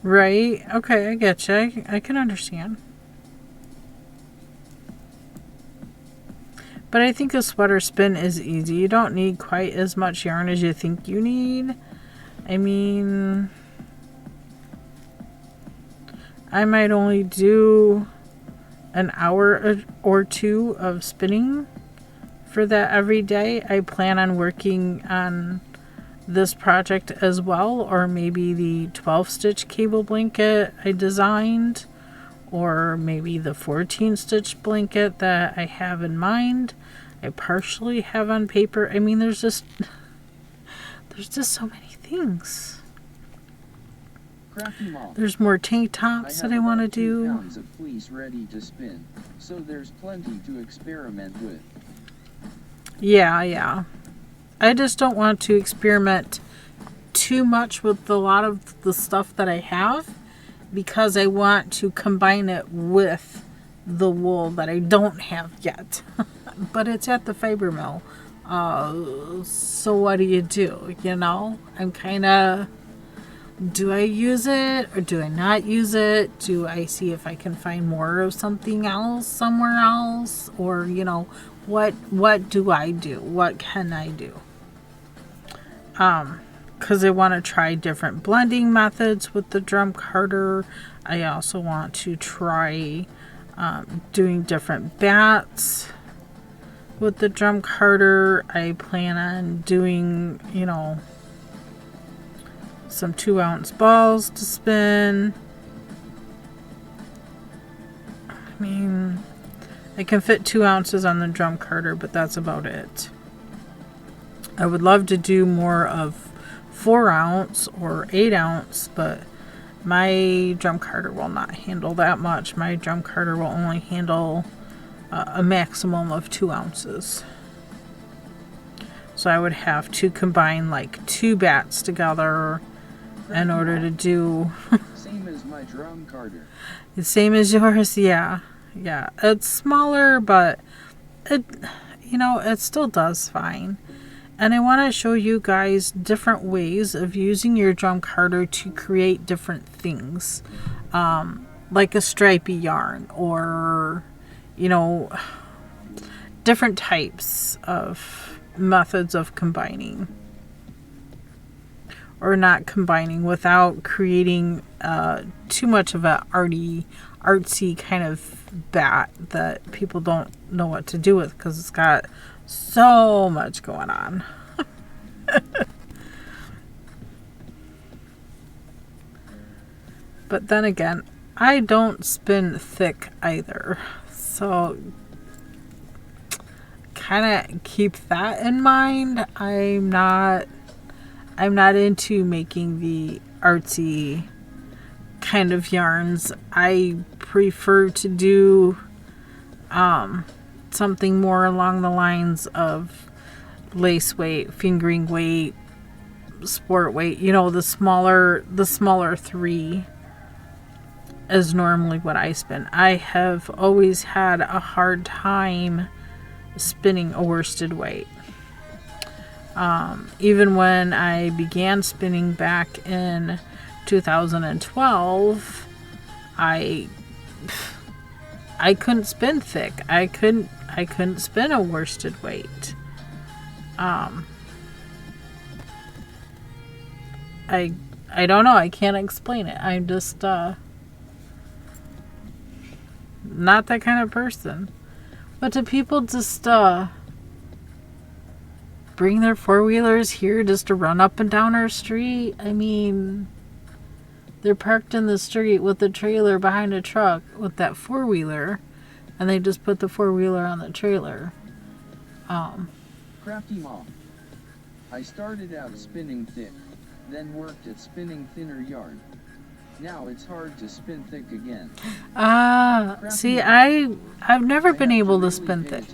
Right. Okay, I get you. I can understand. But I think a sweater spin is easy. You don't need quite as much yarn as you think you need. I mean, I might only do an hour or two of spinning for that every day. I plan on working on this project as well, or maybe the 12 stitch cable blanket I designed, or maybe the 14 stitch blanket that I have in mind. I partially have on paper. I mean, there's just so many things. Crafty Mom. There's more tank tops that I want to do. 2 pounds of fleece ready to spin, so there's plenty to experiment with. Yeah. I just don't want to experiment too much with a lot of the stuff that I have, because I want to combine it with the wool that I don't have yet. But it's at the fiber mill. So what do you do? You know, I'm kind of, do I use it or do I not use it? Do I see if I can find more of something else somewhere else? Or, you know, what do I do? What can I do? Because I want to try different blending methods with the drum carder. I also want to try doing different bats with the drum carder. I plan on doing, you know, some 2-ounce balls to spin. I mean, I can fit 2 ounces on the drum carder, but that's about it. I would love to do more of 4-ounce or 8-ounce, but my drum carder will not handle that much. My drum carder will only handle a maximum of 2 ounces. So I would have to combine like 2 bats together in order to do Same as my drum carder. the same as yours. Yeah. It's smaller, but it, you know, it still does fine. And I want to show you guys different ways of using your drum carder to create different things, like a stripy yarn, or, you know, different types of methods of combining, or not combining, without creating too much of a artsy kind of bat that people don't know what to do with, because it's got so much going on. But then again, I don't spin thick either, so kind of keep that in mind. I'm not into making the artsy kind of yarns. I prefer to do something more along the lines of lace weight, fingering weight, sport weight. You know, the smaller 3 is normally what I spin. I have always had a hard time spinning a worsted weight. Even when I began spinning back in 2012, I couldn't spin thick. I couldn't spin a worsted weight. I don't know. I can't explain it. I'm just not that kind of person. But do people just bring their 4-wheelers here just to run up and down our street? I mean, they're parked in the street with the trailer behind a truck with that 4-wheeler, and they just put the 4-wheeler on the trailer. Crafty Mom. I started out spinning thick, then worked at spinning thinner yarn. Now it's hard to spin thick again. See, I've never been able to spin thick.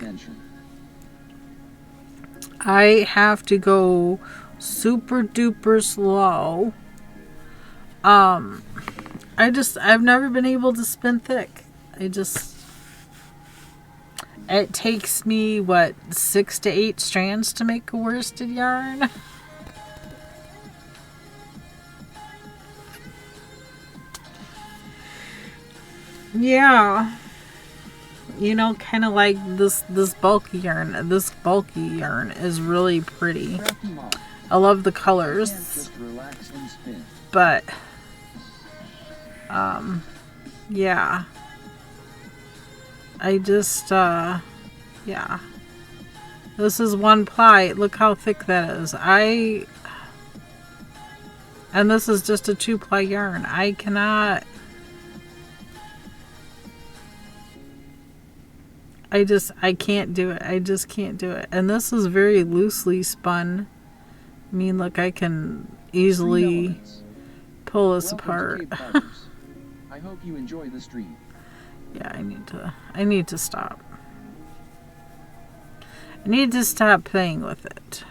I have to go super duper slow. I've never been able to spin thick. It takes me, 6 to 8 strands to make a worsted yarn? Yeah. You know, kind of like this bulky yarn. This bulky yarn is really pretty. I love the colors. But, yeah. I just, yeah. This is 1 ply. Look how thick that is. And this is just a 2-ply yarn. I cannot. I can't do it. I just can't do it. And this is very loosely spun. I mean, look, I can easily pull this apart. I hope you enjoy the stream. Yeah, I need to stop. I need to stop playing with it.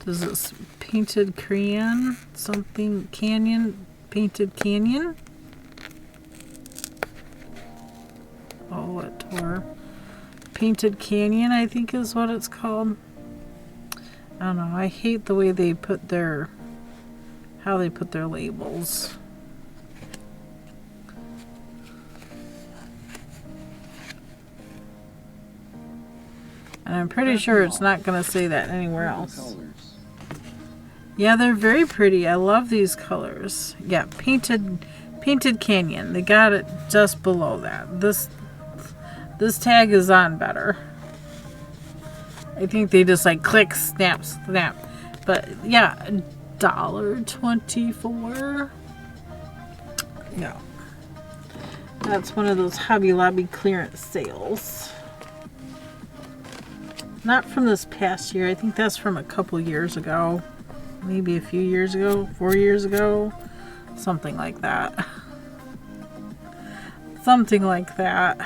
Does this painted crayon something canyon? Painted canyon? Oh, it tore. Painted canyon, I think is what it's called. I don't know. I hate the way they put how they put their labels. And I'm pretty sure it's not going to say that anywhere else. Yeah, they're very pretty. I love these colors. Yeah, painted canyon. They got it just below that. This tag is on better. I think they just like click, snap, snap. But yeah, $1.24. Yeah. That's one of those Hobby Lobby clearance sales. Not from this past year. I think that's from a couple years ago. Maybe a few years ago, 4 years ago. Something like that. Something like that.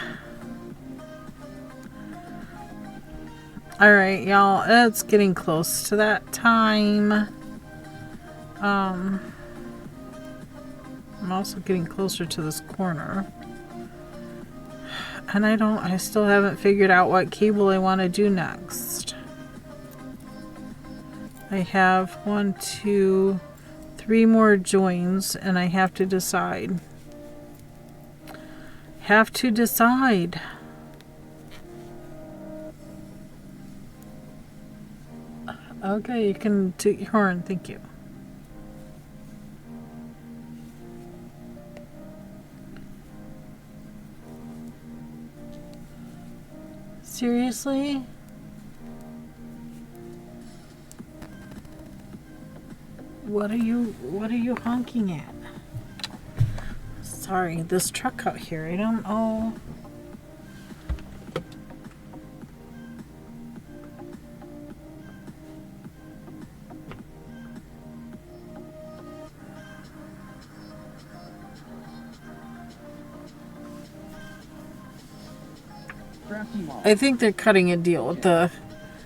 Alright, y'all. It's getting close to that time. I'm also getting closer to this corner. And I still haven't figured out what cable I want to do next. I have 1, 2, 3 more joins and I have to decide. Have to decide. Okay, you can toot your horn, thank you. Seriously? What are you honking at? Sorry, this truck out here, I don't know. I think they're cutting a deal with the...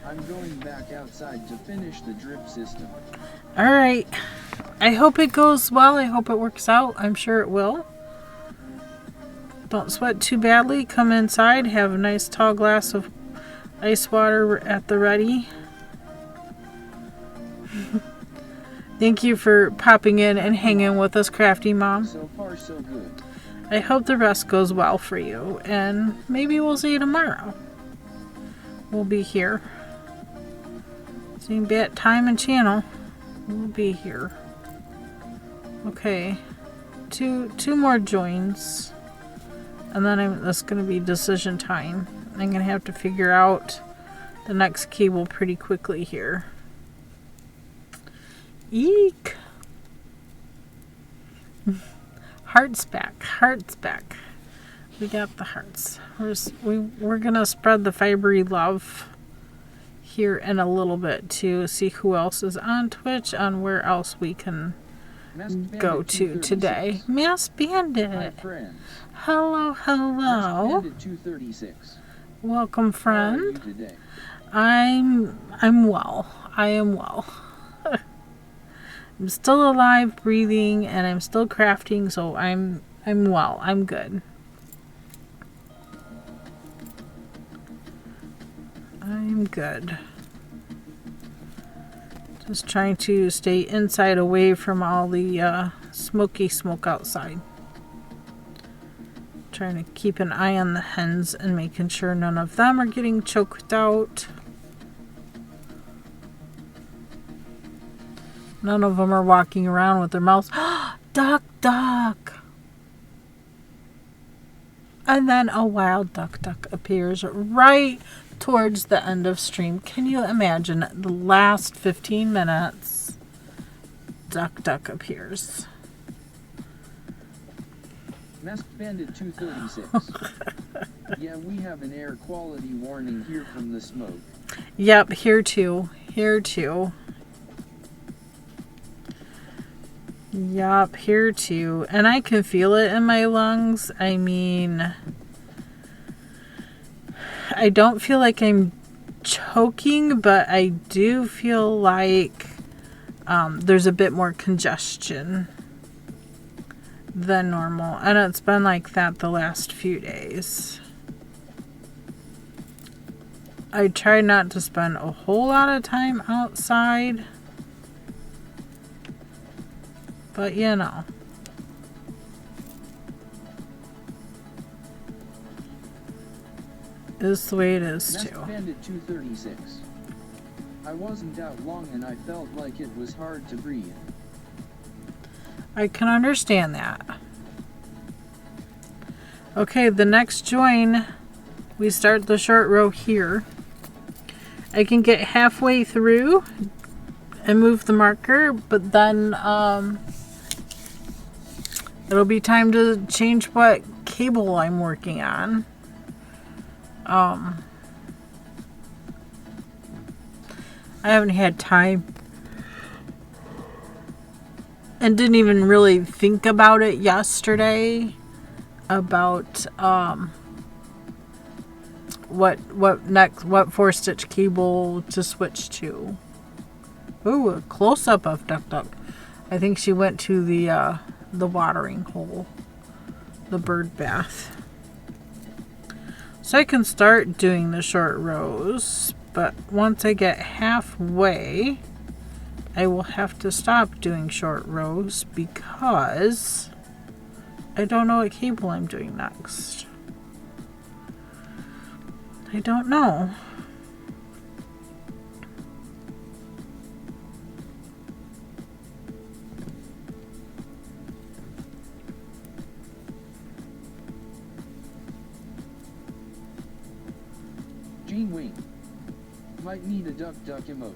I'm going back outside to finish the drip system. Alright. I hope it goes well. I hope it works out. I'm sure it will. Don't sweat too badly. Come inside. Have a nice tall glass of ice water at the ready. Thank you for popping in and hanging with us, Crafty Mom. So far, so good. I hope the rest goes well for you. And maybe we'll see you tomorrow. We'll be here. Same bat time and channel. We'll be here. Okay. Two more joins. And then that's going to be decision time. I'm going to have to figure out the next cable pretty quickly here. Eek! Hearts back. Hearts back. We got the hearts. We're going to spread the fibery love here in a little bit to see who else is on Twitch, on where else we can go to today. Mass Bandit. Hello, hello. Bandit 236. Welcome, friend. How are you today? I'm well. I am well. I'm still alive, breathing, and I'm still crafting, so I'm well. I'm good. I'm good. Just trying to stay inside, away from all the smoky smoke outside. Trying to keep an eye on the hens and making sure none of them are getting choked out. None of them are walking around with their mouths. Duck, duck. And then a wild duck appears right towards the end of stream. Can you imagine the last 15 minutes? Duck appears. Masked Bandit 236. Yeah, we have an air quality warning here from the smoke. Yep, here too. Here too. Yup, here too. And I can feel it in my lungs. I mean, I don't feel like I'm choking, but I do feel like there's a bit more congestion than normal. And it's been like that the last few days. I try not to spend a whole lot of time outside. But you know. Is the way it is too. Masked Bandit 236. I wasn't out long and I felt like it was hard to breathe. I can understand that. Okay, the next join, we start the short row here. I can get halfway through and move the marker, but then it'll be time to change what cable I'm working on. I haven't had time and didn't even really think about it yesterday about what 4-stitch cable to switch to. Ooh, a close-up of Duck. I think she went to the watering hole, the bird bath. So I can start doing the short rows, but once I get halfway, I will have to stop doing short rows because I don't know what cable I'm doing next. I don't know. Gene Wing. Might need a duck emote.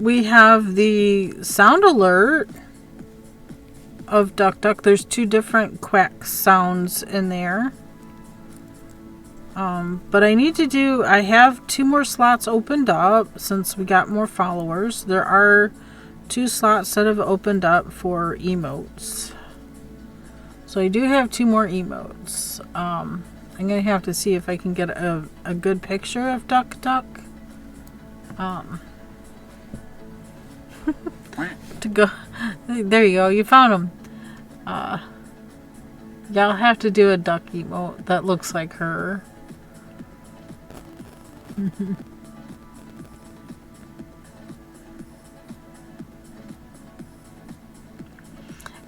We have the sound alert of Duck. There's 2 different quack sounds in there. But I have 2 more slots opened up since we got more followers. There are 2 slots that have opened up for emotes. So I do have 2 more emotes. I'm going to have to see if I can get a good picture of Duck. To go. There you go. You found him. Yeah, I'll have to do a duck emote that looks like her.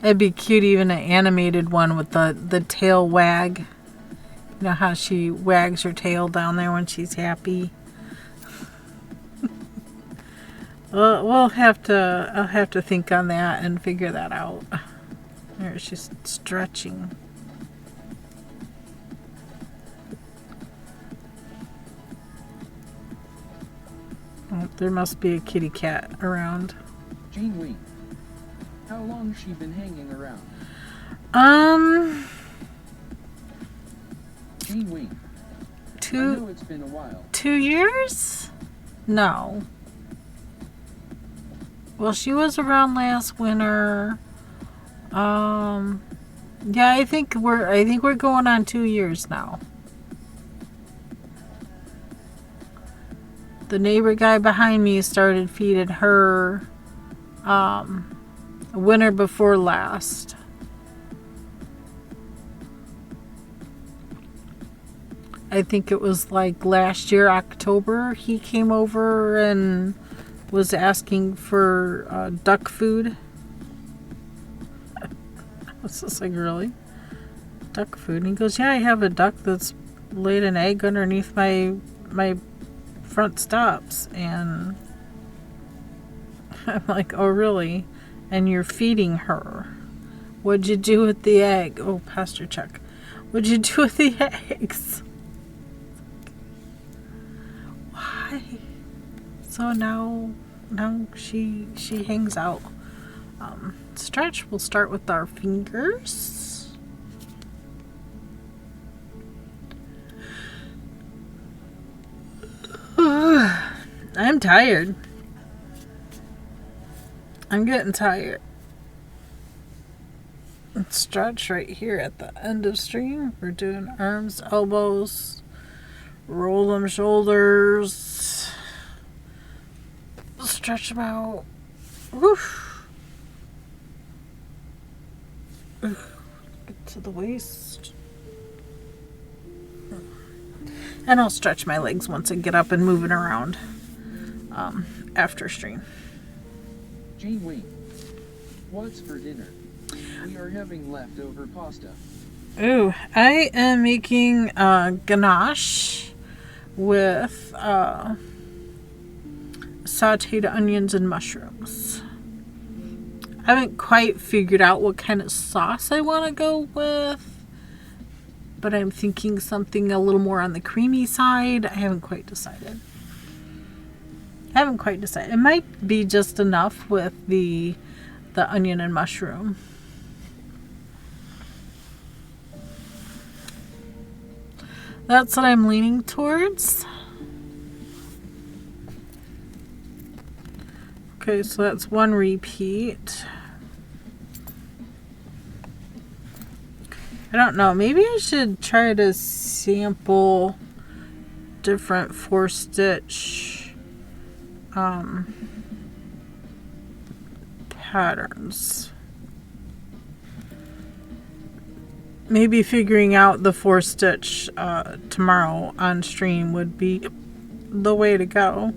It'd be cute, even an animated one with the tail wag. You know how she wags her tail down there when she's happy. Well, I'll have to think on that and figure that out. There, she's stretching. Oh, there must be a kitty cat around. Gene Wing. How long she been hanging around? Gene Wing. I know it's been a while. 2 years? No. Well, she was around last winter. Yeah, I think we're going on 2 years now. The neighbor guy behind me started feeding her winter before last. I think it was like last year, October, he came over and was asking for duck food. I was just like, really? Duck food? And he goes, yeah, I have a duck that's laid an egg underneath my front steps. And I'm like, oh, really? And you're feeding her. What'd you do with the egg? Oh, pasture check. What'd you do with the eggs? Why? So now she hangs out. Stretch. We'll start with our fingers. I'm tired. I'm getting tired. Stretch right here at the end of stream. We're doing arms, elbows, roll them shoulders, stretch them out. Woof. Get to the waist. And I'll stretch my legs once I get up and moving around after stream. Jane Wayne, what's for dinner? We are having leftover pasta. Ooh, I am making ganache with sauteed onions and mushrooms. I haven't quite figured out what kind of sauce I want to go with, but I'm thinking something a little more on the creamy side. I haven't quite decided. It might be just enough with the onion and mushroom. That's what I'm leaning towards. Okay, so that's one repeat. I don't know. Maybe I should try to sample different 4-stitch patterns. Maybe figuring out the 4-stitch tomorrow on stream would be the way to go.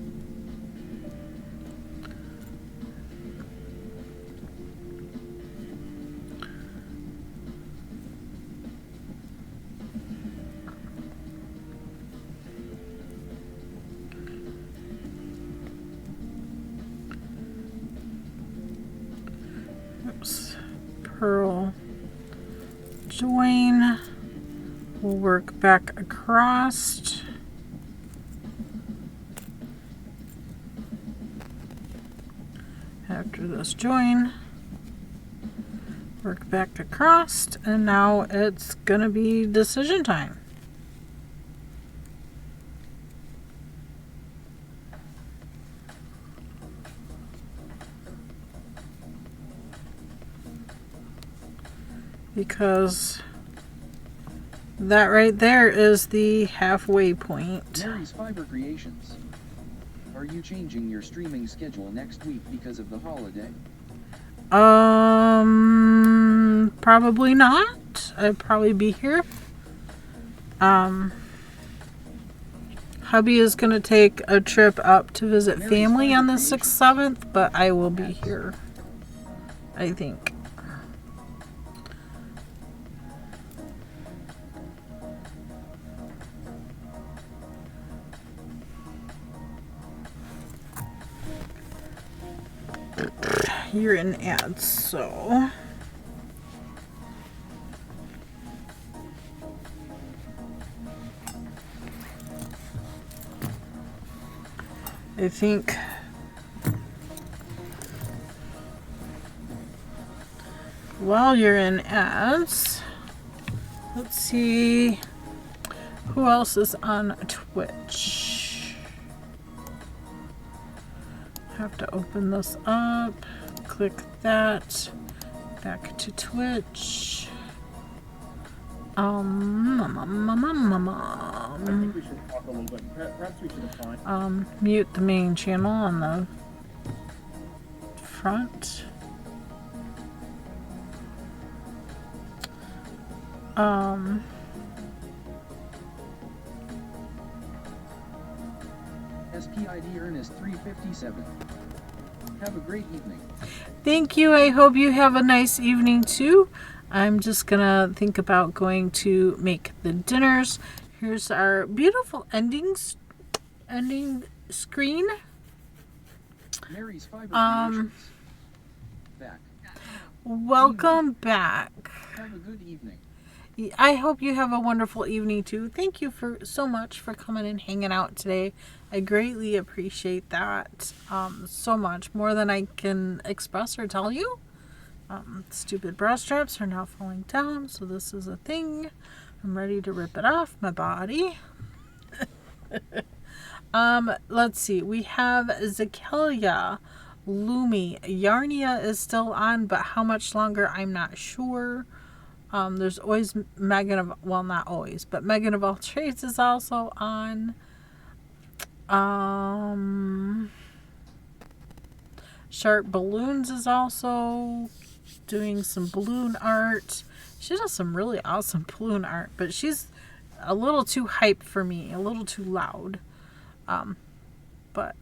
Oops. Purl. Join. We'll work back across. After this join, work back across, and now it's gonna be decision time. Because that right there is the halfway point. Mary's Fiber Creations. Are you changing your streaming schedule next week because of the holiday? Probably not. I'd probably be here. Hubby is gonna take a trip up to visit family on the 6th, 7th, but I will be here, I think. You're in ads, so I think while you're in ads, let's see who else is on Twitch. Have to open this up. Click that. Back to Twitch. I think we should talk a little bit. Perhaps we should define. Mute the main channel on the front. SPID Ernest 357. Have a great evening. Thank you. I hope you have a nice evening too. I'm just gonna think about going to make the dinners. Here's our beautiful ending screen. Mary's Fiber Creations. Back. Welcome back. Have a good evening. I hope you have a wonderful evening too. Thank you so much for coming and hanging out today. I greatly appreciate that so much, more than I can express or tell you. Stupid bra straps are now falling down, so this is a thing. I'm ready to rip it off my body. Let's see. We have Zakelia, Lumi. Yarnia is still on, but how much longer, I'm not sure. There's always Megan of, well, not always, but Megan of all trades is also on. Sharp Balloons is also doing some balloon art. She does some really awesome balloon art, but she's a little too hyped for me, a little too loud. But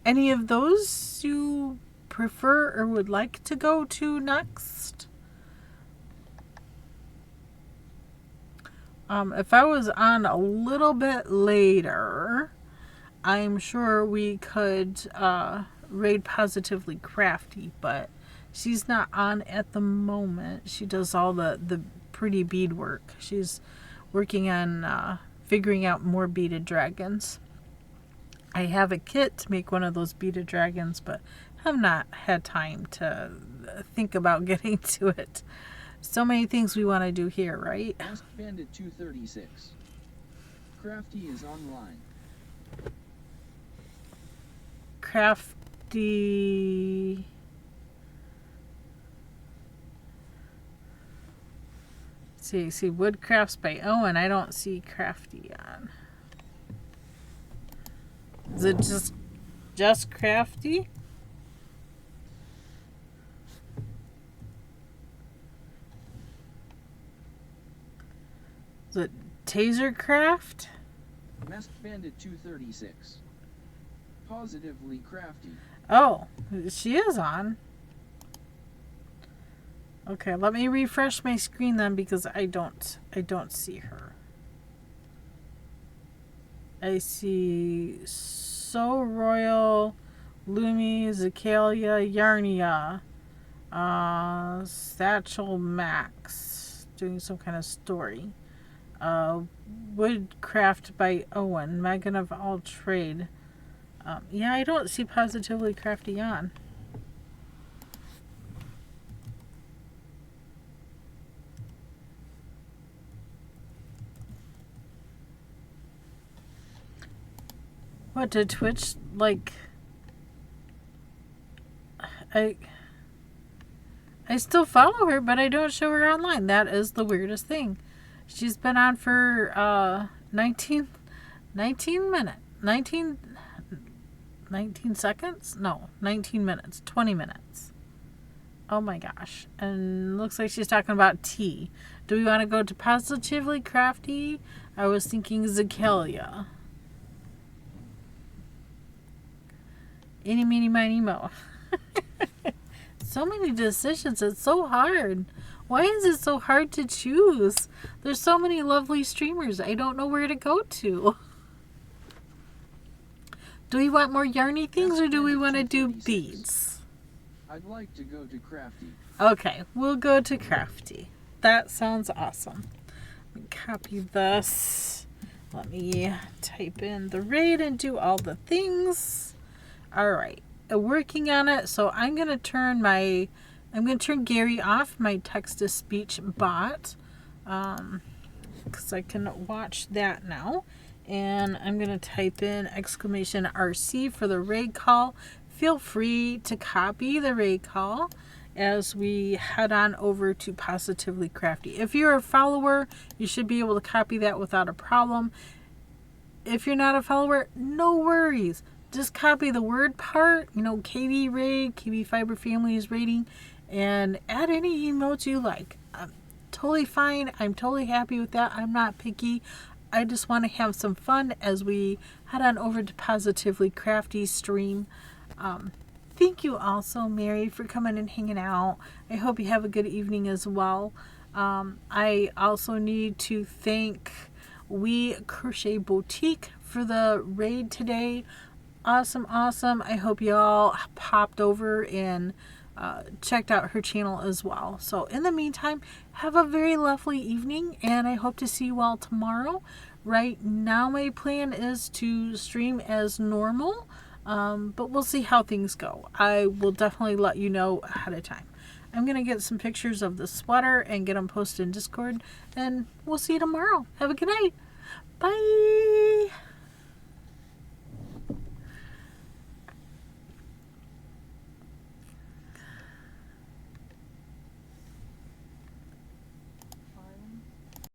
any of those you prefer or would like to go to next? If I was on a little bit later, I'm sure we could raid Positively Crafty, but she's not on at the moment. She does all the pretty bead work. She's working on figuring out more beaded dragons. I have a kit to make one of those beaded dragons, but have not had time to think about getting to it. So many things we want to do here, right? Ask Bandit 236. Crafty is online. Crafty. See Woodcrafts by Owen. I don't see Crafty on. Is it just Crafty? Is it Tasercraft? Masked Bandit 236. Positively Crafty. Oh, she is on. Okay, let me refresh my screen then, because I don't see her. I see So Royal, Lumi, Zakelia, Yarnia, Satchel Max, doing some kind of story. Woodcraft by Owen, Megan of All Trade. Yeah, I don't see Positively Crafty on. What, did Twitch, like... I still follow her, but I don't show her online. That is the weirdest thing. She's been on for 19 seconds? No, 19 minutes. 20 minutes. Oh my gosh. And looks like she's talking about tea. Do we want to go to Positively Crafty? I was thinking Zakelia. Eeny, meeny, miny, mo. So many decisions. It's so hard. Why is it so hard to choose? There's so many lovely streamers. I don't know where to go to. Do we want more yarny things, or do we want to do beads? I'd like to go to Crafty. Okay, we'll go to Crafty. That sounds awesome. Let me copy this. Let me type in the raid and do all the things. Alright, working on it. So I'm going to turn Gary off, my text-to-speech bot, because I can watch that now. And I'm going to type in exclamation RC for the raid call. Feel free to copy the raid call as we head on over to Positively Crafty. If you're a follower, you should be able to copy that without a problem. If you're not a follower, no worries. Just copy the word part, KB raid, KBfiber family is raiding, and add any emotes you like. I'm totally fine. I'm totally happy with that. I'm not picky. I just want to have some fun as we head on over to Positively Crafty stream. Thank you also, Mary, for coming and hanging out. I hope you have a good evening as well. I also need to thank We Crochet Boutique for the raid today. Awesome. I hope you all popped over and checked out her channel as well. So in the meantime, have a very lovely evening, and I hope to see you all tomorrow. Right now my plan is to stream as normal, but we'll see how things go. I will definitely let you know ahead of time. I'm going to get some pictures of the sweater and get them posted in Discord, and we'll see you tomorrow. Have a good night. Bye.